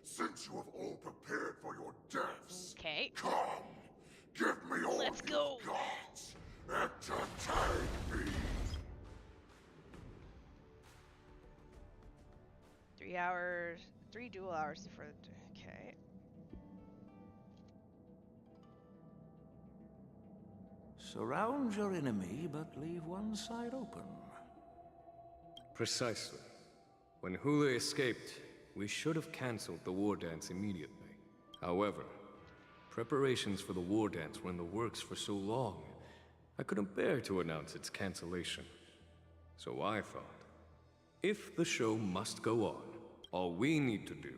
Since you have all prepared for your deaths, Okay. come, give me all Let's you've go. got. Entertain me. 3 hours, 3 dual hours before the... Okay. Surround your enemy, but leave one side open. Precisely. When Hule escaped, we should have cancelled the war dance immediately. However, preparations for the war dance were in the works for so long, I couldn't bear to announce its cancellation. So I thought, if the show must go on, all we need to do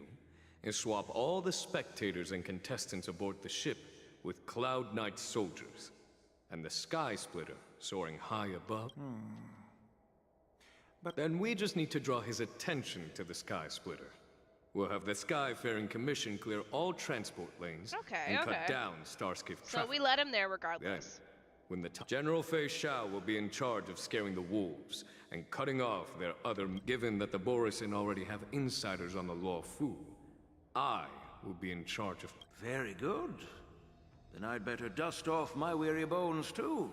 is swap all the spectators and contestants aboard the ship with Cloud Knight soldiers, and the Sky Splitter soaring high above. But then we just need to draw his attention to the Sky Splitter. We'll have the Skyfaring Commission clear all transport lanes and cut down Starskiff So traffic. we let him there Then, regardless. when the General Fei Shao will be in charge of scaring the wolves and cutting off their other... Given that the Borisin already have insiders on the Luofu, I will be in charge of... Very good. Then I'd better dust off my weary bones too.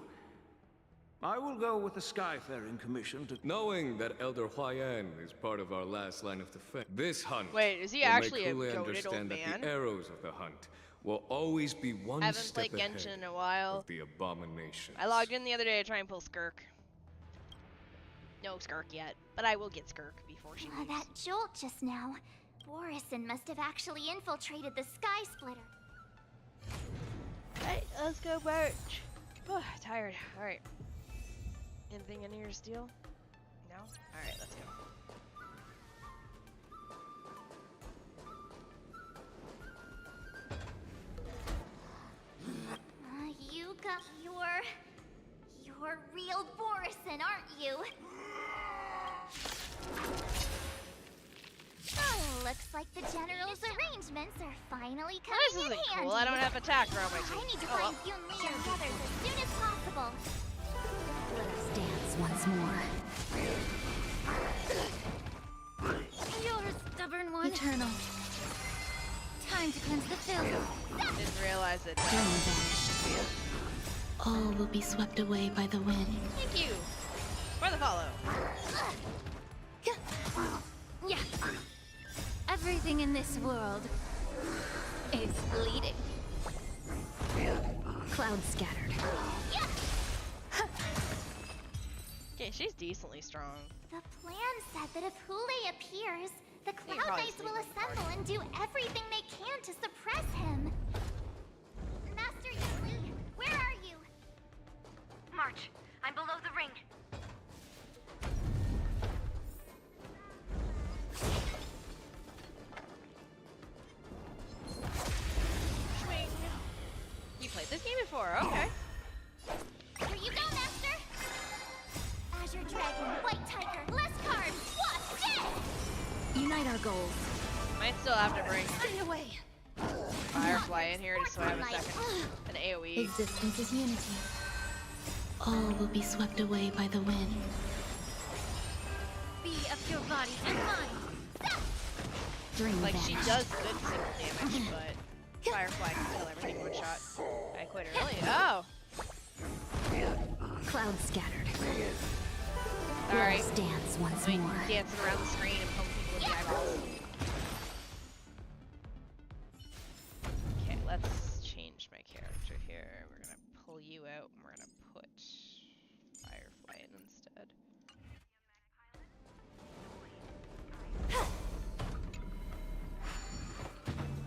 I will go with the Skyfaring Commission to... Knowing that Elder Huayan is part of our last line of defense, this hunt Wait, is he will actually make a Hule goated old understand that man? the arrows of the hunt will always be one I haven't step played ahead Genshin in a while. of the abomination. I logged in the other day to try and pull Skirk. No Skirk yet, but I will get Skirk before she leaves. That jolt just now. Borisin must have actually infiltrated the Sky Splitter. Alright, let's go march. Oh, tired. Alright. Anything in here to steal? No? Alright, You're real Borison, aren't you? Oh, looks like the General's arrangements are finally coming This in isn't handy. cool. I don't have attacker on my team. I need to Oh, well. find Yunli and the others as soon as possible. Let us dance once more. You're a stubborn one. Eternal. Time to cleanse the filth. Didn't realize it. All will be swept away by the wind. Thank you for the follow. Yeah. Everything in this world is bleeding. Clouds scattered. Okay, she's decently strong. The plan said that if Hule appears, the You Cloud probably Knights sleep will on the assemble and do everything they can to suppress him. Master Yuli, where are you? March, I'm below the ring. Swing. You played this game before, okay. Here you go, Master! Azure Dragon, White Tiger, less cards, what? Dead! Unite our goals. Might still have to bring Stay away. Firefly in here just so I have a second. An AoE. Existence is unity. All will be swept away by the wind. Be of your body and mind. Like, she does good single damage, but Firefly can kill everything one shot. I quit early. Oh! Clouds scattered. Alright. Let's dance once Like, more. dancing around the screen and poking people in the eyeballs. Okay, let's change my character here. We're gonna pull you out and we're gonna put Firefly in instead.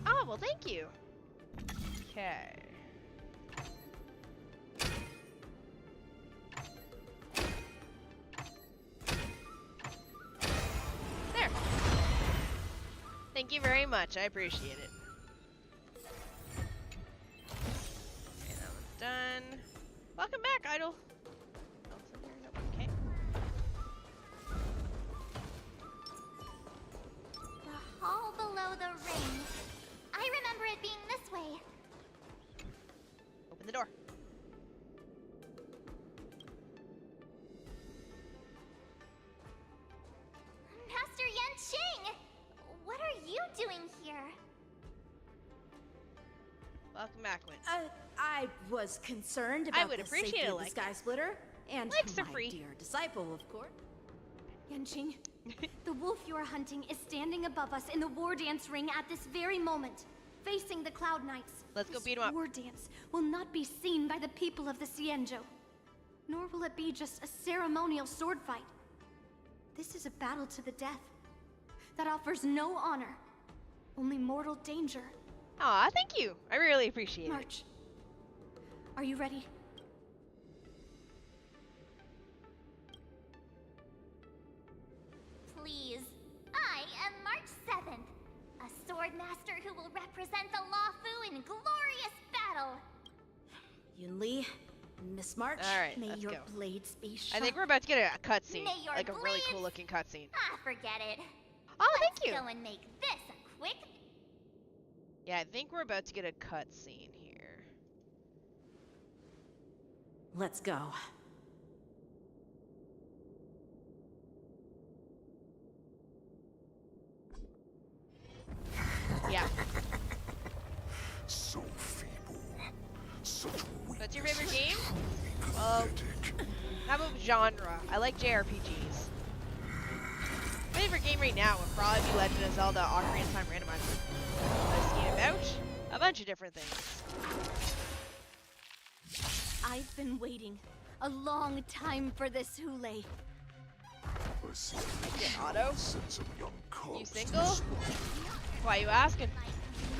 Oh, well, thank you. Okay. There. Thank you very much. I appreciate it. Okay, that one's done. Welcome back, Idol. Else in here? Nope. Okay. The hall below the ring. I remember it being this way. Open the door. Master Yanqing! What are you doing here? Welcome back, Win. I was concerned about would the appreciate safety it of the like Sky Splitter, and Likes are my free. dear disciple, of course. Yanqing, the wolf you are hunting is standing above us in the war dance ring at this very moment, facing the Cloud Knights. Let's go This beat 'em up. war dance will not be seen by the people of the Xianzhou, nor will it be just a ceremonial sword fight. This is a battle to the death that offers no honor, only mortal danger. Aw, thank you. I really appreciate it. March, are you ready? Please. I am March 7th, a sword master who will represent the Luofu in glorious battle. Yunli, Miss March. Alright, May let's your go. blades be I sharp. think we're about to get a cutscene. May your Like a really blades- cool looking cutscene. Ah, forget it. Oh, Let's thank you. go and make this a quick. Yeah, I think we're about to get a cutscene here. Let's go. Yeah. So feeble. Such weakness. What's your favorite game? Pathetic. How about genre? I like JRPGs. My favorite game right now would probably be Legend of Zelda Ocarina of Time Randomizer. I've seen about a bunch of different things. I've been waiting a long time for this, Hule. I see. Get auto? Send some young cubs You to single? slaughter. Why you asking?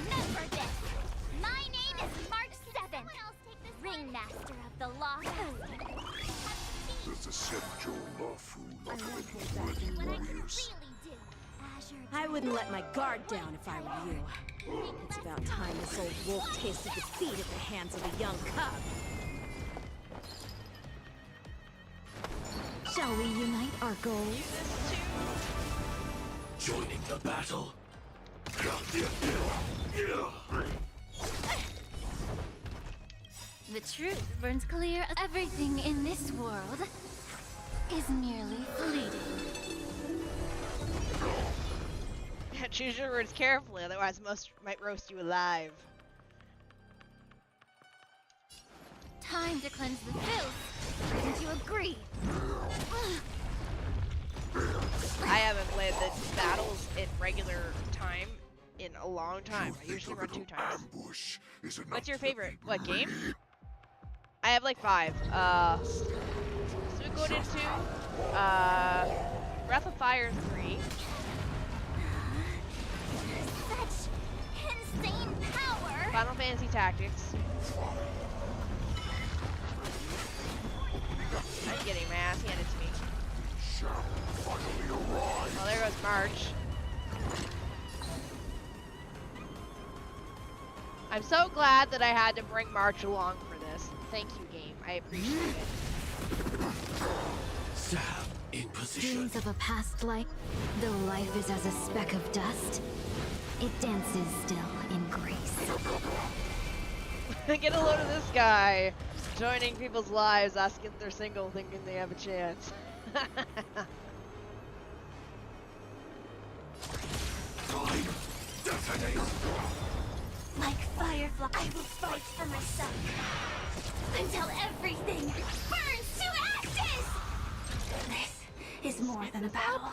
Remember this. My name is March 7th, Ringmaster of the Luofu. Does the Senjo Luofu love any bloody warriors? I wouldn't let my guard down if I were you. It's about time this old wolf tasted defeat at the hands of a young cub. Shall we unite our goals? Joining the battle. The truth burns clear. Everything in this world is merely fleeting. Choose your words carefully, otherwise most might roast you alive. Time to cleanse the filth. Wouldn't you agree? I haven't played the battles in regular time in a long time. I usually run 2 times. What's your favorite? What game? I have like 5. Suikoden 2, Breath of Fire 3. Such insane power! Final Fantasy Tactics. I'm getting my ass handed to me. Well, there goes March. I'm so glad that I had to bring March along for this. Thank you, game. I appreciate it. Stab in position. Dreams of a past life, though life is as a speck of dust, it dances still in grace. Get a load of this guy. Joining people's lives, asking if they're single, thinking they have a chance. Like Firefly, I will fight for myself until everything burns to ashes! This is more than a battle.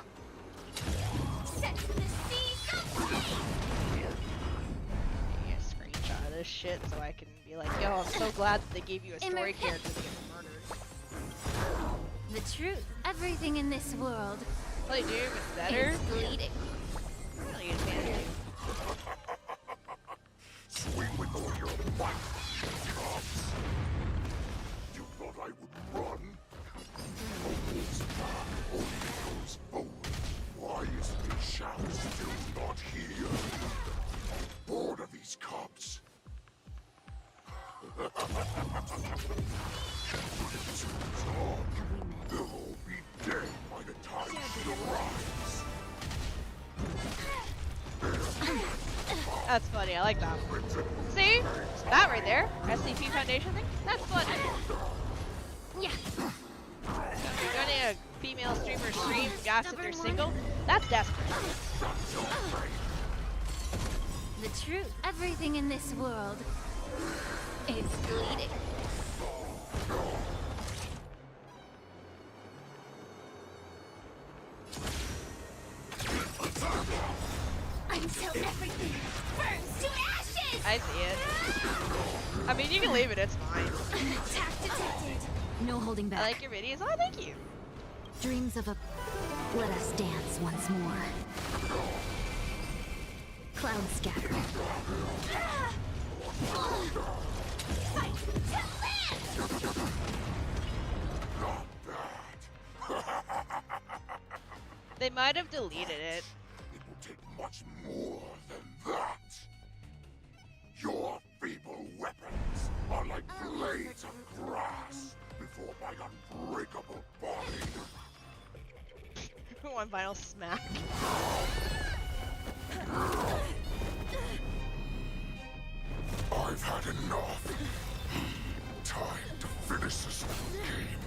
Set to the sea, go play! Get a screenshot of this shit so I can be like, yo, I'm so glad that they gave you a story character that gets murdered. The truth. Everything in this world. Play Doom is better. Is fleeting. Really good fan of Doom. Swing with all your might, cops. You thought I would run? Almost back, only goes forward. Why is the shadow still not here? Bored of these cops. They'll all be dead by the time she arrives. That's funny, I like that. See? That right there, SCP Foundation thing, that's funny. Yeah. Joining a female streamer stream, gas if they're single, that's desperate. The truth. Everything in this world is fleeting. Until everything burns to ashes! I see it. I mean, you can leave it, it's fine. Attack detected. No holding back. I like your videos. Oh, thank you. Dreams of a... Let us dance once more. Cloud scatter. Fight to live! They might have deleted it. It will take much more than that. Your feeble weapons are like blades of grass before my unbreakable body. One final smack. I've had enough. Time to finish this game.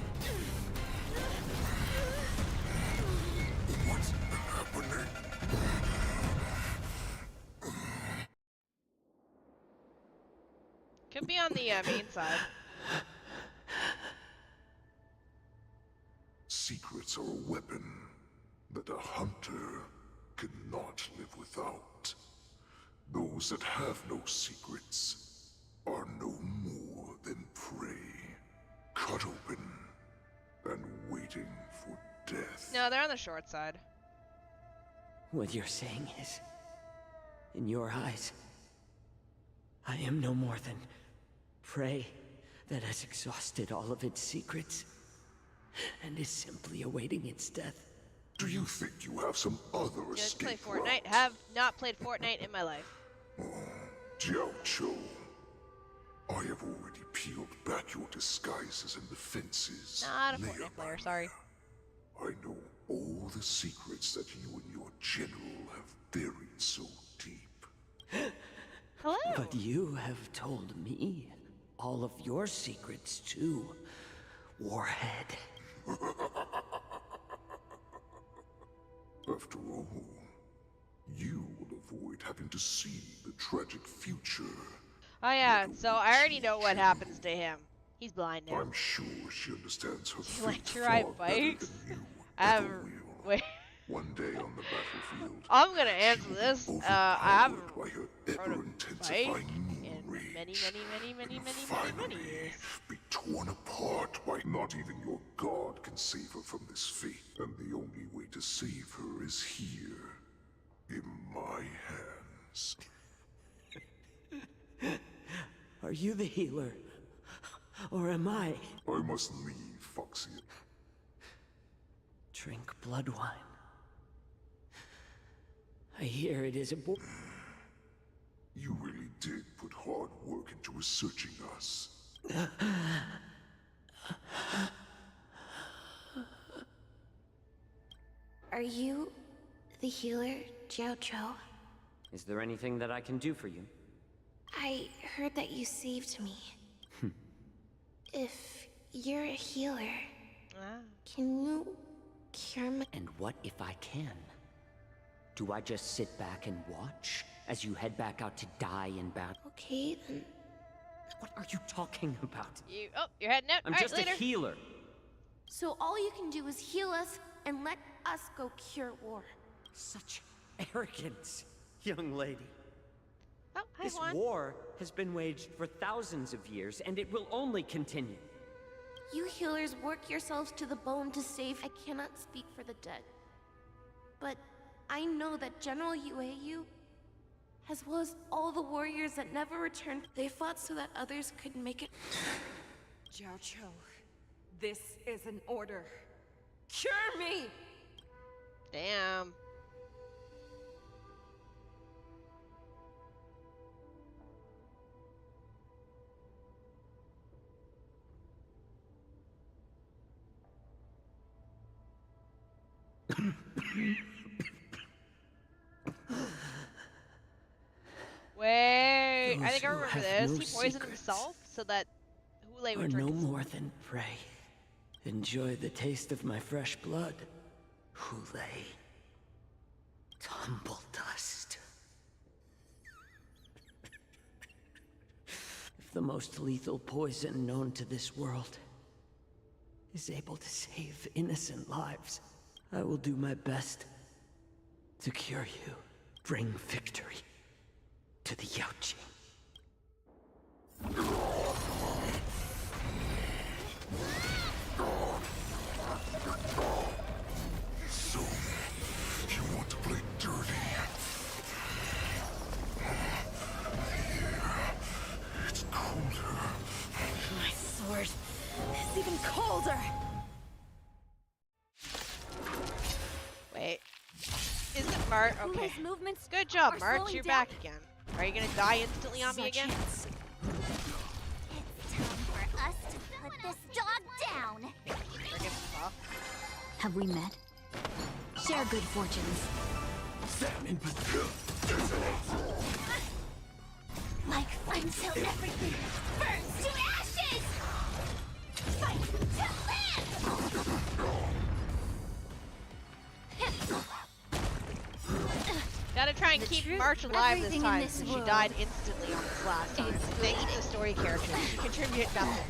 What's happening? Could be on the main side. Secrets are a weapon that a hunter cannot live without. Those that have no secrets are no more than prey, cut open and waiting for death. No, they're on the short side. What you're saying is, in your eyes, I am no more than prey that has exhausted all of its secrets and is simply awaiting its death. Do you think you have some other Just play escape Fortnite. route? Have not played Fortnite in my life. Jiao-Cho, I have already peeled back your disguises and defenses. Not a layer Fortnite by player, sorry. I know all the secrets that you and your general have buried so deep. Hello? But you have told me all of your secrets too, Warhead. After all, you will avoid having to see the tragic future. Oh yeah, so I already know what happens to him. He's blind now. I'm sure she understands her Do you like fate to ride far better bikes? than you I have. ever will. Wait. One day on the battlefield, I'm gonna answer this. I haven't by her rode a ever-intensifying bike moon in rage, many years. be torn apart by not even your god can save her from this fate. And the only way to save her is here, in my hands. Are you the healer? Or am I? I must leave, Foxy. Drink blood wine. I hear it is a You really did put hard work into researching us. Are you the healer, Jiao Zhou? Is there anything that I can do for you? I heard that you saved me. If you're a healer, can you cure me? And what if I can? Do I just sit back and watch as you head back out to die in battle? Okay, then. What are you talking about? You're heading out. I'm All right, just later. a healer. So all you can do is heal us and let us go cure war. Such arrogance, young lady. Oh, hi, This Juan. war has been waged for thousands of years, and it will only continue. You healers work yourselves to the bone to save. I cannot speak for the dead. But I know that General Yueyu, as well as all the warriors that never returned, they fought so that others could make it. Jiao Zhou, this is an order. Cure me! Damn. Wait, I think I remember this. He poisoned himself so that Hule would Are drink no his... more than prey. Enjoy the taste of my fresh blood, Hule. Tumble dust. If the most lethal poison known to this world is able to save innocent lives, I will do my best to cure you. Bring victory to the Yaoqing. So, you want to play dirty? Yeah, it's colder. My sword is even colder. Wait. Isn't March... Okay. Good job, March. You're back again. Are you gonna die instantly on me again? It's time for us to put this dog down. Have we met? Share good fortunes. Like until everything burns to ashes! Fight to live! Gotta try and keep March alive this everything in time this since she world died instantly on this last time. Thank you to the story character. She contributed nothing.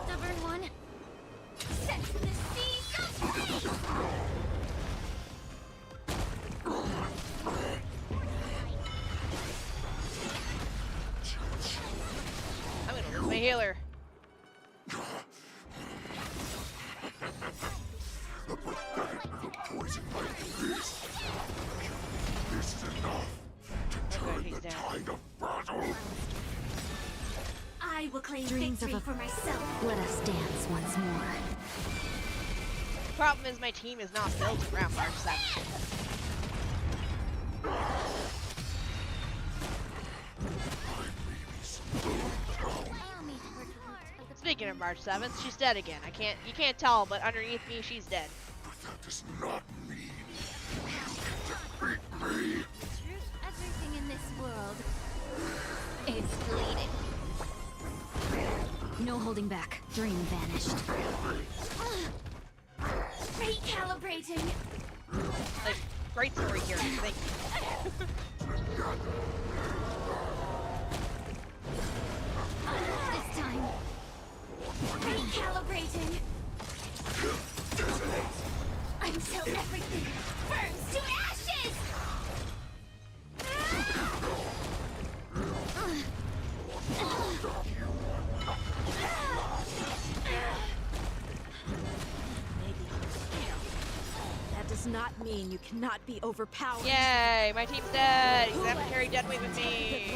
Stubborn one. Set the sea I'm gonna lose my healer. A pathetic little poison like this. This is enough to turn the tide of battle. I will claim Dreams victory of a... for myself. Let us dance once more. The problem is my team is not built around March 7th. Allow me to Speaking of March 7th, she's dead again. You can't tell, but underneath me, she's dead. But that does not mean you can defeat me. Everything in this world is bleeding. No holding back. Dream vanished. Recalibrating. Like, great story here. Thank you. This time. Recalibrating. Until everything burns to ashes! That does not mean you cannot be overpowered. Yay! My team's dead. He's gonna have to carry dead weight with me.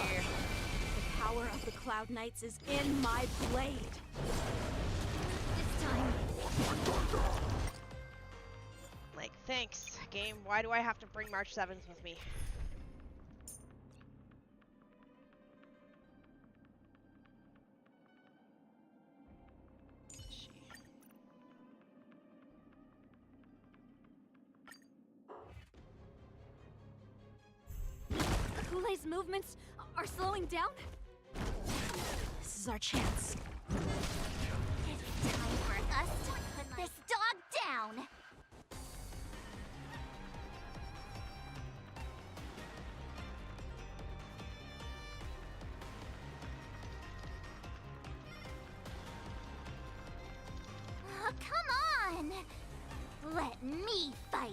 The power of the Cloud Knights is in my blade. This time. Like, thanks, game. Why do I have to bring March 7th with me? Kulei's movements are slowing down? This is our chance. It's time for us to put this dog down. Oh, come on! Let me fight!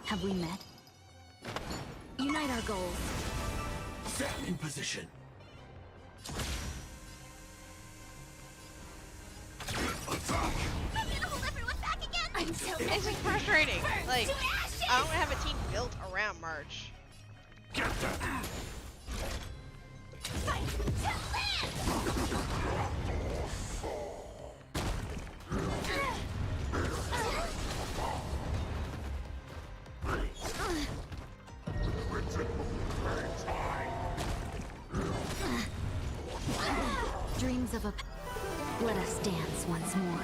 Have we met? Unite our goals. Set in position. Attack! I'm gonna hold everyone back again! Until It's just frustrating. Like, I don't have a team built around March. Get that! fight to live! Dreams of a... Let us dance once more.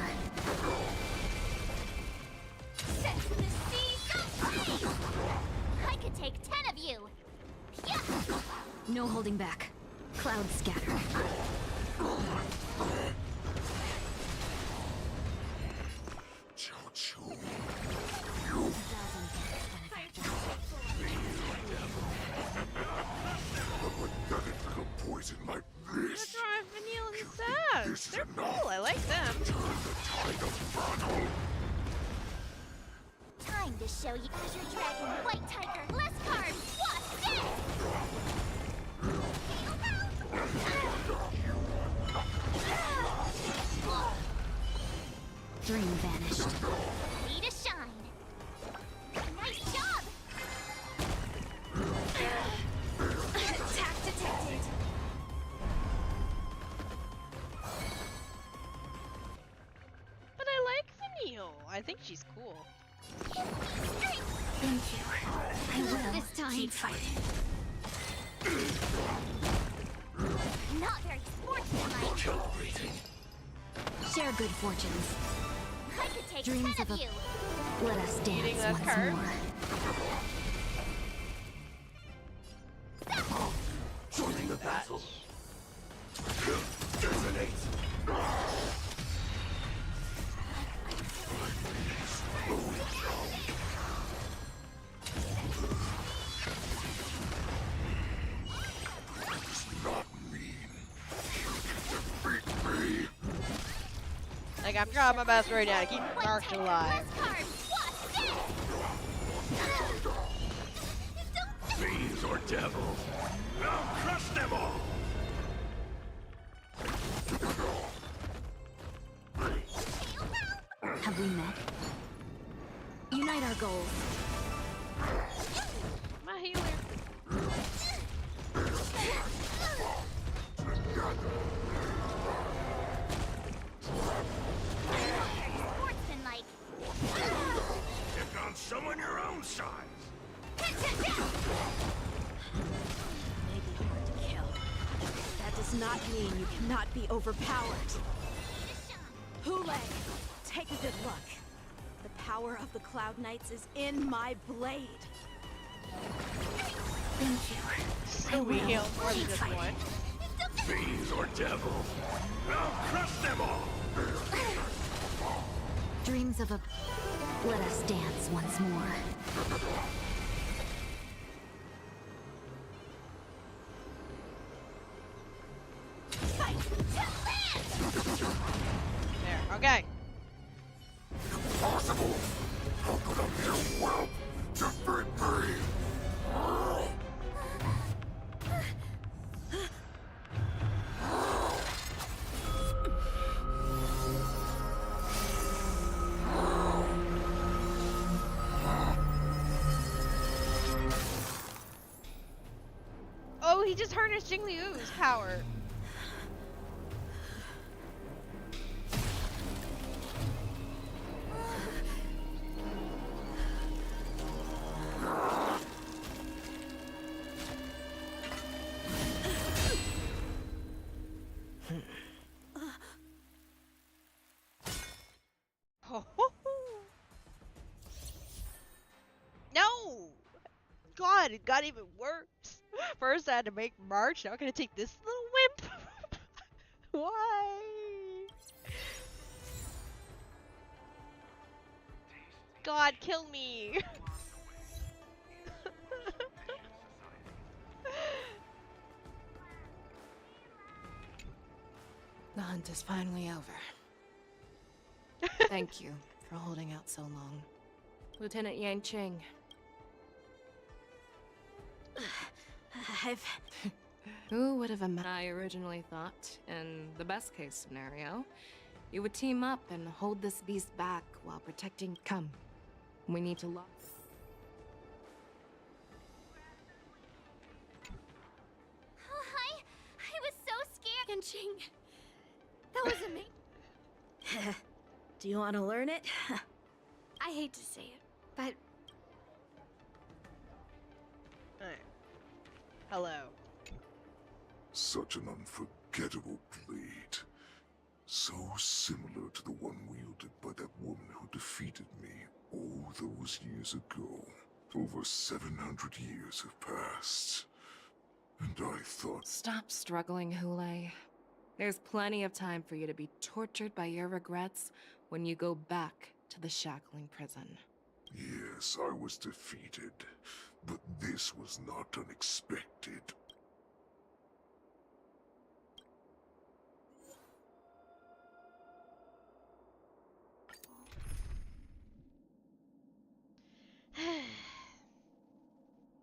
Set the sea so free! I could take 10 of you! Yeah! No holding back. Clouds scattered. Poison like I'm this. gonna try Vanille instead. They're cool. I like them. Time to show you Azure Dragon, White Tiger, less cards, what's this? Dream vanished. Ready to shine. Nice job! Attack detected. But I like Vanille. I think she's cool. Thank you. I will. This time. Keep fighting. Not very sportsmanlike. Calibrating. Share good fortunes. I could take Dreams 10 of of a- you. Let us Eating dance that once card. more. Joining the battle. Detonate. Like, I'm trying my best right now to keep March alive. Fiends or devils. I'll crush them all. Have we met? Unite our goals. My healer. not mean you cannot be overpowered. Hule, take a good look. The power of the Cloud Knights is in my blade. Thank you. So we heal more than just one. Fiends or devils, I'll crush them all! Dreams of a... Let us dance once more. There, okay. Impossible! How could a mere whelp defeat me? Oh, he just harnessed Jing Liu's power. No! God, it got even worse. First I had to make March, now I'm gonna take this little wimp. Why? God, kill me. The hunt is finally over. Thank you for holding out so long. Lieutenant Yanqing. Who would have imagined? I originally thought, in the best case scenario, you would team up and hold this beast back while protecting. Come. We need to lock. Oh, hi! I was so scared. Yanqing. That was amazing. Do you want to learn it? I hate to say it, but Hello. Such an unforgettable blade. So similar to the one wielded by that woman who defeated me all those years ago. Over 700 years have passed. And I thought... Stop struggling, Hule. There's plenty of time for you to be tortured by your regrets when you go back to the shackling prison. Yes, I was defeated. But this was not unexpected.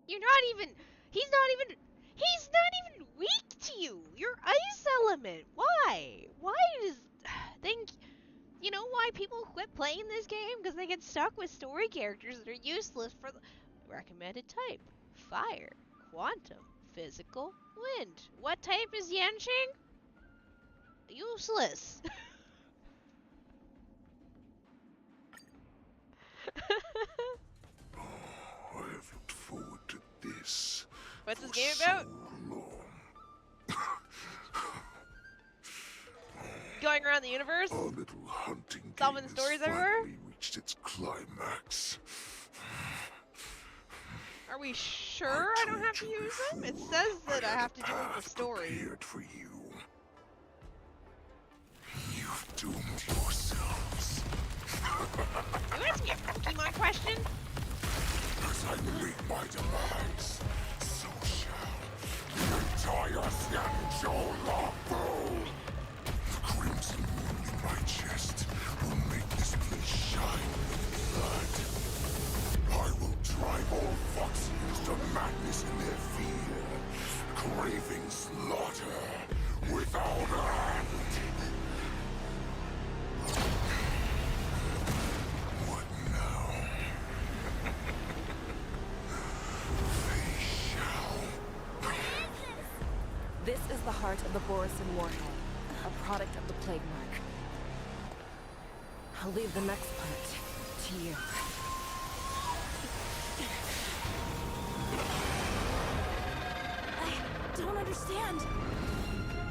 You're not even. He's not even weak to you. You're ice element. Why? Why does. Think. You know why people quit playing this game? Because they get stuck with story characters that are useless for the recommended type. Fire, quantum, physical, wind. What type is Yanqing? Useless. I have looked forward to this. What's this game about? Going around the universe? Our little hunting solving game stories has everywhere? finally reached its climax. Are we sure I don't have to use them? It says that I have to do them for story. Prepared for you. You've doomed yourselves. You asked me a Pokemon question? As I make my demands, so shall the entire Xianzhou Lawful. The crimson wound in my chest will make this place shine with blood. I will drive all Foxians to madness in their fear, craving slaughter without end. What now? They shall. This is the heart of the Borisin Warhead, a product of the Plague Mark. I'll leave the next part to you. I don't understand.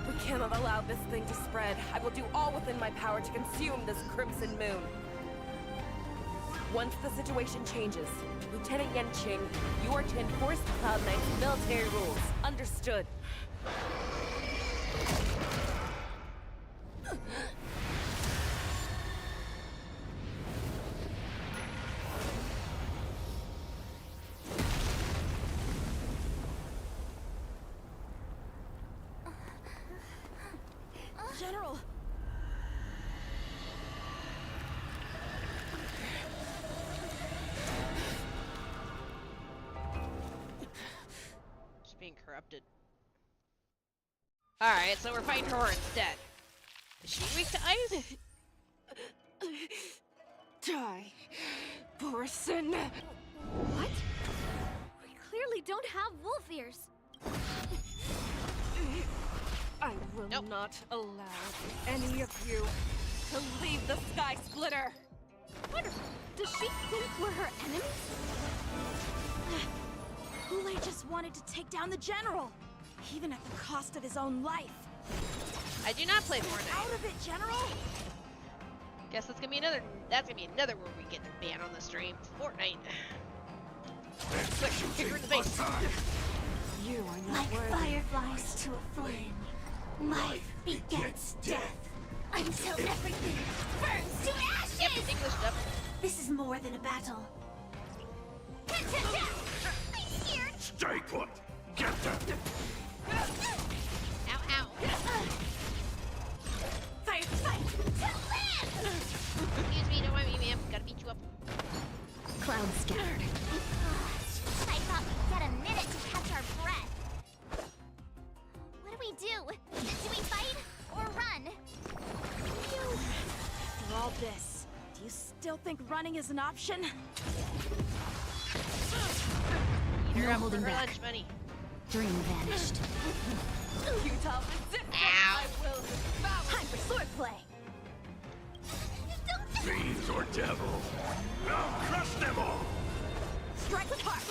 We cannot allow this thing to spread. I will do all within my power to consume this Crimson Moon. Once the situation changes, Lieutenant Yanqing, you are to enforce the Cloud Knight's military rules. Understood. General! Just being corrupted. Alright, so we're fighting her instead. Is she weak to ice? Die, Borson. What? We clearly don't have wolf ears. I will not allow any of you to leave the Sky Splitter. What? Does she think we're her enemies? Hule just wanted to take down the general, even at the cost of his own life. I do not play Fortnite. Out of it, General! Guess that's gonna be another word we get to ban on the stream. Fortnite. Quick, kick her in the face. You are not Like worthy. fireflies to a flame, life begets death until everything burns to ashes! Yep, English dub. This is more than a battle. I'm scared! Stay put! Get them! Ow, ow. Fight to live! Excuse me, don't mind me, ma'am. Gotta beat you up. Cloud scattered. I thought we'd get a minute to catch our breath. What do we do? Do we fight or run? After all this, do you still think running is an option? You're No up for holding her back. lunch money. Dream vanished. Futile resistance. Ow. I will devour. Time for swordplay. Fiends or devils! Now crush them all! Strike with heart.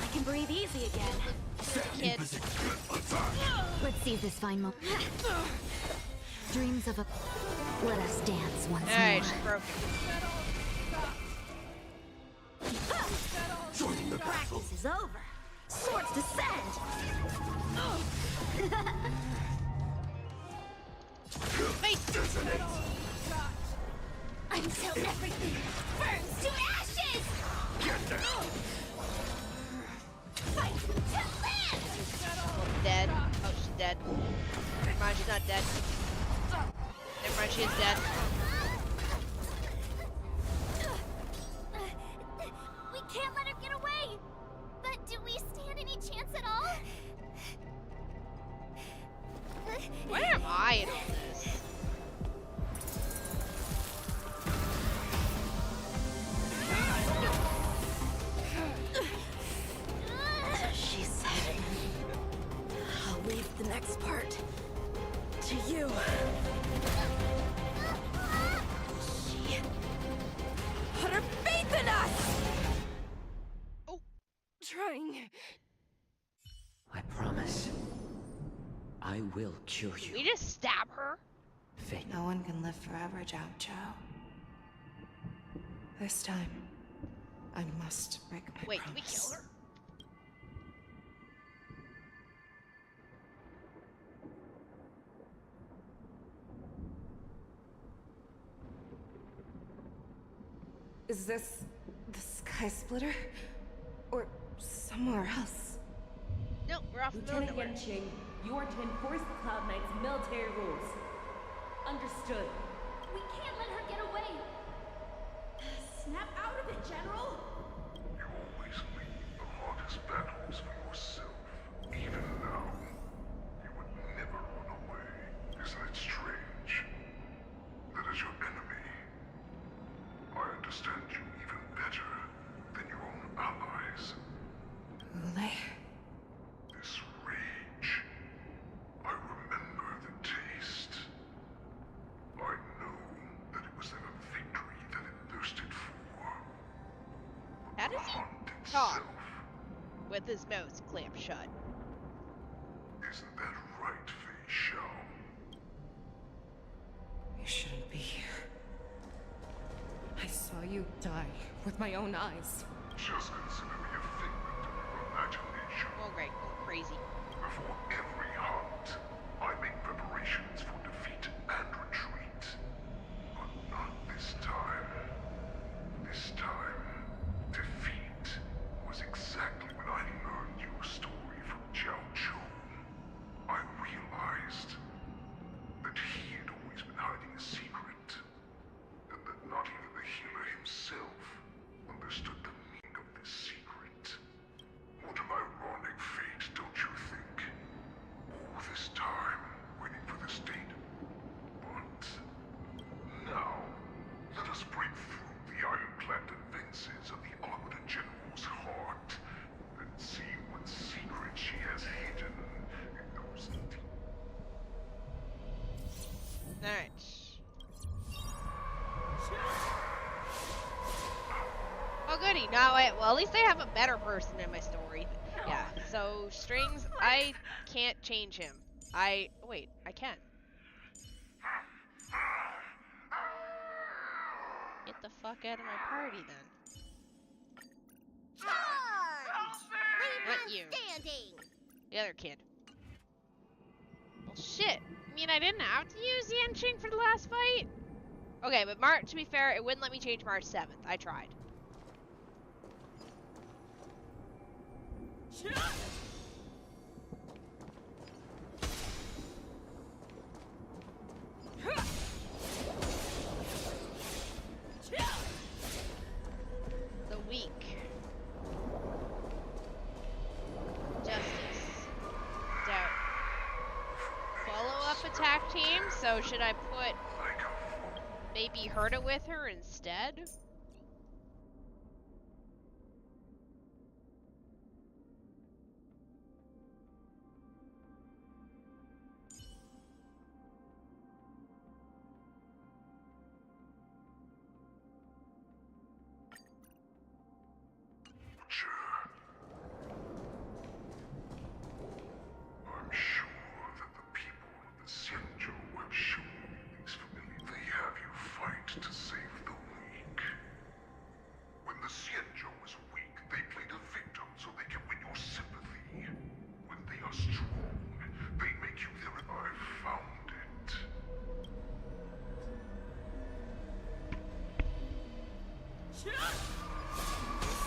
I can breathe easy again. Kid. Let's seize this fine moment. Dreams of a... Let us dance once Alright, more. she's broken. Join the battle! Practice is over. Swords descend. Face! Until everything burns to ashes! Get down! Fight to live! Dead. Oh, she's dead. Never mind, she's not dead. Never mind, she is dead. We can't let her get away! But do we stand any chance at all? Where am I in all this? She said, I'll leave the next part to you. She put her faith in us! Oh. Trying. I promise. I will cure you. We just stab her? Fate. No one can live forever, Zhao Zhao. This time, I must break my Wait, promise. did we kill her? Is this the Sky Splitter? Or somewhere else? No, we're off the middle of Lieutenant nowhere. Yanqing, you are to enforce the Cloud Knight's military rules. Understood. We can't let her get away. Snap out of it, General! You always leave the hardest battles for yourself. Even now, you would never run away. Isn't it strange? That is your enemy. I understand you even better than your own allies. Hule? This rage. I remember the taste. I know that it was never victory that it thirsted for. How does he Hunt talk itself. with his mouth clamped shut. Isn't that right, Fei Shao? You shouldn't be here. I saw you die with my own eyes. Just consider me a figment of your imagination. Oh great, going crazy. Before every hunt, I make preparations for defeat and retreat. But not this time. This time, defeat was exactly when I learned your story from Jiao Chu. I realized that he had always been hiding a secret, and that not even the healer himself understood the meaning of this secret. What an ironic fate, don't you think? All this time, waiting for the state. But now, let us break through the ironclad defenses of the Armored General's heart, and see what secret she has hidden in those deep. Alright. Oh goody, no, well at least I have a better person in my story. Yeah, so Strings, I can't change him. Wait, I can. Get the fuck out of my party then. Not you. The other kid. Well shit. I mean, I didn't have to use Yanqing for the last fight? Okay, but to be fair, it wouldn't let me change March 7th. I tried. The weak. Justice. Doubt. Follow-up attack team, so should I put maybe Herta with her instead? I'm sure that the people of the Xianzhou have shown you these familiar. They have you fight to save the weak. When the Xianzhou is weak, they play the victim so they can win your sympathy. When they are strong, they make you their... I found it.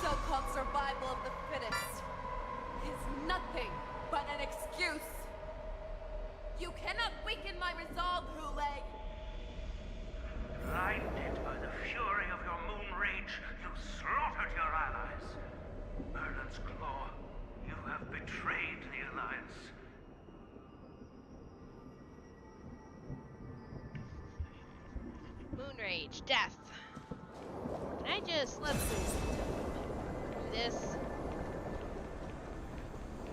So-called survival of the fittest is nothing but an excuse. You cannot weaken my resolve, Hule. Blinded by the fury of your moon rage, you slaughtered your allies. Merlin's Claw, you have betrayed the Alliance. Moon Rage, death. Can I just, let's see, do this?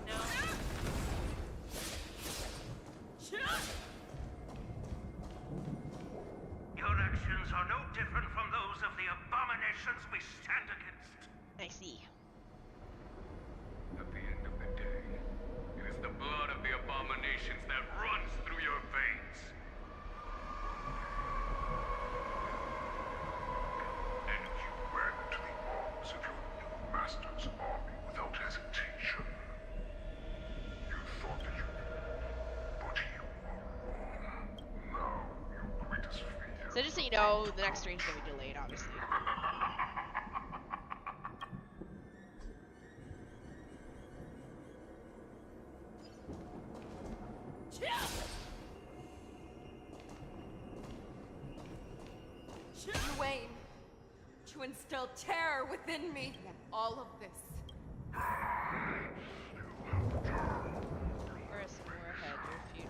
No. Your actions are no different from those of the abominations we stand against. I see. At the end of the day, it is the blood of the abominations that runs through your veins. And you ran into the arms of your new master's army without hesitation. You thought that you knew, but you were wrong. Now, your greatest fear... So just so you know, the next stream's gonna be delayed, obviously. You aim to instill terror within me. All of this. Or some more ahead, your future.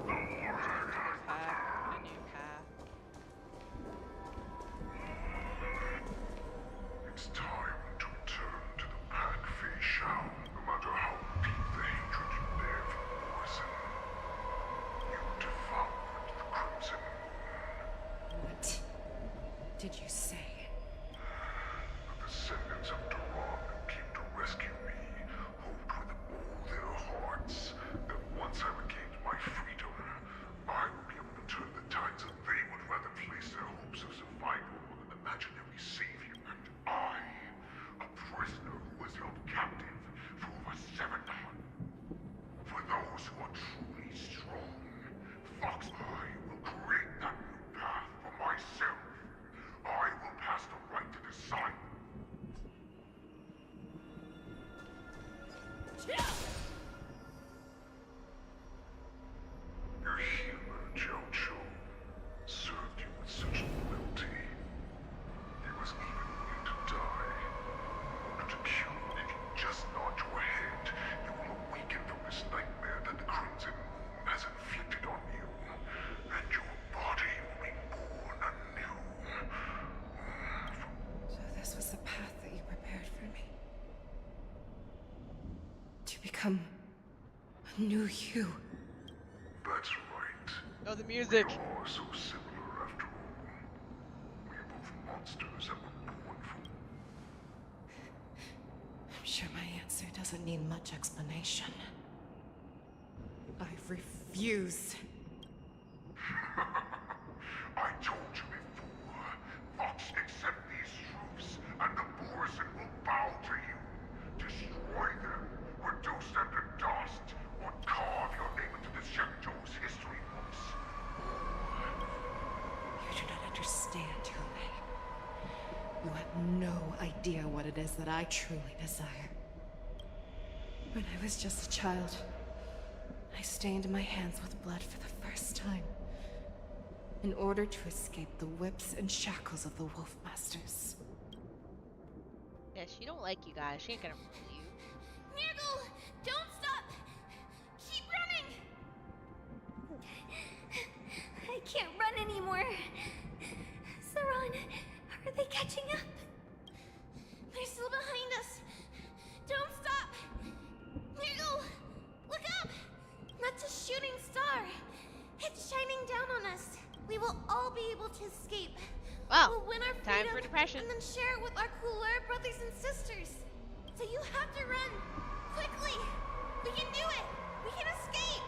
Change the path, a new path. It's time to return to the pack, Fei Shao. No matter how deep the hatred you bear for Morrison, you devoured the Crimson Moon. What did you say? The descendants of Duran came to rescue me become a new you. That's right. Oh, the music. We are so similar after all. We are both monsters and were born from... I'm sure my answer doesn't need much explanation. I refuse. I told you before. Fox, accept these truths, and the Borison will bow to you. Destroy them, reduce them to dust, or carve your name into the Shenzhou's history books. You do not understand, Hule. You have no idea what it is that I truly desire. When I was just a child, I stained my hands with blood for the first time, in order to escape the whips and shackles of the Wolf Masters. Yeah, she don't like you guys. She ain't gonna rule you. Nurgle, don't stop! Keep running! I can't run anymore. Saran, are they catching up? They're still behind us. Don't stop! Nurgle, look up! That's a shooting star. It's shining down on us. We will all be able to escape. Well, we'll win our time freedom for depression. and then share it with our cooler brothers and sisters. So you have to run. Quickly! We can do it! We can escape!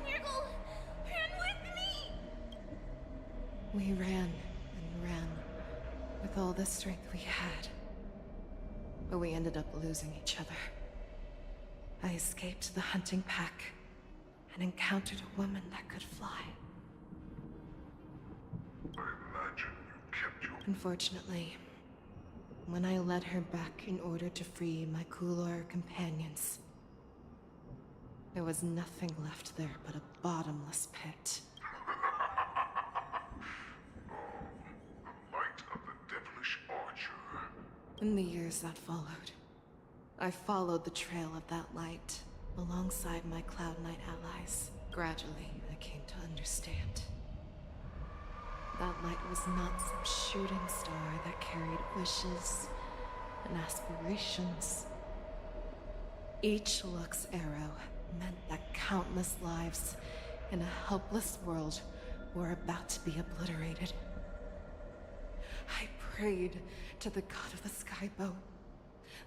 Nurgle, run with me! We ran and ran with all the strength we had. But we ended up losing each other. I escaped the hunting pack and encountered a woman that could fly. I imagine you kept your... Unfortunately, when I led her back in order to free my Kulor companions, there was nothing left there but a bottomless pit. Light of the devilish archer. In the years that followed, I followed the trail of that light alongside my Cloud Knight allies. Gradually, I came to understand. That light was not some shooting star that carried wishes and aspirations. Each Lux arrow meant that countless lives in a helpless world were about to be obliterated. I prayed to the god of the skybow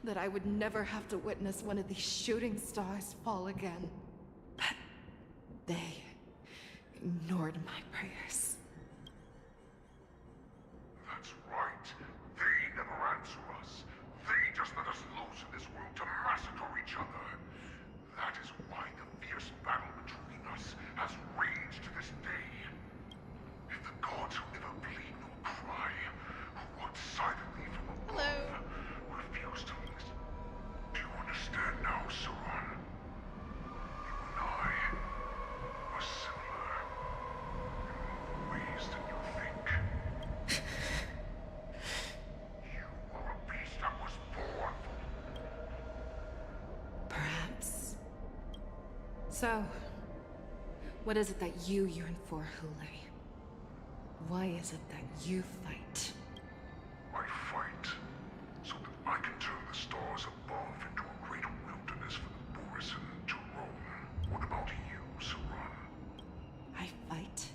that I would never have to witness one of these shooting stars fall again. But they ignored my prayers. That's right. They never answer us. They just let us loose in this world to massacre each other. That is why the fierce battle between us has raged to this day. If the gods who never bleed nor cry, who walk silently from above, refuse to listen. Do you understand now, Saran? You and I are similar in more ways than you think. You are a beast that was born for... Perhaps. So, what is it that you yearn for, Hule? Why is it that you fight? I fight so that I can turn the stars above into a great wilderness for the Borison to roam. What about you, Saran? I fight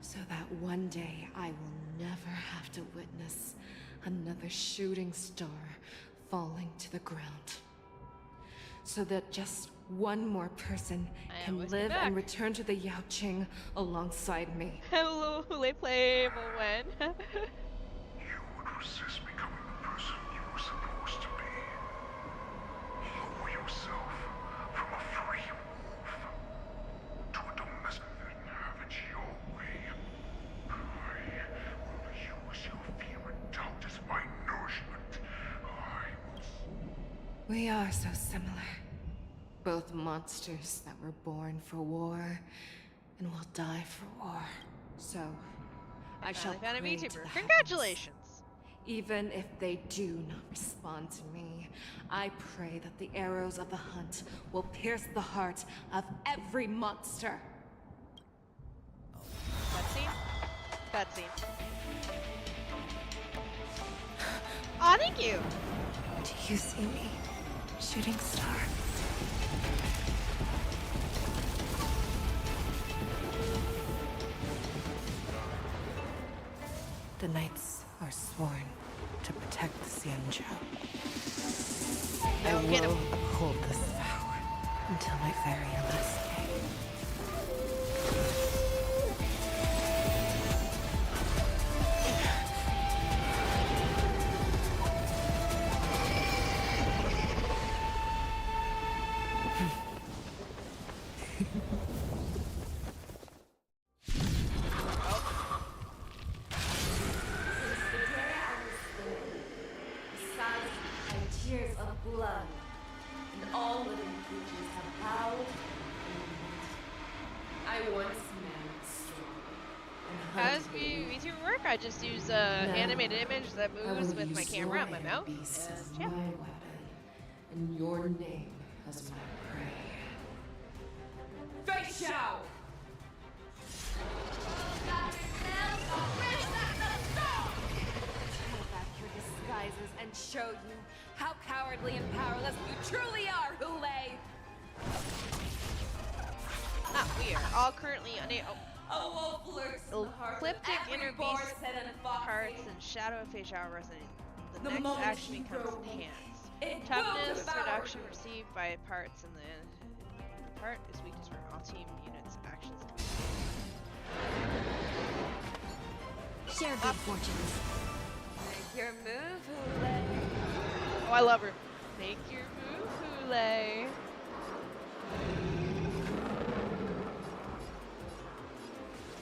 so that one day I will never have to witness another shooting star falling to the ground. So that just one more person can live and return to the Yaoqing alongside me. Hello, Hule play, but when? You would resist becoming the person you were supposed to be. Lower yourself from a free wolf to a domestic and have it your way. I will use your fear and doubt as my nourishment. I will... We are so similar. Both monsters that were born for war and will die for war. So, I shall found a pray to VTuber. the Congratulations! heavens. Even if they do not respond to me, I pray that the arrows of the hunt will pierce the heart of every monster. Cutscene? Cutscene. Aw, thank you! Do you see me? Shooting star. The knights are sworn to protect the Xianzhou. I will uphold this vow until my very last day. Tears of blood, and all living creatures have bowed. I once meant strong. How does VTuber work? I just use an animated image that moves with my camera and my mouth. And yeah. My weapon, and your name as my prey. Fei Xiao! Pull back your disguises and show you how cowardly and powerless you truly are, Hule! We are all currently unable. A wolf lurks in the heart of Ecliptic every inner boar beast set and foxy. parts and shadow of Fei Xiao resonate. The The next moment action you becomes grow weak, enhanced. it will Toughness devour reduction you. received by parts and the part is weakness for all team units actions. Share good fortunes. Make your move, Hule. Oh, I love her. Make your move, Hule.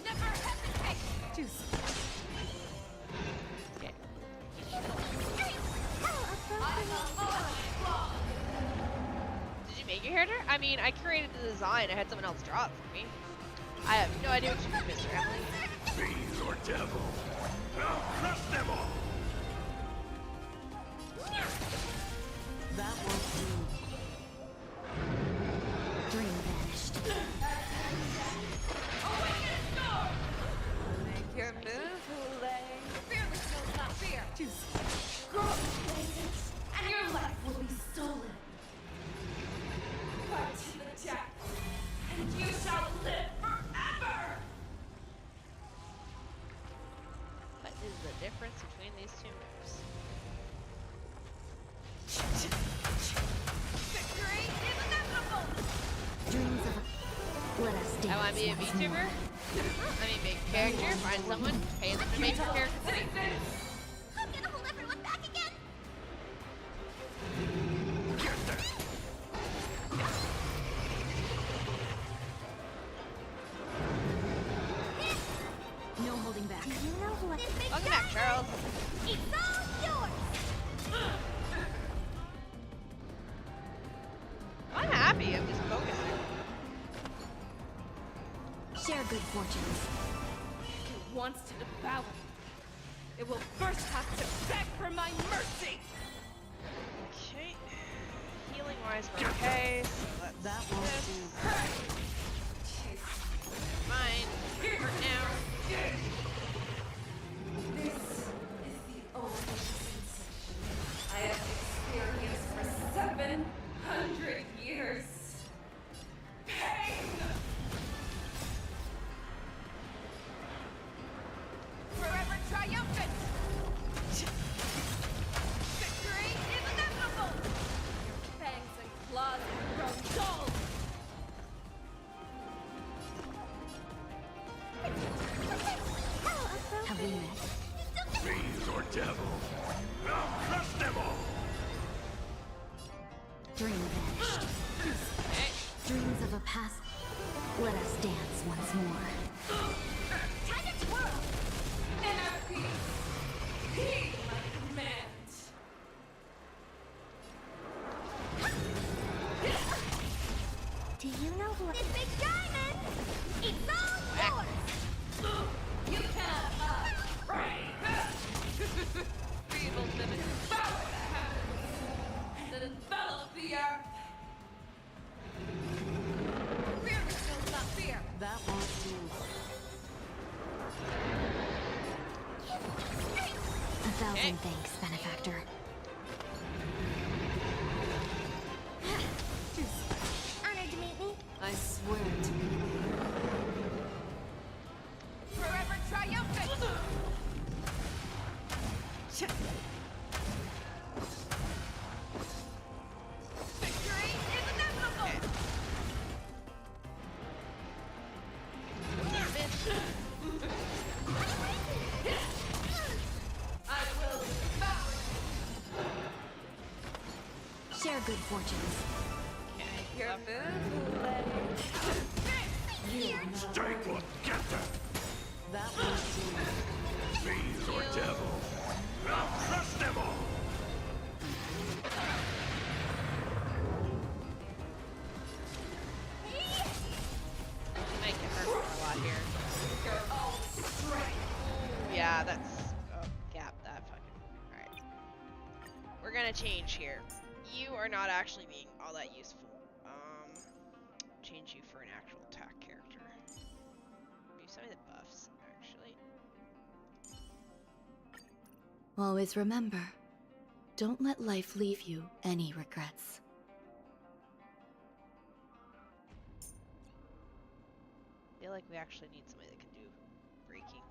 Never hesitate! Okay. Did you make your character? I mean, I curated the design. I had someone else draw it for me. I have no idea what you do, Mr. Emily. Fiends or devil. I'll crush them all! That won't do. Dream vanished. Make your move, Hule. Fear the kills, not fear. Grow blatant, and your life will be stolen. Fight to the death, and you shall live forever! What is the difference between these two moves? Victory is inevitable! Dreams of a... Let us dance I want to be a once VTuber. more. Let me make a character, find someone, pay them to make a character for me. I'm gonna hold everyone back again! No holding back. You know what? Welcome back, Charles. It's all yours! I'm happy, I'm just focusing. Share good fortunes. If it wants to devour, it will first have to beg for my mercy! Okay. Healing wise, we're okay, so let's That do won't this. do. Mine. For now. This is the only sensation I have experienced for 700 years. Pain! Forever triumphant! Victory is inevitable! Your fangs and claws have grown dull! Have we met? Fiends or devil. I'll crush them all! Dream vanished. Dreams of a past. Let us dance once more. Time to twirl! Inner peace! Heed my command! Do you know who? It's Big Diamond! It's all yours! You cannot Feeble limits devour the heavens and envelop the earth! Fear the kills, not fear! That won't do. A thousand thanks, benefactor. good fortunes. Your move, Stay put! Get them! That was Fiends or devils! I'll crush them all! Might get hurt for a lot here. Yeah, that's... Oh, gap that fucking... Alright. We're gonna change here. You are not actually being all that useful. Change you for an actual attack character. Maybe some of the buffs, actually. Always remember, don't let life leave you any regrets. I feel like we actually need somebody that can do breaking.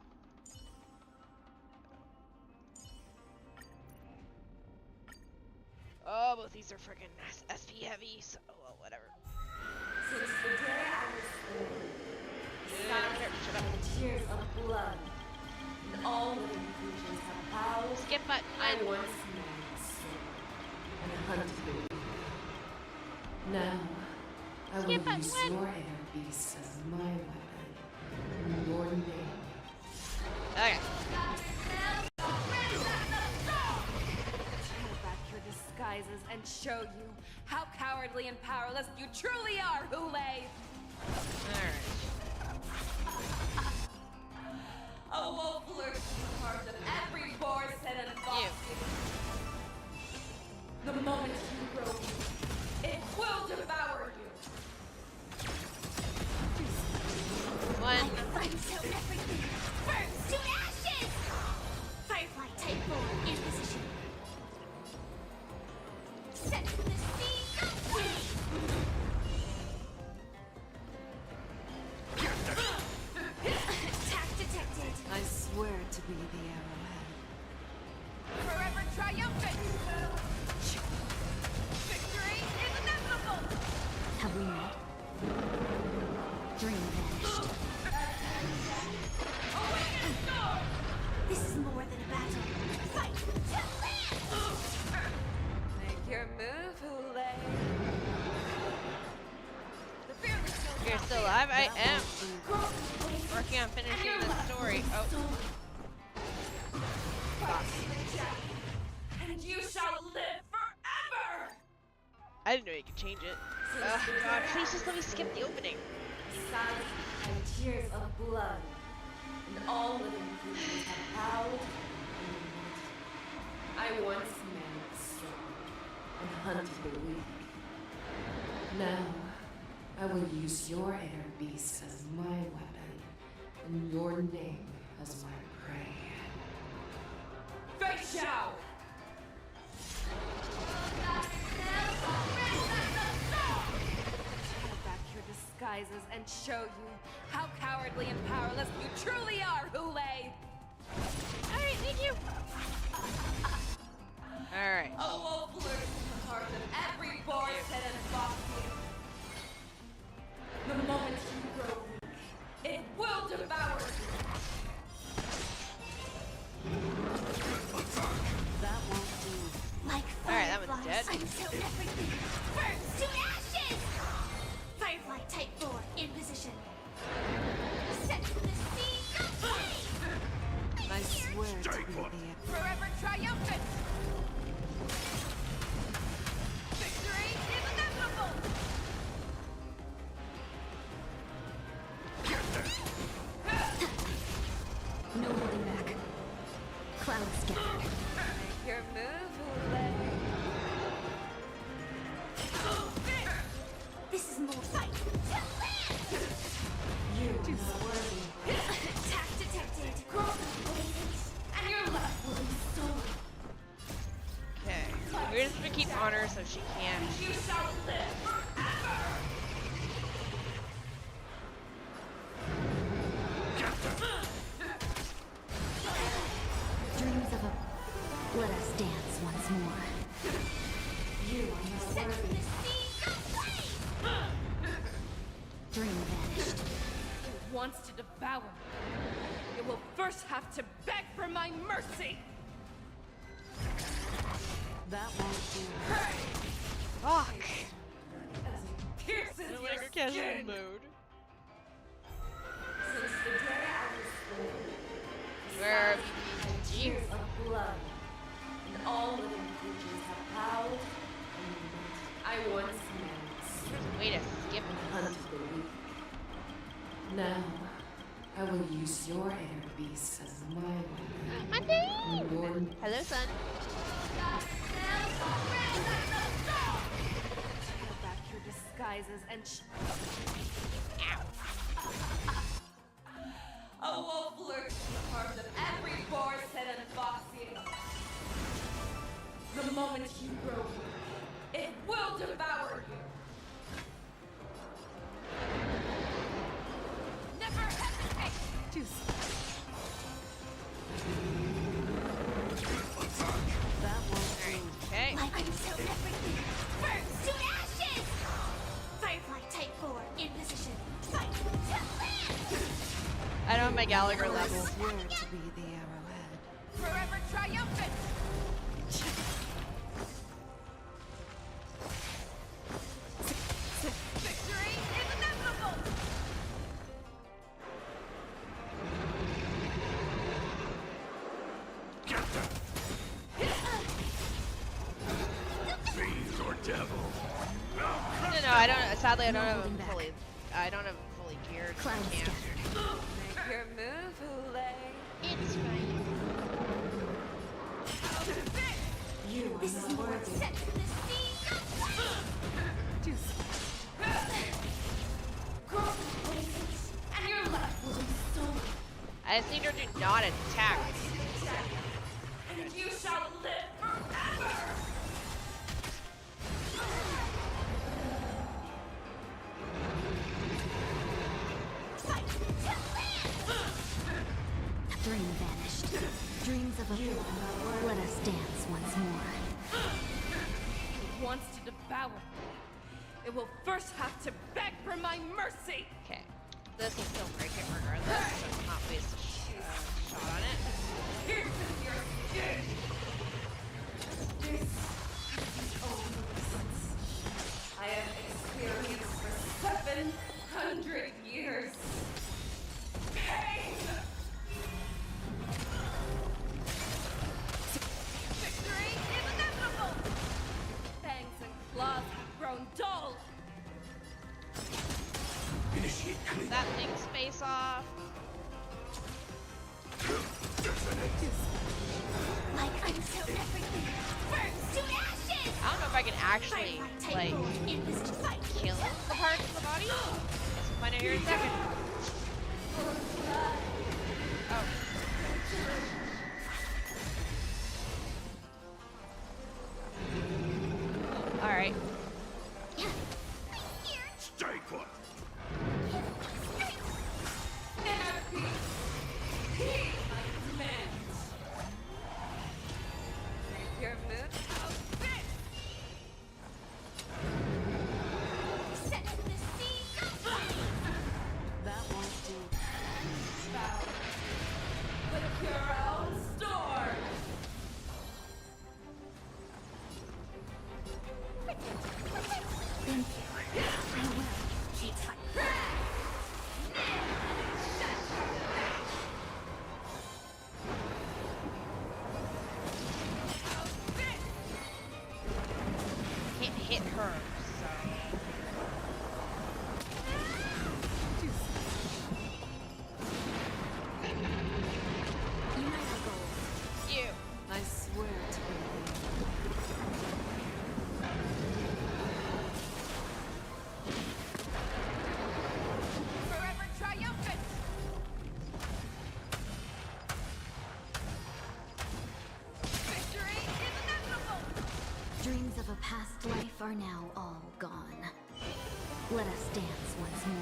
Oh, both these are freaking SP heavy, so well, whatever. Since the day I was born, Shut up. the tears of blood, and all living creatures have howled. Skip button. I once made sword and hunted the Now, I will Skip button. use your air beast as my weapon in your name. Okay. Tear back your disguises and show you how cowardly and powerless you truly are, Hule! Alright. A wolf lurks in the heart of every boar set and fox. The moment you grow weak, it will devour you. One. Until everything burns to ashes! Firefly type 4 in position. Set the scene aflame! Attack detected. I swear to be the arrowhead. Forever triumphant! Victory is inevitable! Have we met? Dream vanished. This is more than a battle. Fight to live! Make your move, Hule. You're still alive? I am. Working on finishing the story. Oh. And you shall live forever! I didn't know you could change it. Oh god, please just let me skip the opening. Silence and tears of blood, and all living creatures have howled and I once made strong and hunted the weak. Now, I will use your air beast as my weapon, and your name as my prey. Fei Xiao! Tear back your disguises and show you how cowardly and powerless you truly are, Hule! Alright, thank you. Alright. A wolf lurks in the heart of every boar set and fox. The moment you grow weak, it will devour you. That won't do. Like Alright, that one's fireflies dead. until everything burns to ashes! Firefly type 4 in position. Set the scene aflame! I swear to be the Forever triumphant! Victory is inevitable! No holding back. Clouds scattered. Make your move, Hule. This is more fight to live! You are worthy. Attack detected. Wait, And your life will be stolen. Okay. We're just gonna keep on her so she can't. You shall live forever! Dreams of a... Let us dance once more. You are not set worthy. the scene aflame! Dream vanished. It wants to devour me. It will first have to beg for my mercy! That won't do. Fuck. Pierces No your longer casual skin. mode. Since the day I was born, Where tears of blood, and all living creatures have howled and wept. I once meant way to skip hunted the weak. Now, I will use your air beast as my weapon. Monday! Hello, son. Tear back your disguises and a wolf lurks in the heart of every Borset and Foxian. The moment you grow, it will devour you. Never hesitate! That won't do. Okay. Like until everything burns to ashes! Firefly Type 4 in position. Fight to land! I don't have my Gallagher level. I swear to be the arrowhead. Forever triumphant! Victory is inevitable! Fiend or devil. No, I don't. Sadly, I don't have him fully. I don't have him fully geared. Cloud Can't. Make your move, Hule. It's fine. You This is more set to the sea. Cross the places, and your life will be stolen. I just need her to not attack. And you shall live forever! Fight to land! A dream vanished. Dreams of a... Let us dance once more. It wants to devour. It will first have to beg for my mercy! Okay. This will still break it regardless, so let's not waste a shot on it. Pierces your skin! This is oversense. I have experienced for 700 years. Pain! Victory is inevitable! Fangs and claws have grown dull. Initiate clean. That thing's face off. Like until everything burns to ashes! I don't know if I can actually, like, In position. Fight to kill the parts of the body. Guess we'll find out here in a second. Oh. Alright. Stay put. Anarchy! Heed my commands! Make your move a bit! Set to the sea. That won't do. Bow with your own storm! Thank you. I will. Keep fighting. Can't hit her, so. Unite our goals. You. I swear to be Forever triumphant! Victory is inevitable! Dreams of a past life are now all gone. Let us dance once more.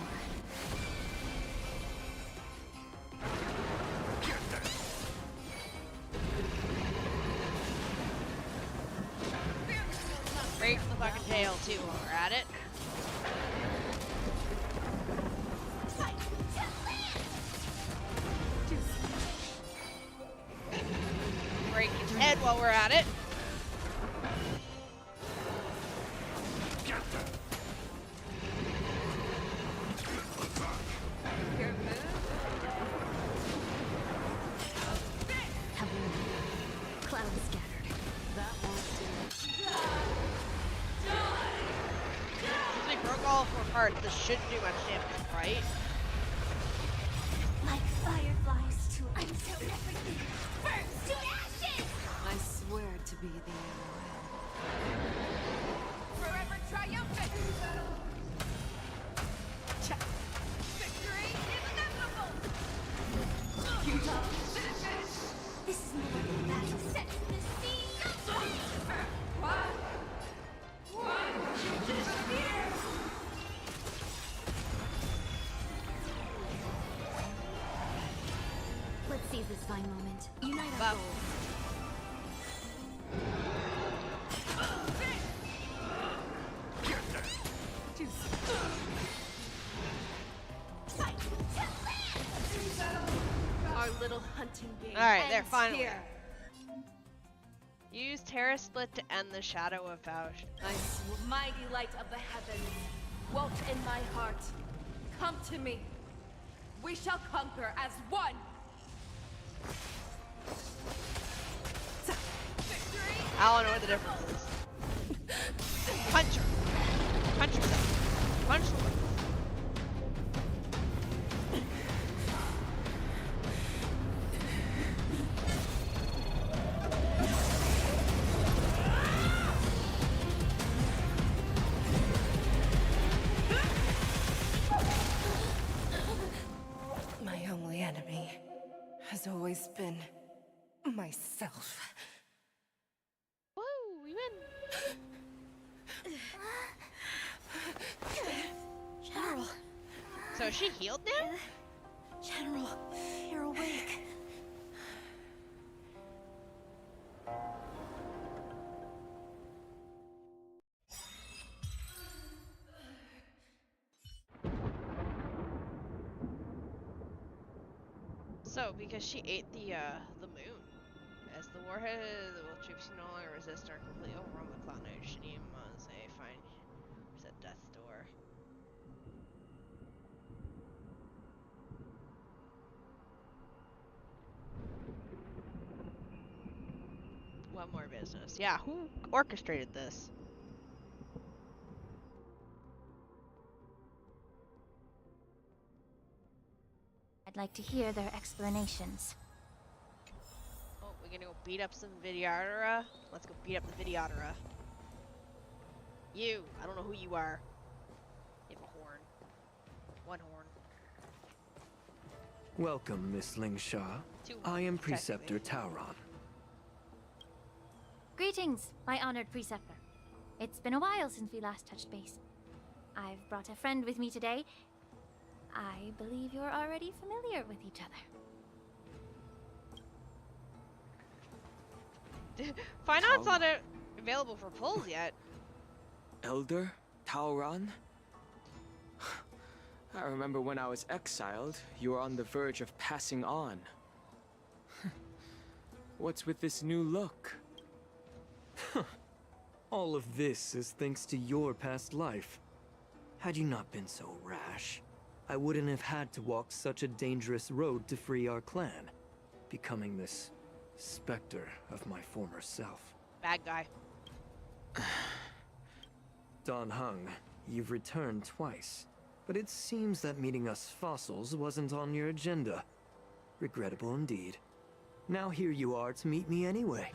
Right from the fucking tail, too, while we're at it. Fight to land! Break his head while we're at it. parts, this shouldn't do much damage, right? Like fireflies to until everything burns to ashes! I swear to be the arrowhead. Forever triumphant! Victory is inevitable! This is more than a battle set in the sea of flame! One, disappear! Let's seize this fine moment. Unite our Wow. souls. Our little hunting game. Alright, there, ends finally. here. Use Terra Split to end the Shadow of Faust. Mighty light of the heavens, dwelt in my heart. Come to me. We shall conquer as one. I don't know what the difference is. Punch her. Punch yourself. Punch the one. My only enemy has always been myself. Woo, we win. General. So she healed now? General, you're awake. So, because she ate the moon. As the warhead, the will troops no longer resist are completely overrun with Cloud Knight. Shini must find reset death's door. One more business. Yeah, who orchestrated this? I'd like to hear their explanations. Oh, we're gonna go beat up some Vidyadhara? Let's go beat up the Vidyadhara. You! I don't know who you are. You have a horn. One horn. Welcome, Miss Lingsha. I am Preceptor Tauron. Greetings, my honored preceptor. It's been a while since we last touched base. I've brought a friend with me today. I believe you're already familiar with each other. Finance not available for pulls yet. Elder? Tauron? I remember when I was exiled, you were on the verge of passing on. What's with this new look? All of this is thanks to your past life. Had you not been so rash, I wouldn't have had to walk such a dangerous road to free our clan, becoming this specter of my former self. Bad guy. Dan Heng, you've returned twice, but it seems that meeting us fossils wasn't on your agenda. Regrettable indeed. Now here you are to meet me anyway.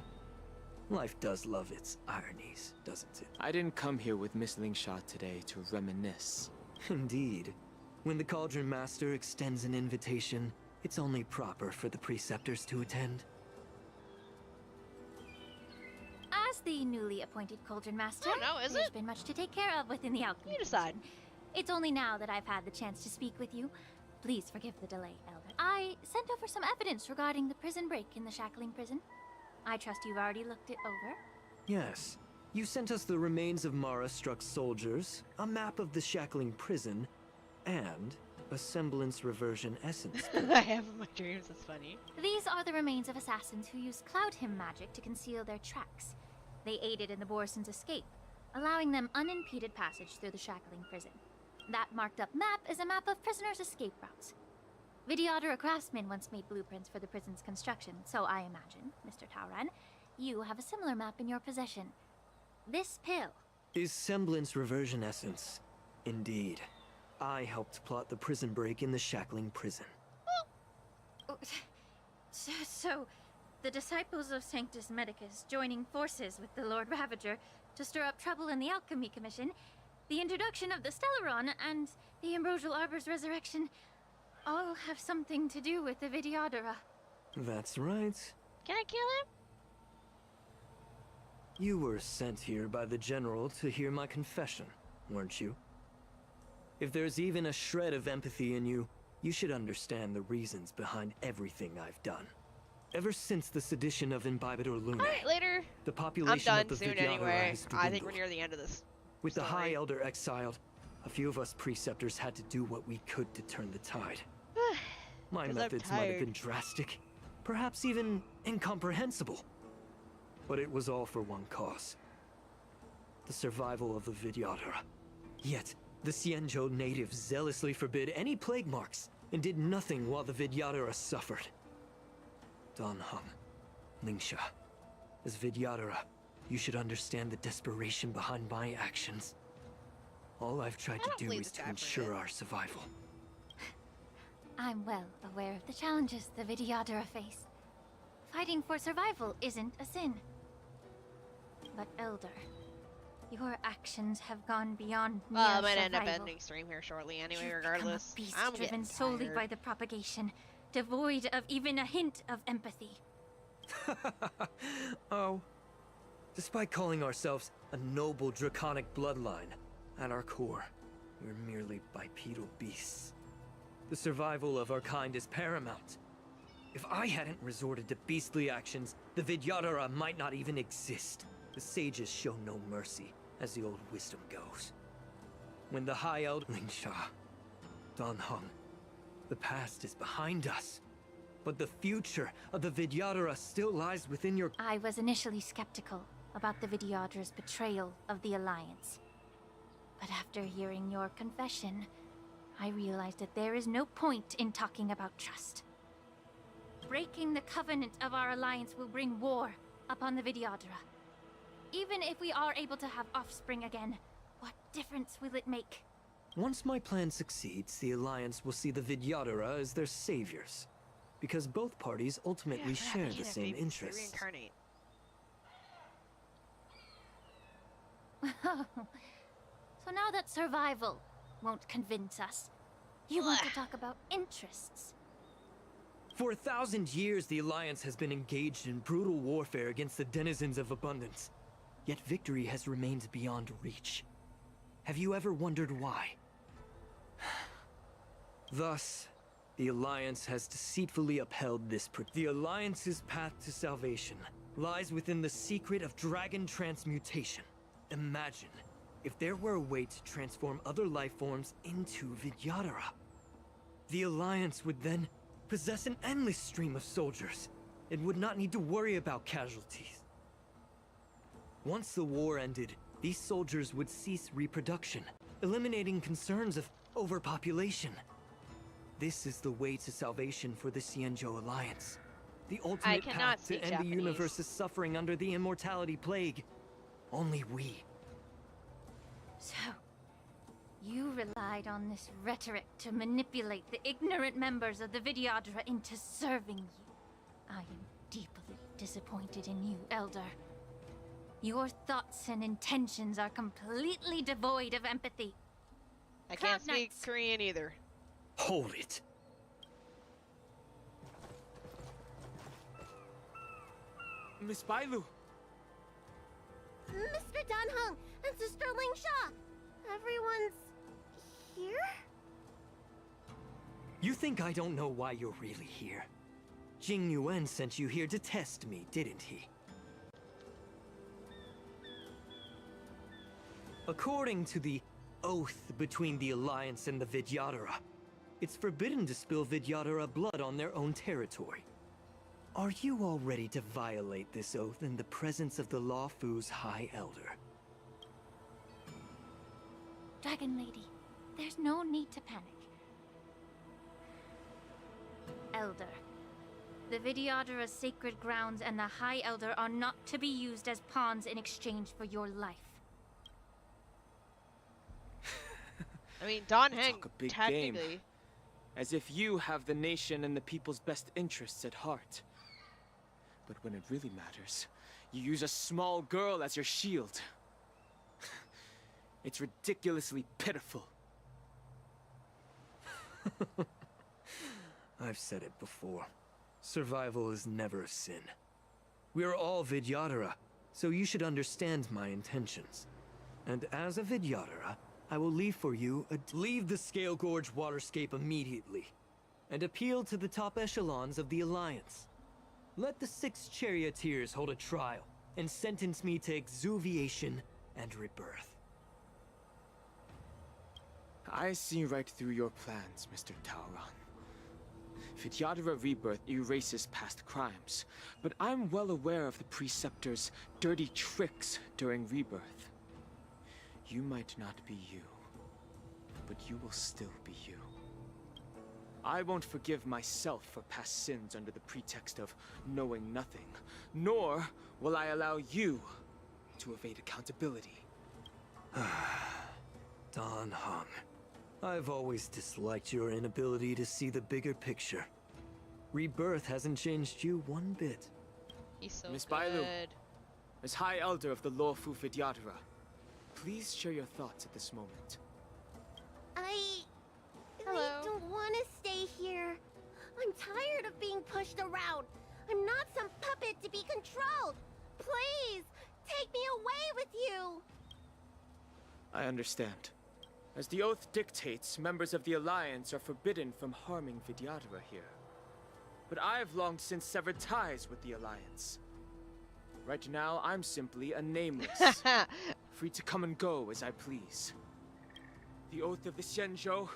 Life does love its ironies, doesn't it? I didn't come here with Miss Lingsha today to reminisce. Indeed. When the Cauldron Master extends an invitation, it's only proper for the Preceptors to attend. As the newly appointed Cauldron Master, is there's been much to take care of within the alchemy. You decide. It's only now that I've had the chance to speak with you. Please forgive the delay, Elder. I sent over some evidence regarding the prison break in the Shackling prison. I trust you've already looked it over. Yes. You sent us the remains of Mara-struck soldiers, a map of the Shackling prison, and a semblance reversion essence. I have in my dreams, it's funny. These are the remains of assassins who used Cloud Hymn magic to conceal their tracks. They aided in the Borison's escape, allowing them unimpeded passage through the Shackling prison. That marked-up map is a map of prisoners' escape routes. Vidyadhara craftsmen once made blueprints for the prison's construction, so I imagine, Mr. Tauron, you have a similar map in your possession. This pill. Is semblance reversion essence. Indeed. I helped plot the prison break in the Shackling prison. So, the disciples of Sanctus Medicus joining forces with the Lord Ravager to stir up trouble in the Alchemy Commission, the introduction of the Stellaron, and the Ambrosial Arbor's resurrection all have something to do with the Vidyadhara. That's right. Can I kill him? You were sent here by the General to hear my confession, weren't you? If there's even a shred of empathy in you, you should understand the reasons behind everything I've done. Ever since the sedition of Imbibitor Luna, Alright, later. the population I'm of done the soon Vidyadhara anyway. has I think we're dwindled. near the end of this. With the story. High Elder exiled, a few of us preceptors had to do what we could to turn the tide. My 'Cause I'm methods might have tired. been drastic, perhaps even incomprehensible. But it was all for one cause. The survival of the Vidyadhara. Yet, the Xianzhou natives zealously forbid any plague marks and did nothing while the Vidyadhara suffered. Dan Heng, Lingsha, as Vidyadhara, you should understand the desperation behind my actions. All I've tried to do is to ensure our survival. I'm well aware of the challenges the Vidyadhara face. Fighting for survival isn't a sin. But Elder, your actions have gone beyond mere Well, I might end up survival. ending stream here shortly anyway, You've regardless. become a beast I'm driven getting solely tired. by the propagation, devoid of even a hint of empathy. Oh. Despite calling ourselves a noble draconic bloodline, at our core, we're merely bipedal beasts. The survival of our kind is paramount. If I hadn't resorted to beastly actions, the Vidyadhara might not even exist. The sages show no mercy, as the old wisdom goes. When the High Elder Lingsha, Dan Heng, the past is behind us. But the future of the Vidyadhara still lies within your... I was initially skeptical about the Vidyadhara's betrayal of the Alliance. But after hearing your confession, I realized that there is no point in talking about trust. Breaking the covenant of our alliance will bring war upon the Vidyadhara. Even if we are able to have offspring again, what difference will it make? Once my plan succeeds, the Alliance will see the Vidyadhara as their saviors. Because both parties ultimately share the same interests. Reincarnate. So now that survival won't convince us, you want to talk about interests. For 1,000 years, the Alliance has been engaged in brutal warfare against the denizens of abundance. Yet victory has remained beyond reach. Have you ever wondered why? Thus, the Alliance has deceitfully upheld this. The Alliance's path to salvation lies within the secret of dragon transmutation. Imagine if there were a way to transform other life forms into Vidyadhara. The Alliance would then possess an endless stream of soldiers and would not need to worry about casualties. Once the war ended, these soldiers would cease reproduction, eliminating concerns of overpopulation. This is the way to salvation for the Xianzhou Alliance. The ultimate cannot path to speak end Japanese. the universe's suffering under the immortality plague. Only we. So, you relied on this rhetoric to manipulate the ignorant members of the Vidyadhara into serving you. I am deeply disappointed in you, Elder. Your thoughts and intentions are completely devoid of empathy. I can't speak Korean either. Hold it. Miss Bailu! Mr. Dunhung and Sister Lingsha! Everyone's here? You think I don't know why you're really here? Jing Yuan sent you here to test me, didn't he? According to the oath between the Alliance and the Vidyadhara, it's forbidden to spill Vidyadhara blood on their own territory. Are you all ready to violate this oath in the presence of the Law Fu's High Elder? Dragon Lady, there's no need to panic. Elder, the Vidyadhara's sacred grounds and the High Elder are not to be used as pawns in exchange for your life. I mean, Don You Heng, talk a big technically. game. As if you have the nation and the people's best interests at heart. But when it really matters, you use a small girl as your shield. It's ridiculously pitiful. I've said it before. Survival is never a sin. We are all Vidyadhara, so you should understand my intentions. And as a Vidyadhara, I will leave for you leave the Scale Gorge waterscape immediately, and appeal to the top echelons of the Alliance. Let the 6 charioteers hold a trial, and sentence me to exuviation and rebirth. I see right through your plans, Mr. Tauron. Vidyadhara Rebirth erases past crimes, but I'm well aware of the Preceptor's dirty tricks during Rebirth. You might not be you, but you will still be you. I won't forgive myself for past sins under the pretext of knowing nothing, nor will I allow you to evade accountability. Don Hung. I've always disliked your inability to see the bigger picture. Rebirth hasn't changed you one bit. He's so Miss good. Bailu, as High Elder of the Lawfu Vidyadhara, please share your thoughts at this moment. I Hello. don't want to stay here. I'm tired of being pushed around. I'm not some puppet to be controlled. Please, take me away with you. I understand. As the oath dictates, members of the Alliance are forbidden from harming Vidyadhara here. But I've long since severed ties with the Alliance. Right now, I'm simply a nameless, free to come and go as I please. The oath of the Xianzhou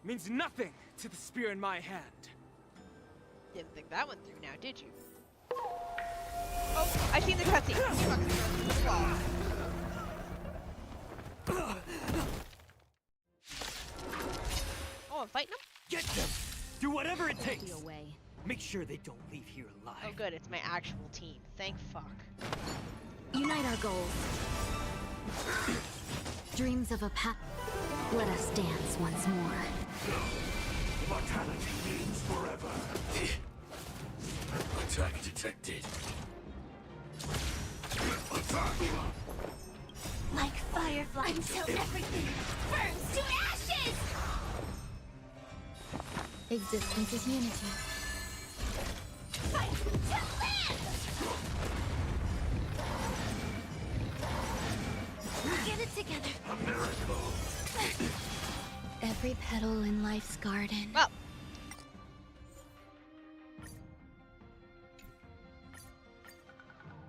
means nothing to the spear in my hand. Didn't think that one through now, did you? Oh, I seen the cutscene. You fucking throw through the wall. Oh, I'm fighting them? Get them! Do whatever it takes! Away. Make sure they don't leave here alive. Oh good, it's my actual team. Thank fuck. Unite our goals. Dreams of a path. Let us dance once more. Mortality means forever. Attack detected. Attack! Like fireflies until everything burns to ashes! Existence is unity. Fight to live! Get it together. A miracle. Every petal in life's garden. Well.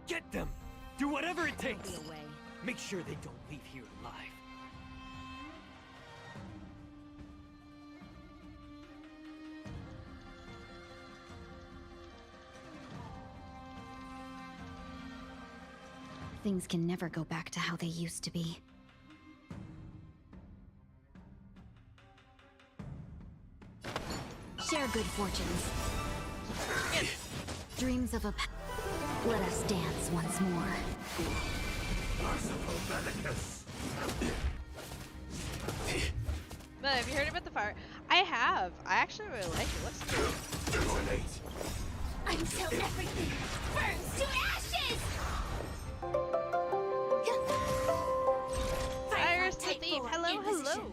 Get them! Do whatever it takes! Make sure they don't leave here alive. Things can never go back to how they used to be. Share good fortunes. Dreams of a let us dance once more. But have you heard about the fire? I have. I actually really like it. Looks cool. Until everything burns to ashes! Iris the Thief. Hello, hello.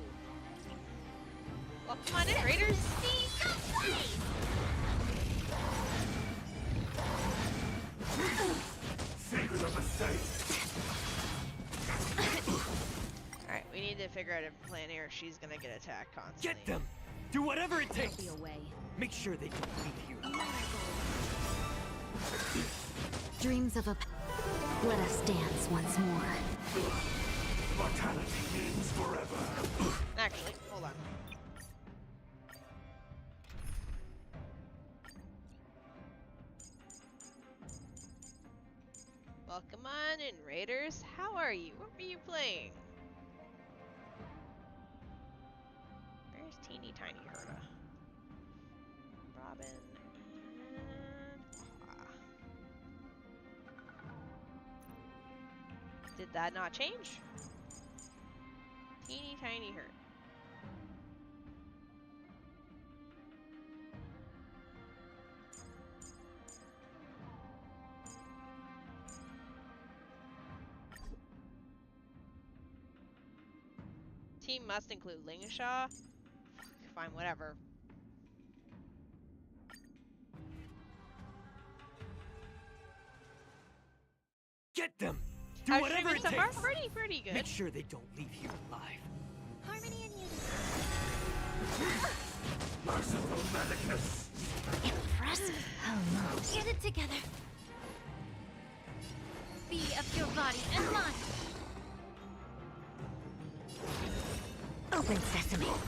Welcome on in, Raiders. Secret of the safe. Alright, we need to figure out a plan here. She's gonna get attacked constantly. Get them! Do whatever it takes! Be away. Make sure they don't leave here alive. Dreams of a let us dance once more. Mortality means forever. Actually, hold on. Welcome on in, Raiders. How are you? What were you playing? Where's Teeny Tiny Herda? Robin and Waha. Did that not change? Teeny Tiny Herd. scheme must include Lingshaw. Fine, whatever. Get them! Do whatever it so far, takes! pretty good. Make sure they don't leave here alive. Harmony and Merciful Medicus! Impressive. Almost. Get it together. Be of your body and mind. Open sesame. Alright.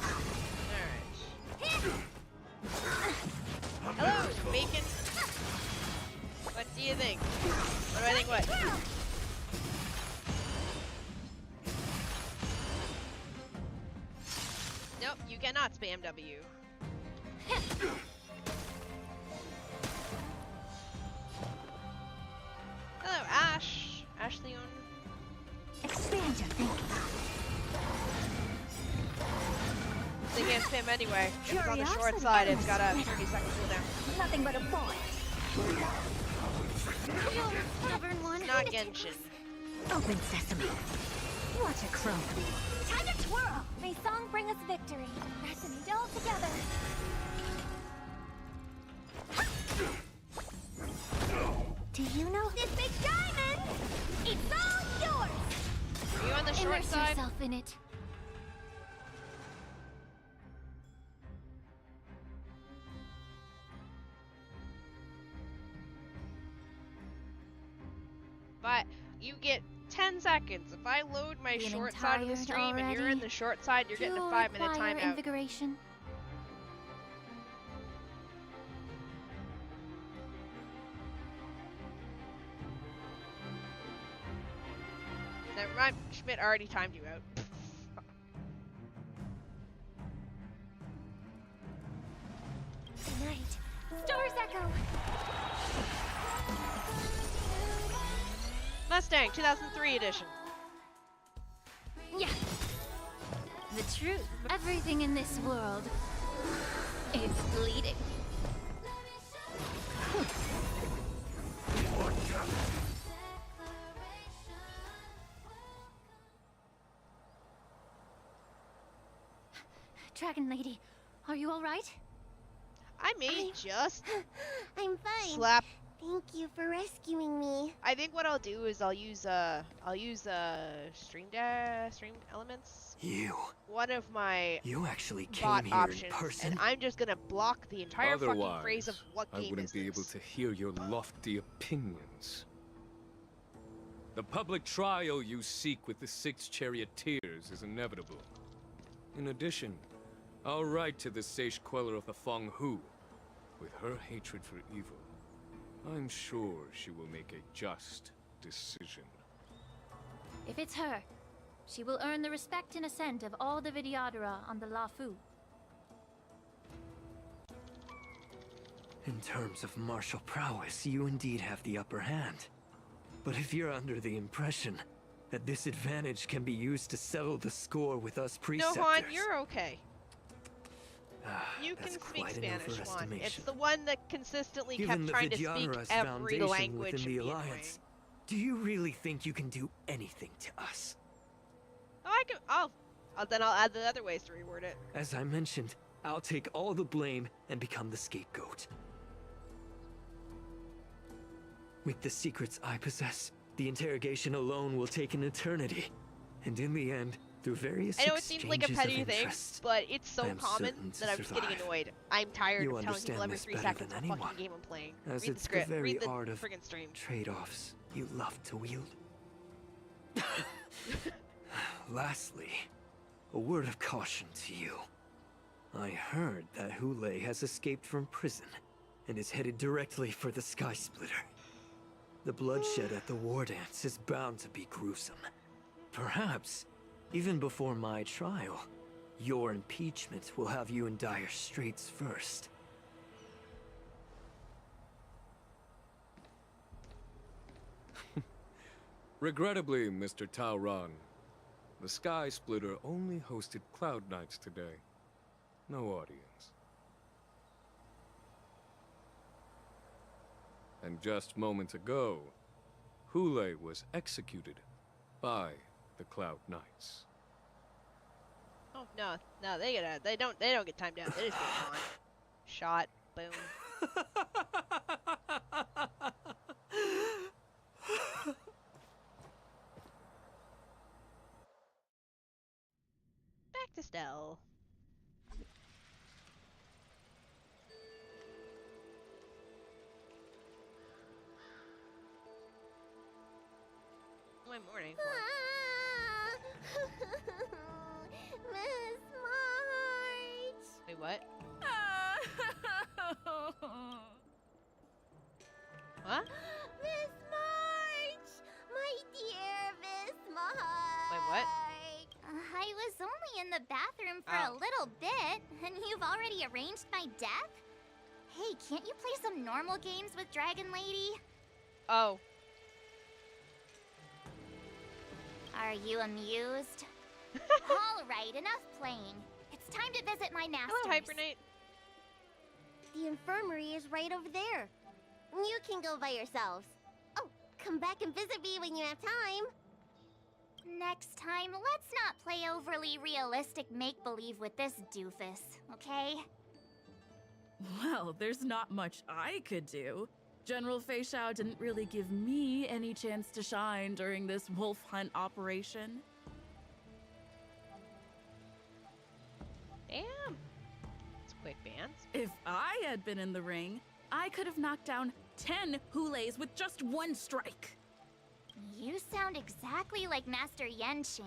Hello, Bacon. What do you think? What do I think what? Nope, you cannot spam W. Hello, Ash. Ash Leon. Expand your thinking. They can't spam anyway. If it's on the short side, it's got a 30-second cooldown. Nothing but a boy. Stubborn one. It's not Genshin. Open sesame. Watch it crumble. Time to twirl! May song bring us victory. Resonate all together. Do you know This big diamond! It's all yours! Are you on the short Immerse side? yourself in it. But you get 10 seconds. If I load my Feeling short side of the tired stream and you're in already? the short side, you're getting a You'll 5-minute require timeout. invigoration. Never mind, Schmidt already timed you out. Tonight, stars echo. Mustang 2003 edition. Yeah. The truth. Everything in this world is bleeding. Dragon Lady, are you all right? I may just I'm fine. slap. Thank you for rescuing me. I think what I'll do is I'll use stream elements. One of my You actually bot came here options, in person? and I'm just gonna block the entire fucking phrase of what I game wouldn't is be this. able to hear your lofty opinions. The public trial you seek with the 6 charioteers is inevitable. In addition, I'll write to the sage queller of the Feng Hu. With her hatred for evil, I'm sure she will make a just decision. If it's her, she will earn the respect and assent of all the Vidyadhara on the Lafu. In terms of martial prowess, you indeed have the upper hand. But if you're under the impression that this advantage can be used to settle the score with us No, preceptors... Juan, you're okay. You that's can speak quite an Spanish, Juan. It's overestimation. the one that consistently Given kept the trying to speak Vidyadhara's every foundation language within the and be Alliance, do you really think you can do anything to us? Oh, I can. Then I'll add the other ways to reword it. As I mentioned, I'll take all the blame and become the scapegoat. With the secrets I possess, the interrogation alone will take an eternity. And in the end, through various I know it seems like a exchanges petty of thing, interest, but it's so I am common certain to that I'm just getting survive. annoyed. I'm tired You of telling people understand every this 3 better seconds than what anyone, fucking game I'm playing. as Read the it's script. the very Read the art of friggin' stream. trade-offs you love to wield. Lastly, a word of caution to you. I heard that Hule has escaped from prison and is headed directly for the Sky Splitter. The bloodshed at the war dance is bound to be gruesome. Perhaps, even before my trial, your impeachment will have you in dire straits first. Regrettably, Mr. Taoran, the Sky Splitter only hosted Cloud Knights today. No audience. And just moments ago, Hule was executed by the Cloud Knights. Oh no, no, they don't get timed out. They just get on. Shot, boom. Back to Stell. My morning. Miss March! Wait, what? What? Miss March! My dear Miss March! Wait, what? I was only in the bathroom for a little bit, and you've already arranged my death? Hey, can't you play some normal games with Dragon Lady? Oh. Are you amused? Alright, enough playing. It's time to visit my masters. Hello, Hibernate. The infirmary is right over there. You can go by yourselves. Oh, come back and visit me when you have time. Next time, let's not play overly realistic make-believe with this doofus, okay? Well, there's not much I could do. General Fei Shao didn't really give me any chance to shine during this wolf hunt operation. Damn. It's quick bands. If I had been in the ring, I could have knocked down 10 Hulays with just one strike. You sound exactly like Master Yenqing.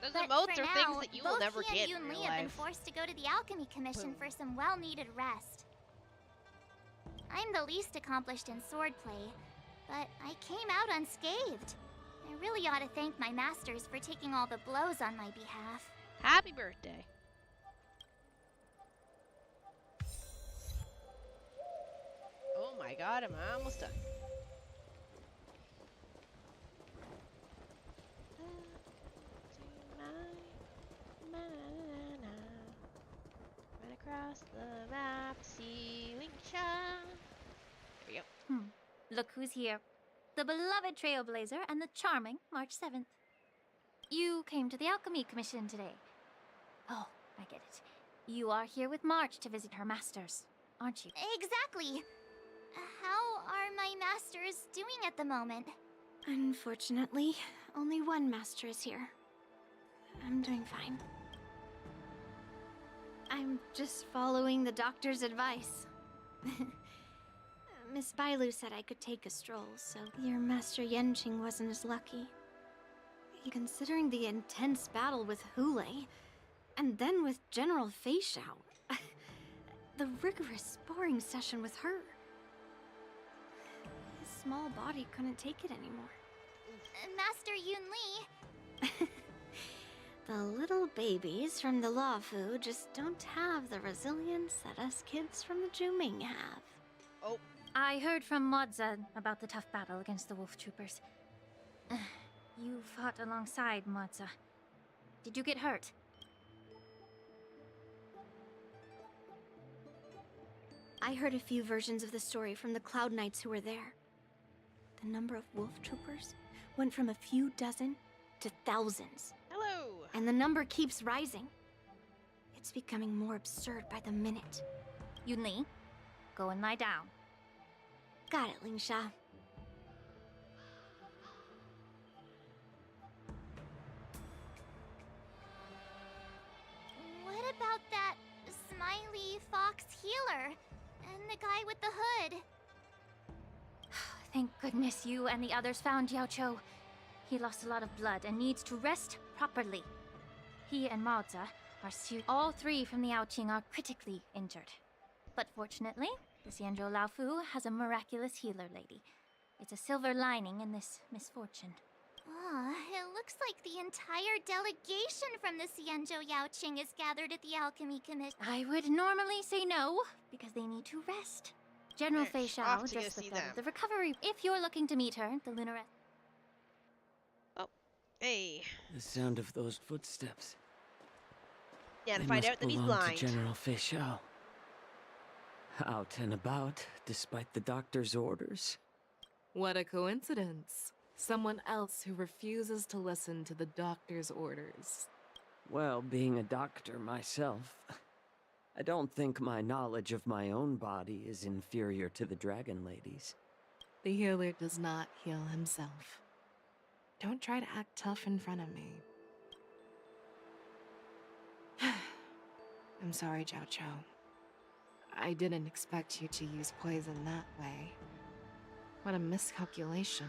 Those But emotes for are now, things that you will both never he get and in Yun real Li have been life. forced to go to the Alchemy Commission for some well-needed rest. I'm the least accomplished in swordplay, but I came out unscathed. I really ought to thank my masters for taking all the blows on my behalf. Happy birthday. Oh my god, I'm almost done. Run across the map, see Lingsha. There we go. Look who's here. The beloved Trailblazer and the charming March 7th. You came to the Alchemy Commission today. Oh, I get it. You are here with March to visit her masters, aren't you? Exactly. How are my masters doing at the moment? Unfortunately, only one master is here. I'm doing fine. I'm just following the doctor's advice. Miss Bailu said I could take a stroll, so your Master Yenqing wasn't as lucky. Considering the intense battle with Hulei, and then with General Fei Shao, the rigorous sparring session with her. His small body couldn't take it anymore. Master Yun Li. The little babies from the Luofu just don't have the resilience that us kids from the Juming have. Oh. I heard from Modza about the tough battle against the wolf troopers. You fought alongside Modza. Did you get hurt? I heard a few versions of the story from the Cloud Knights who were there. The number of wolf troopers went from a few dozen to thousands. Hello! And the number keeps rising. It's becoming more absurd by the minute. Yun Li, go and lie down. Got it, Lingsha. What about that smiley fox healer? And the guy with the hood? Thank goodness you and the others found Yao Cho. He lost a lot of blood and needs to rest properly. He and Maoza are all three from the Yaoqing are critically injured. But fortunately, the Xianzhou Laofu has a miraculous healer lady. It's a silver lining in this misfortune. Oh, it looks like the entire delegation from the Xianzhou Yaoqing is gathered at the Alchemy Commission. I would normally say no, because they need to rest. General Fei Shao off to go just see slipped out them. of the recovery. If you're looking to meet her, the lunar... Hey. The sound of those footsteps. Yeah, to They find must out that he's belong blind. to General Fei Shao. Out and about, despite the doctor's orders. What a coincidence. Someone else who refuses to listen to the doctor's orders. Well, being a doctor myself, I don't think my knowledge of my own body is inferior to the Dragon Lady's. The healer does not heal himself. Don't try to act tough in front of me. I'm sorry, Jiao Cho. I didn't expect you to use poison that way. What a miscalculation.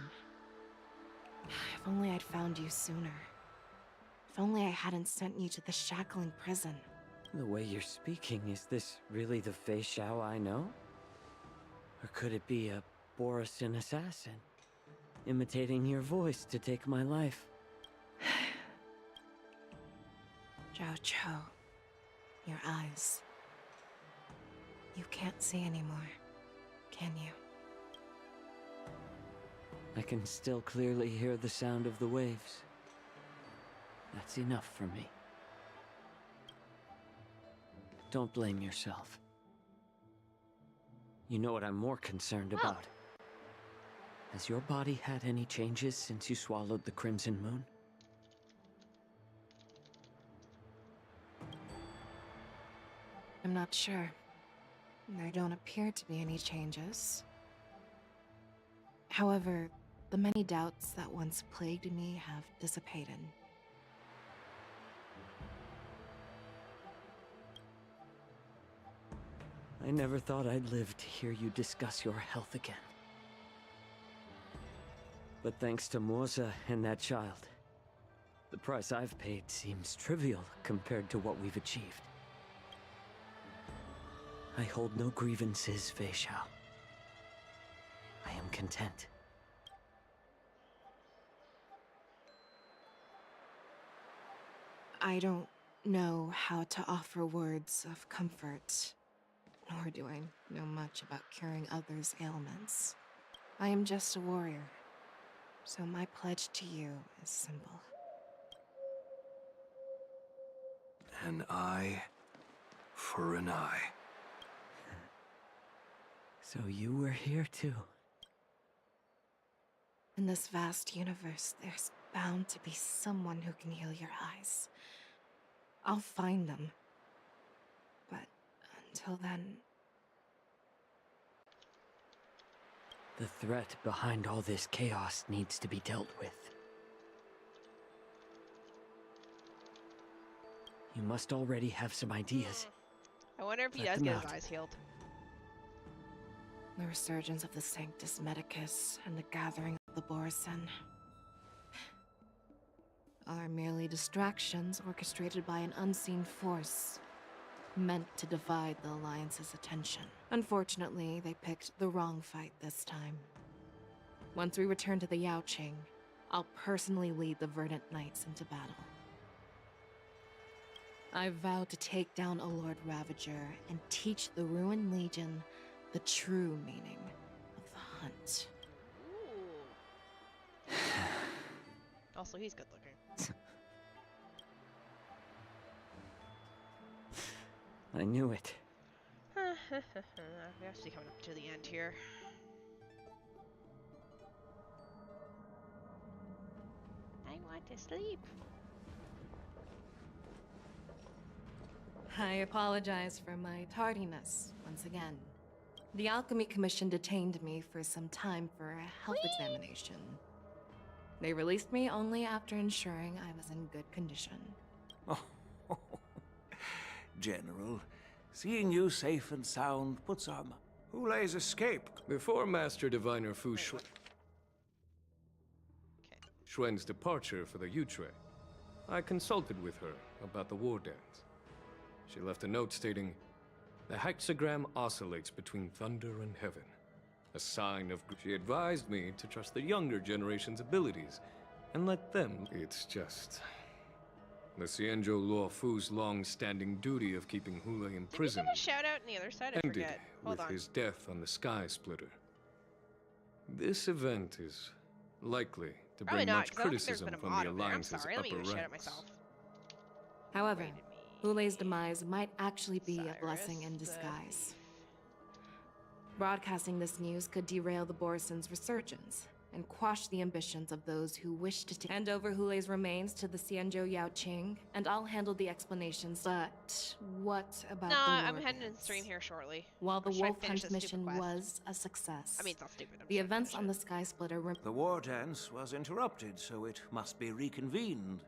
If only I'd found you sooner. If only I hadn't sent you to the shackling prison. The way you're speaking, is this really the Fei Xiao I know? Or could it be a Borisin assassin, imitating your voice to take my life? Jiao Cho, your eyes. You can't see anymore, can you? I can still clearly hear the sound of the waves. That's enough for me. Don't blame yourself. You know what I'm more concerned about? Has your body had any changes since you swallowed the Crimson Moon? I'm not sure. There don't appear to be any changes. However, the many doubts that once plagued me have dissipated. I never thought I'd live to hear you discuss your health again. But thanks to Morza and that child, the price I've paid seems trivial compared to what we've achieved. I hold no grievances, Fei Xiao. I am content. I don't know how to offer words of comfort, nor do I know much about curing others' ailments. I am just a warrior, so my pledge to you is simple. An eye for an eye. So you were here too. In this vast universe, there's bound to be someone who can heal your eyes. I'll find them. But until then... The threat behind all this chaos needs to be dealt with. You must already have some ideas. I wonder if he Let does them get out. his eyes healed. The resurgence of the Sanctus Medicus and the gathering of the Borisin are merely distractions orchestrated by an unseen force, meant to divide the Alliance's attention. Unfortunately, they picked the wrong fight this time. Once we return to the Yaoqing, I'll personally lead the Verdant Knights into battle. I vow to take down a Lord Ravager and teach the Ruined Legion the true meaning of the hunt. Also, he's good looking. I knew it. We're actually coming up to the end here. I want to sleep. I apologize for my tardiness once again. The Alchemy Commission detained me for some time for a health examination. They released me only after ensuring I was in good condition. General, seeing you safe and sound puts our... Hulei's escape. Before Master Diviner Fu Xuan's departure for the Yutre, I consulted with her about the war dance. She left a note stating, "The hexagram oscillates between thunder and heaven. A sign of..." She advised me to trust the younger generation's abilities and let them... It's just... the Xianzhou Luo Fu's long-standing duty of keeping Hulei in prison Did we give a shout out on the other side? I ended forget. Hold with on. his death on the Sky Splitter. This event is likely to Probably bring not, much 'cause I don't think there's criticism been a from mod the over there. I'm Alliance's sorry. Let me upper give a shout out ranks. myself. However, Hulei's demise might actually be a blessing in disguise. Broadcasting this news could derail the Borisin's resurgence, and quash the ambitions of those who wish to hand over Hulei's remains to the Xianzhou Yaoqing, and I'll handle the explanations. But what about No, the I'm war heading to dance? stream here shortly. While the Or should I wolf finish hunt this stupid mission quest? was a success, I mean, it's not stupid. I'm the just gonna events finish on it. the Sky Splitter The war dance was interrupted, so it must be reconvened.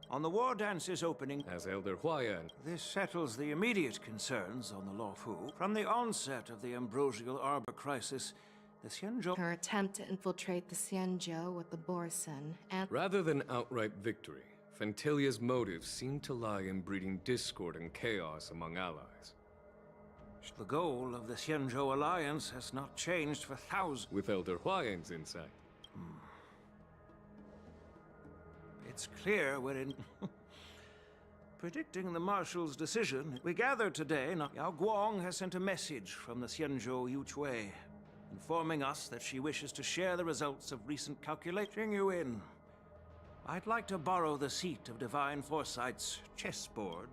On the war dance's opening, As Elder Huayan, this settles the immediate concerns on the Luofu. From the onset of the Ambrosial Arbor crisis, the Xianzhou... Her attempt to infiltrate the Xianzhou with the Borison, and rather than outright victory, Fentilia's motives seem to lie in breeding discord and chaos among allies. The goal of the Xianzhou Alliance has not changed for thousands. With Elder Huayan's insight. It's clear we're in... Predicting the Marshal's decision, we gather today, Yao Guang has sent a message from the Xianzhou Yuchui, informing us that she wishes to share the results of recent calculating you in. I'd like to borrow the seat of Divine Foresight's chessboard.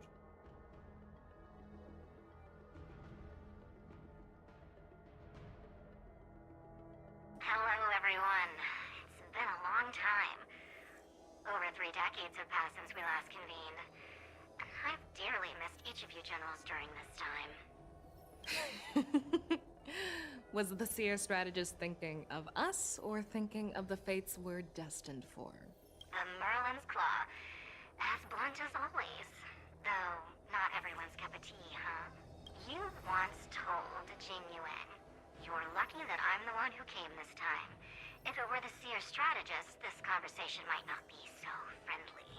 Hello, everyone. It's been a long time. Over 3 decades have passed since we last convened. And I've dearly missed each of you generals during this time. was the Seer strategist thinking of us or thinking of the fates we're destined for? The Merlin's Claw. As blunt as always. Though, not everyone's cup of tea, huh? You once told Jing Yuan, "You're lucky that I'm the one who came this time. If it were the Seer strategist, this conversation might not be so friendly."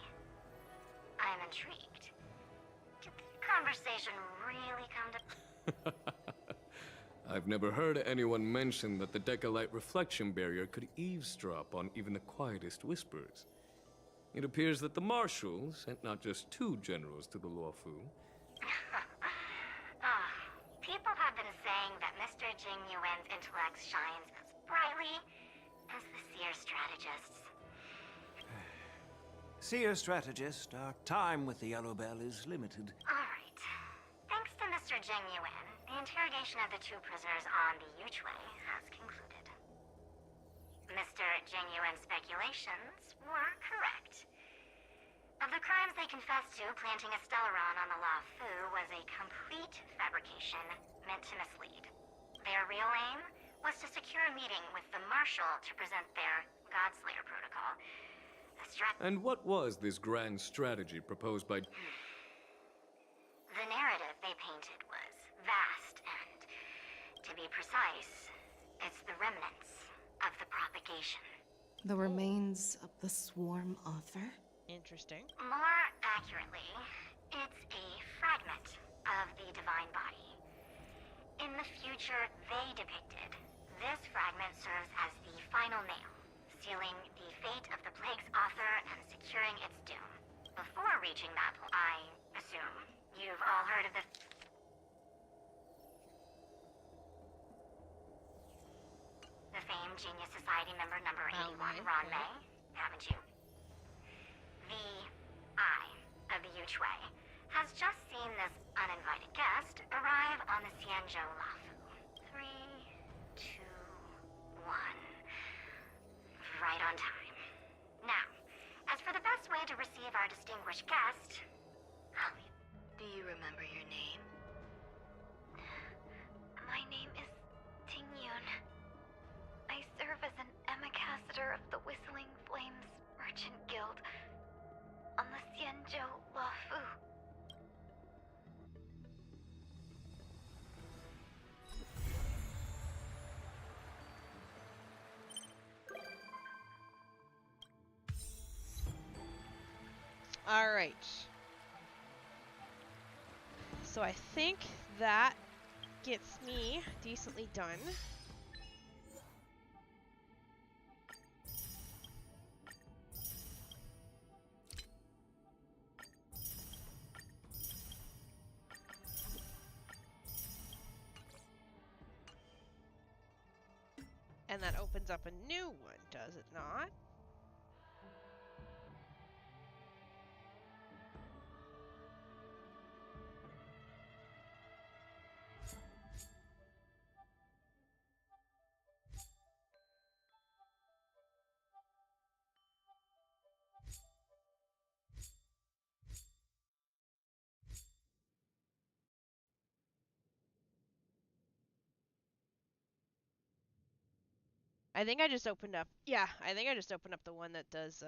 I'm intrigued. Did the conversation really come to... I've never heard anyone mention that the Decalite reflection barrier could eavesdrop on even the quietest whispers. It appears that the Marshal sent not just 2 generals to the Luofu. People have been saying that Mr. Jing Yuan's intellect shines as brightly as the Seer strategist's. Seer strategist, our time with the Yellow Bell is limited. Alright. Thanks to Mr. Jing Yuan, the interrogation of the 2 prisoners on the Yuchui has concluded. Mr. Jing Yuan's speculations were correct. Of the crimes they confessed to, planting a Stellaron on the Luofu was a complete fabrication meant to mislead. Their real aim was to secure a meeting with the Marshal to present their Godslayer protocol. And what was this grand strategy proposed by... The narrative they painted was vast and, to be precise, it's the remnants of the propagation. The remains of the Swarm author? Interesting. More accurately, it's a fragment of the Divine Body. In the future they depicted, this fragment serves as the final nail, sealing the fate of the Plague's author and securing its doom. Before reaching that point, I assume you've all heard of the... The famed Genius Society member number 81, Ron May, haven't you? The Eye of the Yuchui has just seen this uninvited guest arrive on the Xianzhou Luofu. 3, 2, 1. Right on time. Now, as for the best way to receive our distinguished guest... Do you remember your name? My name is Ting Yun. I serve as an ambassador of the Whistling Flames Merchant Guild on the Xianzhou Luofu. All right. So I think that gets me decently done. And that opens up a new one, does it not? I think I just opened up. Yeah, I think I just opened up the one that does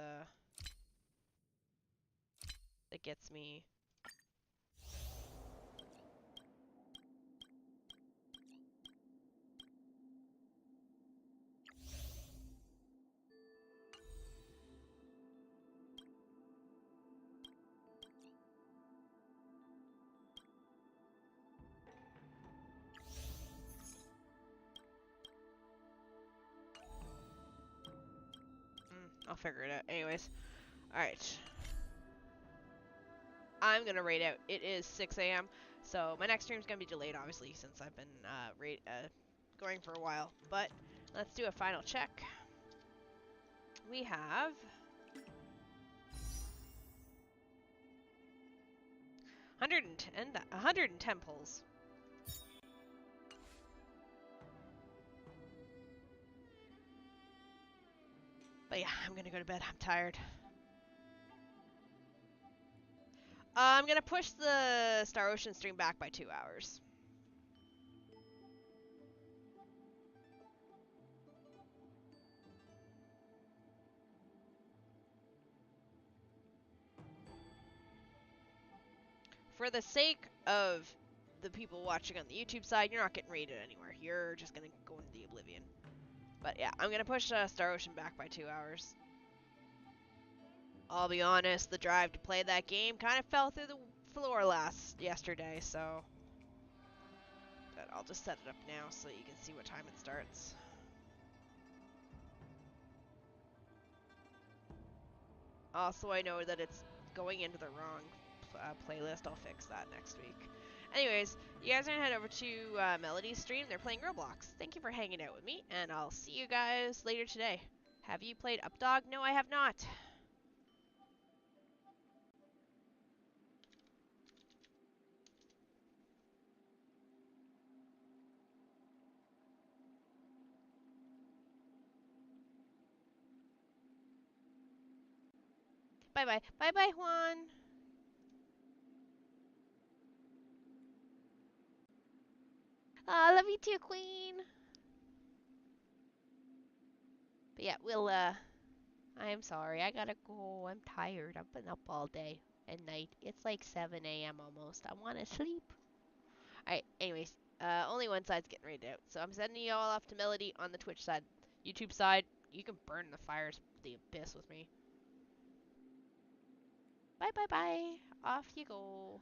that gets me. I'll figure it out. Anyways, all right. I'm gonna raid out. It is 6 a.m. So my next stream's gonna be delayed, obviously, since I've been going for a while. But let's do a final check. We have 110 pulls. But yeah, I'm gonna go to bed. I'm tired. I'm gonna push the Star Ocean stream back by 2 hours. For the sake of the people watching on the YouTube side, you're not getting rated anywhere. You're just gonna go into the oblivion. But yeah, I'm gonna push Star Ocean back by 2 hours. I'll be honest, the drive to play that game kind of fell through the floor yesterday, so... But I'll just set it up now so you can see what time it starts. Also, I know that it's going into the wrong playlist. I'll fix that next week. Anyways, you guys are gonna head over to Melody's stream. They're playing Roblox. Thank you for hanging out with me, and I'll see you guys later today. Have you played Updog? No, I have not. Bye-bye. Bye-bye, Juan. I love you too, Queen. But yeah, we'll, I'm sorry. I gotta go. I'm tired. I've been up all day and night. It's like 7 a.m. almost. I want to sleep. Alright, anyways. Only one side's getting raided out. So I'm sending you all off to Melody on the Twitch side. YouTube side, you can burn the fires, the abyss with me. Bye, bye, bye. Off you go.